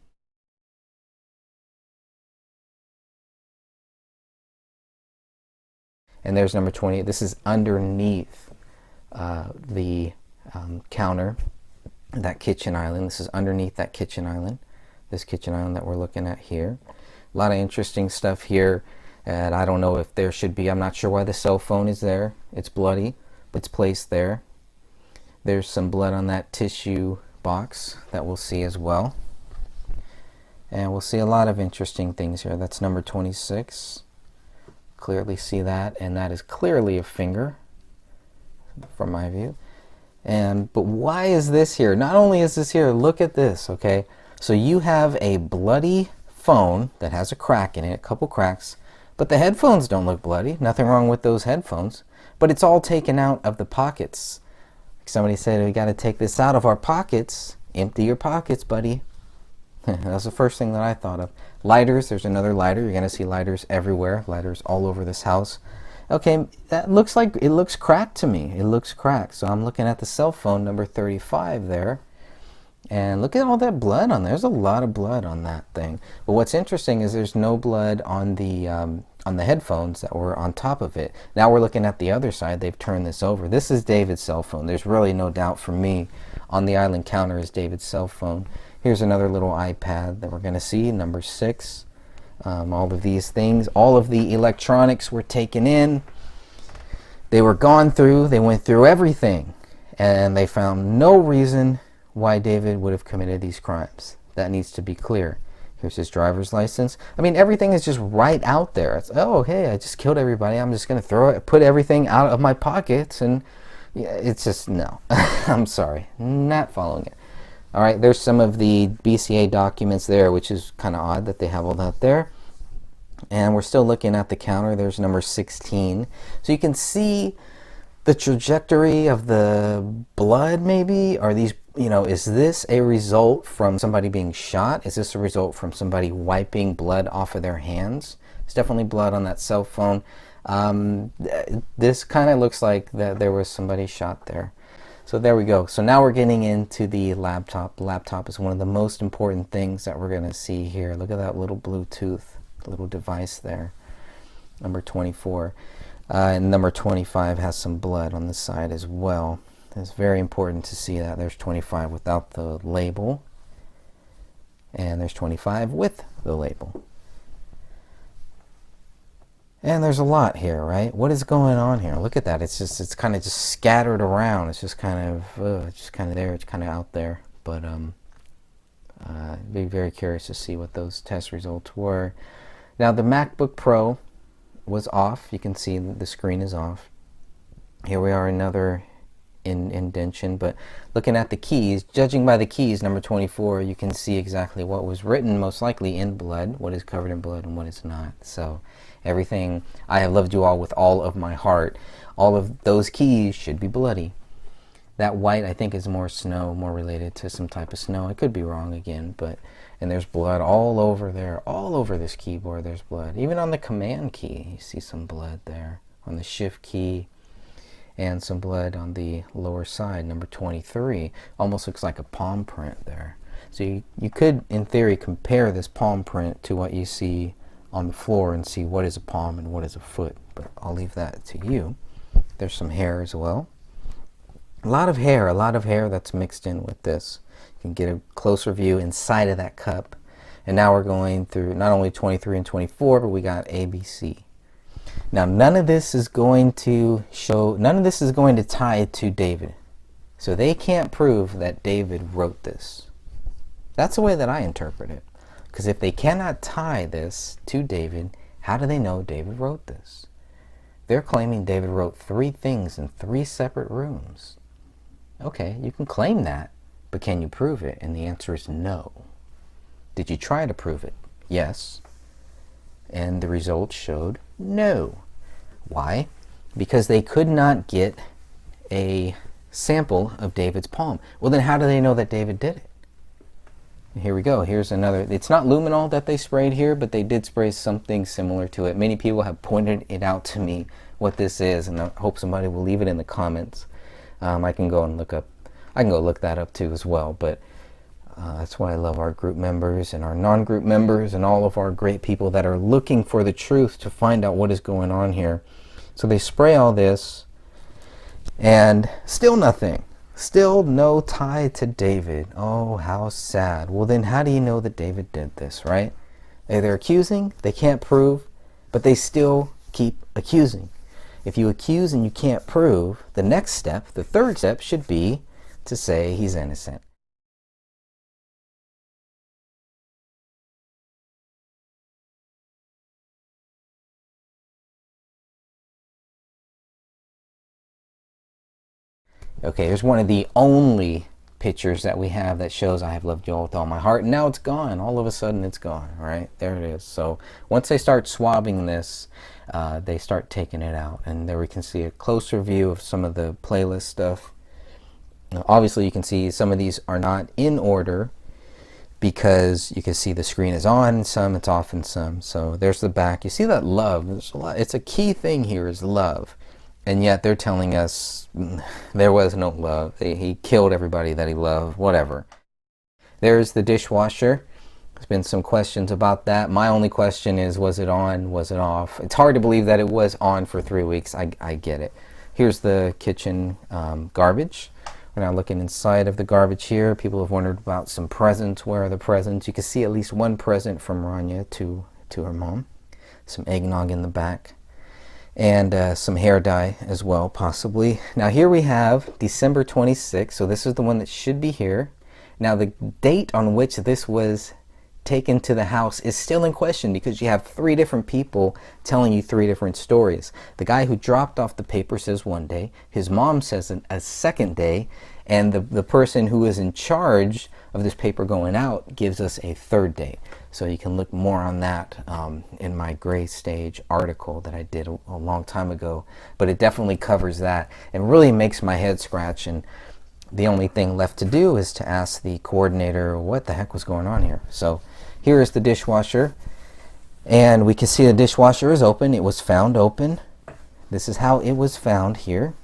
[SPEAKER 3] And there's number 20. This is underneath the counter, that kitchen island. This is underneath that kitchen island, this kitchen island that we're looking at here. A lot of interesting stuff here, and I don't know if there should be, I'm not sure why the cell phone is there. It's bloody, but it's placed there. There's some blood on that tissue box that we'll see as well. And we'll see a lot of interesting things here. That's number 26. Clearly see that, and that is clearly a finger from my view. But why is this here? Not only is this here, look at this, okay? So you have a bloody phone that has a crack in it, a couple cracks, but the headphones don't look bloody. Nothing wrong with those headphones, but it's all taken out of the pockets. Somebody said, we got to take this out of our pockets. Empty your pockets, buddy. That's the first thing that I thought of. Lighters, there's another lighter. You're going to see lighters everywhere. Lighters all over this house. Okay, that looks like, it looks cracked to me. It looks cracked. So I'm looking at the cell phone, number 35 there. And look at all that blood on there. There's a lot of blood on that thing. But what's interesting is there's no blood on the headphones that were on top of it. Now we're looking at the other side. They've turned this over. This is David's cell phone. There's really no doubt for me. On the island counter is David's cell phone. Here's another little iPad that we're going to see, number 6. All of these things, all of the electronics were taken in. They were gone through. They went through everything. And they found no reason why David would have committed these crimes. That needs to be clear. Here's his driver's license. I mean, everything is just right out there. It's, oh, hey, I just killed everybody. I'm just going to put everything out of my pockets. And yeah, it's just, no. I'm sorry. Not following it. All right, there's some of the BCA documents there, which is kind of odd that they have all that there. And we're still looking at the counter. There's number 16. So you can see the trajectory of the blood, maybe. Are these, is this a result from somebody being shot? Is this a result from somebody wiping blood off of their hands? There's definitely blood on that cell phone. This kind of looks like that there was somebody shot there. So there we go. So now we're getting into the laptop. The laptop is one of the most important things that we're going to see here. Look at that little Bluetooth little device there. Number 24. And number 25 has some blood on the side as well. It's very important to see that. There's 25 without the label. And there's 25 with the label. And there's a lot here, right? What is going on here? Look at that. It's kind of just scattered around. It's just kind of there. It's kind of out there. But be very curious to see what those test results were. Now the MacBook Pro was off. You can see the screen is off. Here we are, another indentation. But looking at the keys, judging by the keys, number 24, you can see exactly what was written, most likely in blood, what is covered in blood and what is not. So everything, I have loved you all with all of my heart. All of those keys should be bloody. That white, I think, is more snow, more related to some type of snow. I could be wrong again, but, and there's blood all over there, all over this keyboard, there's blood. Even on the command key, you see some blood there. On the shift key, and some blood on the lower side, number 23. Almost looks like a palm print there. So you could, in theory, compare this palm print to what you see on the floor and see what is a palm and what is a foot, but I'll leave that to you. There's some hair as well. A lot of hair that's mixed in with this. You can get a closer view inside of that cup. And now we're going through not only 23 and 24, but we got ABC. Now none of this is going to tie to David. So they can't prove that David wrote this. That's the way that I interpret it. Because if they cannot tie this to David, how do they know David wrote this? They're claiming David wrote 3 things in 3 separate rooms. Okay, you can claim that, but can you prove it? And the answer is no. Did you try to prove it? Yes. And the results showed no. Why? Because they could not get a sample of David's palm. Well, then how do they know that David did it? Here we go. Here's another. It's not luminol that they sprayed here, but they did spray something similar to it. Many people have pointed it out to me what this is, and I hope somebody will leave it in the comments. I can go and look up. I can go look that up too as well. But that's why I love our group members and our non-group members and all of our great people that are looking for the truth to find out what is going on here. So they spray all this, and still nothing. Still no tie to David. Oh, how sad. Well, then how do you know that David did this, right? They're accusing, they can't prove, but they still keep accusing. If you accuse and you can't prove, the next step, the third step, should be to say he's innocent. Okay, here's one of the only pictures that we have that shows I have loved you all with all my heart, and now it's gone. All of a sudden it's gone, right? There it is. So once they start swabbing this, they start taking it out, and there we can see a closer view of some of the playlist stuff. Now, obviously you can see some of these are not in order because you can see the screen is on in some, it's off in some. So there's the back. You see that love. There's a lot. It's a key thing here is love. And yet they're telling us there was no love. He killed everybody that he loved, whatever. There's the dishwasher. There's been some questions about that. My only question is, was it on? Was it off? It's hard to believe that it was on for 3 weeks. I get it. Here's the kitchen garbage. We're now looking inside of the garbage here. People have wondered about some presents. Where are the presents? You can see at least one present from Rania to her mom. Some eggnog in the back. And some hair dye as well, possibly. Now here we have December 26th, so this is the one that should be here. Now the date on which this was taken to the house is still in question because you have 3 different people telling you 3 different stories. The guy who dropped off the paper says one day, his mom says a second day, and the person who is in charge of this paper going out gives us a 3rd day. So you can look more on that in my gray stage article that I did a long time ago. But it definitely covers that and really makes my head scratch. And the only thing left to do is to ask the coordinator what the heck was going on here. So here is the dishwasher. And we can see the dishwasher is open. It was found open. This is how it was found here.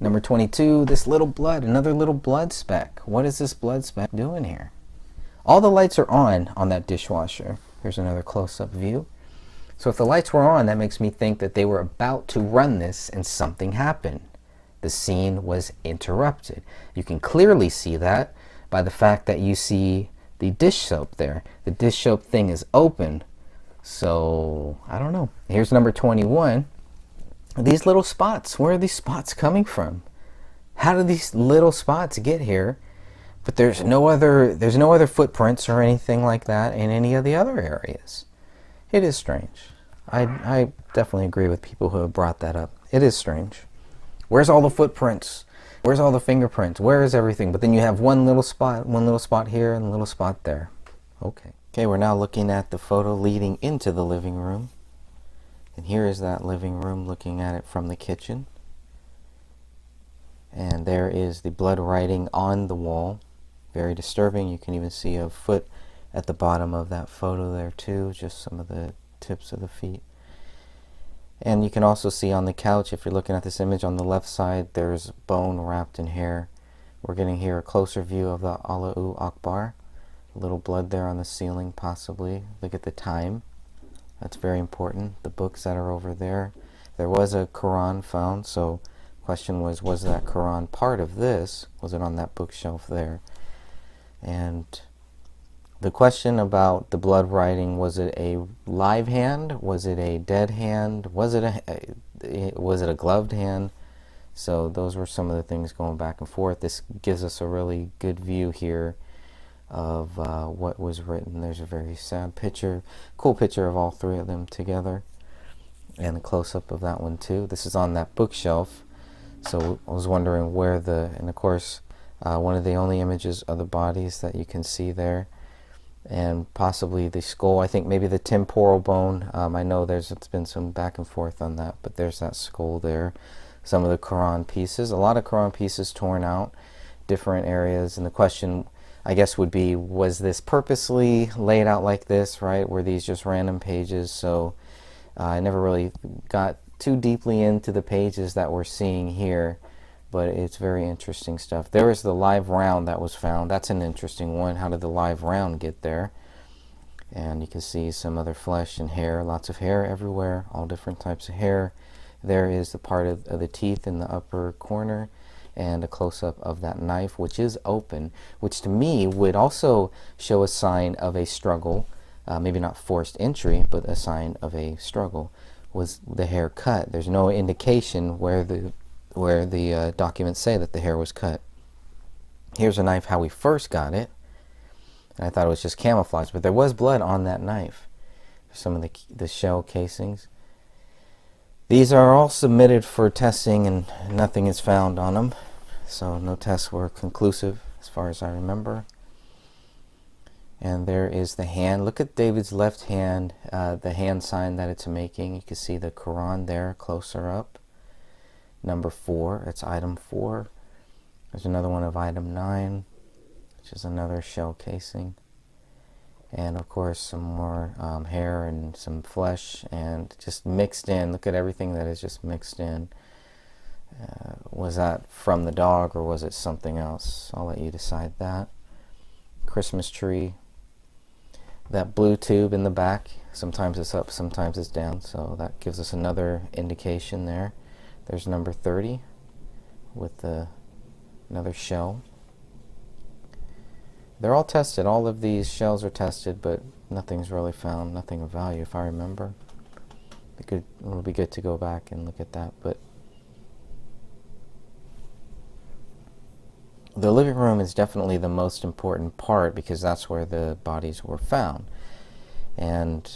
[SPEAKER 3] Number 22, this little blood, another little blood speck. What is this blood speck doing here? All the lights are on that dishwasher. Here's another close-up view. So if the lights were on, that makes me think that they were about to run this and something happened. The scene was interrupted. You can clearly see that by the fact that you see the dish soap there. The dish soap thing is open. So, I don't know. Here's number 21. These little spots, where are these spots coming from? How did these little spots get here? But there's no other footprints or anything like that in any of the other areas. It is strange. I definitely agree with people who have brought that up. It is strange. Where's all the footprints? Where's all the fingerprints? Where is everything? But then you have one little spot here and a little spot there. Okay. Okay, we're now looking at the photo leading into the living room. And here is that living room looking at it from the kitchen. And there is the blood writing on the wall. Very disturbing. You can even see a foot at the bottom of that photo there too, just some of the tips of the feet. And you can also see on the couch, if you're looking at this image on the left side, there's bone wrapped in hair. We're getting here a closer view of the Allahu Akbar. A little blood there on the ceiling possibly. Look at the time. That's very important. The books that are over there. There was a Quran found, so the question was that Quran part of this? Was it on that bookshelf there? And the question about the blood writing, was it a live hand? Was it a dead hand? Was it a gloved hand? So those were some of the things going back and forth. This gives us a really good view here of what was written. There's a very sad picture, cool picture of all 3 of them together, and a close-up of that one too. This is on that bookshelf, so I was wondering where and of course one of the only images of the bodies that you can see there, and possibly the skull. I think maybe the temporal bone. I know it's been some back and forth on that, but there's that skull there. Some of the Quran pieces, a lot of Quran pieces torn out, different areas, and the question I guess would be, was this purposely laid out like this, right? Were these just random pages? So I never really got too deeply into the pages that we're seeing here, but it's very interesting stuff. There is the live round that was found. That's an interesting one. How did the live round get there? And you can see some other flesh and hair, lots of hair everywhere, all different types of hair. There is the part of the teeth in the upper corner, and a close-up of that knife, which is open, which to me would also show a sign of a struggle, maybe not forced entry, but a sign of a struggle. Was the hair cut? There's no indication where the documents say that the hair was cut. Here's a knife how we first got it. And I thought it was just camouflage, but there was blood on that knife. Some of the shell casings. These are all submitted for testing, and nothing is found on them. So no tests were conclusive as far as I remember. And there is the hand. Look at David's left hand, the hand sign that it's making. You can see the Quran there closer up. Number 4, it's item 4. There's another one of item 9, which is another shell casing. And of course some more hair and some flesh, and just mixed in. Look at everything that is just mixed in. Was that from the dog, or was it something else? I'll let you decide that. Christmas tree. That blue tube in the back, sometimes it's up, sometimes it's down, so that gives us another indication there. There's number 30 with another shell. They're all tested. All of these shells are tested, but nothing's really found, nothing of value if I remember. It'll be good to go back and look at that. But the living room is definitely the most important part, because that's where the bodies were found. And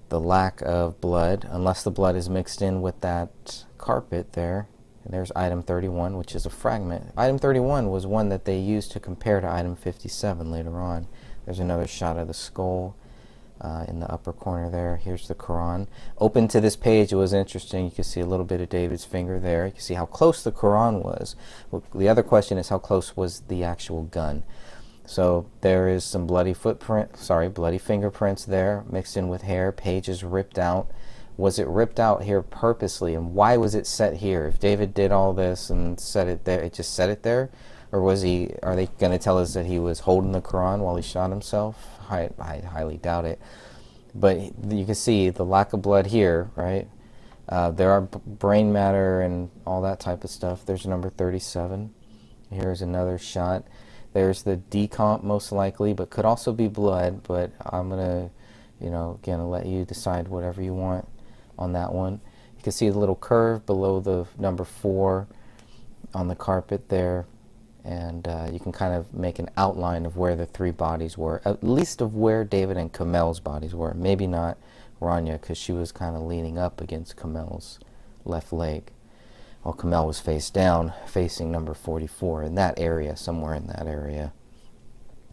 [SPEAKER 3] the lack of blood, unless the blood is mixed in with that carpet there. And there's item 31, which is a fragment. Item 31 was one that they used to compare to item 57 later on. There's another shot of the skull in the upper corner there. Here's the Quran. Open to this page, it was interesting. You can see a little bit of David's finger there. You can see how close the Quran was. Well, the other question is, how close was the actual gun? So there is some bloody fingerprints there, mixed in with hair. Pages ripped out. Was it ripped out here purposely, and why was it set here? If David did all this and set it there, it just set it there? Or are they going to tell us that he was holding the Quran while he shot himself? I highly doubt it. But you can see the lack of blood here, right? There are brain matter and all that type of stuff. There's number 37. Here's another shot. There's the decomp most likely, but could also be blood. But I'm going to, again, let you decide whatever you want on that one. You can see the little curve below the number 4 on the carpet there. And you can kind of make an outline of where the 3 bodies were, at least of where David and Kamel's bodies were. Maybe not Rania, because she was kind of leaning up against Kamel's left leg, while Kamel was face down, facing number 44, in that area, somewhere in that area.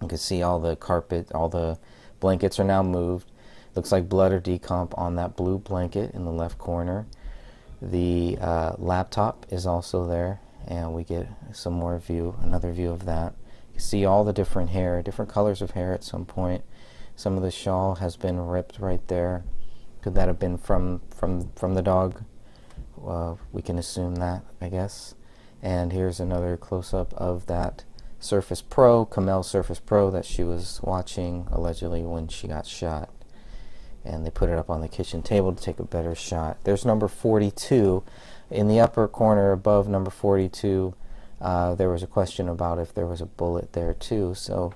[SPEAKER 3] You can see all the carpet, all the blankets are now moved. Looks like blood or decomp on that blue blanket in the left corner. The laptop is also there, and we get some more another view of that. You see all the different hair, different colors of hair at some point. Some of the shawl has been ripped right there. Could that have been from the dog? We can assume that, I guess. And here's another close-up of that Surface Pro, Kamel Surface Pro, that she was watching allegedly when she got shot. And they put it up on the kitchen table to take a better shot. There's number 42. In the upper corner above number 42, there was a question about if there was a bullet there too. So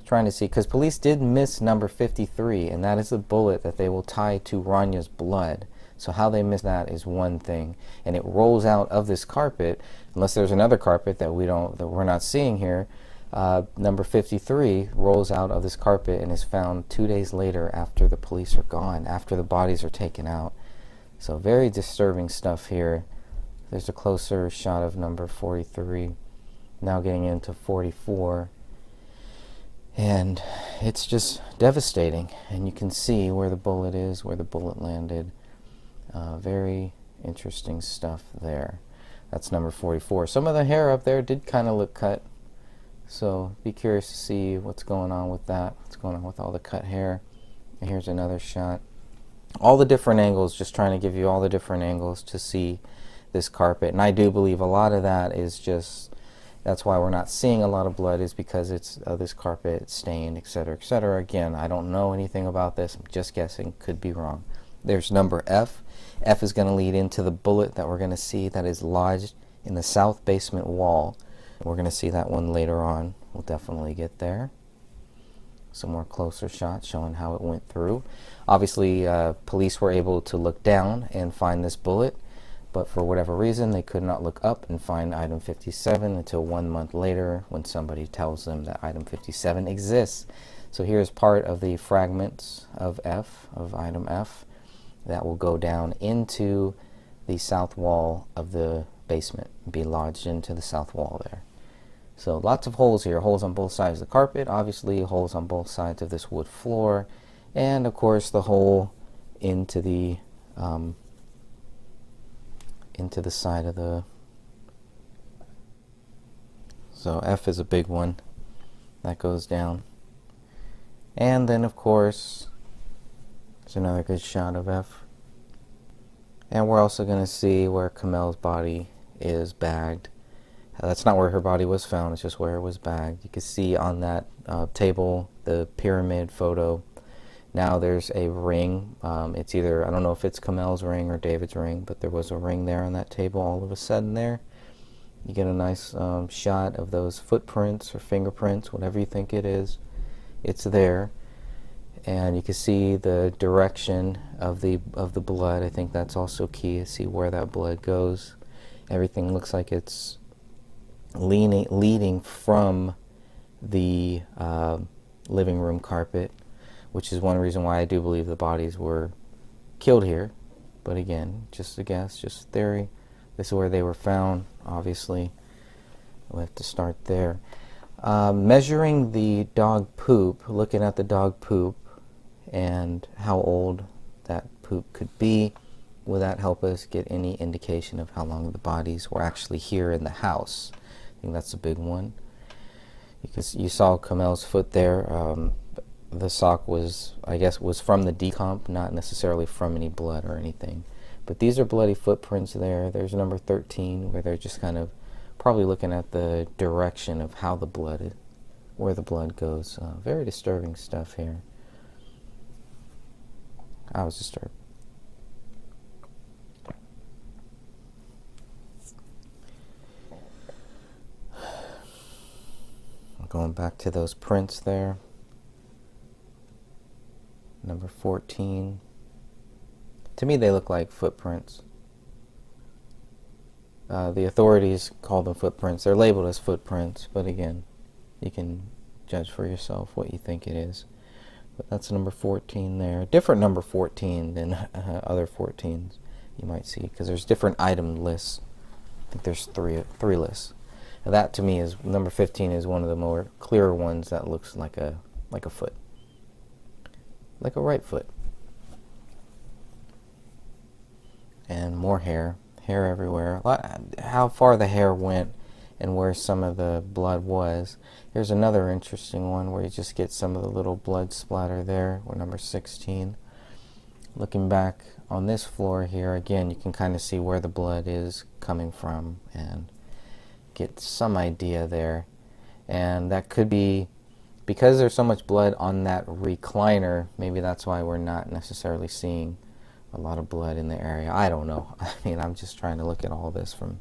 [SPEAKER 3] trying to see, because police did miss number 53, and that is the bullet that they will tie to Rania's blood. So how they missed that is one thing, and it rolls out of this carpet, unless there's another carpet that we're not seeing here. Number 53 rolls out of this carpet and is found 2 days later, after the police are gone, after the bodies are taken out. So very disturbing stuff here. There's a closer shot of number 43. Now getting into 44. And it's just devastating. And you can see where the bullet is, where the bullet landed. Very interesting stuff there. That's number 44. Some of the hair up there did kind of look cut. So be curious to see what's going on with that, what's going on with all the cut hair. And here's another shot. All the different angles, just trying to give you all the different angles to see this carpet. And I do believe a lot of that is just, that's why we're not seeing a lot of blood, is because it's this carpet stained, etc., etc. Again, I don't know anything about this. I'm just guessing. Could be wrong. There's number F. F is going to lead into the bullet that we're going to see that is lodged in the south basement wall. We're going to see that one later on. We'll definitely get there. Some more closer shots showing how it went through. Obviously, police were able to look down and find this bullet, but for whatever reason, they could not look up and find item 57 until 1 month later when somebody tells them that item 57 exists. So here's part of the fragments of F, of item F, that will go down into the south wall of the basement, be lodged into the south wall there. So lots of holes here, holes on both sides of the carpet, obviously holes on both sides of this wood floor, and of course the hole into the side of the, so F is a big one that goes down. And then of course there's another good shot of F. And we're also going to see where Kamel's body is bagged. That's not where her body was found, it's just where it was bagged. You can see on that table, the pyramid photo, now there's a ring. It's either, I don't know if it's Kamel's ring or David's ring, but there was a ring there on that table all of a sudden there. You get a nice shot of those footprints or fingerprints, whatever you think it is. It's there. And you can see the direction of the blood. I think that's also key to see where that blood goes. Everything looks like it's leading from the living room carpet, which is one reason why I do believe the bodies were killed here. But again, just a guess, just a theory. This is where they were found, obviously. We'll have to start there. Measuring the dog poop, looking at the dog poop and how old that poop could be, will that help us get any indication of how long the bodies were actually here in the house? I think that's a big one. Because you saw Kamel's foot there. The sock was, I guess, was from the decomp, not necessarily from any blood or anything. But these are bloody footprints there. There's number 13, where they're just kind of probably looking at the direction of how the blood, where the blood goes. Very disturbing stuff here. I was disturbed. Going back to those prints there. Number 14. To me, they look like footprints. The authorities call them footprints. They're labeled as footprints, but again, you can judge for yourself what you think it is. But that's number 14 there. Different number 14 than other 14s you might see, because there's different item lists. I think there's three lists. Now that to me is number 15 is one of the more clearer ones that looks like a foot, like a right foot. And more hair everywhere. How far the hair went and where some of the blood was. Here's another interesting one where you just get some of the little blood splatter there, or number 16. Looking back on this floor here, again, you can kind of see where the blood is coming from and get some idea there. And that could be because there's so much blood on that recliner. Maybe that's why we're not necessarily seeing a lot of blood in the area. I don't know. I mean, I'm just trying to look at all this from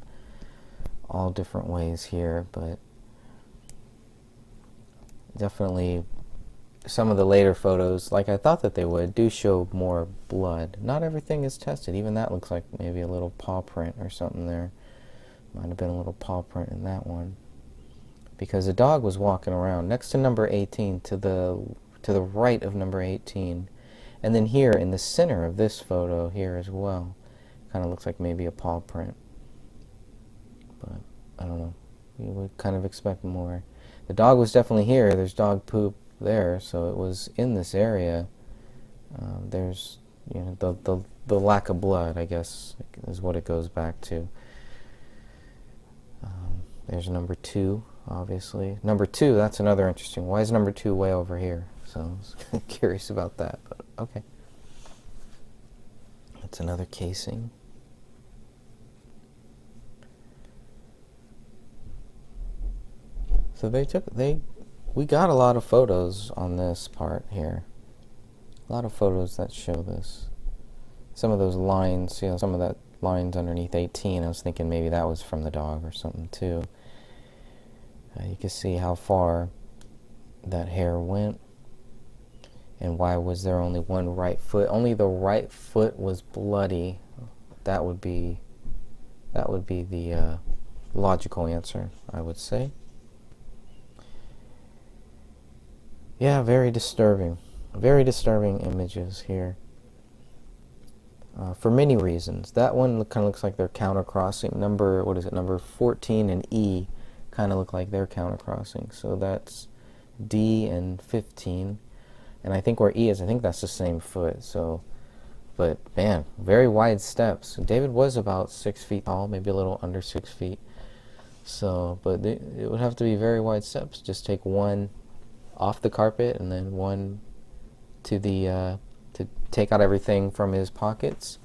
[SPEAKER 3] all different ways here, but definitely some of the later photos, like I thought that they would, do show more blood. Not everything is tested. Even that looks like maybe a little paw print or something there. Might have been a little paw print in that one, because the dog was walking around next to number 18, to the right of number 18, and then here in the center of this photo here as well. Kind of looks like maybe a paw print, but I don't know. You would kind of expect more. The dog was definitely here. There's dog poop there, so it was in this area. There's, you know, the lack of blood, I guess, is what it goes back to. There's number 2 obviously. Number 2, that's another interesting. Why is number 2 way over here? So I was curious about that, but okay. That's another casing. So we got a lot of photos on this part here. A lot of photos that show this. Some of those lines, some of that lines underneath 18, I was thinking maybe that was from the dog or something too. You can see how far that hair went. And why was there only one right foot? Only the right foot was bloody. That would be the logical answer, I would say. Yeah, very disturbing. Very disturbing images here. For many reasons. That one kind of looks like they're countercrossing. Number 14 and E kind of look like they're countercrossing. So that's D and 15. And I think where E is, I think that's the same foot. So, but man, very wide steps. David was about 6 feet tall, maybe a little under 6 feet. So, but it would have to be very wide steps. Just take one off the carpet and then one to the to take out everything from his pockets.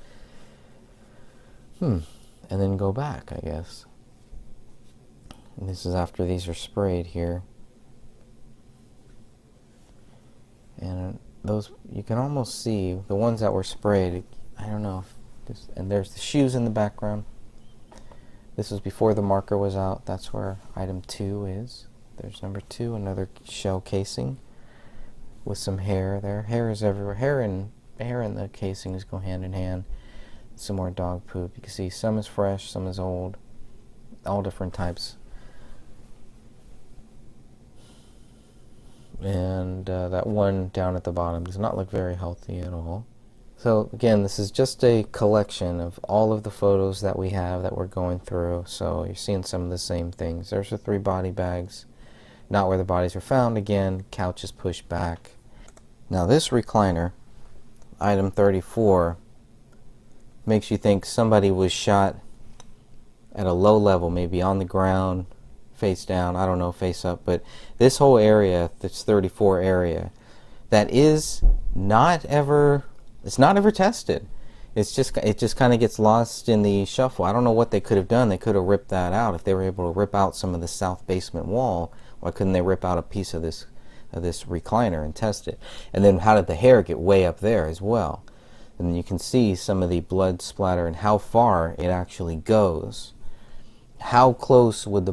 [SPEAKER 3] And then go back, I guess. And this is after these are sprayed here. And those, you can almost see the ones that were sprayed. I don't know if and there's the shoes in the background. This was before the marker was out. That's where item 2 is. There's number 2, another shell casing with some hair there. Hair is everywhere. Hair and the casings go hand in hand. Some more dog poop. You can see some is fresh, some is old. All different types. And that one down at the bottom does not look very healthy at all. So again, this is just a collection of all of the photos that we have that we're going through. So you're seeing some of the same things. There's the 3 body bags. Not where the bodies are found. Again, couch is pushed back. Now this recliner, item 34, makes you think somebody was shot at a low level, maybe on the ground, face down, I don't know, face up, but this whole area, this 34 area, that is not ever, it's not ever tested. It just kind of gets lost in the shuffle. I don't know what they could have done. They could have ripped that out. If they were able to rip out some of the south basement wall, why couldn't they rip out a piece of this recliner and test it? And then how did the hair get way up there as well? And you can see some of the blood splatter and how far it actually goes. How close would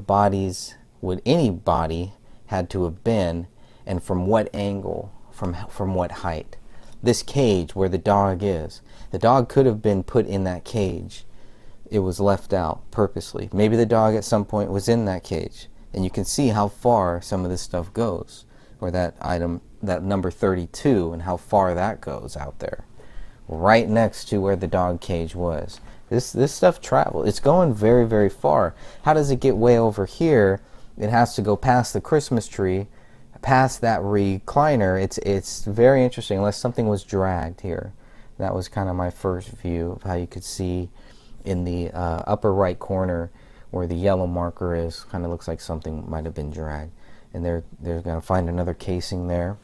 [SPEAKER 3] any body had to have been, and from what angle, from what height? This cage where the dog is, the dog could have been put in that cage. It was left out purposely. Maybe the dog at some point was in that cage, and you can see how far some of this stuff goes, or that item, that number 32, and how far that goes out there, right next to where the dog cage was. This stuff travels. It's going very, very far. How does it get way over here? It has to go past the Christmas tree, past that recliner. It's very interesting, unless something was dragged here. That was kind of my first view of how you could see in the upper right corner where the yellow marker is. Kind of looks like something might have been dragged. And they're going to find another casing there.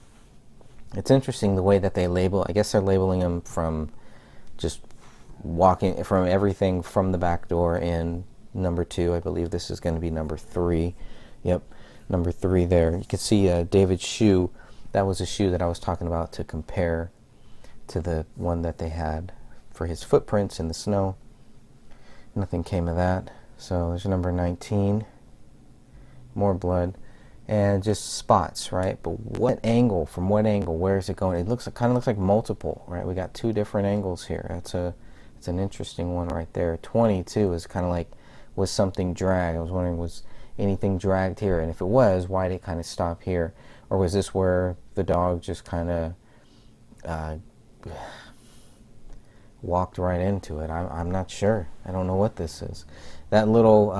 [SPEAKER 3] It's interesting the way that they label. I guess they're labeling them from just walking from everything from the back door in number 2. I believe this is going to be number 3. Yep, number 3 there. You can see David's shoe. That was a shoe that I was talking about to compare to the one that they had for his footprints in the snow. Nothing came of that. So there's number 19. More blood. And just spots, right? But what angle? From what angle? Where is it going? It kind of looks like multiple, right? We got 2 different angles here. It's an interesting one right there. 22 is kind of like, was something dragged? I was wondering, was anything dragged here? And if it was, why did it kind of stop here? Or was this where the dog just kind of walked right into it? I'm not sure. I don't know what this is. That little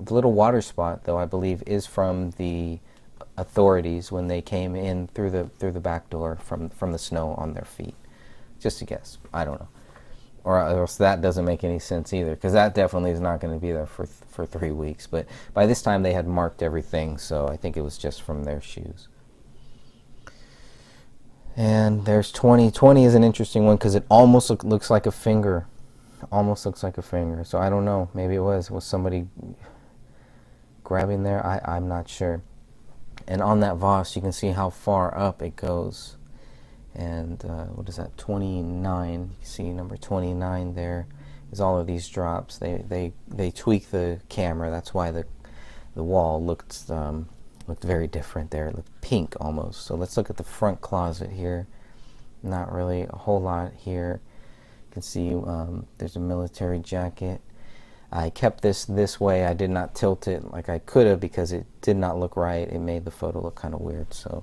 [SPEAKER 3] the little water spot, though, I believe is from the authorities when they came in through the back door from the snow on their feet. Just a guess. I don't know. or else that doesn't make any sense either, because that definitely is not going to be there for 3 weeks. But by this time they had marked everything, so I think it was just from their shoes. And there's 20. 20 is an interesting one because it almost looks like a finger. Almost looks like a finger. So I don't know. Maybe it was somebody grabbing there. I'm not sure. And on that Voss, you can see how far up it goes. And what is that? 29. You see number 29 there is all of these drops. They tweak the camera. That's why the wall looked very different there. It looked pink almost. So let's look at the front closet here. Not really a whole lot here. You can see there's a military jacket. I kept this way. I did not tilt it like I could have because it did not look right. It made the photo look kind of weird. So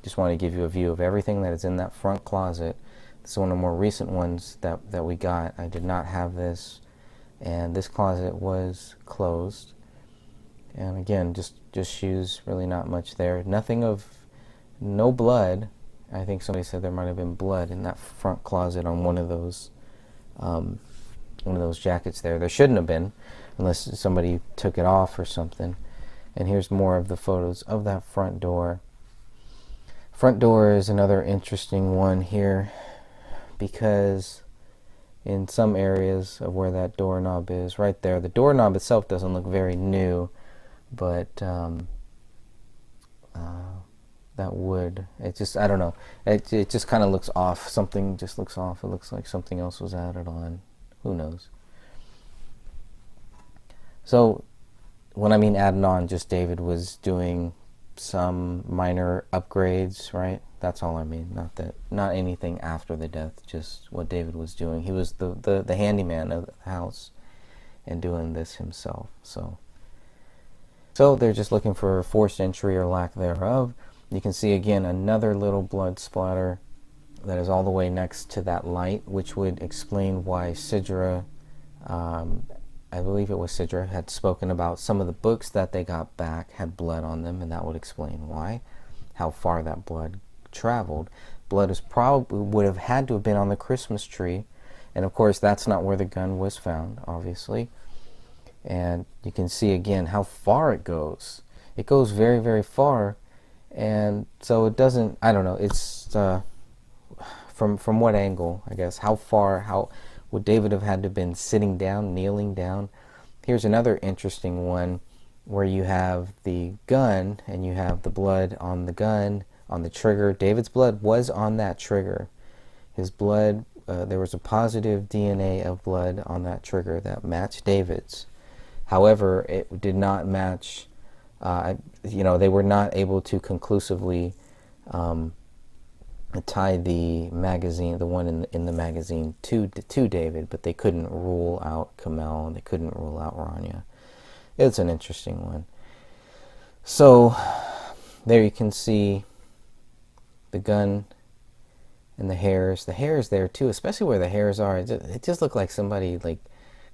[SPEAKER 3] just want to give you a view of everything that is in that front closet. This is one of the more recent ones that we got. I did not have this, and this closet was closed. And again, just shoes, really not much there. No blood. I think somebody said there might have been blood in that front closet on one of those jackets there. There shouldn't have been, unless somebody took it off or something. And here's more of the photos of that front door. Front door is another interesting one here, because in some areas of where that doorknob is, right there, the doorknob itself doesn't look very new, but that wood, it just, I don't know, it just kind of looks off. Something just looks off. It looks like something else was added on. Who knows? So when I mean added on, just David was doing some minor upgrades, right? That's all I mean. Not anything after the death, just what David was doing. He was the handyman of the house and doing this himself. So they're just looking for forced entry or lack thereof. You can see again another little blood splatter that is all the way next to that light, which would explain why Sidra, I believe it was Sidra, had spoken about some of the books that they got back had blood on them, and that would explain why, how far that blood traveled. Blood would have had to have been on the Christmas tree, and of course that's not where the gun was found, obviously. And you can see again how far it goes. It goes very, very far, and so it doesn't, I don't know, it's from what angle, I guess, how would David have had to have been sitting down, kneeling down? Here's another interesting one where you have the gun and you have the blood on the gun, on the trigger. David's blood was on that trigger. His blood, there was a positive DNA of blood on that trigger that matched David's. However, it did not match, they were not able to conclusively tie the magazine, the one in the magazine, to David, but they couldn't rule out Kamel, and they couldn't rule out Rania. It's an interesting one. So there you can see the gun and the hairs. The hairs there too, especially where the hairs are. It just looked like somebody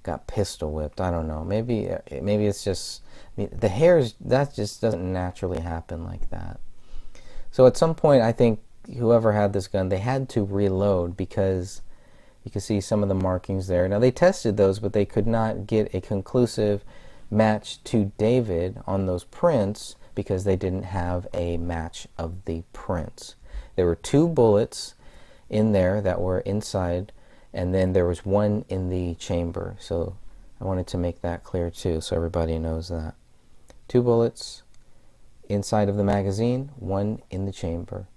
[SPEAKER 3] got pistol whipped. I don't know. Maybe it's just the hairs. That just doesn't naturally happen like that. So at some point, I think whoever had this gun, they had to reload, because you can see some of the markings there. Now they tested those, but they could not get a conclusive match to David on those prints because they didn't have a match of the prints. There were 2 bullets in there that were inside, and then there was 1 in the chamber. So I wanted to make that clear too, so everybody knows that. 2 bullets inside of the magazine, 1 in the chamber.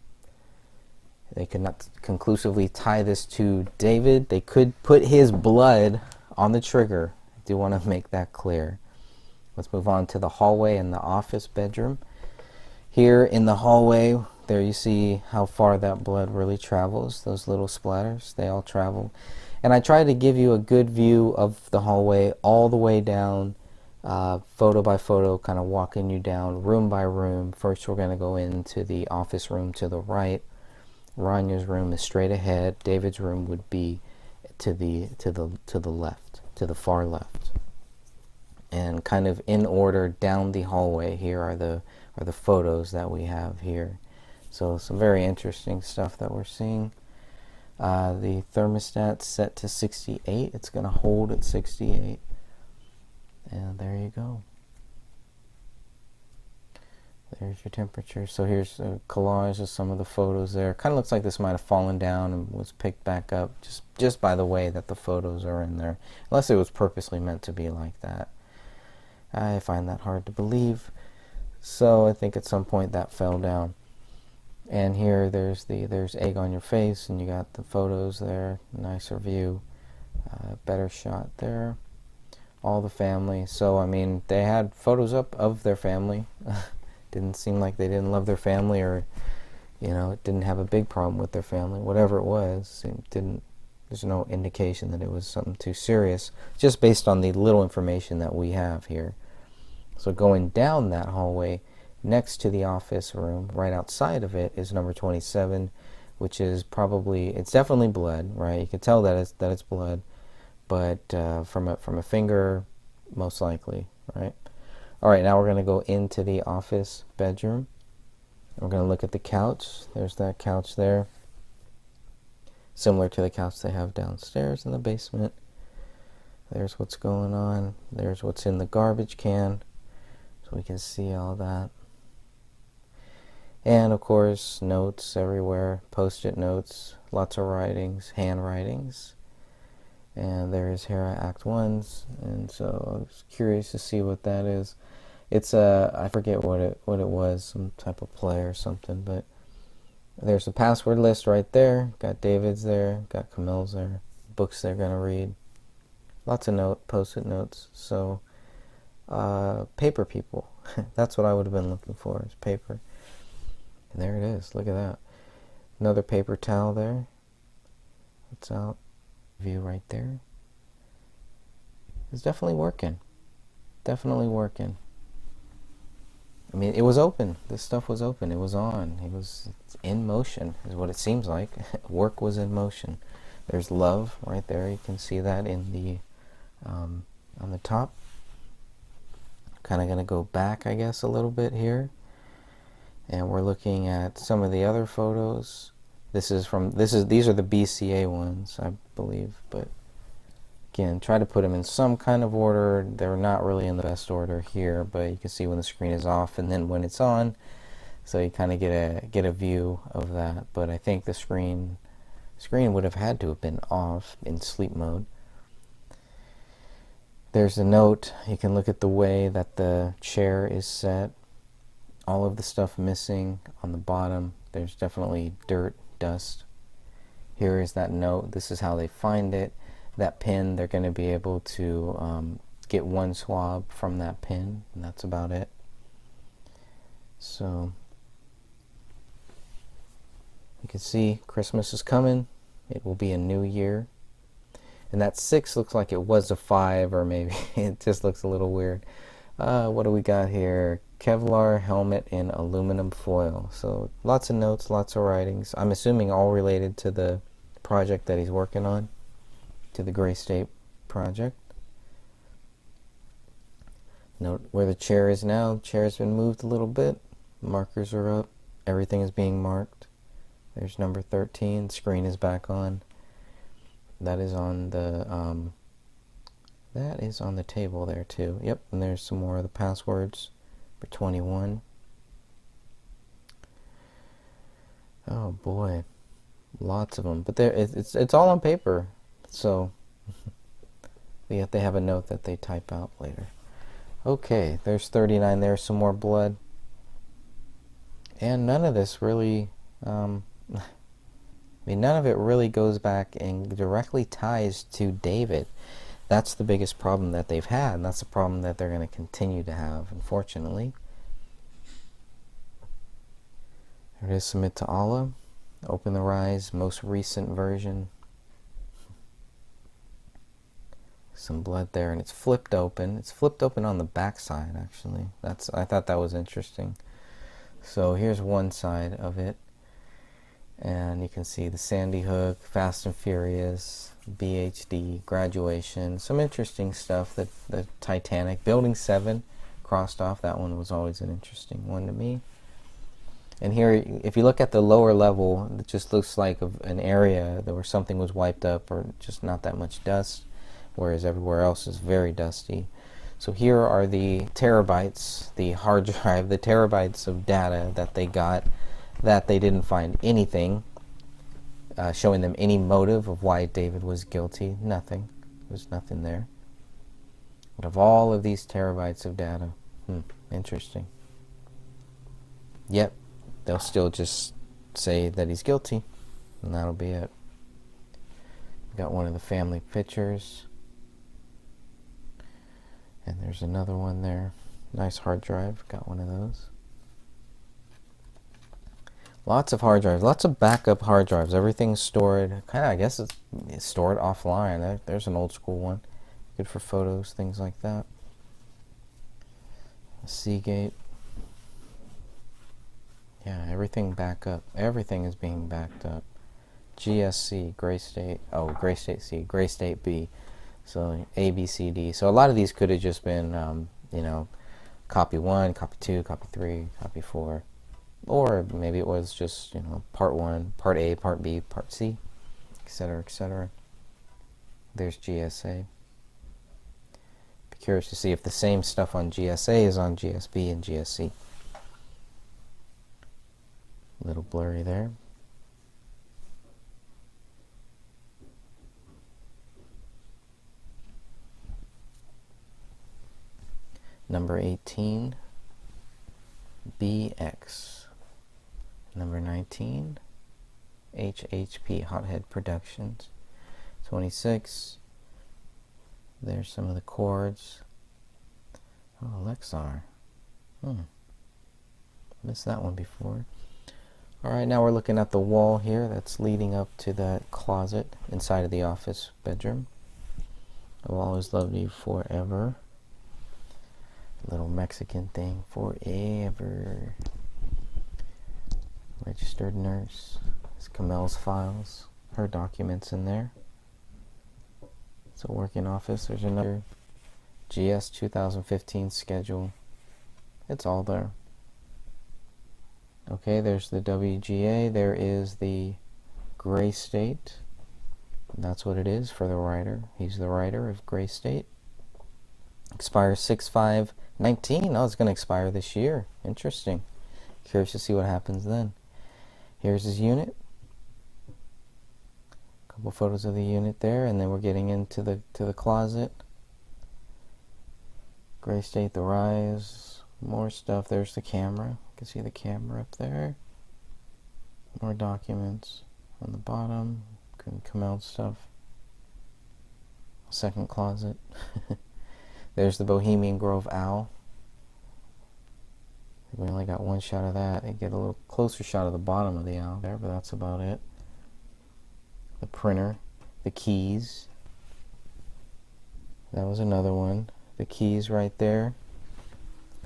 [SPEAKER 3] They could not conclusively tie this to David. They could put his blood on the trigger. I do want to make that clear. Let's move on to the hallway and the office bedroom. Here in the hallway, there you see how far that blood really travels. Those little splatters, they all travel. And I tried to give you a good view of the hallway all the way down, photo by photo, kind of walking you down room by room. First we're going to go into the office room to the right. Rania's room is straight ahead. David's room would be to the left, to the far left. And kind of in order down the hallway, here are the photos that we have here. So some very interesting stuff that we're seeing. The thermostat's set to 68. It's going to hold at 68. And there you go. There's your temperature. So here's a collage of some of the photos there. Kind of looks like this might have fallen down and was picked back up just by the way that the photos are in there. Unless it was purposely meant to be like that. I find that hard to believe. So I think at some point that fell down. And here there's egg on your face, and you got the photos there. Nicer view. Better shot there. All the family. So I mean, they had photos up of their family. Didn't seem like they didn't love their family, or didn't have a big problem with their family. Whatever it was, it didn't. There's no indication that it was something too serious, just based on the little information that we have here. So going down that hallway, next to the office room, right outside of it, is number 27, which is it's definitely blood, right? You can tell that it's blood, but from a finger, most likely, right? All right, now we're going to go into the office bedroom. We're going to look at the couch. There's that couch there, similar to the couch they have downstairs in the basement. There's what's going on. There's what's in the garbage can, so we can see all that. And of course, notes everywhere, post-it notes, lots of writings, handwritings. And there's Hera Act 1's, and so I was curious to see what that is. It's I forget what it was, some type of play or something, but there's a password list right there. Got David's there, got Camille's there, books they're gonna read. Lots of post-it notes. So paper people. That's what I would have been looking for, is paper. And there it is. Look at that. Another paper towel there. It's out. View right there. It's definitely working. Definitely working. I mean, it was open. This stuff was open. It was on. It's in motion, is what it seems like. Work was in motion. There's love right there. You can see that in the on the top. Kind of going to go back, I guess, a little bit here. And we're looking at some of the other photos. These are the BCA ones, I believe, but again, try to put them in some kind of order. They're not really in the best order here, but you can see when the screen is off and then when it's on, so you kind of get a view of that. But I think the screen would have had to have been off in sleep mode. There's a note. You can look at the way that the chair is set. All of the stuff missing on the bottom. There's definitely dirt, dust. Here is that note. This is how they find it. That pin, they're going to be able to get one swab from that pin, and that's about it. So you can see Christmas is coming. It will be a new year. And that 6 looks like it was a 5, or maybe it just looks a little weird. What do we got here? Kevlar helmet in aluminum foil. So lots of notes, lots of writings. I'm assuming all related to the project that he's working on, to the Gray State project. Note where the chair is now. The chair has been moved a little bit. Markers are up. Everything is being marked. There's number 13. Screen is back on. That is on the table there too. Yep, and there's some more of the passwords for 21. Oh boy, lots of them. But it's all on paper, so yet they have a note that they type out later. Okay, there's 39 there, some more blood. And none of this really, none of it really goes back and directly ties to David. That's the biggest problem that they've had, and that's the problem that they're going to continue to have, unfortunately. There it is, submit to Allah. Open the Rise, most recent version. Some blood there, and it's flipped open. It's flipped open on the back side, actually. I thought that was interesting. So here's one side of it, and you can see the Sandy Hook, Fast and Furious, BHD, Graduation, some interesting stuff. The Titanic, Building 7 crossed off. That one was always an interesting one to me. And here, if you look at the lower level, it just looks like an area where something was wiped up, or just not that much dust, whereas everywhere else is very dusty. So here are the terabytes, the hard drive, the terabytes of data that they got, that they didn't find anything showing them any motive of why David was guilty. Nothing. There was nothing there. But of all of these terabytes of data, interesting. Yep, they'll still just say that he's guilty, and that'll be it. Got one of the family pictures. And there's another one there. Nice hard drive. Got one of those. Lots of hard drives. Lots of backup hard drives. Everything's stored. Kind of, I guess it's stored offline. There's an old school one. Good for photos, things like that. A Seagate. Yeah, everything backup. Everything is being backed up. GSC, Gray State. Oh, Gray State C, Gray State B. So AVPD. So a lot of these could have just been, copy 1, copy 2, copy 3, copy 4. Or maybe it was just, part 1, part A, part B, part C, etc., etc. There's GSA. Be curious to see if the same stuff on GSA is on GSB and GSC. A little blurry there. Number 18, BX. Number 19, HHP, Hothead Productions. 26, there's some of the chords. Oh, Lexar. Missed that one before. Alright, now we're looking at the wall here that's leading up to that closet inside of the office bedroom. I've always loved you forever. Little Mexican thing, forever. Registered nurse. It's Kamel's files, her documents in there. It's a working office. There's another GS 2015 schedule. It's all there. Okay, there's the WGA. There is the Gray State. That's what it is for the writer. He's the writer of Gray State. Expires 6/5/19. Oh, it's going to expire this year. Interesting. Curious to see what happens then. Here's his unit. A couple photos of the unit there, and then we're getting into the closet. Gray State, the Rise, more stuff. There's the camera. You can see the camera up there. More documents on the bottom. Come out stuff. Second closet. There's the Bohemian Grove owl. We only got one shot of that. You get a little closer shot of the bottom of the owl there, but that's about it. The printer, the keys. That was another one. The keys right there.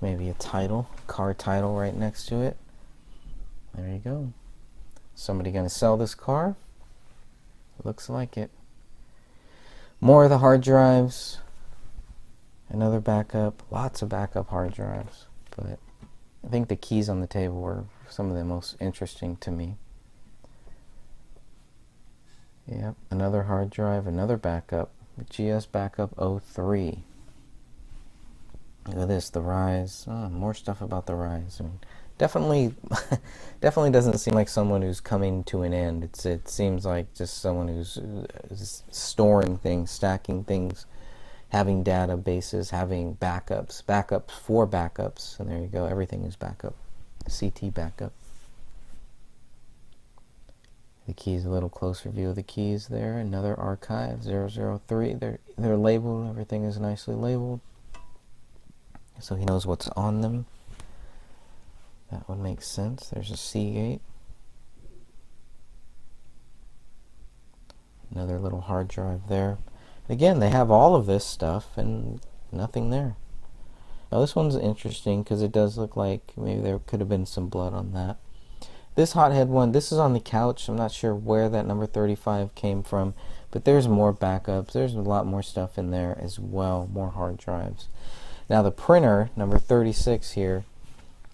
[SPEAKER 3] Maybe a title, car title right next to it. There you go. Somebody gonna sell this car? Looks like it. More of the hard drives. Another backup. Lots of backup hard drives. But I think the keys on the table were some of the most interesting to me. Yep, another hard drive, another backup. GS Backup 03. Look at this, the Rise. Oh, more stuff about the Rise. I mean, definitely doesn't seem like someone who's coming to an end. It seems like just someone who's storing things, stacking things, having databases, having backups for backups, and there you go. Everything is backup. CT backup. The keys, a little closer view of the keys there. Another archive, 003. They're labeled. Everything is nicely labeled, so he knows what's on them. That would make sense. There's a Seagate. Another little hard drive there. Again, they have all of this stuff and nothing there. Now this one's interesting because it does look like maybe there could have been some blood on that. This hothead one, this is on the couch. I'm not sure where that number 35 came from, but there's more backups. There's a lot more stuff in there as well, more hard drives. Now the printer, number 36 here,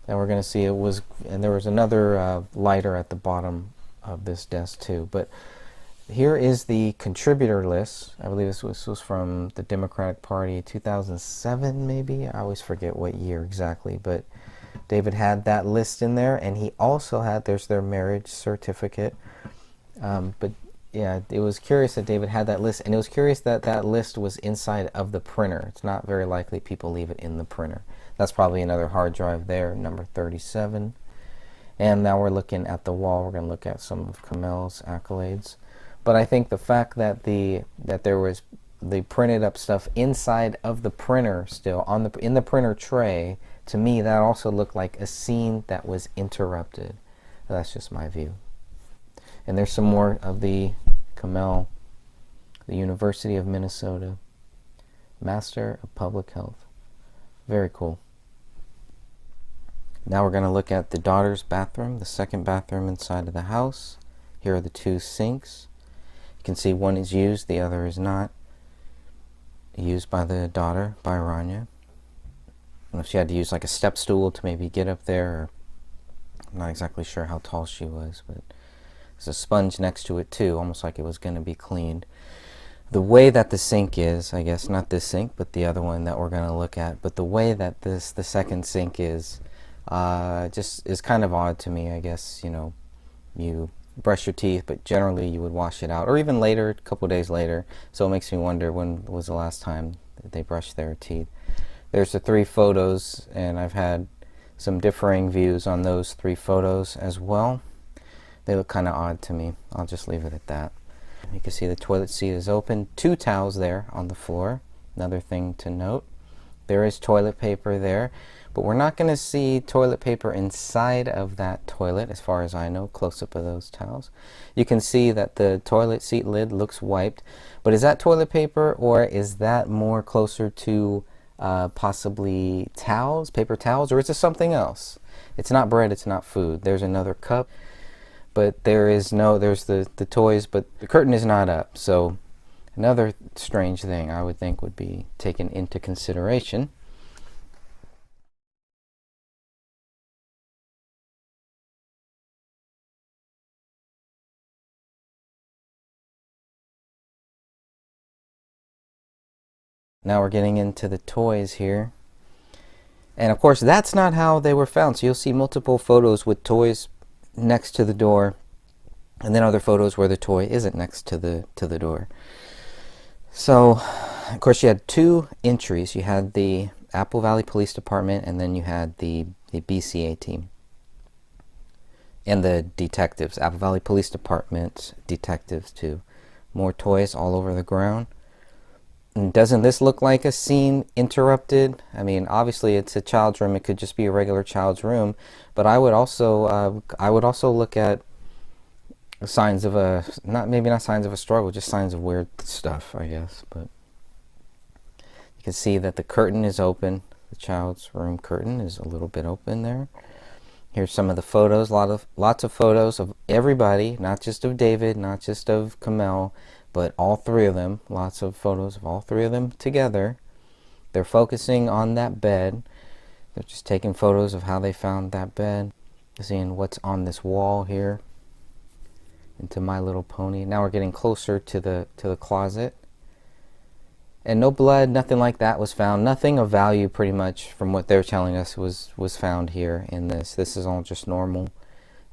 [SPEAKER 3] And we're going to see it was, and there was another lighter at the bottom of this desk too. But here is the contributor list. I believe this was from the Democratic Party, 2007 maybe. I always forget what year exactly, but David had that list in there, and he also had, there's their marriage certificate. But yeah, it was curious that David had that list, and it was curious that that list was inside of the printer. It's not very likely people leave it in the printer. That's probably another hard drive there, number 37. And now we're looking at the wall. We're going to look at some of Kamel's accolades. But I think the fact that there was the printed up stuff inside of the printer still in the printer tray, to me that also looked like a scene that was interrupted. That's just my view. And there's some more of the Kamel, the University of Minnesota, Master of Public Health. Very cool. Now we're going to look at the daughter's bathroom, the second bathroom inside of the house. Here are the two sinks. You can see one is used, the other is not. Used by the daughter, by Rania. I don't know if she had to use like a step stool to maybe get up there, or I'm not exactly sure how tall she was, but there's a sponge next to it too, almost like it was going to be cleaned. The way that the sink is, I guess, not this sink, but the other one that we're going to look at, but the way that the second sink is, just is kind of odd to me. I guess, you know, you brush your teeth, but generally you would wash it out, or even later, a couple days later. So it makes me wonder, when was the last time that they brushed their teeth? There's the 3 photos, and I've had some differing views on those 3 photos as well. They look kind of odd to me. I'll just leave it at that. You can see the toilet seat is open. 2 towels there on the floor. Another thing to note. There is toilet paper there, but we're not going to see toilet paper inside of that toilet, as far as I know. Close-up of those towels. You can see that the toilet seat lid looks wiped, but is that toilet paper, or is that more closer to possibly towels, paper towels, or is it something else? It's not bread, it's not food. There's another cup, but there's the toys, but the curtain is not up. So another strange thing I would think would be taken into consideration. Now we're getting into the toys here. And of course, that's not how they were found. So you'll see multiple photos with toys next to the door, and then other photos where the toy isn't next to the door. So, of course, you had 2 entries. You had the Apple Valley Police Department, and then you had the BCA team. And the detectives, Apple Valley Police Department detectives too. More toys all over the ground. Doesn't this look like a scene interrupted? I mean, obviously it's a child's room. It could just be a regular child's room, but I would also look at signs of maybe not signs of a struggle, just signs of weird stuff, I guess. But you can see that the curtain is open. The child's room curtain is a little bit open there. Here's some of the photos. Lots of photos of everybody, not just of David, not just of Kamel, but all 3 of them. Lots of photos of all 3 of them together. They're focusing on that bed. They're just taking photos of how they found that bed. Seeing what's on this wall here. Into My Little Pony. Now we're getting closer to the closet. And no blood, nothing like that was found. Nothing of value, pretty much, from what they're telling us, was found here in this. This is all just normal.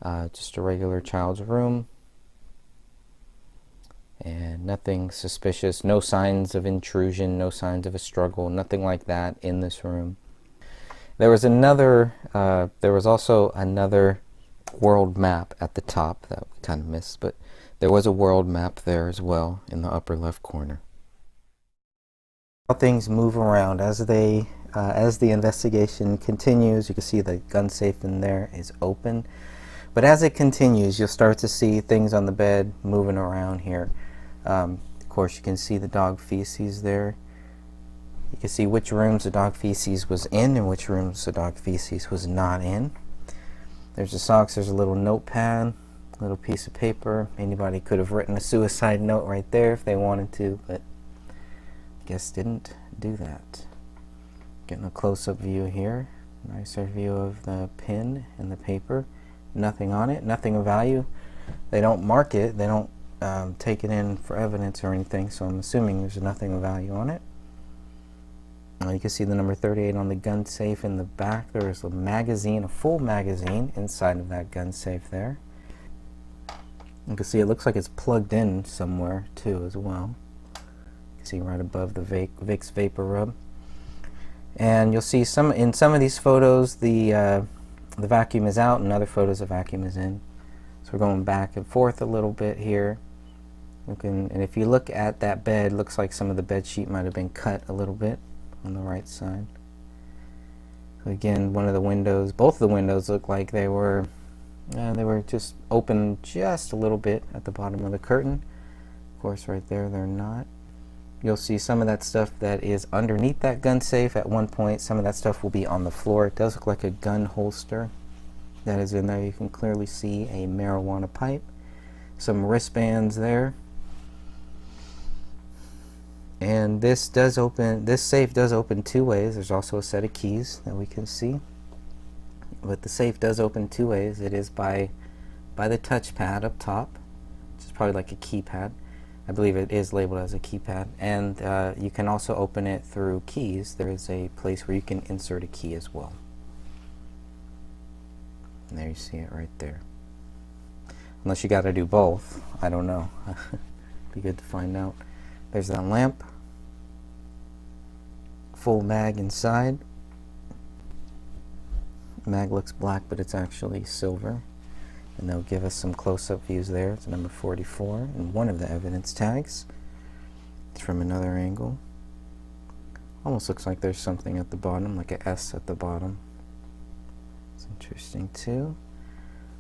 [SPEAKER 3] Just a regular child's room. And nothing suspicious, no signs of intrusion, no signs of a struggle, nothing like that in this room. There was also another world map at the top that we kind of missed, but there was a world map there as well in the upper left corner. How things move around as the investigation continues. You can see the gun safe in there is open, but as it continues, you'll start to see things on the bed moving around here. Of course, you can see the dog feces there. You can see which rooms the dog feces was in and which rooms the dog feces was not in. There's the socks. There's a little notepad, a little piece of paper. Anybody could have written a suicide note right there if they wanted to, but I guess didn't do that. Getting a close-up view here. Nicer view of the pin and the paper. Nothing on it, nothing of value. They don't mark it, they don't take it in for evidence or anything, so I'm assuming there's nothing of value on it. You can see the number 38 on the gun safe in the back. There is a magazine, a full magazine inside of that gun safe there. You can see it looks like it's plugged in somewhere too as well. You can see right above the Vicks Vapor Rub. And you'll see in some of these photos the vacuum is out, and other photos the vacuum is in. So we're going back and forth a little bit here. And if you look at that bed, looks like some of the bed sheet might have been cut a little bit on the right side. So again, one of the windows, both of the windows look like they were just open just a little bit at the bottom of the curtain. Of course, right there, they're not. You'll see some of that stuff that is underneath that gun safe at one point. Some of that stuff will be on the floor. It does look like a gun holster that is in there. You can clearly see a marijuana pipe, some wristbands there. And this safe does open two ways. There's also a set of keys that we can see. But the safe does open two ways. It is by the touchpad up top, which is probably like a keypad. I believe it is labeled as a keypad. And you can also open it through keys. There is a place where you can insert a key as well. And there you see it right there. Unless you got to do both. I don't know. Be good to find out. There's that lamp. Full mag inside. Mag looks black, but it's actually silver. And they'll give us some close-up views there. It's number 44 and one of the evidence tags. It's from another angle. Almost looks like there's something at the bottom, like a S at the bottom. It's interesting too.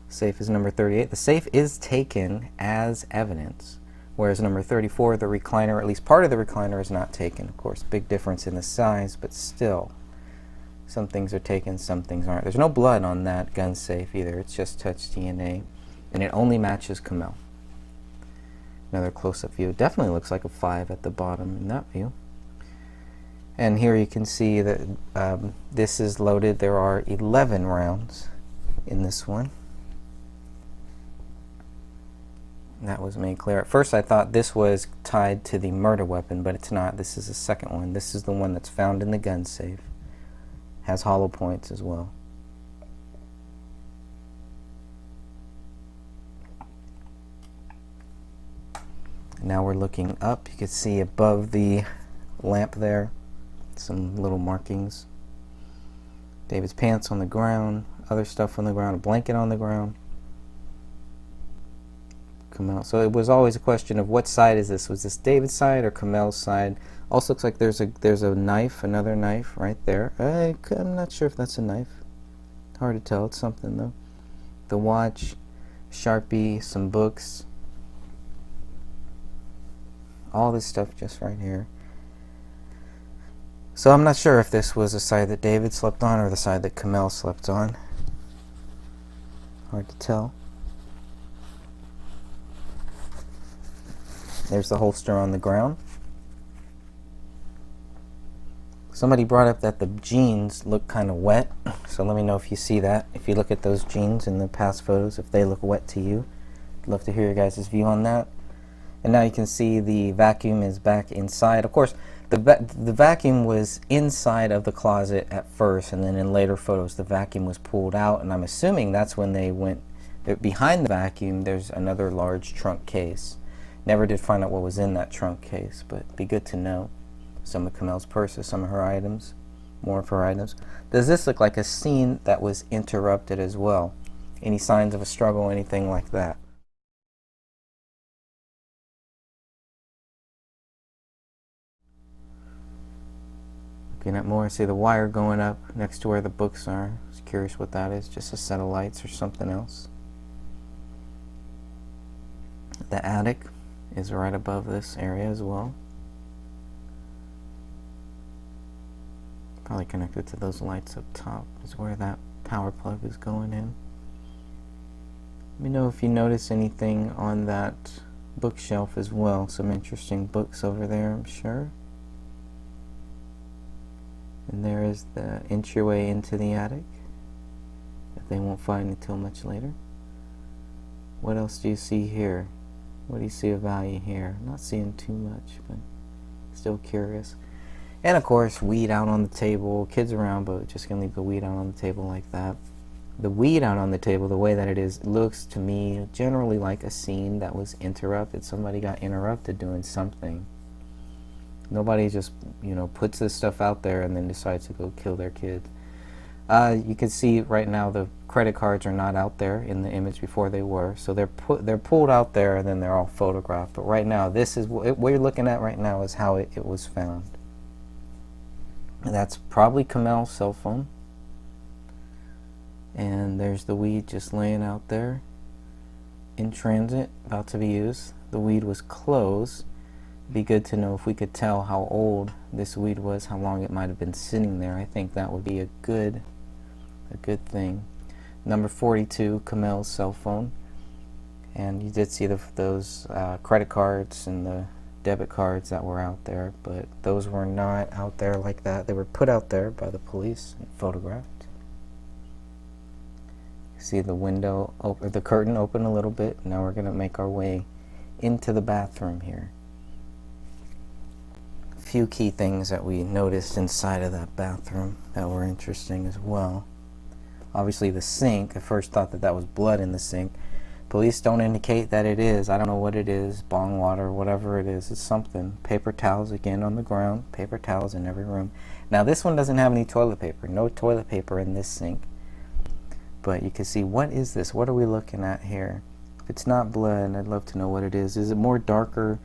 [SPEAKER 3] Safe is number 38. The safe is taken as evidence, whereas number 34, the recliner, at least part of the recliner, is not taken. Of course, big difference in the size, but still. Some things are taken, some things aren't. There's no blood on that gun safe either. It's just touch DNA, and it only matches Kamel. Another close-up view. It definitely looks like a 5 at the bottom in that view. And here you can see that this is loaded. There are 11 rounds in this one. That was made clear. At first I thought this was tied to the murder weapon, but it's not. This is the second one. This is the one that's found in the gun safe. Has hollow points as well. Now we're looking up. You can see above the lamp there some little markings. David's pants on the ground, other stuff on the ground, a blanket on the ground. Kamel. So it was always a question of what side is this? Was this David's side or Kamel's side? Also looks like there's a knife, another knife right there. I'm not sure if that's a knife. Hard to tell. It's something though. The watch, Sharpie, some books. All this stuff just right here. So I'm not sure if this was the side that David slept on or the side that Kamel slept on. Hard to tell. There's the holster on the ground. Somebody brought up that the jeans look kind of wet, so let me know if you see that. If you look at those jeans in the past photos, if they look wet to you. I'd love to hear your guys' view on that. And now you can see the vacuum is back inside. Of course, the vacuum was inside of the closet at first, and then in later photos the vacuum was pulled out, and I'm assuming that's when they went behind the vacuum. There's another large trunk case. Never did find out what was in that trunk case, but it'd be good to know. Some of Kamel's purses, some of her items, more of her items. Does this look like a scene that was interrupted as well? Any signs of a struggle, anything like that? Looking at more, I see the wire going up next to where the books are. I was curious what that is, just a set of lights or something else. The attic is right above this area as well. Probably connected to those lights up top is where that power plug is going in. Let me know if you notice anything on that bookshelf as well. Some interesting books over there, I'm sure. And there is the entryway into the attic that they won't find until much later. What else do you see here? What do you see of value here? I'm not seeing too much, but still curious. And of course, weed out on the table. Kids around, but just gonna leave the weed out on the table like that. The weed out on the table, the way that it is, looks to me generally like a scene that was interrupted. Somebody got interrupted doing something. Nobody just, puts this stuff out there and then decides to go kill their kids. You can see right now the credit cards are not out there in the image before they were. So they're pulled out there and then they're all photographed. But right now, this is what you're looking at right now is how it was found. And that's probably Kamel's cell phone. And there's the weed just laying out there in transit, about to be used. The weed was closed. It'd be good to know if we could tell how old this weed was, how long it might have been sitting there. I think that would be a good thing. Number 42, Kamel's cell phone. And you did see those credit cards and the debit cards that were out there, but those were not out there like that. They were put out there by the police and photographed. See the window, the curtain open a little bit. Now we're going to make our way into the bathroom here. A few key things that we noticed inside of that bathroom that were interesting as well. Obviously the sink, I first thought that was blood in the sink. Police don't indicate that it is. I don't know what it is, bong water, whatever it is, it's something. Paper towels again on the ground, paper towels in every room. Now this one doesn't have any toilet paper, no toilet paper in this sink. But you can see, what is this? What are we looking at here? If it's not blood, I'd love to know what it is. Is it more darker?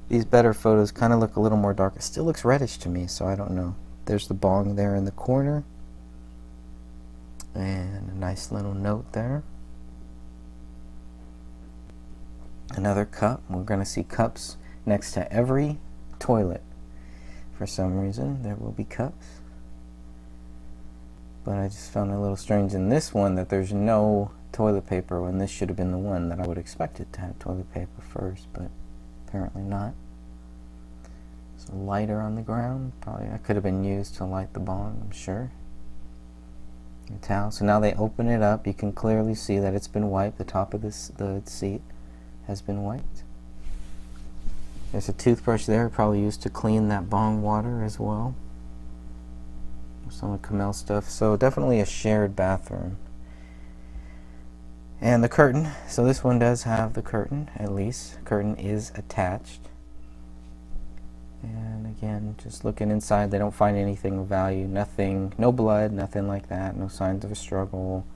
[SPEAKER 3] These better photos kind of look a little more dark. It still looks reddish to me, so I don't know. There's the bong there in the corner. And a nice little note there. Another cup. We're going to see cups next to every toilet. For some reason, there will be cups. But I just found it a little strange in this one that there's no toilet paper when this should have been the one that I would expect it to have toilet paper first, but apparently not. There's a lighter on the ground. Probably that could have been used to light the bong, I'm sure. The towel. So now they open it up. You can clearly see that it's been wiped. The top of the seat has been wiped. There's a toothbrush there, probably used to clean that bong water as well. Some of Kamel's stuff. So definitely a shared bathroom. And the curtain. So this one does have the curtain, at least. Curtain is attached. And again, just looking inside, they don't find anything of value. Nothing, no blood, nothing like that. No signs of a struggle.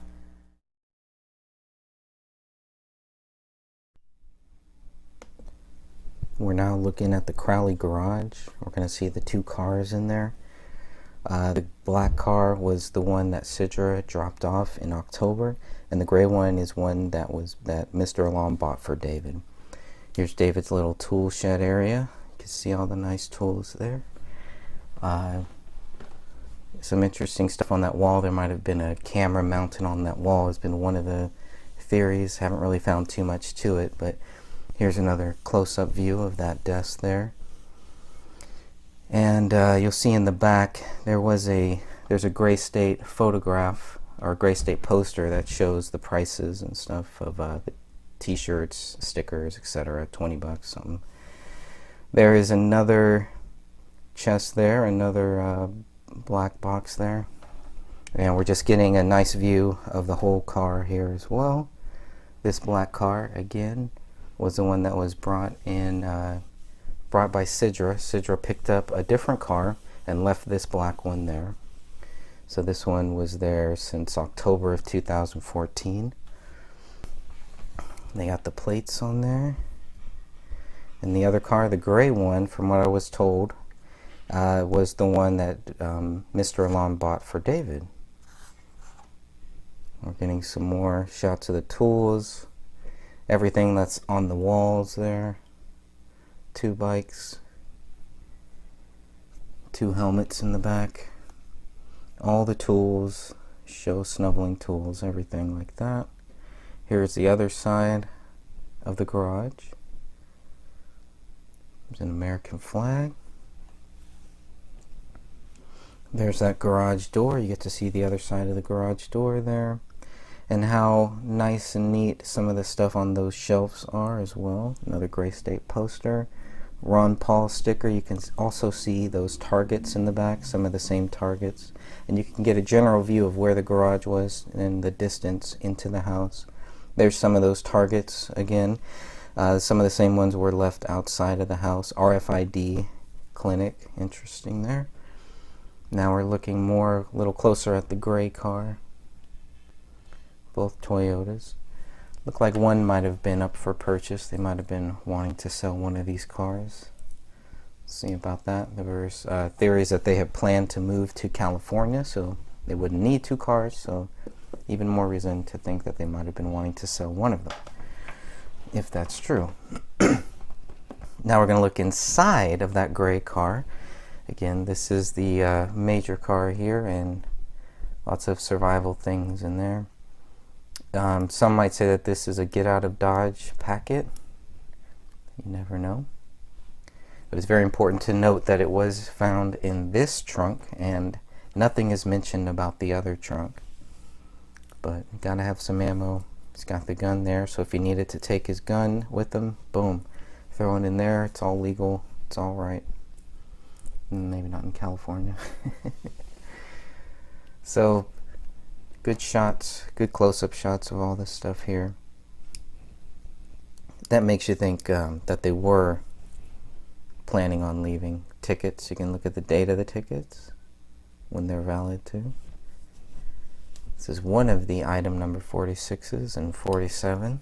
[SPEAKER 3] We're now looking at the Crowley garage. We're going to see the two cars in there. The black car was the one that Sidra dropped off in October, and the gray one is one that Mr. Alam bought for David. Here's David's little tool shed area. You can see all the nice tools there. Some interesting stuff on that wall. There might have been a camera mounted on that wall. Has been one of the theories. Haven't really found too much to it, but here's another close-up view of that desk there. And you'll see in the back there's a Gray State photograph or Gray State poster that shows the prices and stuff of the t-shirts, stickers, etc. $20 something. There is another chest there, another black box there, and we're just getting a nice view of the whole car here as well. This black car again was the one that was brought by Sidra. Sidra picked up a different car and left this black one there. So this one was there since October of 2014. They got the plates on there. And the other car, the gray one, from what I was told, was the one that Mr. Alam bought for David. We're getting some more shots of the tools. Everything that's on the walls there. 2 bikes, 2 helmets in the back, all the tools, show snubbling tools, everything like that. Here's the other side of the garage. There's an American flag. There's that garage door. You get to see the other side of the garage door there. And how nice and neat some of the stuff on those shelves are as well. Another Gray State poster. Ron Paul sticker. You can also see those targets in the back, some of the same targets. And you can get a general view of where the garage was and the distance into the house. There's some of those targets again. Some of the same ones were left outside of the house. RFID clinic. Interesting there. Now we're looking a little closer at the gray car. Both Toyotas. Look like one might have been up for purchase. They might have been wanting to sell one of these cars. See about that. There was theories that they had planned to move to California, so they wouldn't need two cars. So even more reason to think that they might have been wanting to sell one of them, if that's true. Now we're going to look inside of that gray car. Again, this is the major car here, and lots of survival things in there. Some might say that this is a get out of Dodge packet. You never know. But it's very important to note that it was found in this trunk, and nothing is mentioned about the other trunk. But you gotta have some ammo. He's got the gun there, so if he needed to take his gun with him, boom, throw it in there. It's all legal. It's all right. Maybe not in California. So good shots, good close-up shots of all this stuff here. That makes you think that they were planning on leaving. Tickets, you can look at the date of the tickets when they're valid too. This is one of the item number 46s and 47s.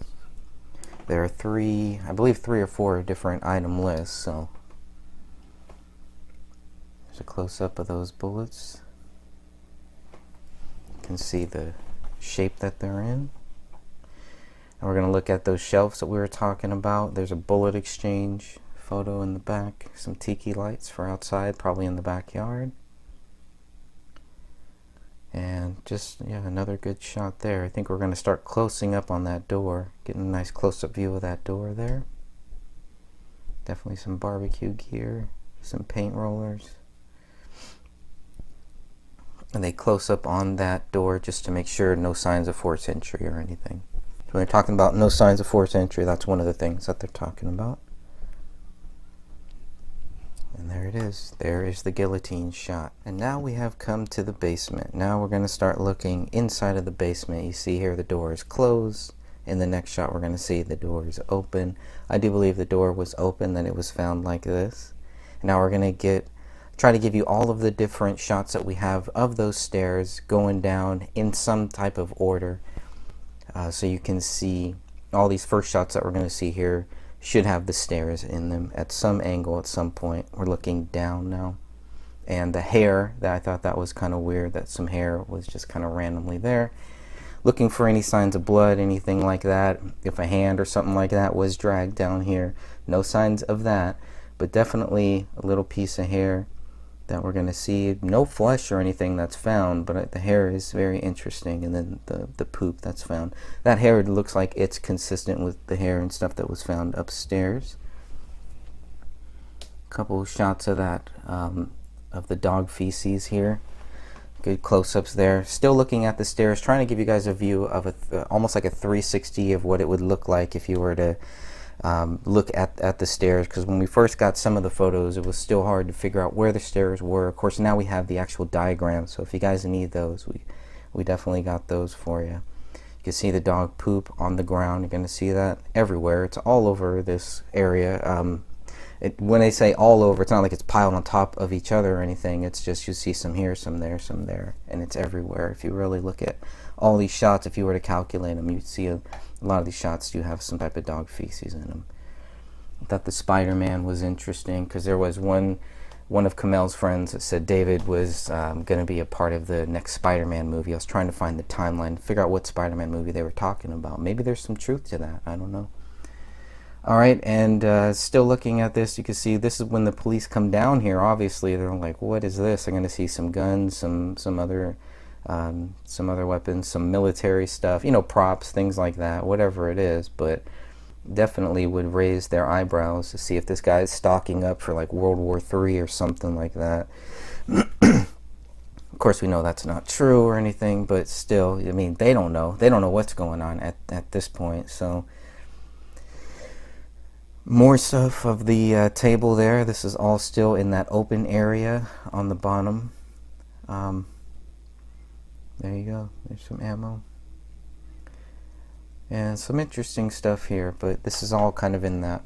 [SPEAKER 3] There are I believe three or four different item lists, so there's a close-up of those bullets. Can see the shape that they're in. And we're going to look at those shelves that we were talking about. There's a bullet exchange photo in the back, some tiki lights for outside, probably in the backyard. And just, yeah, another good shot there. I think we're going to start closing up on that door, getting a nice close-up view of that door there. Definitely some barbecue gear, some paint rollers. And they close up on that door just to make sure no signs of forced entry or anything. So when they're talking about no signs of forced entry, that's one of the things that they're talking about. And there it is. There is the guillotine shot. And now we have come to the basement. Now we're going to start looking inside of the basement. You see here the door is closed. In the next shot we're going to see the door is open. I do believe the door was open, then it was found like this. And now we're going to try to give you all of the different shots that we have of those stairs going down in some type of order. So you can see all these first shots that we're going to see here should have the stairs in them at some angle at some point. We're looking down now. And the hair, that I thought that was kind of weird, that some hair was just kind of randomly there. Looking for any signs of blood, anything like that. If a hand or something like that was dragged down here. No signs of that, but definitely a little piece of hair that we're going to see. No flesh or anything that's found, but the hair is very interesting. And then the poop that's found. That hair looks like it's consistent with the hair and stuff that was found upstairs. A couple shots of that, of the dog feces here. Good close-ups there. Still looking at the stairs, trying to give you guys a view of almost like a 360 of what it would look like if you were to look at the stairs, because when we first got some of the photos, it was still hard to figure out where the stairs were. Of course, now we have the actual diagram, so if you guys need those, we definitely got those for you. You can see the dog poop on the ground. You're going to see that everywhere. It's all over this area. When they say all over, it's not like it's piled on top of each other or anything. It's just you see some here, some there, some there, and it's everywhere. If you really look at all these shots, if you were to calculate them, you'd see a lot of these shots do have some type of dog feces in them. I thought the Spider-Man was interesting because there was one of Kamel's friends that said David was going to be a part of the next Spider-Man movie. I was trying to find the timeline, figure out what Spider-Man movie they were talking about. Maybe there's some truth to that. I don't know. Alright, and still looking at this, you can see this is when the police come down here. Obviously, they're like, what is this? They're going to see some guns, some other weapons, some military stuff, props, things like that, whatever it is. But definitely would raise their eyebrows to see if this guy is stocking up for like World War III or something like that. Of course, we know that's not true or anything, but still, I mean, they don't know. They don't know what's going on at this point. So, more stuff of the table there. This is all still in that open area on the bottom. There you go. There's some ammo. And some interesting stuff here, but this is all kind of in that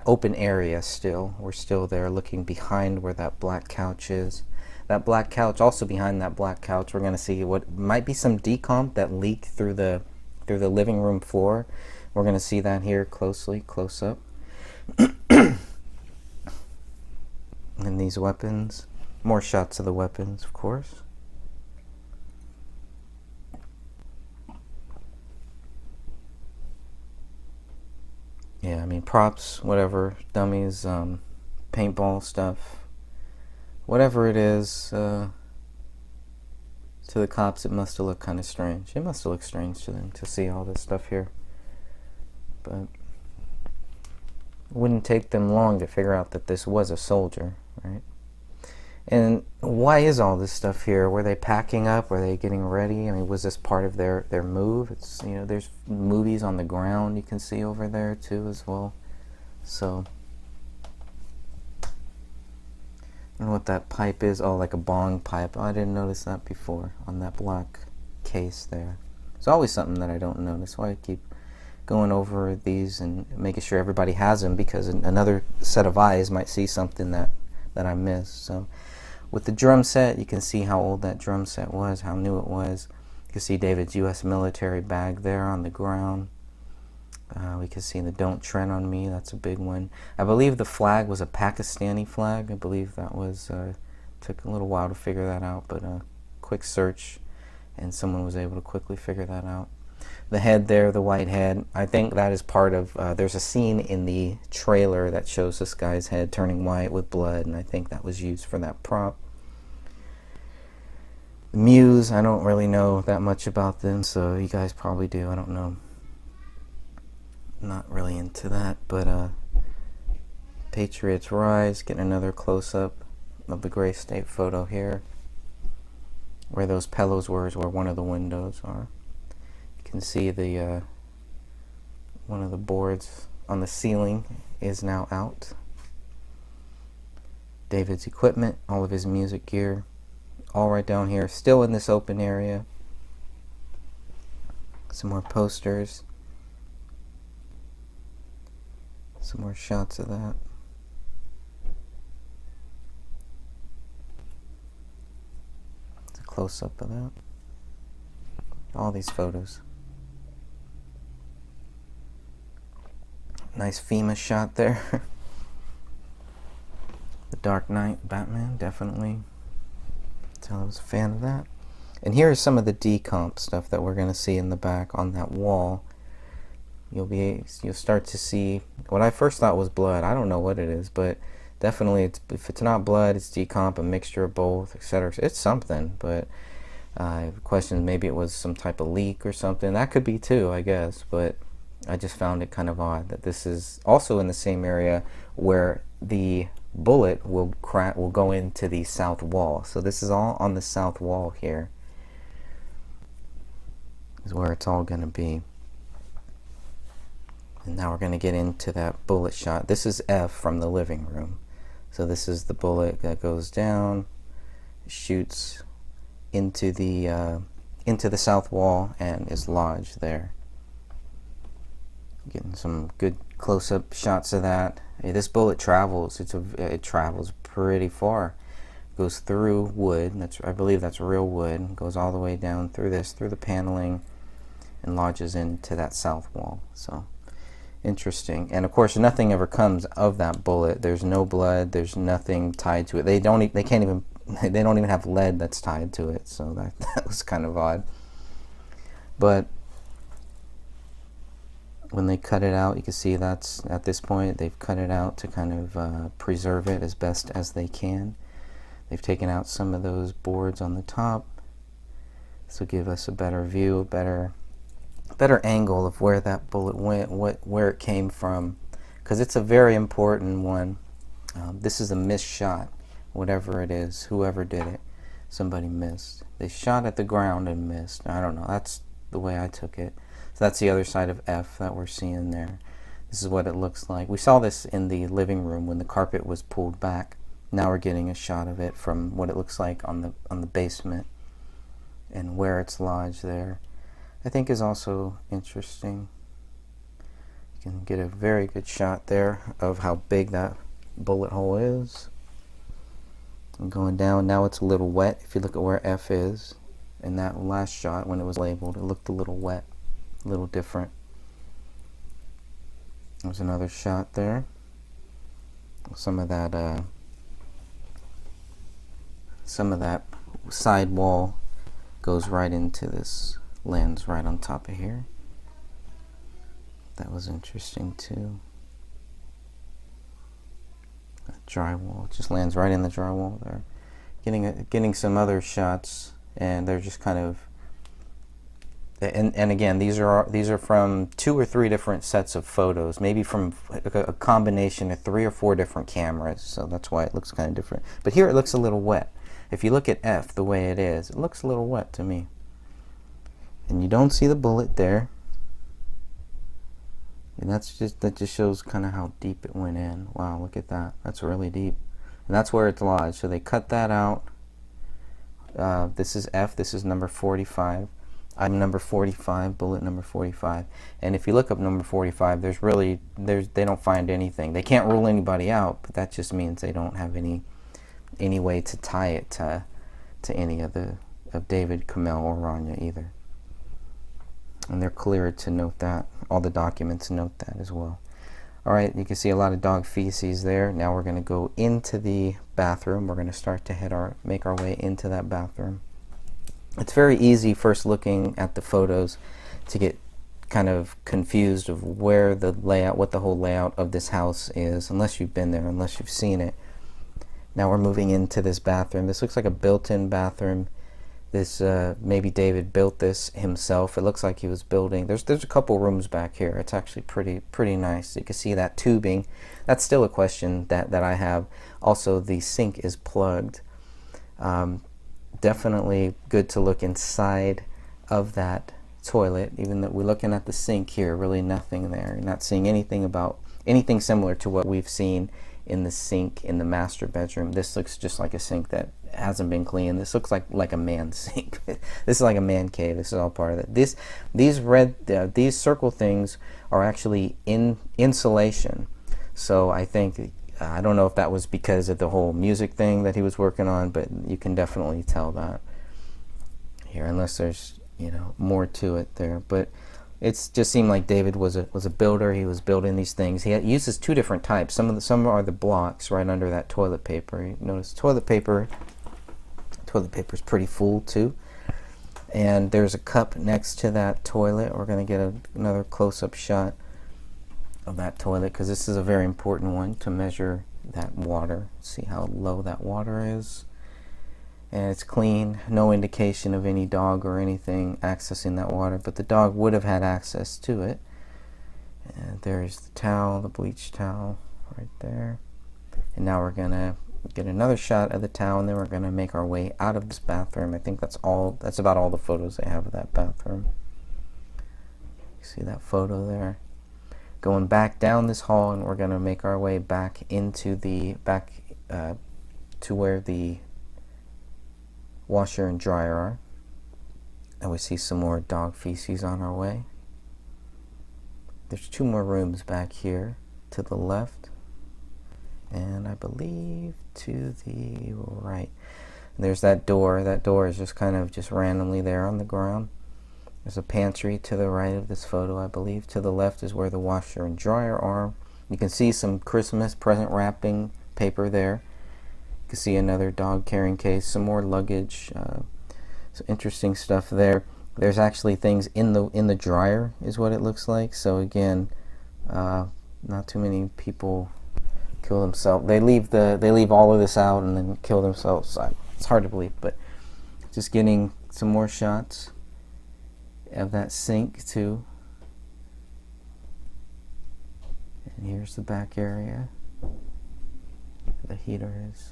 [SPEAKER 3] open area still. We're still there looking behind where that black couch is. That black couch, also behind that black couch, we're going to see what might be some decomp that leaked through the living room floor. We're going to see that here close up. And these weapons, more shots of the weapons, of course. Yeah, I mean, props, whatever, dummies, paintball stuff, whatever it is, to the cops it must have looked kind of strange. It must have looked strange to them to see all this stuff here. But it wouldn't take them long to figure out that this was a soldier, right? And why is all this stuff here? Were they packing up? Were they getting ready? I mean, was this part of their move? It's, you know, there's movies on the ground you can see over there too as well. So, I don't know what that pipe is. Oh, like a bong pipe. Oh, I didn't notice that before on that black case there. It's always something that I don't notice. Why I keep going over these and making sure everybody has them, because another set of eyes might see something that I missed. So, with the drum set, you can see how old that drum set was, how new it was. You can see David's U.S. military bag there on the ground. We can see the "Don't Tread on Me." That's a big one. I believe the flag was a Pakistani flag. I believe that was, took a little while to figure that out, but a quick search and someone was able to quickly figure that out. The head there, the white head, I think that is part of, there's a scene in the trailer that shows this guy's head turning white with blood, and I think that was used for that prop. The Muse, I don't really know that much about them, so you guys probably do, I don't know. Not really into that, but Patriots Rise, getting another close-up of the Gray State photo here. Where those pillows were is where one of the windows are. You can see the one of the boards on the ceiling is now out. David's equipment, all of his music gear, all right down here, still in this open area. Some more posters. Some more shots of that. It's a close-up of that. All these photos. Nice FEMA shot there. The Dark Knight Batman, definitely. I was a fan of that. And here is some of the decomp stuff that we're going to see in the back on that wall. You'll start to see what I first thought was blood. I don't know what it is, but definitely if it's not blood, it's decomp, a mixture of both, etc. It's something, but I questioned maybe it was some type of leak or something. That could be too, I guess, but I just found it kind of odd that this is also in the same area where the bullet will go into the south wall. So this is all on the south wall here. Is where it's all going to be. And now we're going to get into that bullet shot. This is F from the living room. So this is the bullet that goes down, shoots into the south wall and is lodged there. Getting some good close-up shots of that. Hey, this bullet travels. It travels pretty far. Goes through wood. I believe that's real wood. Goes all the way down through the paneling, and lodges into that south wall. So interesting. And of course, nothing ever comes of that bullet. There's no blood. There's nothing tied to it. They don't even have lead that's tied to it. So that was kind of odd. But when they cut it out, you can see that's at this point they've cut it out to kind of preserve it as best as they can. They've taken out some of those boards on the top. This will give us a better view, a better angle of where that bullet went, where it came from, because it's a very important one. This is a missed shot, whatever it is, whoever did it. somebody missed. They shot at the ground and missed. I don't know. That's the way I took it. So that's the other side of F that we're seeing there. This is what it looks like. We saw this in the living room when the carpet was pulled back. Now we're getting a shot of it from what it looks like on the basement and where it's lodged there. I think is also interesting. You can get a very good shot there of how big that bullet hole is. And going down, now it's a little wet. If you look at where F is, in that last shot when it was labeled, it looked a little wet, a little different. There's another shot there. Some of that side wall goes right into this lens right on top of here. That was interesting too. That drywall just lands right in the drywall there. Getting some other shots, and they're just kind of. And again, these are from 2 or 3 different sets of photos, maybe from a combination of 3 or 4 different cameras. So that's why it looks kind of different. But here it looks a little wet. If you look at F the way it is, it looks a little wet to me. And you don't see the bullet there. And that just shows kind of how deep it went in. Wow, look at that. That's really deep. And that's where it's lodged. So they cut that out. This is F. This is number 45. Item number 45, bullet number 45. And if you look up number 45, they don't find anything. They can't rule anybody out, but that just means they don't have any way to tie it to any of David, Kamel, or Rania either. And they're cleared to note that. All the documents note that as well. All right, you can see a lot of dog feces there. Now we're going to go into the bathroom. We're going to start to make our way into that bathroom. It's very easy first looking at the photos to get kind of confused of where the layout, what the whole layout of this house is, unless you've been there, unless you've seen it. Now we're moving into this bathroom. This looks like a built-in bathroom. This maybe David built this himself. It looks like he was building. There's a couple rooms back here. It's actually pretty nice. You can see that tubing. That's still a question that I have. Also, the sink is plugged. Definitely good to look inside of that toilet. Even though we're looking at the sink here, really nothing there. You're not seeing anything similar to what we've seen in the sink in the master bedroom. This looks just like a sink that hasn't been cleaned. This looks like a man sink. This is like a man cave. This is all part of it. These circle things are actually insulation. So I think, I don't know if that was because of the whole music thing that he was working on, but you can definitely tell that here, unless there's more to it there. But it just seemed like David was a builder. He was building these things. He uses 2 different types. Some are the blocks right under that toilet paper. You notice toilet paper is pretty full too. And there's a cup next to that toilet. We're going to get another close-up shot of that toilet, because this is a very important one to measure that water. See how low that water is. And it's clean, no indication of any dog or anything accessing that water, but the dog would have had access to it. And there's the towel, the bleach towel right there. And now we're gonna get another shot of the towel, and then we're gonna make our way out of this bathroom. I think that's about all the photos they have of that bathroom. You see that photo there? Going back down this hall, and we're gonna make our way back into to where the washer and dryer are. And we see some more dog feces on our way. There's 2 more rooms back here to the left, and I believe to the right. And there's that door. That door is just kind of randomly there on the ground. There's a pantry to the right of this photo, I believe. To the left is where the washer and dryer are. You can see some Christmas present wrapping paper there. You can see another dog carrying case, some more luggage. Some interesting stuff there. There's actually things in the dryer, is what it looks like. So again, not too many people kill themselves. They leave all of this out and then kill themselves. It's hard to believe, but just getting some more shots of that sink too. And here's the back area where the heater is.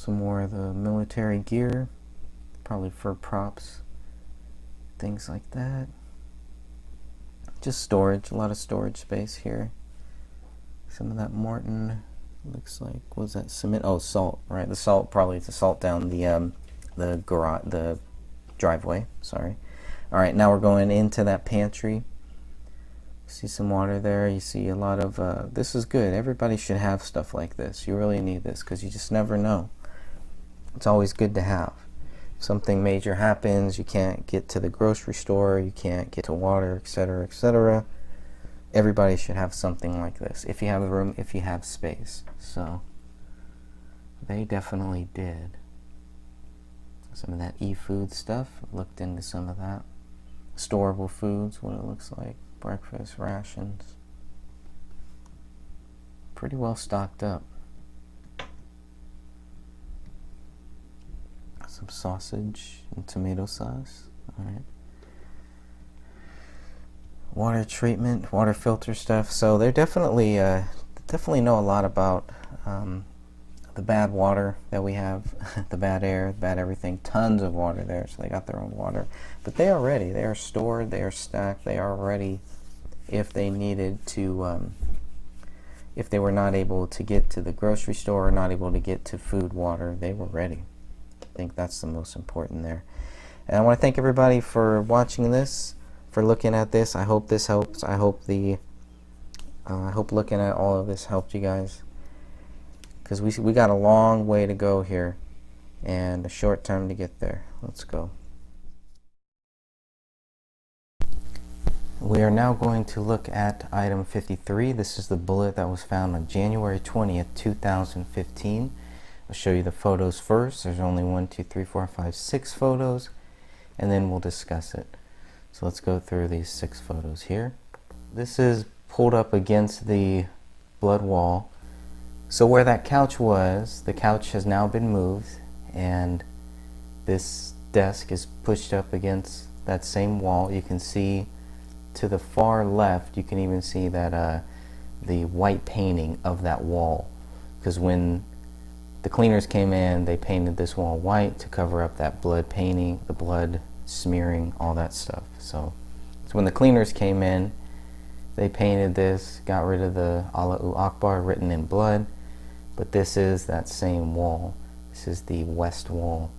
[SPEAKER 3] Some more of the military gear, probably for props, things like that. Just storage, a lot of storage space here. Some of that Morton looks like, what was that cement? Oh, salt, right? The salt, probably to salt down the garage, the driveway. Sorry. All right, now we're going into that pantry. See some water there. You see a lot of. This is good. Everybody should have stuff like this. You really need this because you just never know. It's always good to have. If something major happens, you can't get to the grocery store, you can't get to water, etc., etc. Everybody should have something like this if you have room, if you have space. So they definitely did. Some of that e-food stuff. Looked into some of that. Storable foods, what it looks like. Breakfast rations. Pretty well stocked up. Some sausage and tomato sauce. All right. Water treatment, water filter stuff. So they're definitely know a lot about the bad water that we have, the bad air, bad everything. Tons of water there, so they got their own water. But they are ready. They are stored. They are stacked. They are ready if they needed to. If they were not able to get to the grocery store or not able to get to food, water, they were ready. I think that's the most important there. And I want to thank everybody for watching this, for looking at this. I hope this helps. I hope I hope looking at all of this helped you guys, because we got a long way to go here and a short time to get there. Let's go. We are now going to look at item 53. This is the bullet that was found on January 20th, 2015. I'll show you the photos first. There's only 6 photos, and then we'll discuss it. So let's go through these 6 photos here. This is pulled up against the blood wall. So where that couch was, the couch has now been moved, and this desk is pushed up against that same wall. You can see to the far left, you can even see that the white painting of that wall, because when the cleaners came in, they painted this wall white to cover up that blood painting, the blood smearing, all that stuff. So when the cleaners came in, they painted this, got rid of the Allahu Akbar written in blood, but this is that same wall. This is the west wall.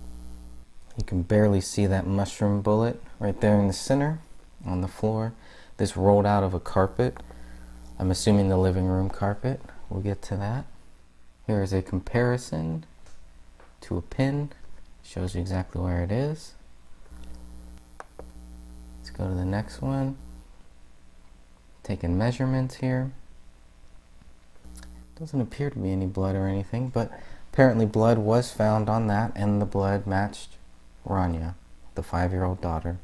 [SPEAKER 3] You can barely see that mushroom bullet right there in the center on the floor. This rolled out of a carpet. I'm assuming the living room carpet. We'll get to that. Here is a comparison to a pin. Shows you exactly where it is. Let's go to the next one. Taking measurements here. Doesn't appear to be any blood or anything, but apparently blood was found on that, and the blood matched Rania, the 5-year-old daughter.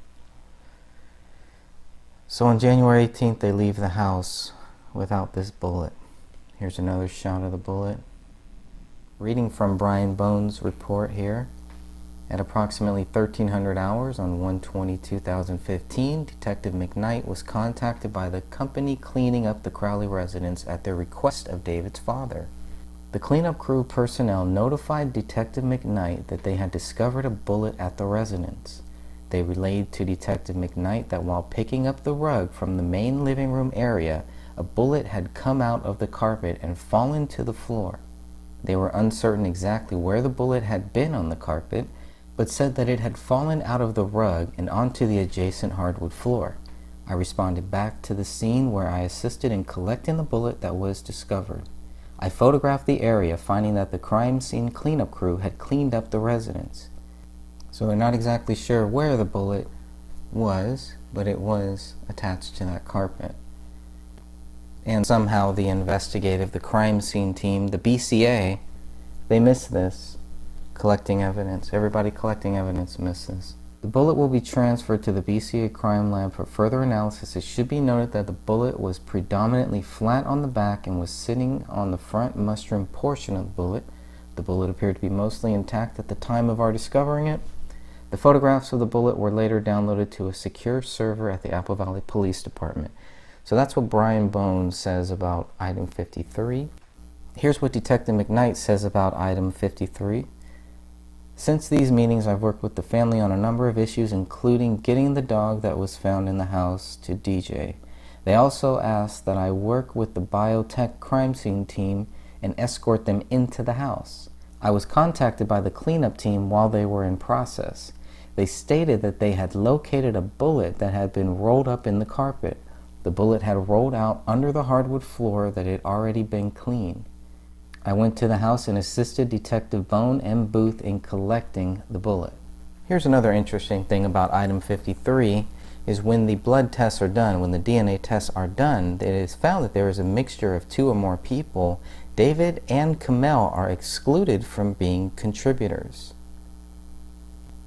[SPEAKER 3] So on January 18th, they leave the house without this bullet. Here's another shot of the bullet. Reading from Brian Bones' report here. At approximately 1300 hours on 1/20/2015, Detective McKnight was contacted by the company cleaning up the Crowley residence at the request of David's father. The cleanup crew personnel notified Detective McKnight that they had discovered a bullet at the residence. They relayed to Detective McKnight that while picking up the rug from the main living room area, a bullet had come out of the carpet and fallen to the floor. They were uncertain exactly where the bullet had been on the carpet, but said that it had fallen out of the rug and onto the adjacent hardwood floor. I responded back to the scene where I assisted in collecting the bullet that was discovered. I photographed the area, finding that the crime scene cleanup crew had cleaned up the residence. So they're not exactly sure where the bullet was, but it was attached to that carpet. And somehow the crime scene team, the BCA, they missed this. Collecting evidence. Everybody collecting evidence missed this. The bullet will be transferred to the BCA crime lab for further analysis. It should be noted that the bullet was predominantly flat on the back and was sitting on the front mushroom portion of the bullet. The bullet appeared to be mostly intact at the time of our discovering it. The photographs of the bullet were later downloaded to a secure server at the Apple Valley Police Department. So that's what Brian Bones says about item 53. Here's what Detective McKnight says about item 53. Since these meetings, I've worked with the family on a number of issues, including getting the dog that was found in the house to DJ. They also asked that I work with the biotech crime scene team and escort them into the house. I was contacted by the cleanup team while they were in process. They stated that they had located a bullet that had been rolled up in the carpet. The bullet had rolled out under the hardwood floor that had already been cleaned. I went to the house and assisted Detective Bone and Booth in collecting the bullet. Here's another interesting thing about item 53 is when the blood tests are done, when the DNA tests are done, it is found that there is a mixture of 2 or more people. David and Kamel are excluded from being contributors.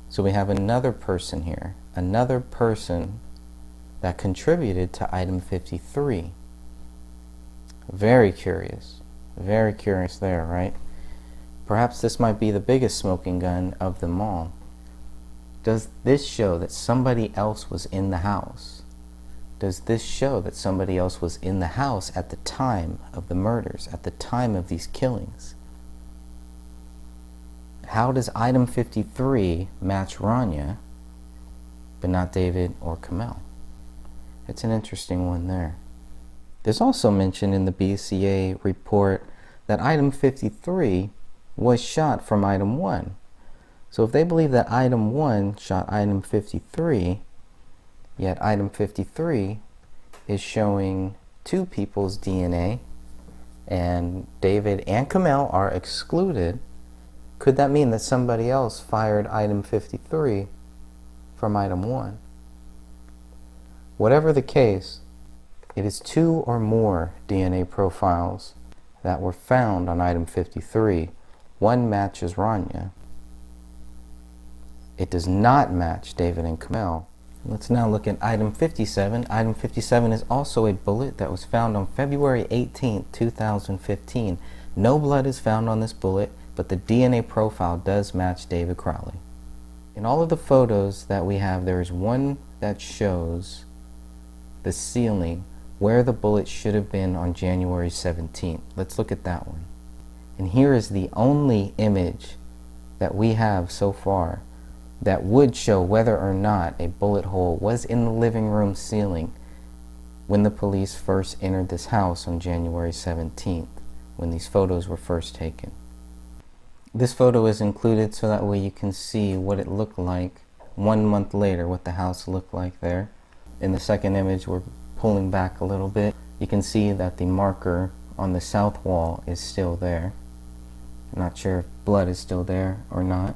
[SPEAKER 3] So we have another person here, another person that contributed to item 53. Very curious there, right? Perhaps this might be the biggest smoking gun of them all. Does this show that somebody else was in the house? Does this show that somebody else was in the house at the time of the murders, at the time of these killings? How does item 53 match Rania, but not David or Kamel? It's an interesting one there. There's also mention in the BCA report that item 53 was shot from item 1. So if they believe that item 1 shot item 53, yet item 53 is showing 2 people's DNA and David and Kamel are excluded, could that mean that somebody else fired item 53 from item 1? Whatever the case, it is 2 or more DNA profiles that were found on item 53. One matches Rania. It does not match David and Kamel. Let's now look at item 57. Item 57 is also a bullet that was found on February 18, 2015. No blood is found on this bullet, but the DNA profile does match David Crowley. In all of the photos that we have, there is one that shows the ceiling where the bullet should have been on January 17th. Let's look at that one. And here is the only image that we have so far that would show whether or not a bullet hole was in the living room ceiling when the police first entered this house on January 17th, when these photos were first taken. This photo is included so that way you can see what it looked like 1 month later, what the house looked like there. In the second image, we're pulling back a little bit. You can see that the marker on the south wall is still there. I'm not sure if blood is still there or not.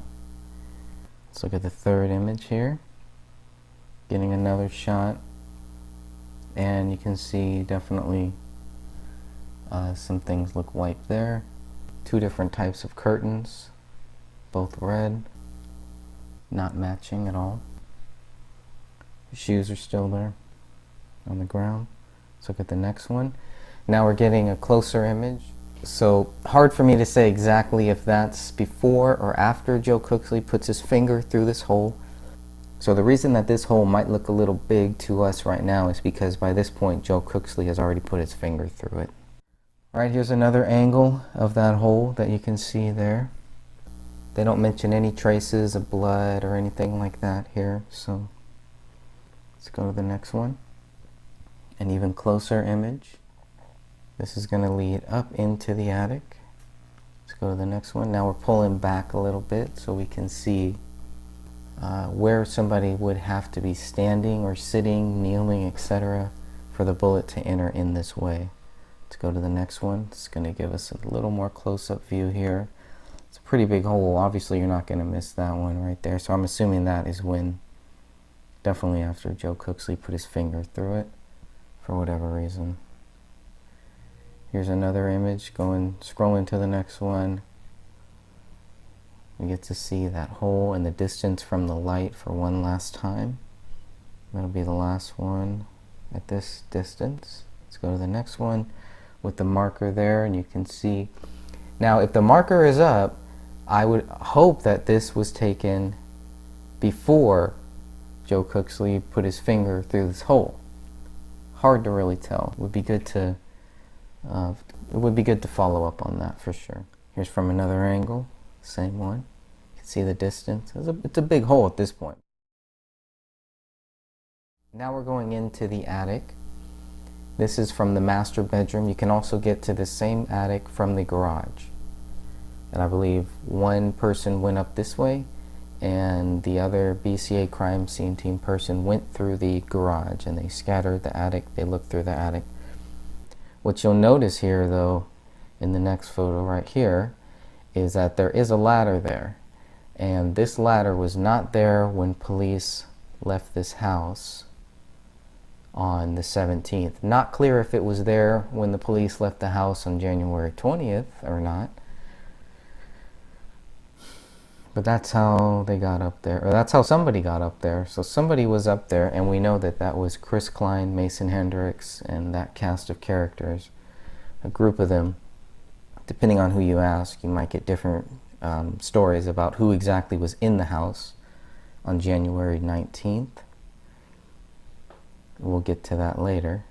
[SPEAKER 3] Let's look at the third image here. Getting another shot. And you can see definitely some things look white there. 2 different types of curtains, both red, not matching at all. The shoes are still there on the ground. Let's look at the next one. Now we're getting a closer image. So hard for me to say exactly if that's before or after Joe Cooksley puts his finger through this hole. So the reason that this hole might look a little big to us right now is because by this point Joe Cooksley has already put his finger through it. Alright, here's another angle of that hole that you can see there. They don't mention any traces of blood or anything like that here, so let's go to the next one. An even closer image. This is going to lead up into the attic. Let's go to the next one. Now we're pulling back a little bit so we can see where somebody would have to be standing or sitting, kneeling, etc. for the bullet to enter in this way. Let's go to the next one. It's going to give us a little more close-up view here. It's a pretty big hole. Obviously you're not going to miss that one right there. So I'm assuming that is when, definitely after Joe Cooksley put his finger through it for whatever reason. Here's another image, scrolling to the next one. We get to see that hole and the distance from the light for one last time. That'll be the last one at this distance. Let's go to the next one with the marker there, and you can see. Now, if the marker is up, I would hope that this was taken before Joe Cooksley put his finger through this hole. Hard to really tell. It would be good to follow up on that for sure. Here's from another angle, same one. You can see the distance. It's a big hole at this point. Now we're going into the attic. This is from the master bedroom. You can also get to the same attic from the garage. And I believe one person went up this way, and the other BCA crime scene team person went through the garage, and they scattered the attic. They looked through the attic. What you'll notice here, though, in the next photo right here, is that there is a ladder there. And this ladder was not there when police left this house on the 17th. Not clear if it was there when the police left the house on January 20th or not. But that's how they got up there, or that's how somebody got up there. So somebody was up there, and we know that that was Chris Klein, Mason Hendricks, and that cast of characters, a group of them. Depending on who you ask, you might get different stories about who exactly was in the house on January 19th. We'll get to that later.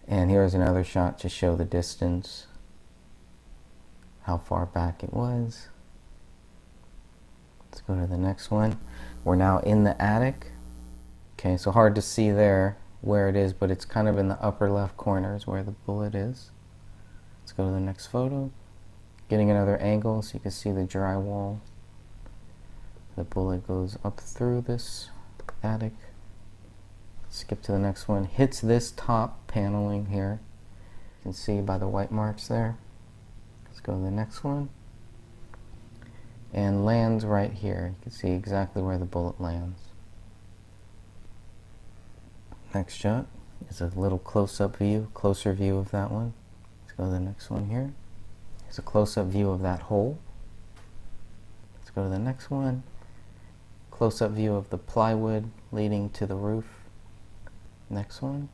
[SPEAKER 3] And here's another shot to show the distance, how far back it was. Let's go to the next one. We're now in the attic. Okay, so hard to see there where it is, but it's kind of in the upper left corner is where the bullet is. Let's go to the next photo. Getting another angle so you can see the drywall. The bullet goes up through this attic. Skip to the next one. Hits this top paneling here. You can see by the white marks there. Let's go to the next one. And lands right here. You can see exactly where the bullet lands. Next shot is a little close-up view, closer view of that one. Let's go to the next one here. It's a close-up view of that hole. Let's go to the next one. Close-up view of the plywood leading to the roof. Next one.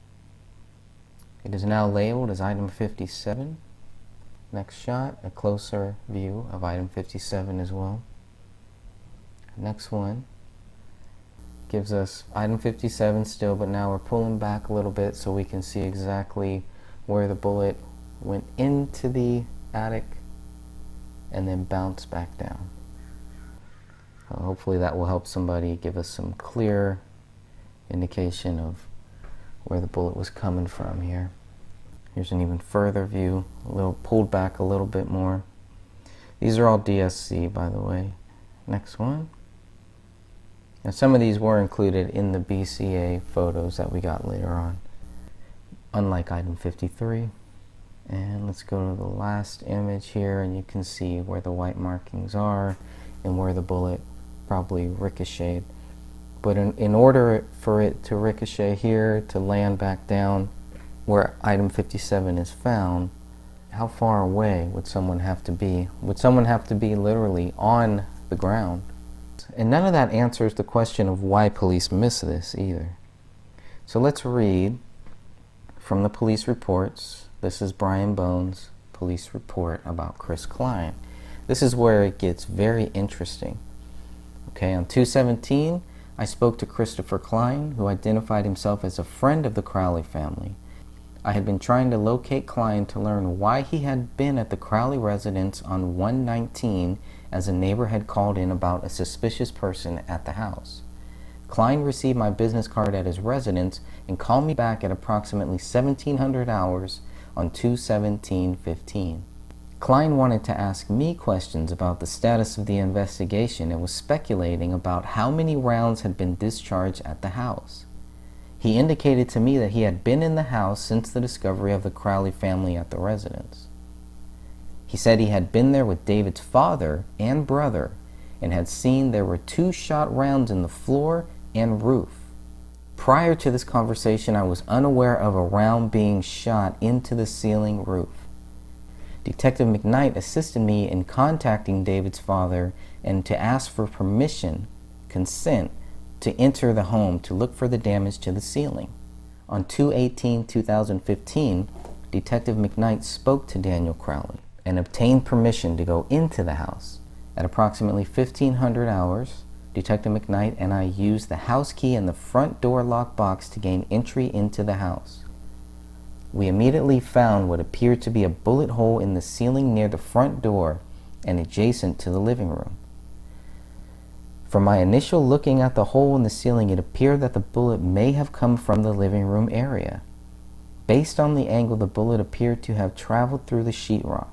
[SPEAKER 3] It is now labeled as item 57. Next shot, a closer view of item 57 as well. Next one gives us item 57 still, but now we're pulling back a little bit so we can see exactly where the bullet went into the attic and then bounced back down. Hopefully that will help somebody give us some clear indication of where the bullet was coming from here. Here's an even further view, a little pulled back a little bit more. These are all DSC, by the way. Next one. Now some of these were included in the BCA photos that we got later on, unlike item 53. And let's go to the last image here, and you can see where the white markings are and where the bullet probably ricocheted. But in order for it to ricochet here, to land back down where item 57 is found, how far away would someone have to be? Would someone have to be literally on the ground? And none of that answers the question of why police missed this either. So let's read from the police reports. This is Brian Bones' police report about Chris Klein. This is where it gets very interesting. Okay, on 2/17, I spoke to Christopher Klein, who identified himself as a friend of the Crowley family. I had been trying to locate Klein to learn why he had been at the Crowley residence on 1/19, as a neighbor had called in about a suspicious person at the house. Klein received my business card at his residence and called me back at approximately 1700 hours on 2/17/15. Klein wanted to ask me questions about the status of the investigation and was speculating about how many rounds had been discharged at the house. He indicated to me that he had been in the house since the discovery of the Crowley family at the residence. He said he had been there with David's father and brother and had seen there were 2 shot rounds in the floor and roof. Prior to this conversation, I was unaware of a round being shot into the ceiling roof. Detective McKnight assisted me in contacting David's father and to ask for consent, to enter the home to look for the damage to the ceiling. On 2/18/2015, Detective McKnight spoke to Daniel Crowley and obtained permission to go into the house. At approximately 1500 hours, Detective McKnight and I used the house key and the front door lockbox to gain entry into the house. We immediately found what appeared to be a bullet hole in the ceiling near the front door and adjacent to the living room. From my initial looking at the hole in the ceiling, it appeared that the bullet may have come from the living room area. Based on the angle, the bullet appeared to have traveled through the sheetrock.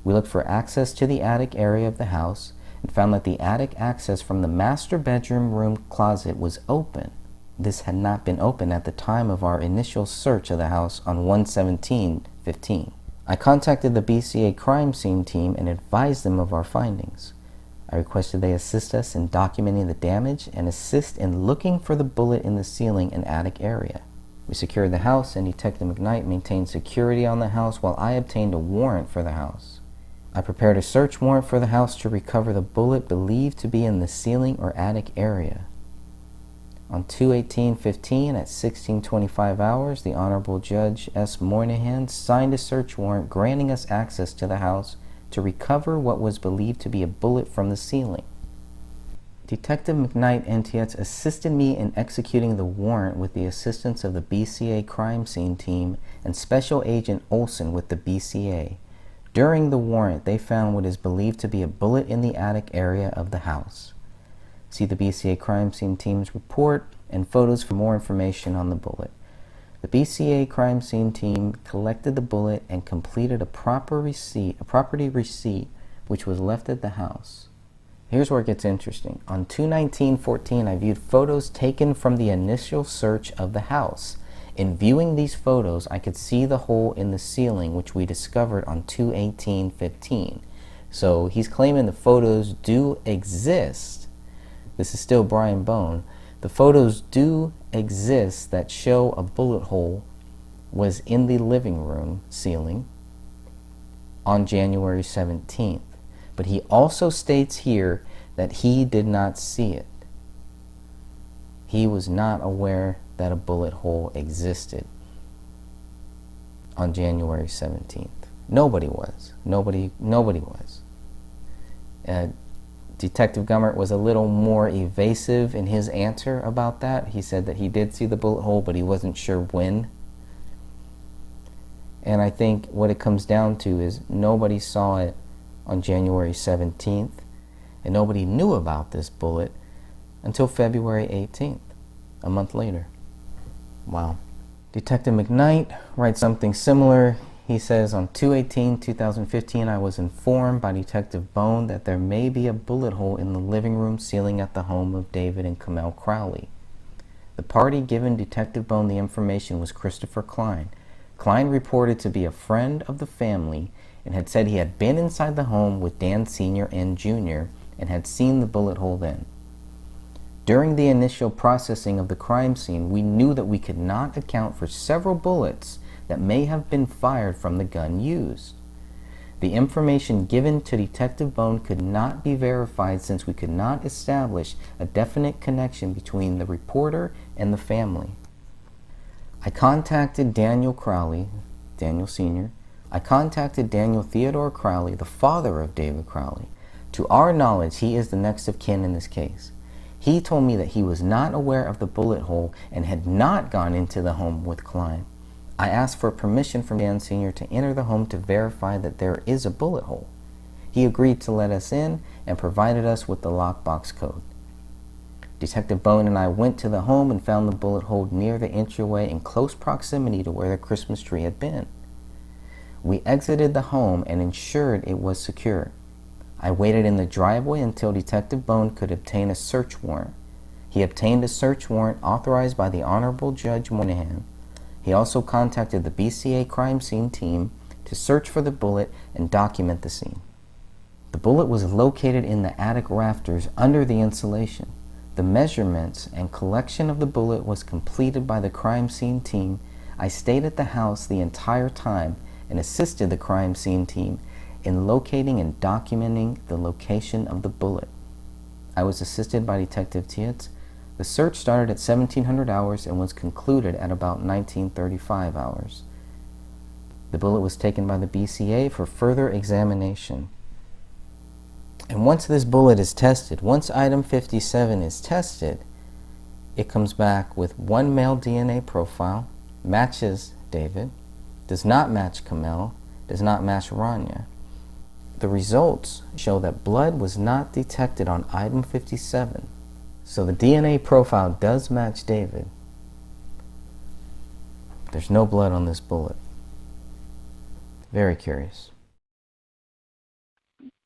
[SPEAKER 3] We looked for access to the attic area of the house and found that the attic access from the master bedroom room closet was open. This had not been open at the time of our initial search of the house on 1/17/15. I contacted the BCA crime scene team and advised them of our findings. I requested they assist us in documenting the damage and assist in looking for the bullet in the ceiling and attic area. We secured the house, and Detective McKnight maintained security on the house while I obtained a warrant for the house. I prepared a search warrant for the house to recover the bullet believed to be in the ceiling or attic area. On 2/18/15 at 16:25 hours, the Honorable Judge S. Moynihan signed a search warrant granting us access to the house to recover what was believed to be a bullet from the ceiling. Detective McKnight and Tietz assisted me in executing the warrant with the assistance of the BCA crime scene team and Special Agent Olson with the BCA. During the warrant, they found what is believed to be a bullet in the attic area of the house. See the BCA crime scene team's report and photos for more information on the bullet. The BCA crime scene team collected the bullet and completed a property receipt, which was left at the house. Here's where it gets interesting. On 2/19/14, I viewed photos taken from the initial search of the house. In viewing these photos, I could see the hole in the ceiling, which we discovered on 2/18/15. So he's claiming the photos do exist. This is still Brian Bone. The photos do exist that show a bullet hole was in the living room ceiling on January 17th. But he also states here that he did not see it. He was not aware that a bullet hole existed on January 17th. Nobody was. Nobody was. Detective Gummert was a little more evasive in his answer about that. He said that he did see the bullet hole, but he wasn't sure when. And I think what it comes down to is nobody saw it on January 17th, and nobody knew about this bullet until February 18th, a month later. Wow. Detective McKnight writes something similar. He says, on 2/18/2015, I was informed by Detective Bone that there may be a bullet hole in the living room ceiling at the home of David and Kamel Crowley. The party giving Detective Bone the information was Christopher Klein. Klein reported to be a friend of the family and had said he had been inside the home with Dan Sr. and Jr. and had seen the bullet hole then. During the initial processing of the crime scene, we knew that we could not account for several bullets that may have been fired from the gun used. The information given to Detective Bone could not be verified since we could not establish a definite connection between the reporter and the family. I contacted Daniel Crowley, Daniel Sr. I contacted Daniel Theodore Crowley, the father of David Crowley. To our knowledge, he is the next of kin in this case. He told me that he was not aware of the bullet hole and had not gone into the home with Klein. I asked for permission from Dan Sr. to enter the home to verify that there is a bullet hole. He agreed to let us in and provided us with the lockbox code. Detective Bone and I went to the home and found the bullet hole near the entryway in close proximity to where the Christmas tree had been. We exited the home and ensured it was secure. I waited in the driveway until Detective Bone could obtain a search warrant. He obtained a search warrant authorized by the Honorable Judge Moynihan. He also contacted the BCA crime scene team to search for the bullet and document the scene. The bullet was located in the attic rafters under the insulation. The measurements and collection of the bullet was completed by the crime scene team. I stayed at the house the entire time and assisted the crime scene team in locating and documenting the location of the bullet. I was assisted by Detective Tietz. The search started at 1700 hours and was concluded at about 1935 hours. The bullet was taken by the BCA for further examination. And once this bullet is tested, once item 57 is tested, it comes back with one male DNA profile, matches David, does not match Kamel, does not match Rania. The results show that blood was not detected on item 57, so the DNA profile does match David. There's no blood on this bullet. Very curious.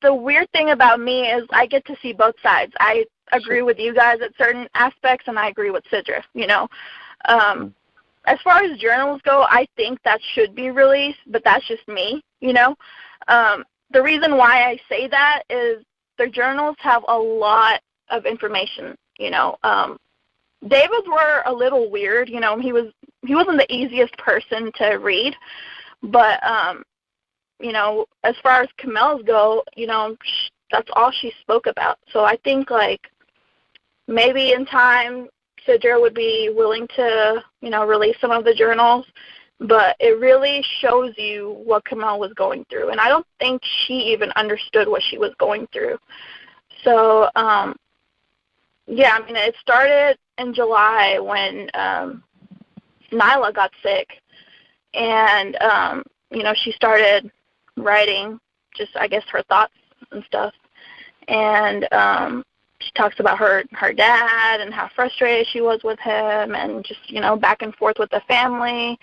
[SPEAKER 7] The weird thing about me is I get to see both sides. I agree with you guys at certain aspects, and I agree with Sidra, you know. As far as journals go, I think that should be released, but that's just me, you know. The reason why I say that is the journals have a lot of information, you know. David's were a little weird, you know. He wasn't the easiest person to read, but you know, as far as Kamel's go, you know, that's all she spoke about. So I think, like, maybe in time, Sidra would be willing to, you know, release some of the journals, but it really shows you what Kamel was going through. And I don't think she even understood what she was going through. So, yeah, I mean, it started in July when Nyla got sick. And, you know, she started writing just, I guess, her thoughts and stuff. And she talks about her dad and how frustrated she was with him and just, you know, back and forth with the family.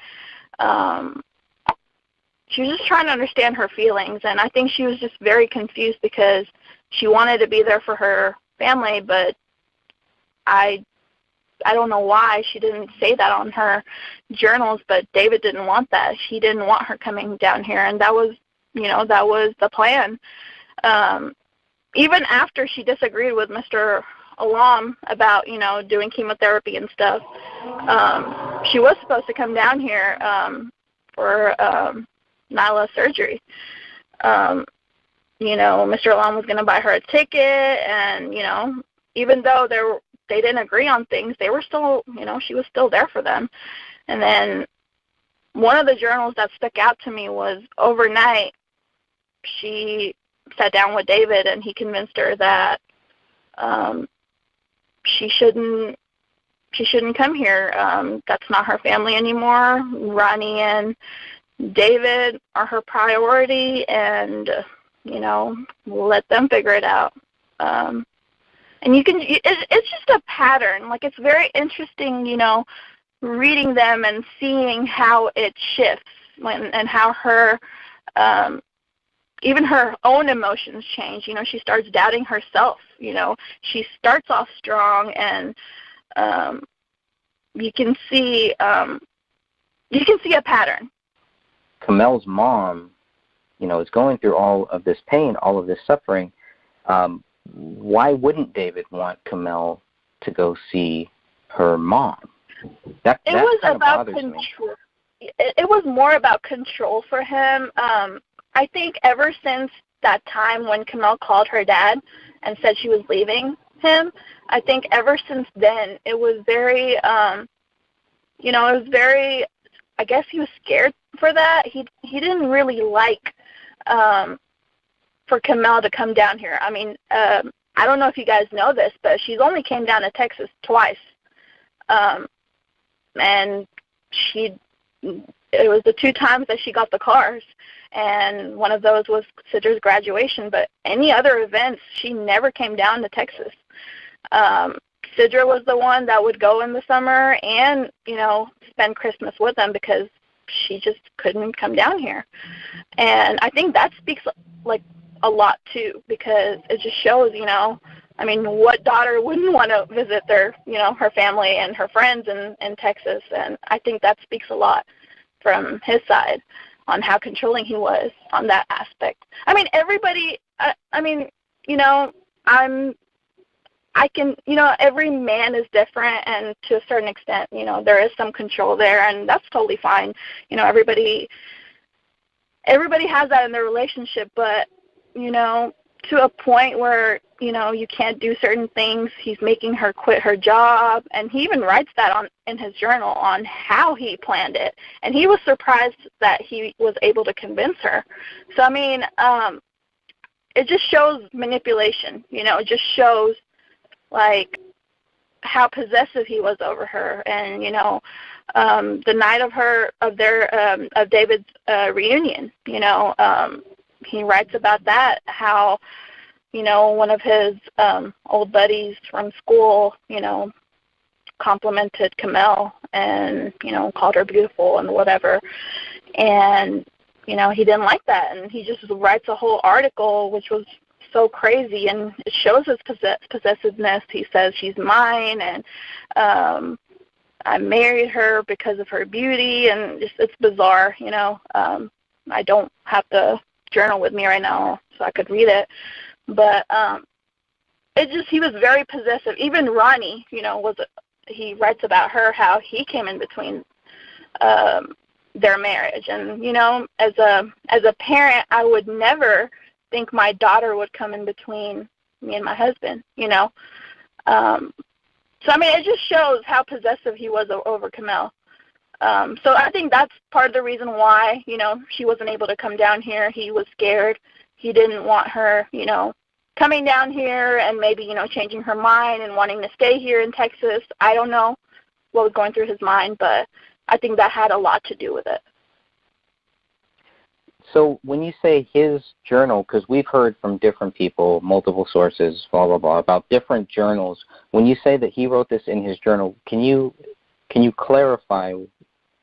[SPEAKER 7] She was just trying to understand her feelings, and I think she was just very confused because she wanted to be there for her family, but I don't know why she didn't say that on her journals, but David didn't want that. He didn't want her coming down here, and that was, you know, that was the plan. Even after she disagreed with Mr. Alam about, you know, doing chemotherapy and stuff, she was supposed to come down here for Nyla's surgery. You know, Mr. Alam was going to buy her a ticket, and, you know, even though they didn't agree on things, they were still, you know, she was still there for them. And then one of the journals that stuck out to me was overnight she sat down with David and he convinced her that she shouldn't come here. That's not her family anymore. Ronnie and David are her priority, and, you know, let them figure it out. And it's just a pattern. Like, it's very interesting, you know, reading them and seeing how it shifts and how her, even her own emotions change. You know, she starts doubting herself. You know, she starts off strong, and you can see a pattern.
[SPEAKER 3] Kamel's mom, you know, is going through all of this pain, all of this suffering. Why wouldn't David want Kamel to go see her mom? That
[SPEAKER 7] was
[SPEAKER 3] kind of
[SPEAKER 7] about
[SPEAKER 3] bothers
[SPEAKER 7] control.
[SPEAKER 3] me.
[SPEAKER 7] It was more about control for him. I think ever since that time when Kamel called her dad and said she was leaving him, I think ever since then it was very, you know, it was very, I guess he was scared for that. He didn't really like for Kamel to come down here. I mean, I don't know if you guys know this, but she's only came down to Texas twice. And it was the 2 times that she got the cars, and one of those was Sidra's graduation, but any other events, she never came down to Texas. Sidra was the one that would go in the summer and, you know, spend Christmas with them because she just couldn't come down here. And I think that speaks, like, a lot, too, because it just shows, you know, I mean, what daughter wouldn't want to visit their, you know, her family and her friends in Texas? And I think that speaks a lot from his side on how controlling he was on that aspect. I mean, everybody, I mean, you know, you know, every man is different, and to a certain extent, you know, there is some control there, and that's totally fine. You know, everybody has that in their relationship, but, you know, to a point where, you know, you can't do certain things. He's making her quit her job, and he even writes that in his journal on how he planned it. And he was surprised that he was able to convince her. So, I mean, it just shows manipulation. You know, it just shows, like, how possessive he was over her. And, you know, the night of David's reunion, you know, he writes about that, how, you know, one of his old buddies from school, you know, complimented Camille and, you know, called her beautiful and whatever. And, you know, he didn't like that. And he just writes a whole article, which was so crazy. And it shows his possessiveness. He says, she's mine, and I married her because of her beauty. And just, it's bizarre, you know. I don't have the journal with me right now, so I could read it. But it just, he was very possessive. Even Ronnie, you know, he writes about her, how he came in between their marriage. And, you know, as a parent, I would never think my daughter would come in between me and my husband, you know. So, I mean, it just shows how possessive he was over Camille. So I think that's part of the reason why, you know, she wasn't able to come down here. He was scared. He didn't want her, you know, coming down here and maybe, you know, changing her mind and wanting to stay here in Texas. I don't know what was going through his mind, but I think that had a lot to do with it.
[SPEAKER 3] So when you say his journal, because we've heard from different people, multiple sources, blah, blah, blah, about different journals, when you say that he wrote this in his journal, can you clarify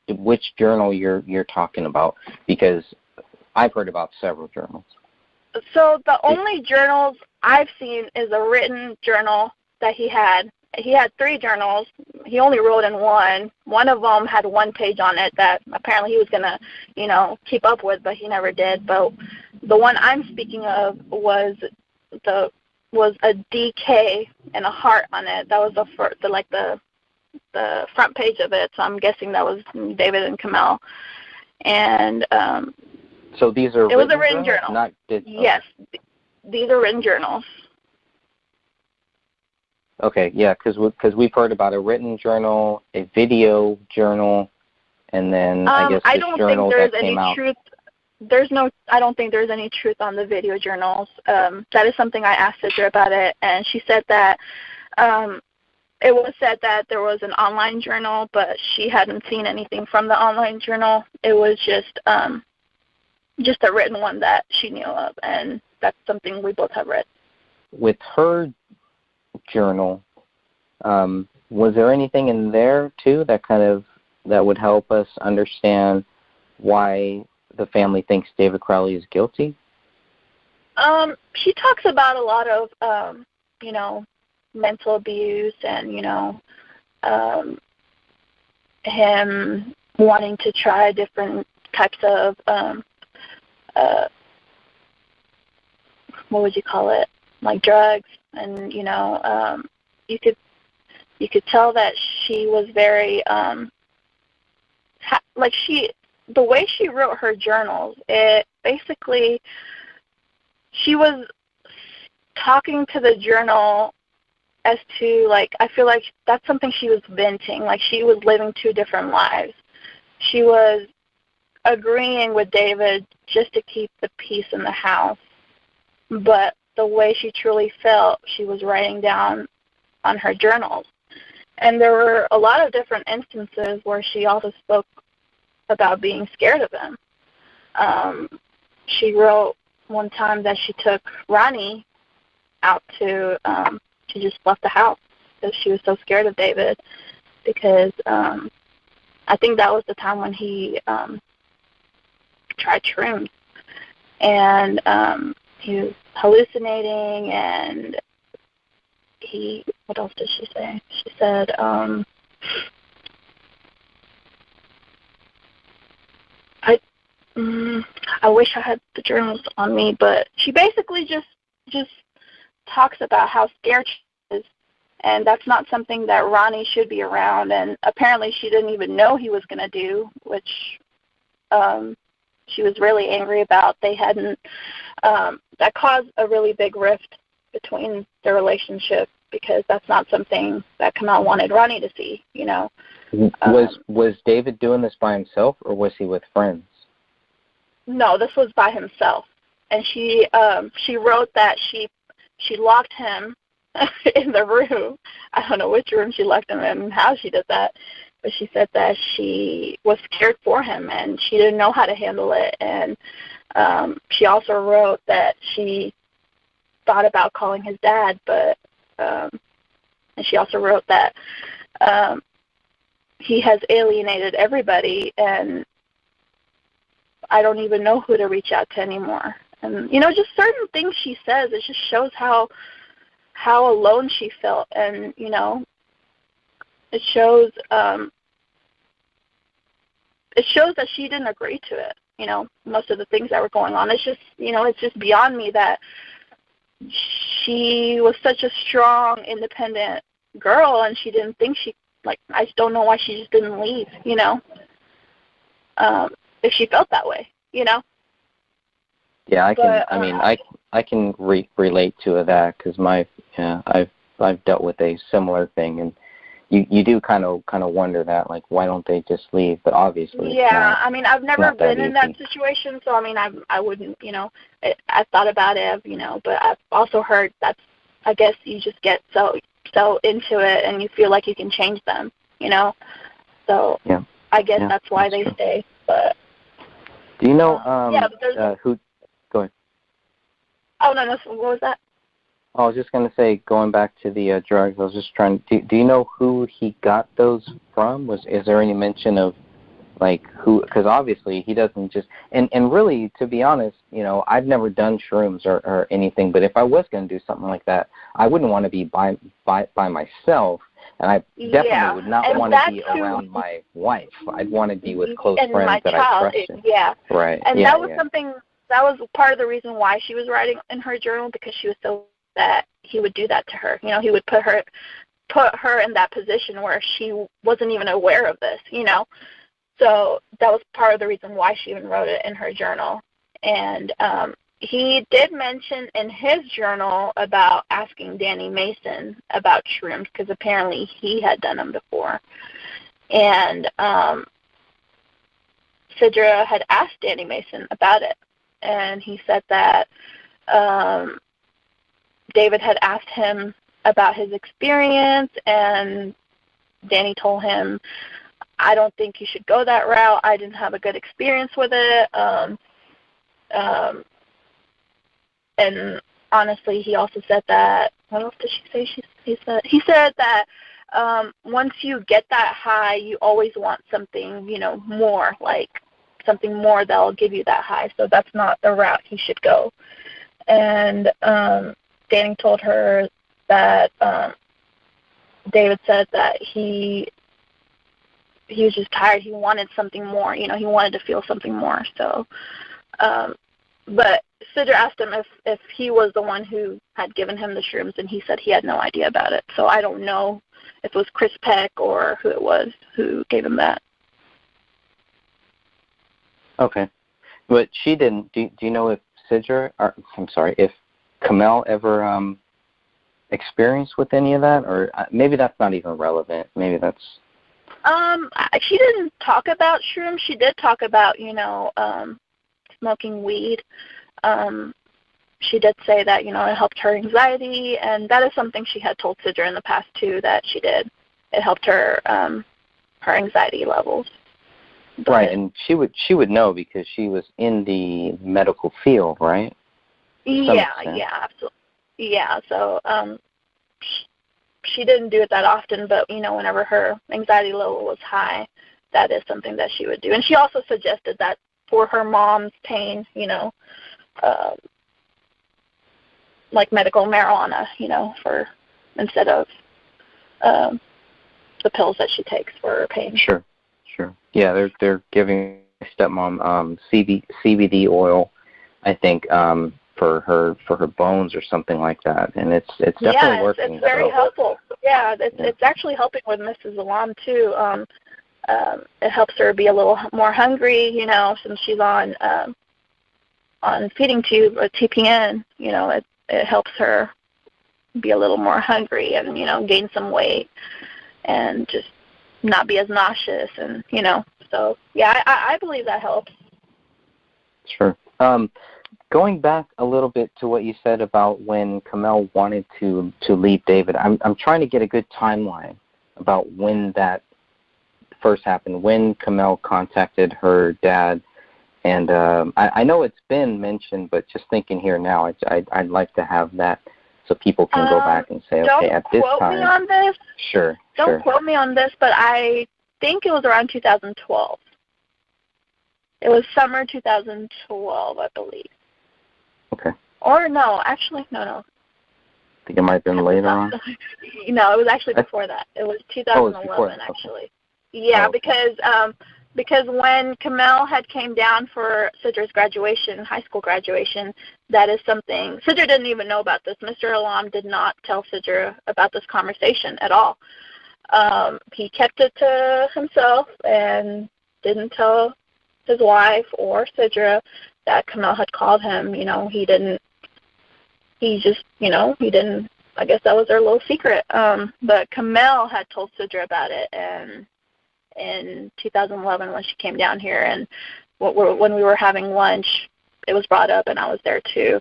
[SPEAKER 3] which journal you're talking about? Because I've heard about several journals.
[SPEAKER 7] So the only journals I've seen is a written journal that he had. He had 3 journals. He only wrote in one. One of them had 1 page on it that apparently he was going to, you know, keep up with, but he never did. But the one I'm speaking of was a DK and a heart on it. That was the front page of it. So I'm guessing that was David and Camille. And
[SPEAKER 3] so these are
[SPEAKER 7] it was a written journal. Yes, these are written journals.
[SPEAKER 3] Okay, yeah, because we've heard about a written journal, a video journal, and then I guess this journal that came out.
[SPEAKER 7] I don't think there's any truth on the video journals. That is something I asked Sidra about it, and she said that it was said that there was an online journal, but she hadn't seen anything from the online journal. It was just a written one that she knew of, and that's something we both have read.
[SPEAKER 3] With her journal, was there anything in there too that would help us understand why the family thinks David Crowley is guilty?
[SPEAKER 7] She talks about a lot of you know, mental abuse and, you know, him wanting to try different types of what would you call it, like drugs. And, you know, you could tell that she was very the way she wrote her journals, it basically, she was talking to the journal as to, like, I feel like that's something she was venting. Like, she was living 2 different lives. She was agreeing with David just to keep the peace in the house, but the way she truly felt, she was writing down on her journals. And there were a lot of different instances where she also spoke about being scared of him. She wrote one time that she took Ronnie out to, she just left the house because she was so scared of David, because I think that was the time when he tried shrooms. And he was hallucinating, and what else did she say? She said, I wish I had the journals on me, but she basically just talks about how scared she is, and that's not something that Ronnie should be around, and apparently she didn't even know he was going to do, which she was really angry about. They hadn't, that caused a really big rift between their relationship, because that's not something that Camille wanted Ronnie to see, you know.
[SPEAKER 3] Was David doing this by himself, or was he with friends?
[SPEAKER 7] No, this was by himself. And she wrote that she locked him in the room. I don't know which room she locked him in and how she did that. but she said that she was scared for him and she didn't know how to handle it. And she also wrote that she thought about calling his dad, but and she also wrote that he has alienated everybody, and I don't even know who to reach out to anymore. And, you know, just certain things she says, it just shows how alone she felt. And, you know, it shows that she didn't agree to it, you know, most of the things that were going on. It's just, you know, it's just beyond me that she was such a strong, independent girl, and she didn't think I just don't know why she just didn't leave, you know, if she felt that way, you know.
[SPEAKER 3] Yeah, I can relate to that because I've dealt with a similar thing, and you do kind of wonder that, like, why don't they just leave? But obviously,
[SPEAKER 7] yeah, I mean, I've never been in that situation, so I mean, I wouldn't, you know, I thought about it, you know, but I've also heard that's, I guess you just get so into it and you feel like you can change them, you know. So
[SPEAKER 3] yeah,
[SPEAKER 7] I guess that's why they stay. But
[SPEAKER 3] do you know who? Go ahead.
[SPEAKER 7] Oh no, what was that?
[SPEAKER 3] I was just going to say, going back to the drugs, I was just trying to, do you know who he got those from? Is there any mention of, like, who, because obviously he doesn't just, and really, to be honest, you know, I've never done shrooms or anything, but if I was going to do something like that, I wouldn't want to be by myself, and I definitely would not want to be around my wife. I'd want to be with close friends that I trusted.
[SPEAKER 7] Yeah.
[SPEAKER 3] Right.
[SPEAKER 7] And that was something, that was part of the reason why she was writing in her journal, because she was so that he would do that to her. You know, he would put her in that position where she wasn't even aware of this, you know. So that was part of the reason why she even wrote it in her journal. And he did mention in his journal about asking Danny Mason about shrooms, because apparently he had done them before. And Sidra had asked Danny Mason about it, and he said that David had asked him about his experience, and Danny told him, I don't think you should go that route. I didn't have a good experience with it. And honestly, he also said that, what else did she say? He said that once you get that high, you always want something, you know, more, like something more that will give you that high. So that's not the route he should go. And Danny told her that David said that he was just tired. He wanted something more. You know, he wanted to feel something more. So, but Sidra asked him if he was the one who had given him the shrooms, and he said he had no idea about it. So I don't know if it was Chris Peck or who it was who gave him that.
[SPEAKER 3] Okay. But she didn't, do you know if if Kamel ever experienced with any of that, or maybe that's not even relevant. Maybe that's.
[SPEAKER 7] She didn't talk about shrooms. She did talk about, you know, smoking weed. She did say that, you know, it helped her anxiety, and that is something she had told Sidra in the past too, that she did. It helped her her anxiety levels. But,
[SPEAKER 3] right, and she would know because she was in the medical field, right?
[SPEAKER 7] Yeah, absolutely. Yeah, so she didn't do it that often, but, you know, whenever her anxiety level was high, that is something that she would do. And she also suggested that for her mom's pain, you know, like medical marijuana, you know, for instead of the pills that she takes for her pain.
[SPEAKER 3] Sure. Yeah, they're giving my stepmom CBD oil, I think, for her bones or something like that, and it's definitely working.
[SPEAKER 7] It's very helpful. Yeah, it's actually helping with Mrs. Alam too. It helps her be a little more hungry, you know, since she's on feeding tube or TPN. You know, it helps her be a little more hungry and, you know, gain some weight and just not be as nauseous, and, you know, so yeah, I believe that helps.
[SPEAKER 3] Sure. Going back a little bit to what you said about when Kamel wanted to leave David, I'm trying to get a good timeline about when that first happened, when Kamel contacted her dad. And I know it's been mentioned, but just thinking here now, I'd like to have that so people can go back and say, okay, at this time. Don't quote me
[SPEAKER 7] on this.
[SPEAKER 3] Sure.
[SPEAKER 7] Don't quote me on this, but I think it was around 2012. It was summer 2012, I believe.
[SPEAKER 3] Okay.
[SPEAKER 7] Or no, actually, no.
[SPEAKER 3] I think it might have been later on.
[SPEAKER 7] No, it was actually before that. It was 2011, actually. Yeah, because when Kamel had came down for Sidra's graduation, high school graduation, that is something, Sidra didn't even know about this. Mr. Alam did not tell Sidra about this conversation at all. He kept it to himself and didn't tell his wife or Sidra that Kamel had called him. He didn't, I guess that was their little secret. But Kamel had told Sidra about it, and in 2011 when she came down here, and when we were having lunch, it was brought up, and I was there too.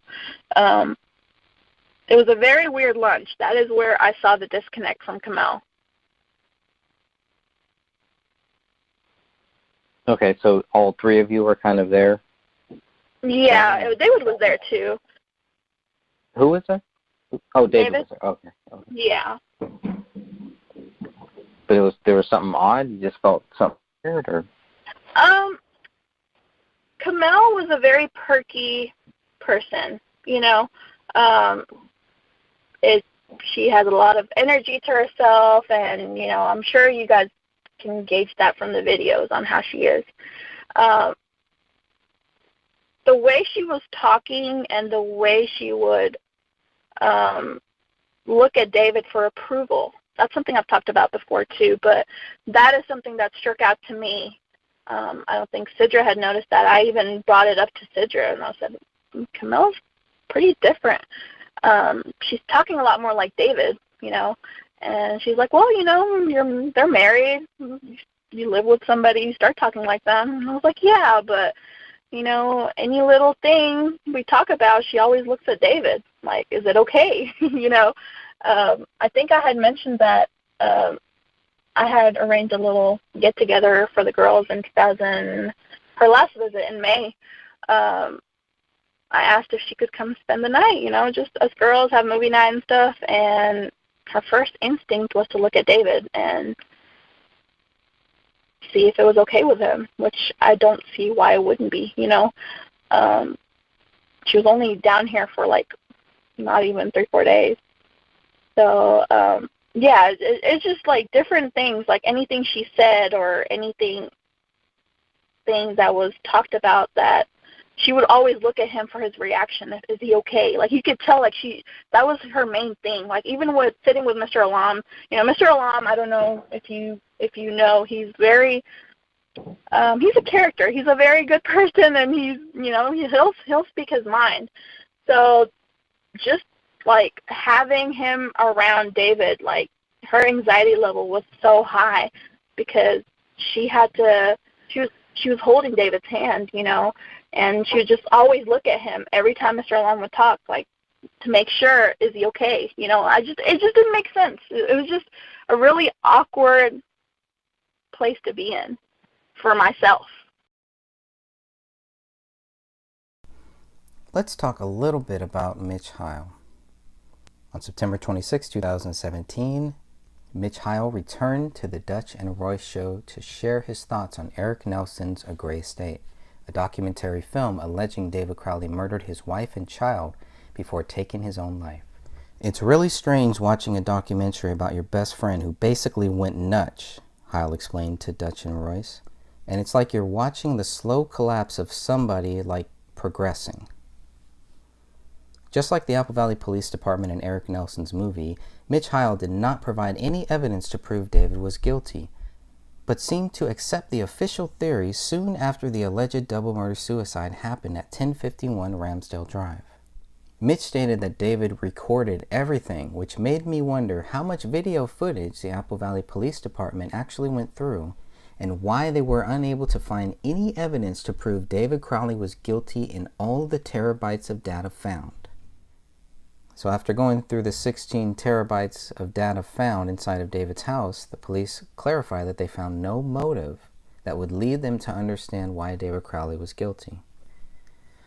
[SPEAKER 7] It was a very weird lunch. That is where I saw the disconnect from Kamel.
[SPEAKER 3] Okay, so all three of you were kind of there?
[SPEAKER 7] Yeah, David was there too.
[SPEAKER 3] Who was there? Oh, David was there. Okay.
[SPEAKER 7] Yeah.
[SPEAKER 3] But there was something odd? You just felt something weird, or?
[SPEAKER 7] Kamel was a very perky person, She has a lot of energy to herself, and, I'm sure you guys can gauge that from the videos on how she is. The way she was talking and the way she would look at David for approval, that's something I've talked about before too, but that is something that struck out to me. I don't think Sidra had noticed that. I even brought it up to Sidra, and I said, Kamel's pretty different. She's talking a lot more like David, and she's like, well, they're married. You live with somebody, you start talking like them. And I was like, yeah, but, any little thing we talk about, she always looks at David. Like, is it okay? I think I had mentioned that I had arranged a little get-together for the girls in her last visit in May. I asked if she could come spend the night, just us girls have movie night and stuff, and her first instinct was to look at David and see if it was okay with him, which I don't see why it wouldn't be, She was only down here for, not even 3-4 days. So, it's just, different things, anything she said or things that was talked about, that she would always look at him for his reaction. Is he okay? You could tell, that was her main thing. Even with sitting with Mr. Alam, Mr. Alam, I don't know if you know, he's very, he's a character. He's a very good person, and he'll speak his mind. So, just having him around David, her anxiety level was so high because she was holding David's hand, and she would just always look at him every time Mr. Alam would talk, to make sure, is he okay? It just didn't make sense. It was just a really awkward place to be in for myself.
[SPEAKER 3] Let's talk a little bit about Mitch Heil. On September 26, 2017, Mitch Heil returned to the Dutch and Royce show to share his thoughts on Eric Nelson's A Gray State, a documentary film alleging David Crowley murdered his wife and child before taking his own life. It's really strange watching a documentary about your best friend who basically went nuts, Heil explained to Dutch and Royce, and it's like you're watching the slow collapse of somebody progressing. Just like the Apple Valley Police Department in Eric Nelson's movie, Mitch Heil did not provide any evidence to prove David was guilty, but seemed to accept the official theory soon after the alleged double murder-suicide happened at 1051 Ramsdale Drive. Mitch stated that David recorded everything, which made me wonder how much video footage the Apple Valley Police Department actually went through, and why they were unable to find any evidence to prove David Crowley was guilty in all the terabytes of data found. So after going through the 16 terabytes of data found inside of David's house, the police clarified that they found no motive that would lead them to understand why David Crowley was guilty.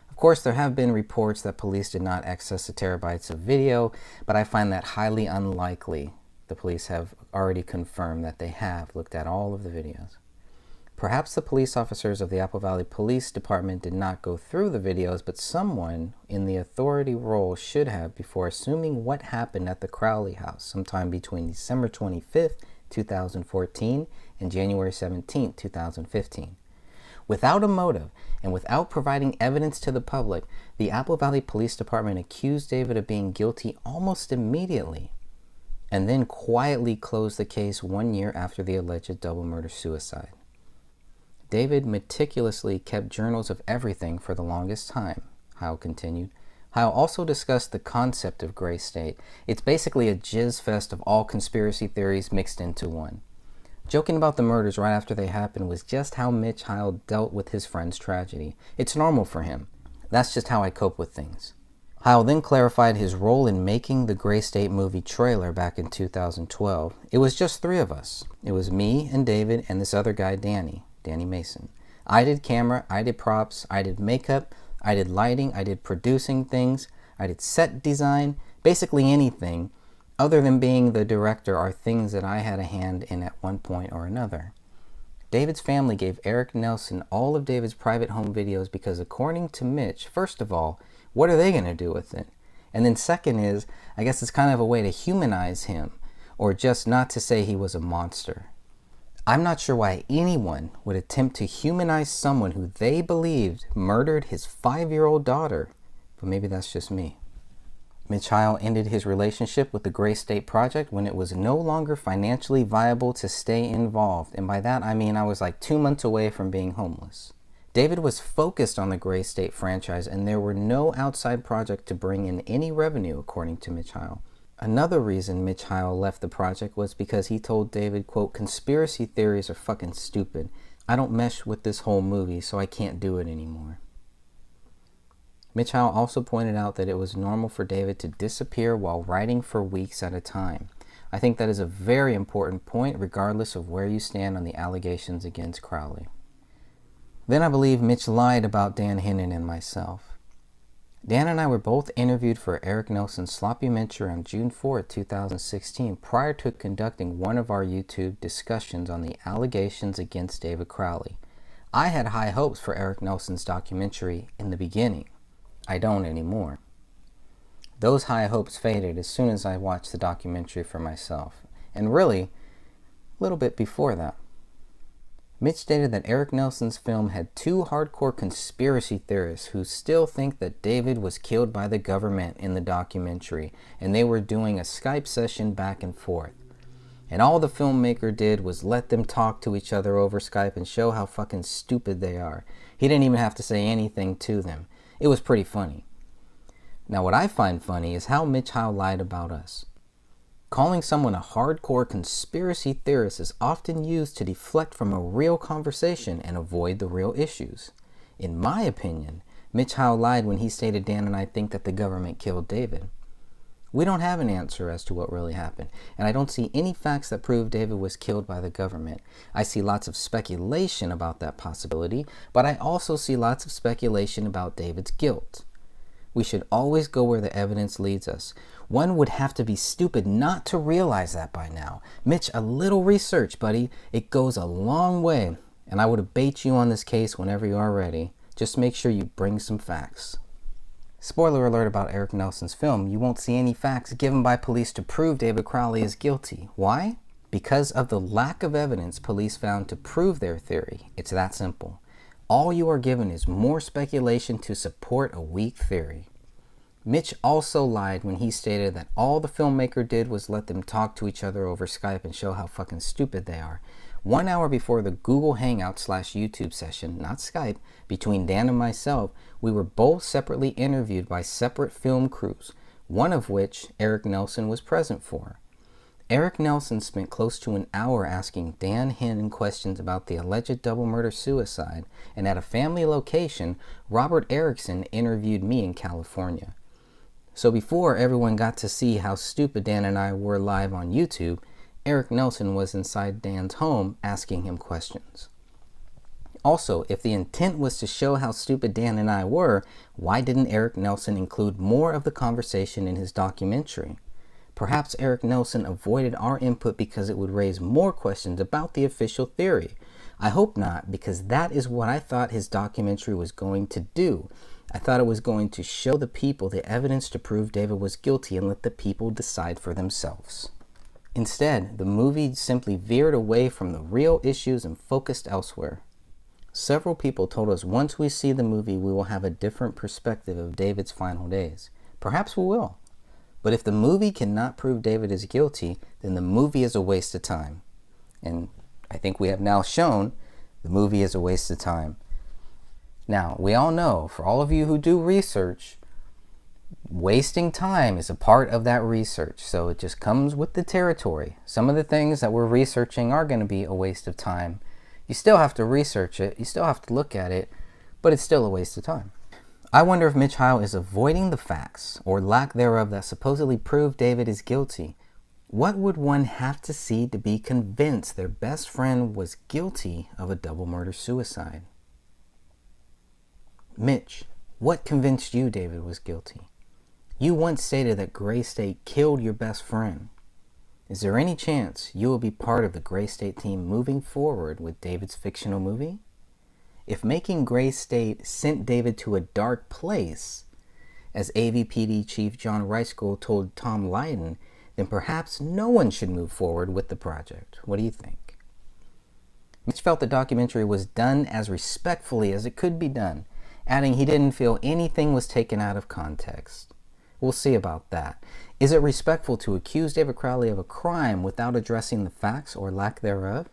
[SPEAKER 3] Of course, there have been reports that police did not access the terabytes of video, but I find that highly unlikely. The police have already confirmed that they have looked at all of the videos. Perhaps the police officers of the Apple Valley Police Department did not go through the videos, but someone in the authority role should have before assuming what happened at the Crowley house sometime between December 25th, 2014 and January 17th, 2015. Without a motive and without providing evidence to the public, the Apple Valley Police Department accused David of being guilty almost immediately and then quietly closed the case 1 year after the alleged double murder-suicide. David meticulously kept journals of everything for the longest time, Heil continued. Heil also discussed the concept of gray state. It's basically a jizz fest of all conspiracy theories mixed into one. Joking about the murders right after they happened was just how Mitch Heil dealt with his friend's tragedy. It's normal for him. That's just how I cope with things. Heil then clarified his role in making the Gray State movie trailer back in 2012. It was just 3 of us. It was me and David and this other guy, Danny Mason. I did camera, I did props, I did makeup, I did lighting, I did producing things, I did set design, basically anything other than being the director are things that I had a hand in at one point or another. David's family gave Eric Nelson all of David's private home videos because according to Mitch, first of all, what are they going to do with it? And then second is, I guess it's kind of a way to humanize him, or just not to say he was a monster. I'm not sure why anyone would attempt to humanize someone who they believed murdered his 5-year-old daughter, but maybe that's just me. Mitch Heil ended his relationship with the Gray State Project when it was no longer financially viable to stay involved, and by that I mean I was like 2 months away from being homeless. David was focused on the Gray State franchise, and there were no outside project to bring in any revenue, according to Mitch Heil. Another reason Mitch Heil left the project was because he told David, quote, "Conspiracy theories are fucking stupid. I don't mesh with this whole movie, so I can't do it anymore." Mitch Heil also pointed out that it was normal for David to disappear while writing for weeks at a time. I think that is a very important point, regardless of where you stand on the allegations against Crowley. Then I believe Mitch lied about Dan Hinnon and myself. Dan and I were both interviewed for Eric Nelson's Sloppumentary on June 4, 2016, prior to conducting one of our YouTube discussions on the allegations against David Crowley. I had high hopes for Eric Nelson's documentary in the beginning. I don't anymore. Those high hopes faded as soon as I watched the documentary for myself, and really, a little bit before that. Mitch stated that Eric Nelson's film had 2 hardcore conspiracy theorists who still think that David was killed by the government in the documentary, and they were doing a Skype session back and forth. And all the filmmaker did was let them talk to each other over Skype and show how fucking stupid they are. He didn't even have to say anything to them. It was pretty funny. Now what I find funny is how Mitch Heil lied about us. Calling someone a hardcore conspiracy theorist is often used to deflect from a real conversation and avoid the real issues. In my opinion, Mitch Heil lied when he stated Dan and I think that the government killed David. We don't have an answer as to what really happened, and I don't see any facts that prove David was killed by the government. I see lots of speculation about that possibility, but I also see lots of speculation about David's guilt. We should always go where the evidence leads us. One would have to be stupid not to realize that by now. Mitch, a little research, buddy. It goes a long way, and I would bait you on this case whenever you are ready. Just make sure you bring some facts. Spoiler alert about Eric Nelson's film, you won't see any facts given by police to prove David Crowley is guilty. Why? Because of the lack of evidence police found to prove their theory. It's that simple. All you are given is more speculation to support a weak theory. Mitch also lied when he stated that all the filmmaker did was let them talk to each other over Skype and show how fucking stupid they are. 1 hour before the Google Hangout / YouTube session, not Skype, between Dan and myself, we were both separately interviewed by separate film crews, one of which Eric Nelson was present for. Eric Nelson spent close to an hour asking Dan Hinnon questions about the alleged double murder-suicide, and at a family location, Robert Erickson interviewed me in California. So before everyone got to see how stupid Dan and I were live on YouTube, Eric Nelson was inside Dan's home asking him questions. Also, if the intent was to show how stupid Dan and I were, why didn't Eric Nelson include more of the conversation in his documentary? Perhaps Eric Nelson avoided our input because it would raise more questions about the official theory. I hope not, because that is what I thought his documentary was going to do. I thought it was going to show the people the evidence to prove David was guilty and let the people decide for themselves. Instead, the movie simply veered away from the real issues and focused elsewhere. Several people told us once we see the movie, we will have a different perspective of David's final days. Perhaps we will. But if the movie cannot prove David is guilty, then the movie is a waste of time. And I think we have now shown the movie is a waste of time. Now, we all know, for all of you who do research, wasting time is a part of that research. So it just comes with the territory. Some of the things that we're researching are going to be a waste of time. You still have to research it, you still have to look at it, but it's still a waste of time. I wonder if Mitch Heil is avoiding the facts, or lack thereof, that supposedly prove David is guilty. What would one have to see to be convinced their best friend was guilty of a double murder-suicide? Mitch, what convinced you David was guilty? You once stated that Gray State killed your best friend. Is there any chance you will be part of the Gray State team moving forward with David's fictional movie? If making Gray State sent David to a dark place, as AVPD Chief John Reichel told Tom Lydon, then perhaps no one should move forward with the project. What do you think? Mitch felt the documentary was done as respectfully as it could be done, adding he didn't feel anything was taken out of context. We'll see about that. Is it respectful to accuse David Crowley of a crime without addressing the facts or lack thereof?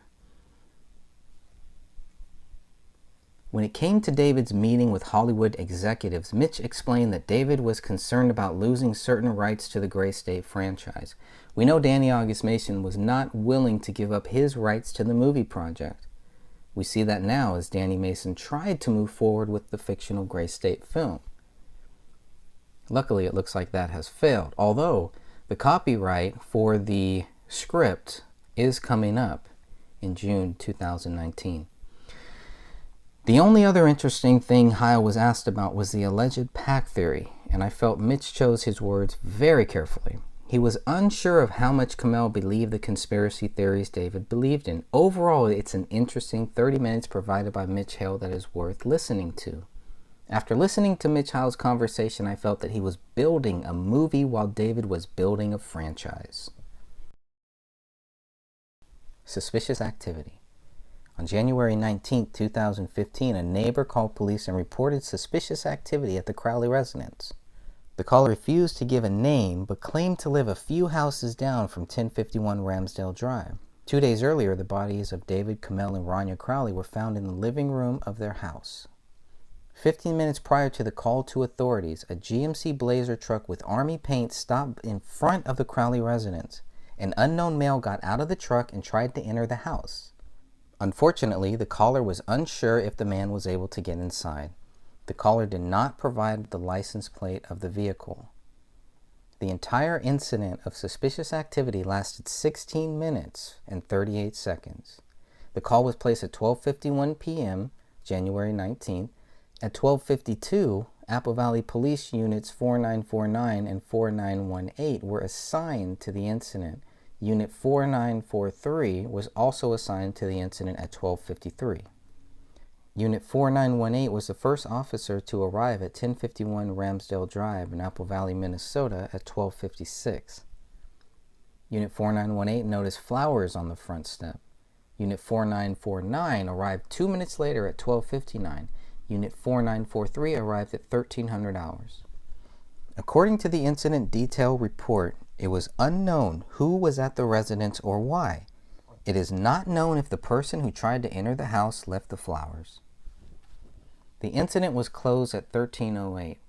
[SPEAKER 3] When it came to David's meeting with Hollywood executives, Mitch explained that David was concerned about losing certain rights to the Gray State franchise. We know Danny August Mason was not willing to give up his rights to the movie project. We see that now as Danny Mason tried to move forward with the fictional Gray State film. Luckily, it looks like that has failed, although the copyright for the script is coming up in June 2019. The only other interesting thing Heil was asked about was the alleged pack theory, and I felt Mitch chose his words very carefully. He was unsure of how much Kamel believed the conspiracy theories David believed in. Overall, it's an interesting 30 minutes provided by Mitch Heil that is worth listening to. After listening to Mitch Heil's conversation, I felt that he was building a movie while David was building a franchise. Suspicious activity. On January 19, 2015, a neighbor called police and reported suspicious activity at the Crowley residence. The caller refused to give a name, but claimed to live a few houses down from 1051 Ramsdale Drive. 2 days earlier, the bodies of David, Kamel, and Rania Crowley were found in the living room of their house. 15 minutes prior to the call to authorities, a GMC Blazer truck with army paint stopped in front of the Crowley residence. An unknown male got out of the truck and tried to enter the house. Unfortunately, the caller was unsure if the man was able to get inside. The caller did not provide the license plate of the vehicle. The entire incident of suspicious activity lasted 16 minutes and 38 seconds. The call was placed at 12:51 p.m., January 19th. At 12:52, Apple Valley Police Units 4949 and 4918 were assigned to the incident. Unit 4943 was also assigned to the incident at 12:53. Unit 4918 was the first officer to arrive at 1051 Ramsdale Drive in Apple Valley, Minnesota at 12:56. Unit 4918 noticed flowers on the front step. Unit 4949 arrived 2 minutes later at 12:59. Unit 4943 arrived at 1300 hours. According to the incident detail report, it was unknown who was at the residence or why. It is not known if the person who tried to enter the house left the flowers. The incident was closed at 13:08.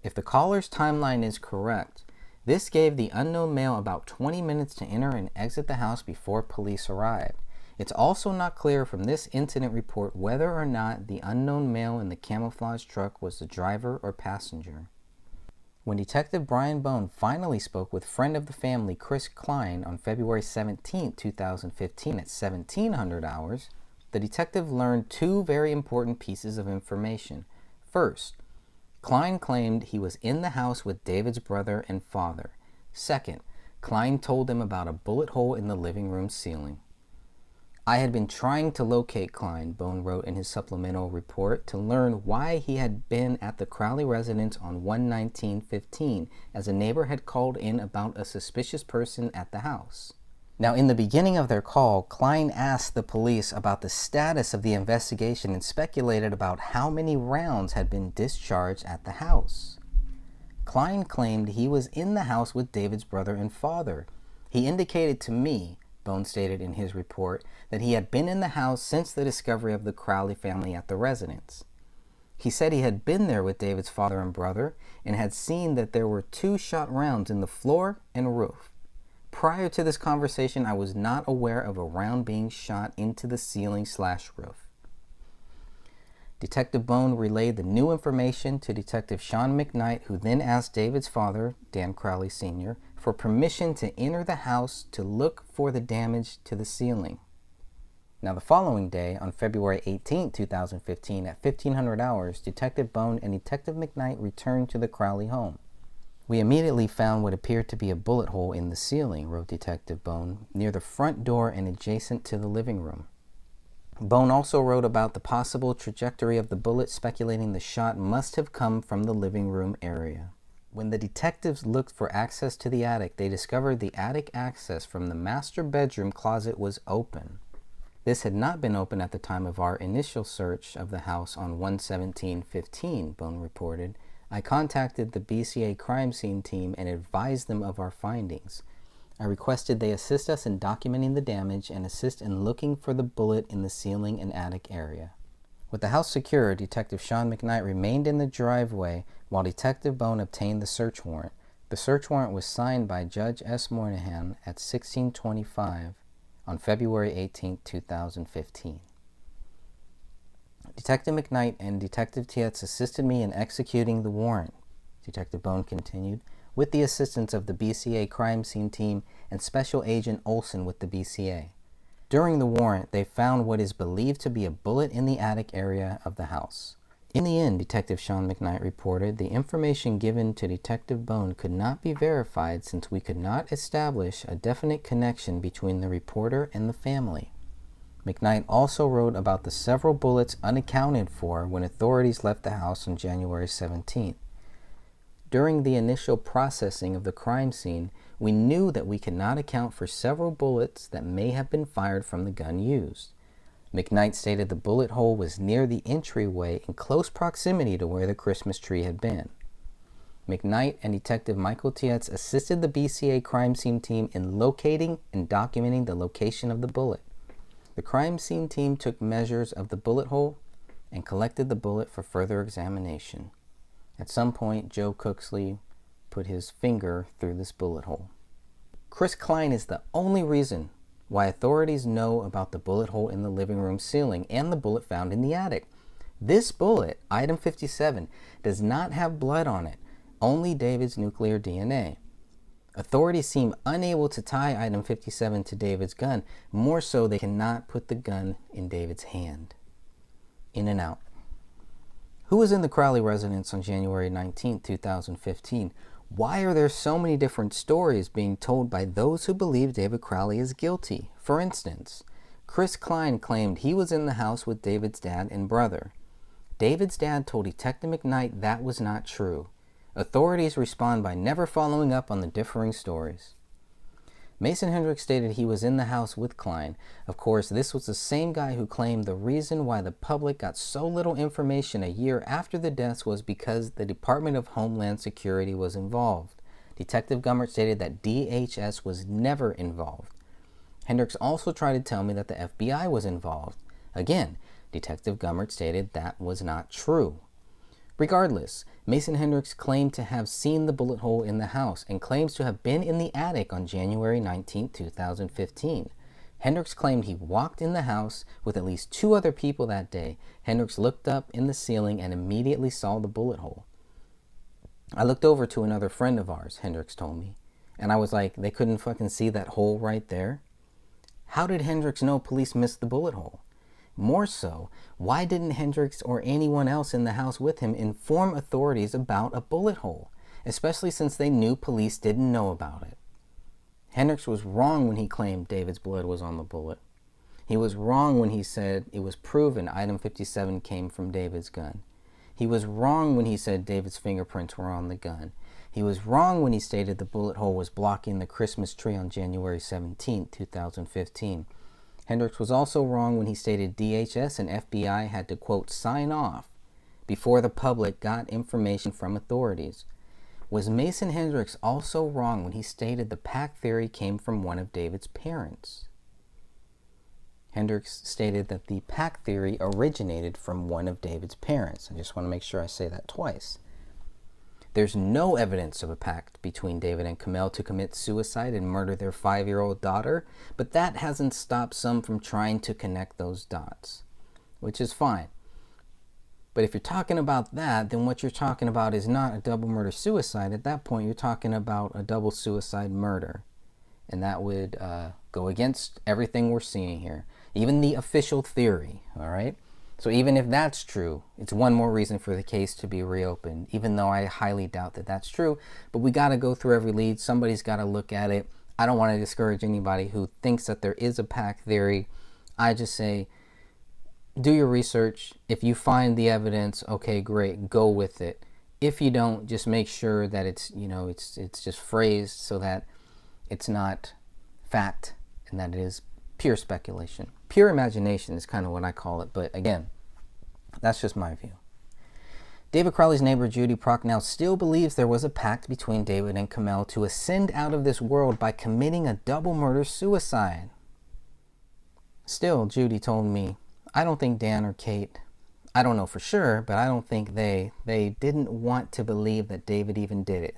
[SPEAKER 3] If the caller's timeline is correct, this gave the unknown male about 20 minutes to enter and exit the house before police arrived. It's also not clear from this incident report whether or not the unknown male in the camouflage truck was the driver or passenger. When Detective Brian Bone finally spoke with friend of the family Chris Klein on February 17, 2015 at 1700 hours, the detective learned two very important pieces of information. First, Klein claimed he was in the house with David's brother and father. Second, Klein told him about a bullet hole in the living room ceiling. I had been trying to locate Klein, Bone wrote in his supplemental report, to learn why he had been at the Crowley residence on 1/19/15, as a neighbor had called in about a suspicious person at the house. Now, in the beginning of their call, Klein asked the police about the status of the investigation and speculated about how many rounds had been discharged at the house. Klein claimed he was in the house with David's brother and father. He indicated to me, Bone stated in his report, that he had been in the house since the discovery of the Crowley family at the residence. He said he had been there with David's father and brother and had seen that there were 2 shot rounds in the floor and roof. Prior to this conversation, I was not aware of a round being shot into the ceiling/roof. Detective Bone relayed the new information to Detective Sean McKnight, who then asked David's father, Dan Crowley Sr., for permission to enter the house to look for the damage to the ceiling. Now, the following day, on February 18, 2015, at 1500 hours, Detective Bone and Detective McKnight returned to the Crowley home. We immediately found what appeared to be a bullet hole in the ceiling, wrote Detective Bone, near the front door and adjacent to the living room. Bone also wrote about the possible trajectory of the bullet, speculating the shot must have come from the living room area. When the detectives looked for access to the attic, they discovered the attic access from the master bedroom closet was open. This had not been open at the time of our initial search of the house on 1/17/15, Bone reported. I contacted the BCA crime scene team and advised them of our findings. I requested they assist us in documenting the damage and assist in looking for the bullet in the ceiling and attic area. With the house secure, Detective Sean McKnight remained in the driveway while Detective Bone obtained the search warrant. The search warrant was signed by Judge S. Moynihan at 16:25 on February 18, 2015. Detective McKnight and Detective Tietz assisted me in executing the warrant, Detective Bone continued, with the assistance of the BCA crime scene team and Special Agent Olson with the BCA. During the warrant, they found what is believed to be a bullet in the attic area of the house. In the end, Detective Sean McKnight reported, the information given to Detective Bone could not be verified since we could not establish a definite connection between the reporter and the family. McKnight also wrote about the several bullets unaccounted for when authorities left the house on January 17th. During the initial processing of the crime scene, we knew that we could not account for several bullets that may have been fired from the gun used. McKnight stated the bullet hole was near the entryway in close proximity to where the Christmas tree had been. McKnight and Detective Michael Tietz assisted the BCA crime scene team in locating and documenting the location of the bullet. The crime scene team took measures of the bullet hole and collected the bullet for further examination. At some point, Joe Cooksley put his finger through this bullet hole. Chris Klein is the only reason why authorities know about the bullet hole in the living room ceiling and the bullet found in the attic. This bullet, item 57, does not have blood on it, only David's nuclear DNA. Authorities seem unable to tie item 57 to David's gun, more so they cannot put the gun in David's hand. In and out. Who was in the Crowley residence on January 19, 2015? Why are there so many different stories being told by those who believe David Crowley is guilty? For instance, Chris Klein claimed he was in the house with David's dad and brother. David's dad told Detective McKnight that was not true. Authorities respond by never following up on the differing stories. Mason Hendricks stated he was in the house with Klein. Of course, this was the same guy who claimed the reason why the public got so little information a year after the deaths was because the Department of Homeland Security was involved. Detective Gummert stated that DHS was never involved. Hendricks also tried to tell me that the FBI was involved. Again, Detective Gummert stated that was not true. Regardless, Mason Hendricks claimed to have seen the bullet hole in the house and claims to have been in the attic on January 19, 2015. Hendricks claimed he walked in the house with at least 2 other people that day. Hendricks looked up in the ceiling and immediately saw the bullet hole. I looked over to another friend of ours, Hendricks told me, and I was like, they couldn't fucking see that hole right there? How did Hendricks know police missed the bullet hole? More so, why didn't Hendricks or anyone else in the house with him inform authorities about a bullet hole, especially since they knew police didn't know about it? Hendricks was wrong when he claimed David's blood was on the bullet. He was wrong when he said it was proven item 57 came from David's gun. He was wrong when he said David's fingerprints were on the gun. He was wrong when he stated the bullet hole was blocking the Christmas tree on January 17, 2015. Hendricks was also wrong when he stated DHS and FBI had to, quote, sign off before the public got information from authorities. Was Mason Hendricks also wrong when he stated the pack theory came from one of David's parents? Hendricks stated that the pack theory originated from one of David's parents. I just want to make sure I say that twice. There's no evidence of a pact between David and Kamel to commit suicide and murder their 5-year-old daughter, but that hasn't stopped some from trying to connect those dots, which is fine. But if you're talking about that, then what you're talking about is not a double murder suicide. At that point, you're talking about a double suicide murder. And that would go against everything we're seeing here. Even the official theory, all right? So even if that's true, it's one more reason for the case to be reopened, even though I highly doubt that that's true. But we got to go through every lead. Somebody's got to look at it. I don't want to discourage anybody who thinks that there is a pack theory. I just say, do your research. If you find the evidence, okay, great, go with it. If you don't, just make sure that it's, you know, it's just phrased so that it's not fact and that it is pure speculation. Pure imagination is kind of what I call it, but again, that's just my view. David Crowley's neighbor Judy Prochnow still believes there was a pact between David and Kamel to ascend out of this world by committing a double murder suicide. Still, Judy told me, I don't think Dan or Kate, I don't know for sure, but I don't think they didn't want to believe that David even did it.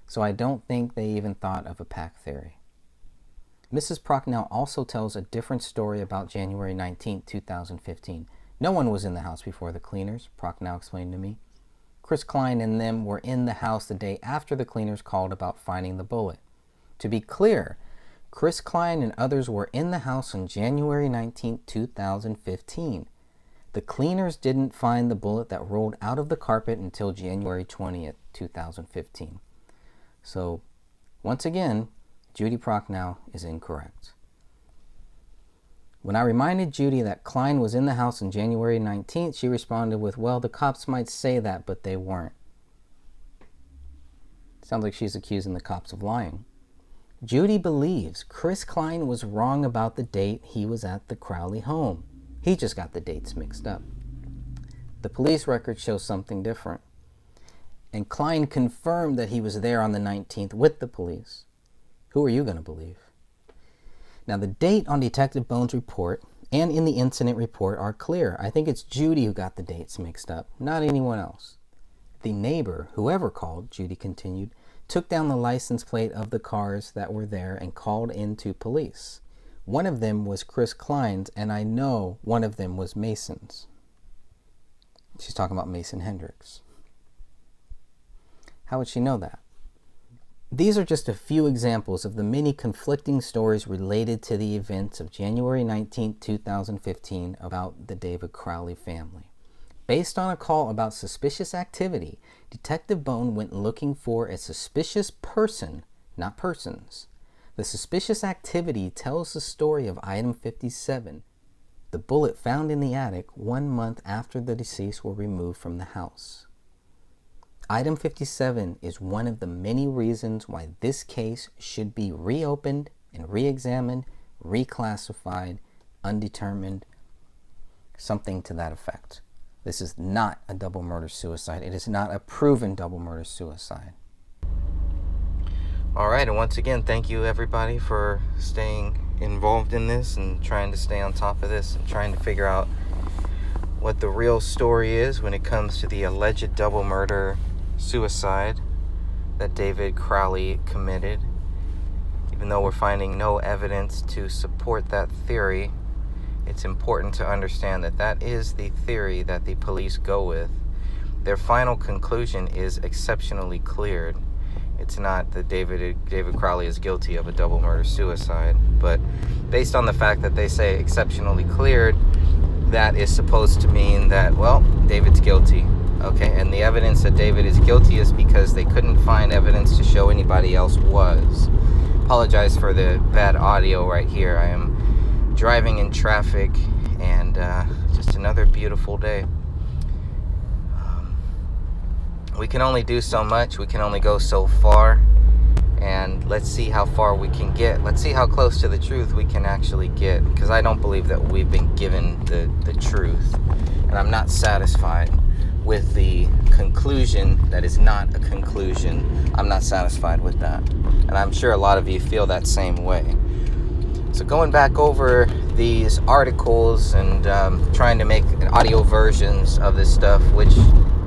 [SPEAKER 3] So I don't think they even thought of a pack theory. Mrs. Prochnow also tells a different story about January 19, 2015. No one was in the house before the cleaners, Prochnow explained to me. Chris Klein and them were in the house the day after the cleaners called about finding the bullet. To be clear, Chris Klein and others were in the house on January 19, 2015. The cleaners didn't find the bullet that rolled out of the carpet until January 20th, 2015. So, once again, Judy Prochnow is incorrect. When I reminded Judy that Klein was in the house on January 19th, she responded with, well, the cops might say that, but they weren't. Sounds like she's accusing the cops of lying. Judy believes Chris Klein was wrong about the date he was at the Crowley home. He just got the dates mixed up. The police record shows something different. And Klein confirmed that he was there on the 19th with the police. Who are you going to believe? Now, the date on Detective Bones' report and in the incident report are clear. I think it's Judy who got the dates mixed up, not anyone else. The neighbor, whoever called, Judy continued, took down the license plate of the cars that were there and called into police. One of them was Chris Klein's, and I know one of them was Mason's. She's talking about Mason Hendricks. How would she know that? These are just a few examples of the many conflicting stories related to the events of January 19, 2015 about the David Crowley family. Based on a call about suspicious activity, Detective Bone went looking for a suspicious person, not persons. The suspicious activity tells the story of item 57, the bullet found in the attic 1 month after the deceased were removed from the house. Item 57 is one of the many reasons why this case should be reopened and re-examined, reclassified, undetermined, something to that effect. This is not a double murder suicide. It is not a proven double murder suicide. All right, and once again, thank you everybody for staying involved in this and trying to stay on top of this and trying to figure out what the real story is when it comes to the alleged double murder suicide that David Crowley committed. Even though we're finding no evidence to support that theory, it's important to understand that that is the theory that the police go with. their final conclusion is exceptionally cleared. It's not that David Crowley is guilty of a double murder-suicide, but based on the fact that they say exceptionally cleared, that is supposed to mean that, well, David's guilty. Okay, and the evidence that David is guilty is because they couldn't find evidence to show anybody else was. Apologize for the bad audio right here. I am driving in traffic, and just another beautiful day. We can only do so much. We can only go so far, and let's see how far we can get. Let's see how close to the truth we can actually get, because I don't believe that we've been given the truth, and I'm not satisfied with the conclusion that is not a conclusion. I'm not satisfied with that, and I'm sure a lot of you feel that same way. So going back over these articles and trying to make audio versions of this stuff, which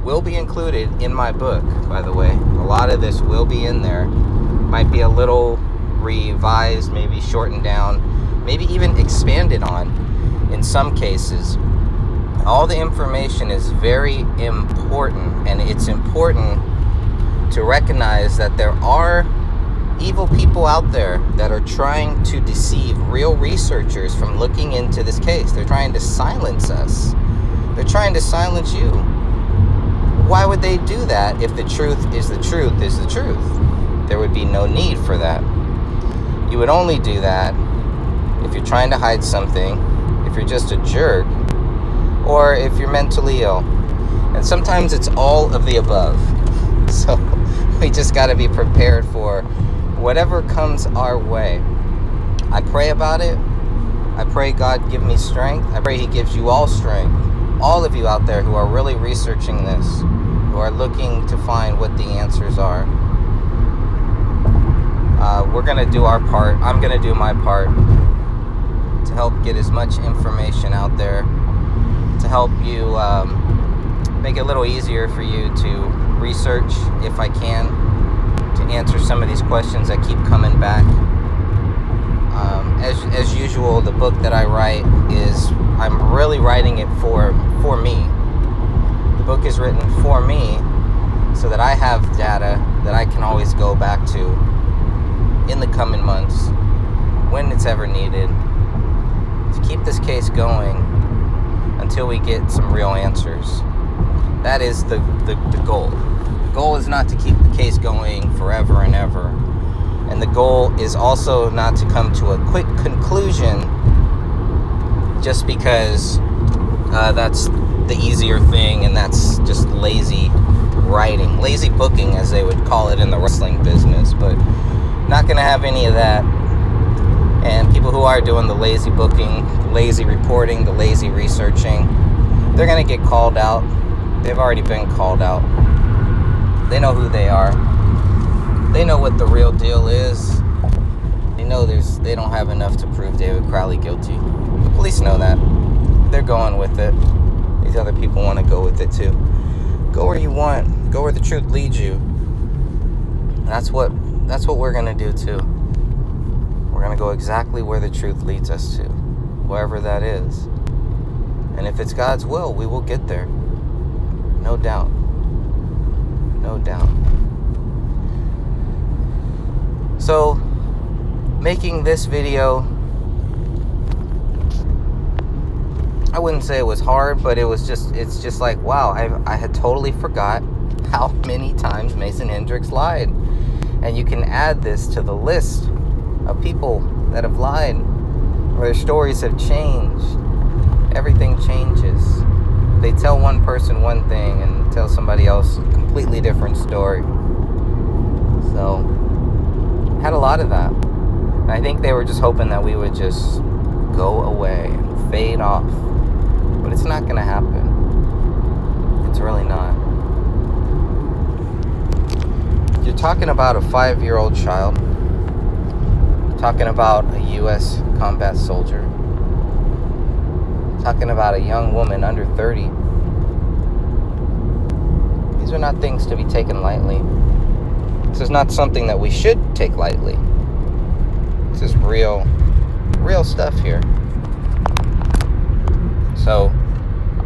[SPEAKER 3] will be included in my book, by the way. A lot of this will be in there. Might be a little revised, maybe shortened down, maybe even expanded on in some cases. All the information is very important, and it's important to recognize that there are evil people out there that are trying to deceive real researchers from looking into this case. They're trying to silence us. They're trying to silence you. Why would they do that if the truth is the truth is the truth? There would be no need for that. You would only do that if you're trying to hide something, if you're just a jerk, or if you're mentally ill. And sometimes it's all of the above. So we just got to be prepared for whatever comes our way. I pray about it. I pray God give me strength. I pray He gives you all strength. All of you out there who are really researching this, who are looking to find what the answers are. We're going to do our part. I'm going to do my part to help get as much information out there, to help you make it a little easier for you to research, if I can, to answer some of these questions that keep coming back. As usual, the book that I write is, I'm really writing it for me. The book is written for me so that I have data that I can always go back to in the coming months when it's ever needed to keep this case going until we get some real answers. That is the goal. The goal is not to keep the case going forever and ever. And the goal is also not to come to a quick conclusion just because that's the easier thing, and that's just lazy writing, lazy booking as they would call it in the wrestling business. But not going to have any of that. And people who are doing the lazy booking, the lazy reporting, the lazy researching, they're going to get called out. They've already been called out. They know who they are. They know what the real deal is. They know they don't have enough to prove David Crowley guilty. The police know that. They're going with it. These other people want to go with it too. Go where you want. Go where the truth leads you. That's what we're going to do too. We're going to go exactly where the truth leads us to, wherever that is. And if it's God's will, we will get there. No doubt. No doubt. So, making this video, I wouldn't say it was hard, but it's just like, wow, I had totally forgot how many times Mason Hendricks lied. And you can add this to the list of people that have lied, where their stories have changed. Everything changes. They tell one person one thing and tell somebody else a completely different story. So, had a lot of that. And I think they were just hoping that we would just go away and fade off. But it's not going to happen. It's really not. You're talking about a 5-year-old child. Talking about a U.S. combat soldier. Talking about a young woman under 30. These are not things to be taken lightly. This is not something that we should take lightly. This is real stuff here. So,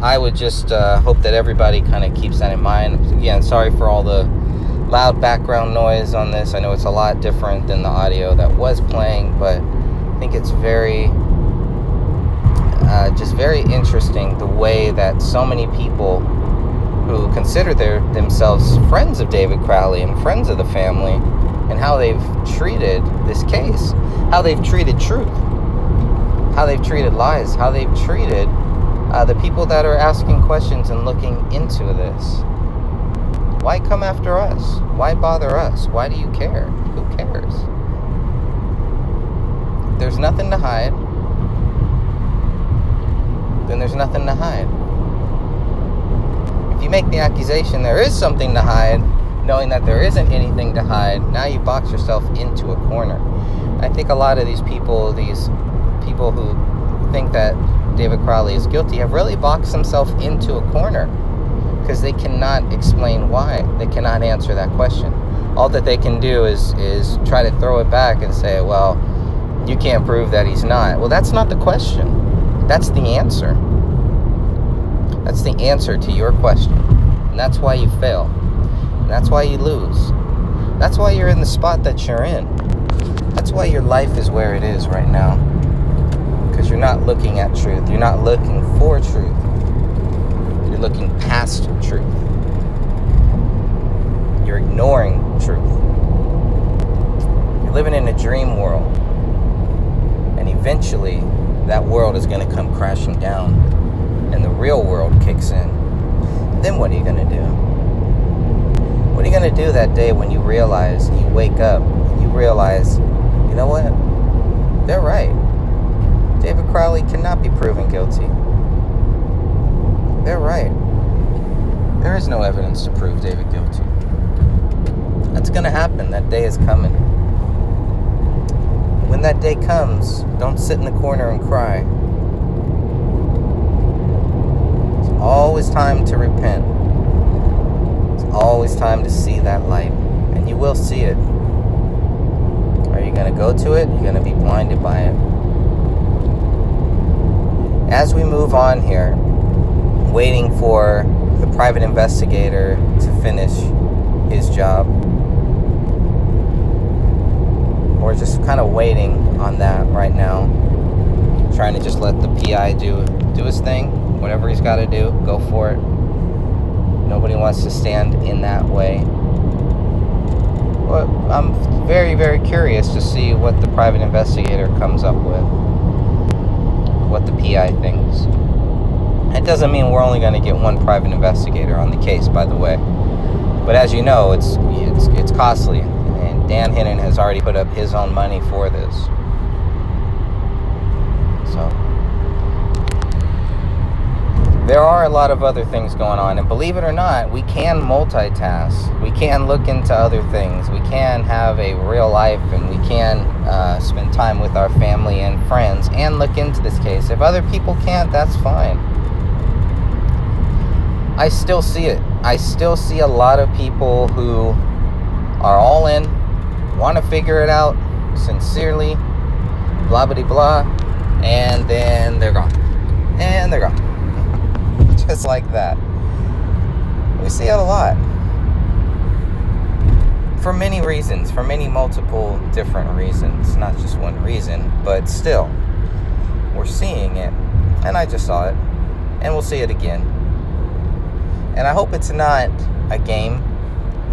[SPEAKER 3] I would just hope that everybody kind of keeps that in mind. Again, sorry for all the loud background noise on this. I know it's a lot different than the audio that was playing, but I think it's just very interesting the way that so many people who consider themselves friends of David Crowley and friends of the family, and how they've treated this case, how they've treated truth, how they've treated lies, how they've treated the people that are asking questions and looking into this. Why come after us? Why bother us? Why do you care? Who cares? If there's nothing to hide, then there's nothing to hide. If you make the accusation there is something to hide, knowing that there isn't anything to hide, now you box yourself into a corner. I think a lot of these people who think that David Crowley is guilty have really boxed themselves into a corner because they cannot explain why. They cannot answer that question. All that they can do is try to throw it back and say, well, you can't prove that he's not. Well, that's not the question. That's the answer. That's the answer to your question. And that's why you fail. And that's why you lose. That's why you're in the spot that you're in. That's why your life is where it is right now. Because you're not looking at truth. You're not looking for truth. You're looking past truth. You're ignoring truth. You're living in a dream world. And eventually, that world is going to come crashing down. And the real world kicks in. Then what are you going to do? What are you going to do that day when you realize, you wake up, you realize, you know what? They're right. David Crowley cannot be proven guilty. They're right. There is no evidence to prove David guilty. That's going to happen. That day is coming. When that day comes, don't sit in the corner and cry. It's always time to repent. It's always time to see that light. And you will see it. Are you going to go to it? You're going to be blinded by it. As we move on here, waiting for the private investigator to finish his job, we're just kind of waiting on that right now, trying to just let the PI do his thing, whatever he's got to do, go for it. Nobody wants to stand in that way. But I'm very, very curious to see what the private investigator comes up with. What the PI thinks. It doesn't mean we're only going to get one private investigator on the case, by the way. But as you know, it's costly, and Dan Hennon has already put up his own money for this. So there are a lot of other things going on, and believe it or not, we can multitask. We can look into other things. We can have a real life, and we can spend time with our family and friends and look into this case. If other people can't, that's fine. I still see it. I still see a lot of people who are all in, want to figure it out sincerely, blah, blah, blah, and then they're gone. And they're gone. Just like that. We see it a lot. For many reasons, for many multiple different reasons. Not just one reason, but still. We're seeing it. And I just saw it. And we'll see it again. And I hope it's not a game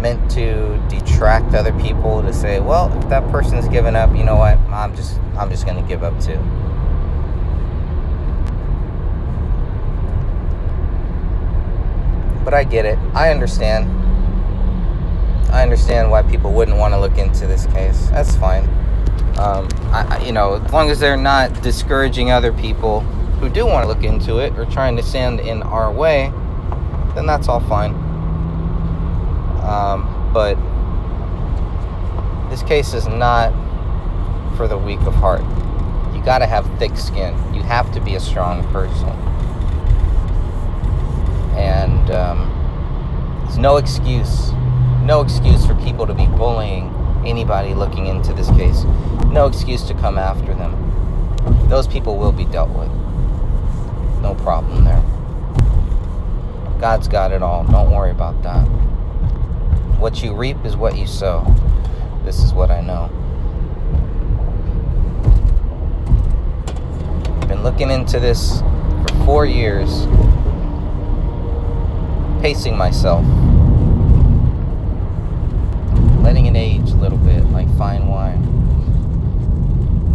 [SPEAKER 3] meant to detract other people to say, well, if that person's given up, you know what? I'm just going to give up too. But I get it. I understand. I understand why people wouldn't want to look into this case. That's fine. As long as they're not discouraging other people who do want to look into it or trying to stand in our way, then that's all fine. But this case is not for the weak of heart. You got to have thick skin. You have to be a strong person. And there's no excuse for people to be bullying anybody looking into this case. No excuse to come after them. Those people will be dealt with. No problem there. God's got it all. Don't worry about that. What you reap is what you sow. This is what I know. I've been looking into this for 4 years, pacing myself, letting it age a little bit like fine wine,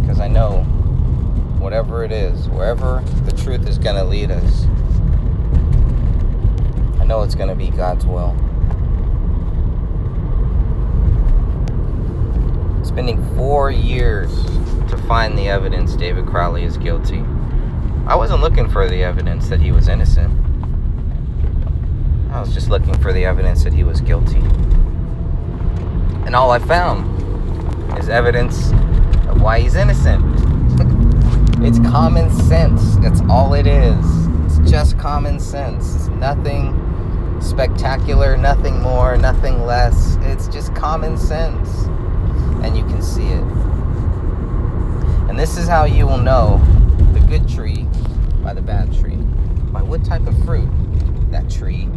[SPEAKER 3] because I know whatever it is, wherever the truth is going to lead us, I know it's going to be God's will. Spending 4 years to find the evidence David Crowley is guilty. I wasn't looking for the evidence that he was innocent. I was just looking for the evidence that he was guilty. And all I found is evidence of why he's innocent. It's common sense. That's all it is. It's just common sense. It's nothing spectacular, nothing more, nothing less. It's just common sense. And you can see it. And this is how you will know the good tree by the bad tree. By what type of fruit that tree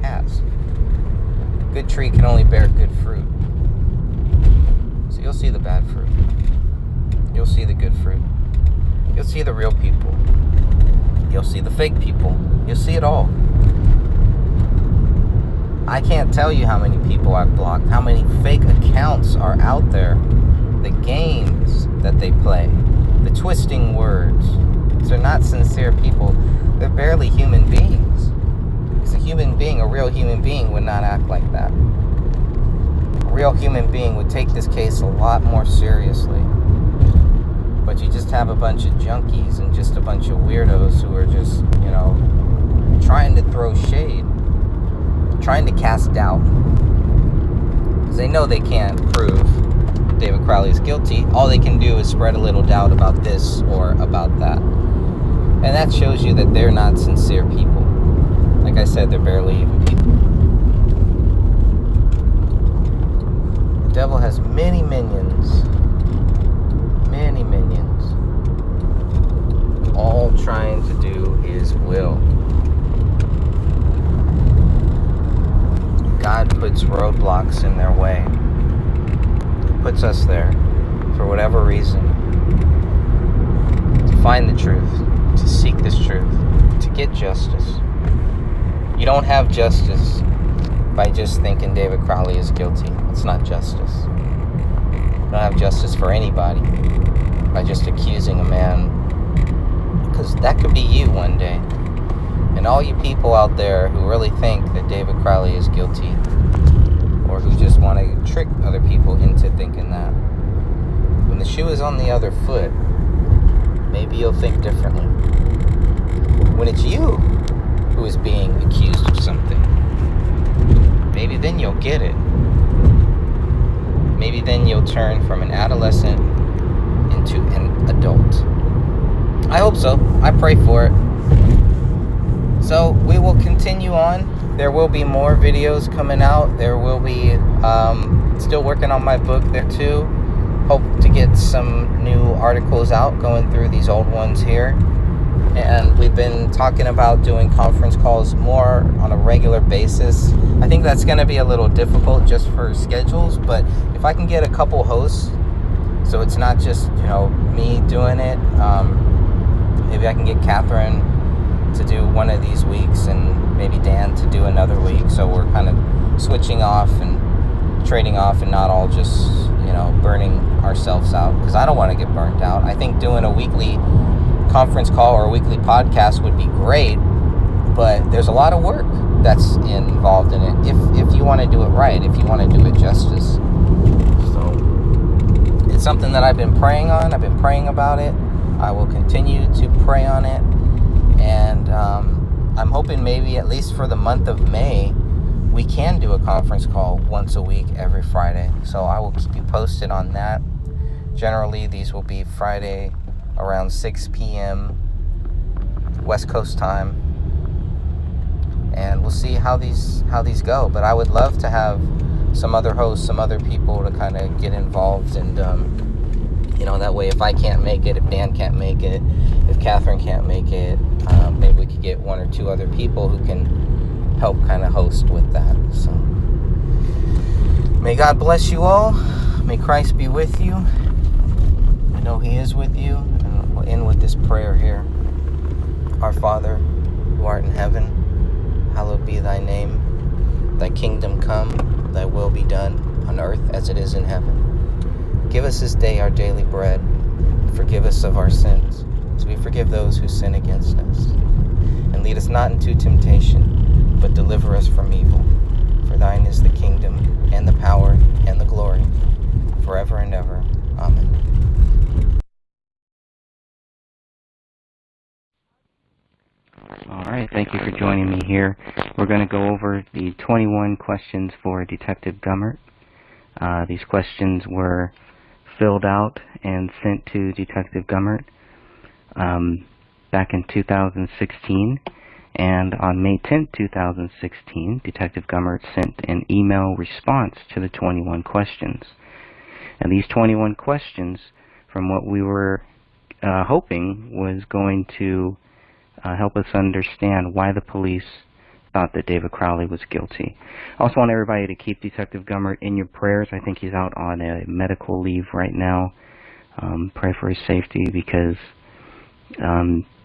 [SPEAKER 3] has. A good tree can only bear good fruit. So you'll see the bad fruit. You'll see the good fruit. You'll see the real people. You'll see the fake people. You'll see it all. I can't tell you how many people I've blocked, how many fake accounts are out there, the games that they play, the twisting words. These are not sincere people. They're barely human beings. Because a human being, a real human being, would not act like that. A real human being would take this case a lot more seriously. But you just have a bunch of junkies and just a bunch of weirdos who are just, trying to throw shade, trying to cast doubt. Because they know they can't prove David Crowley is guilty. All they can do is spread a little doubt about this or about that. And that shows you that they're not sincere people. Like I said, they're barely even people. The devil has many minions. Many minions. All trying to do his will. God puts roadblocks in their way. Puts us there for whatever reason. To find the truth. To seek this truth. To get justice. You don't have justice by just thinking David Crowley is guilty. It's not justice. You don't have justice for anybody by just accusing a man. Because that could be you one day. And all you people out there who really think that David Crowley is guilty, or who just want to trick other people into thinking that, when the shoe is on the other foot, maybe you'll think differently. When it's you who is being accused of something, maybe then you'll get it. Maybe then you'll turn from an adolescent into an adult. I hope so. I pray for it. So we will continue on. There will be more videos coming out. There will be still working on my book there too. Hope to get some new articles out, going through these old ones here. And we've been talking about doing conference calls more on a regular basis. I think that's going to be a little difficult just for schedules, but if I can get a couple hosts, so it's not just, me doing it, maybe I can get Catherine to do one of these weeks and maybe Dan to do another week, so we're kind of switching off and trading off and not all just, burning ourselves out, because I don't want to get burnt out. I think doing a weekly conference call or a weekly podcast would be great, but there's a lot of work that's involved in it if you want to do it right, if you want to do it justice. So it's something that I've been praying on. I've been praying about it. I will continue to pray on it, and I'm hoping maybe at least for the month of May we can do a conference call once a week every Friday. So I will keep you posted on that. Generally these will be Friday around 6 p.m. West Coast time, and we'll see how these go. But I would love to have some other hosts, some other people to kind of get involved and You know, that way if I can't make it, if Dan can't make it, if Catherine can't make it, maybe we could get 1 or 2 other people who can help kind of host with that. So may God bless you all. May Christ be with you. I know He is with you. And we'll end with this prayer here. Our Father, who art in heaven, hallowed be thy name. Thy kingdom come, thy will be done, on earth as it is in heaven. Give us this day our daily bread. Forgive us of our sins, as we forgive those who sin against us. And lead us not into temptation, but deliver us from evil. For thine is the kingdom, and the power, and the glory, forever and ever. Amen. All right, thank you for joining me here. We're going to go over the 21 questions for Detective Gummert. These questions were filled out and sent to Detective Gummert back in 2016. And on May 10, 2016, Detective Gummert sent an email response to the 21 questions. And these 21 questions, from what we were hoping, was going to help us understand why the police thought that David Crowley was guilty. I also want everybody to keep Detective Gummert in your prayers. I think he's out on a medical leave right now. Pray for his safety, because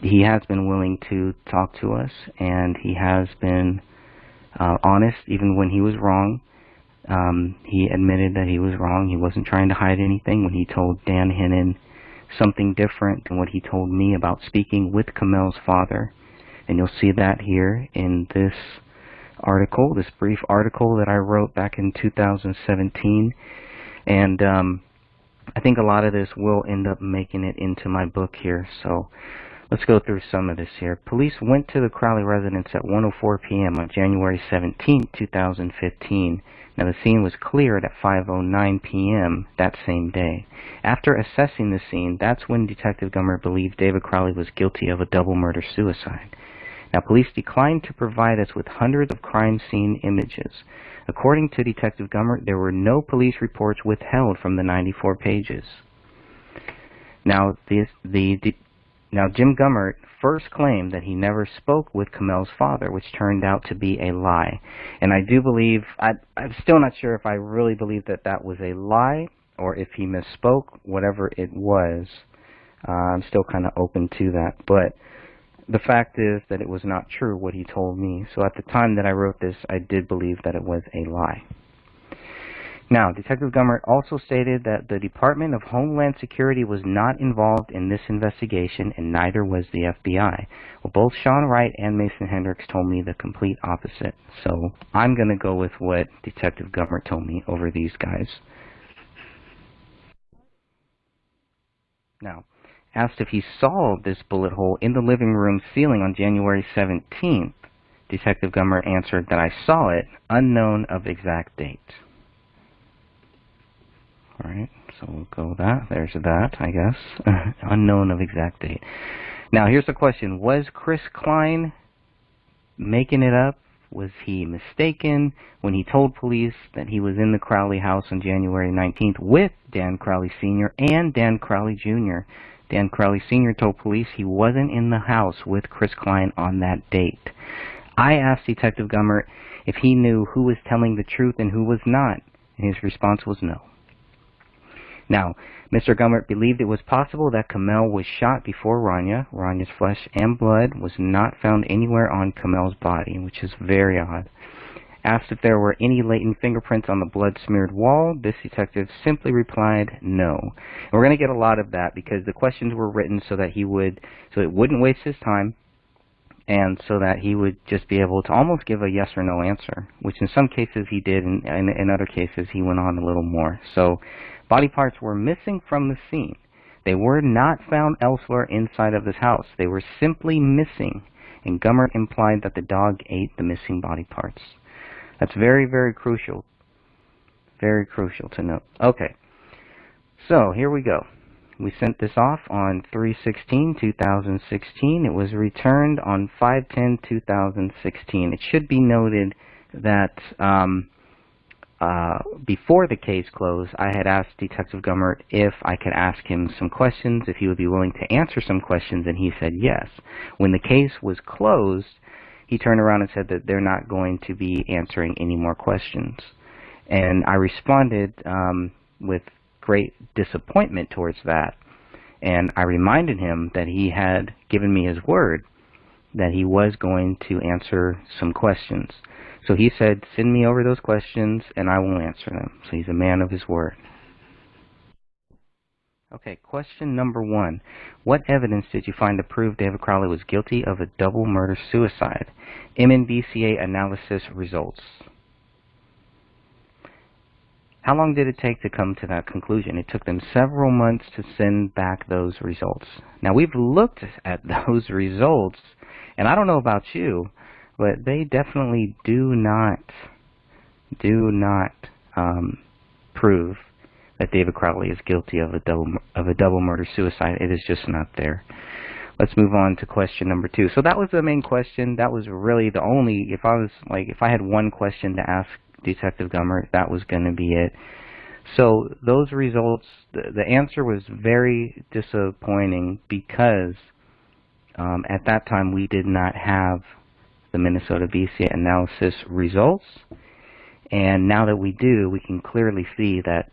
[SPEAKER 3] he has been willing to talk to us, and he has been honest even when he was wrong. He admitted that he was wrong. He wasn't trying to hide anything when he told Dan Hennon something different than what he told me about speaking with Kamel's father. And you'll see that here in this article, this brief article that I wrote back in 2017. And I think a lot of this will end up making it into my book here. So let's go through some of this here. Police went to the Crowley residence at 1:04 p.m. on January 17, 2015. Now, the scene was cleared at 5:09 p.m. that same day. After assessing the scene, that's when Detective Gummert believed David Crowley was guilty of a double murder-suicide. Now, police declined to provide us with hundreds of crime scene images. According to Detective Gummert, there were no police reports withheld from the 94 pages. Now, Jim Gummert first claimed that he never spoke with Kamel's father, which turned out to be a lie. And I do believe, I'm still not sure if I really believe that that was a lie, or if he misspoke, whatever it was. I'm still kind of open to that. But the fact is that it was not true what he told me. So at the time that I wrote this, I did believe that it was a lie. Now, Detective Gummert also stated that the Department of Homeland Security was not involved in this investigation, and neither was the FBI. Well, both Sean Wright and Mason Hendricks told me the complete opposite. So I'm going to go with what Detective Gummert told me over these guys. Now, asked if he saw this bullet hole in the living room ceiling on January 17th, Detective Gummert answered that I saw it, unknown of exact date. Alright, so we'll go with that. There's that, I guess. Unknown of exact date. Now, here's the question. Was Chris Klein making it up? Was he mistaken when he told police that he was in the Crowley house on January 19th with Dan Crowley Sr. and Dan Crowley Jr.? Dan Crowley Sr. told police he wasn't in the house with Chris Klein on that date. I asked Detective Gummert if he knew who was telling the truth and who was not, and his response was no. Now, Mr. Gummert believed it was possible that Kamel was shot before Rania. Rania's flesh and blood was not found anywhere on Kamel's body, which is very odd. Asked if there were any latent fingerprints on the blood-smeared wall, this detective simply replied, no. And we're going to get a lot of that because the questions were written so that it wouldn't waste his time, and so that he would just be able to almost give a yes or no answer, which in some cases he did, and in other cases he went on a little more. So, body parts were missing from the scene. They were not found elsewhere inside of this house. They were simply missing, and Gummert implied that the dog ate the missing body parts. That's very, very crucial. Very crucial to note. Okay, so here we go. We sent this off on 3/16/2016. It was returned on 5/10/2016. It should be noted that before the case closed, I had asked Detective Gummert if I could ask him some questions, if he would be willing to answer some questions, and he said yes. When the case was closed, he turned around and said that they're not going to be answering any more questions. And I responded with great disappointment towards that. And I reminded him that he had given me his word that he was going to answer some questions. So he said, send me over those questions and I will answer them. So he's a man of his word. Okay, question number 1. What evidence did you find to prove David Crowley was guilty of a double murder-suicide? MNVCA analysis results. How long did it take to come to that conclusion? It took them several months to send back those results. Now, we've looked at those results, and I don't know about you, but they definitely do not prove that David Crowley is guilty of a double murder-suicide. It is just not there. Let's move on to question number 2. So that was the main question. That was really the only, if I had one question to ask Detective Gummert, that was going to be it. So those results, the answer was very disappointing because at that time we did not have the Minnesota VCA analysis results. And now that we do, we can clearly see that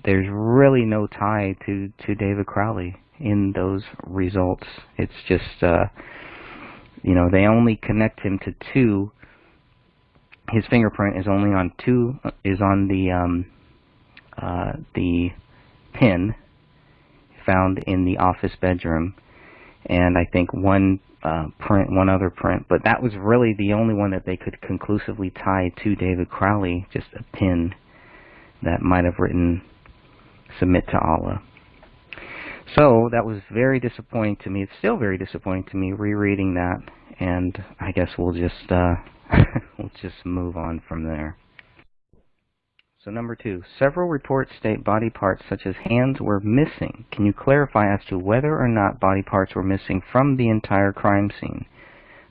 [SPEAKER 3] there's really no tie to David Crowley in those results. It's just, they only connect him to 2. His fingerprint is only on 2, is on the pin found in the office bedroom, and I think one other print, but that was really the only one that they could conclusively tie to David Crowley, just a pin that might have written submit to Allah. So that was very disappointing to me. It's still very disappointing to me rereading that, and I guess we'll just we'll just move on from there. So number 2, several reports state body parts such as hands were missing. Can you clarify as to whether or not body parts were missing from the entire crime scene?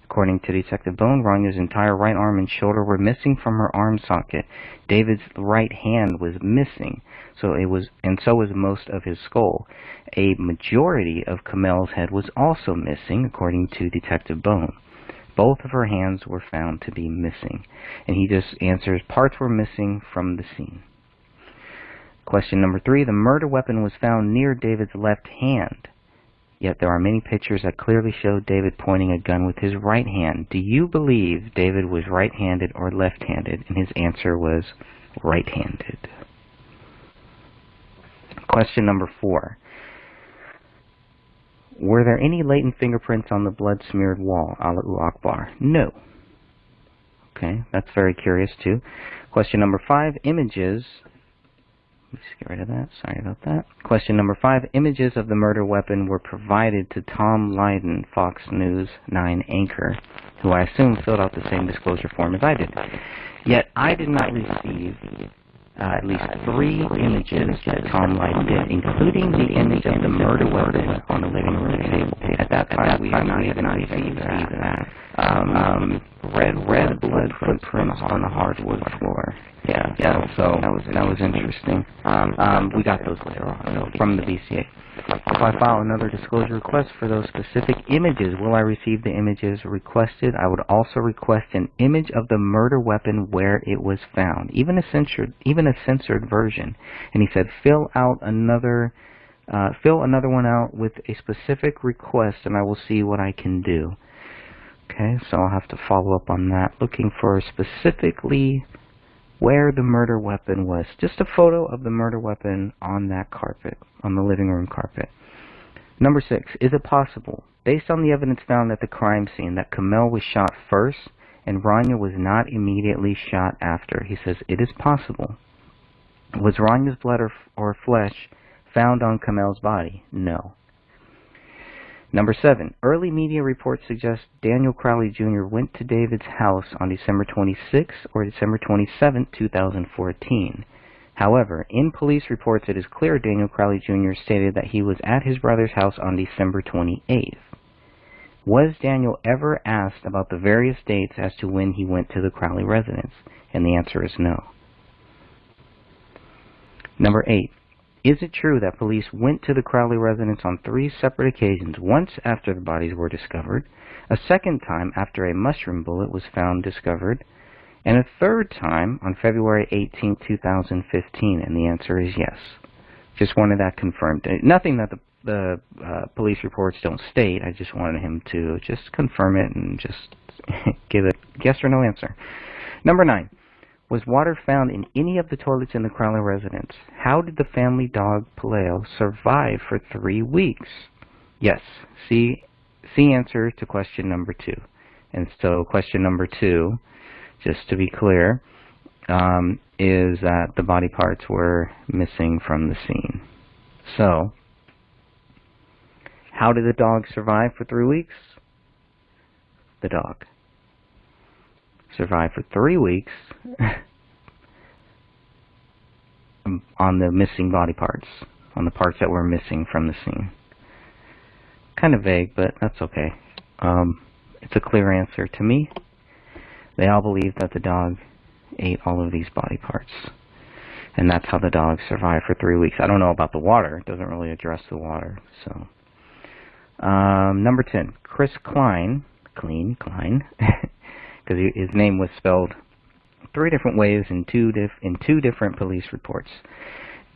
[SPEAKER 3] According to Detective Bone, Ronia's entire right arm and shoulder were missing from her arm socket. David's right hand was missing, so was most of his skull. A majority of Kamel's head was also missing, according to Detective Bone. Both of her hands were found to be missing. And he just answers, parts were missing from the scene. Question number 3, the murder weapon was found near David's left hand. Yet there are many pictures that clearly show David pointing a gun with his right hand. Do you believe David was right-handed or left-handed? And his answer was right-handed. Question number 4. Were there any latent fingerprints on the blood-smeared wall? Allahu Akbar. No. Okay, that's very curious too. Question number 5, images. Let's get rid of that. Sorry about that. Question number 5, images of the murder weapon were provided to Tom Lydon, Fox News 9 anchor, who I assume filled out the same disclosure form as I did. Yet I did not receive at least 3 images that Tom Lydon did, including the image of the murder weapon on the living room table. At that time, we had not even received that. Red blood footprints on the hardwood floor. Yeah, so that was interesting. We got those later on from the VCA. If I file another disclosure request for those specific images, will I receive the images requested? I would also request an image of the murder weapon where it was found, even a censored version. And he said, fill another one out with a specific request, and I will see what I can do. Okay, so I'll have to follow up on that, looking for specifically where the murder weapon was. Just a photo of the murder weapon on that carpet, on the living room carpet. Number 6, is it possible, based on the evidence found at the crime scene, that Kamel was shot first and Ronya was not immediately shot after? He says, it is possible. Was Ronya's blood or flesh found on Kamel's body? No. Number 7, early media reports suggest Daniel Crowley Jr. went to David's house on December 26 or December 27, 2014. However, in police reports, it is clear Daniel Crowley Jr. stated that he was at his brother's house on December 28th. Was Daniel ever asked about the various dates as to when he went to the Crowley residence? And the answer is no. Number 8. Is it true that police went to the Crowley residence on 3 separate occasions, once after the bodies were discovered, a second time after a mushroom bullet was found discovered, and a third time on February 18, 2015? And the answer is yes. Just wanted that confirmed. Nothing that the police reports don't state. I just wanted him to just confirm it and just give a yes or no answer. Number 9. Was water found in any of the toilets in the Crowley residence? How did the family dog, Paleo, survive for 3 weeks? Yes. See answer to question number 2. And so question number 2, just to be clear, is that the body parts were missing from the scene. So, how did the dog survive for 3 weeks? The dog survived for 3 weeks on the missing body parts, on the parts that were missing from the scene. Kind of vague, but that's okay. It's a clear answer to me. They all believe that the dog ate all of these body parts, and that's how the dog survived for 3 weeks. I don't know about the water. It doesn't really address the water. So, number 10, Chris Klein, because his name was spelled 3 different ways in two different police reports.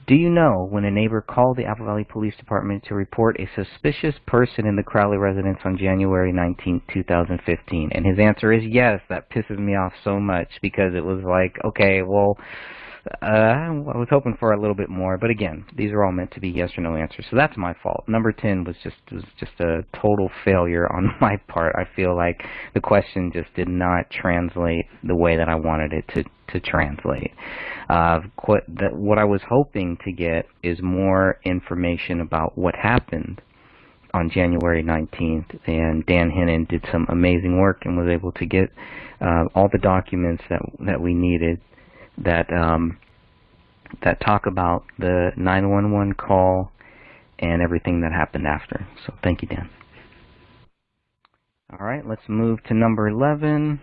[SPEAKER 3] Do you know when a neighbor called the Apple Valley Police Department to report a suspicious person in the Crowley residence on January 19, 2015? And his answer is yes. That pisses me off so much because it was like, okay, well, I was hoping for a little bit more, but again, these are all meant to be yes or no answers, so that's my fault. Number 10 was just a total failure on my part. I feel like the question just did not translate the way that I wanted it to translate. What I was hoping to get is more information about what happened on January 19th, and Dan Hennon did some amazing work and was able to get all the documents that we needed that talk about the 911 call and everything that happened after. So thank you, Dan. All right, let's move to number 11.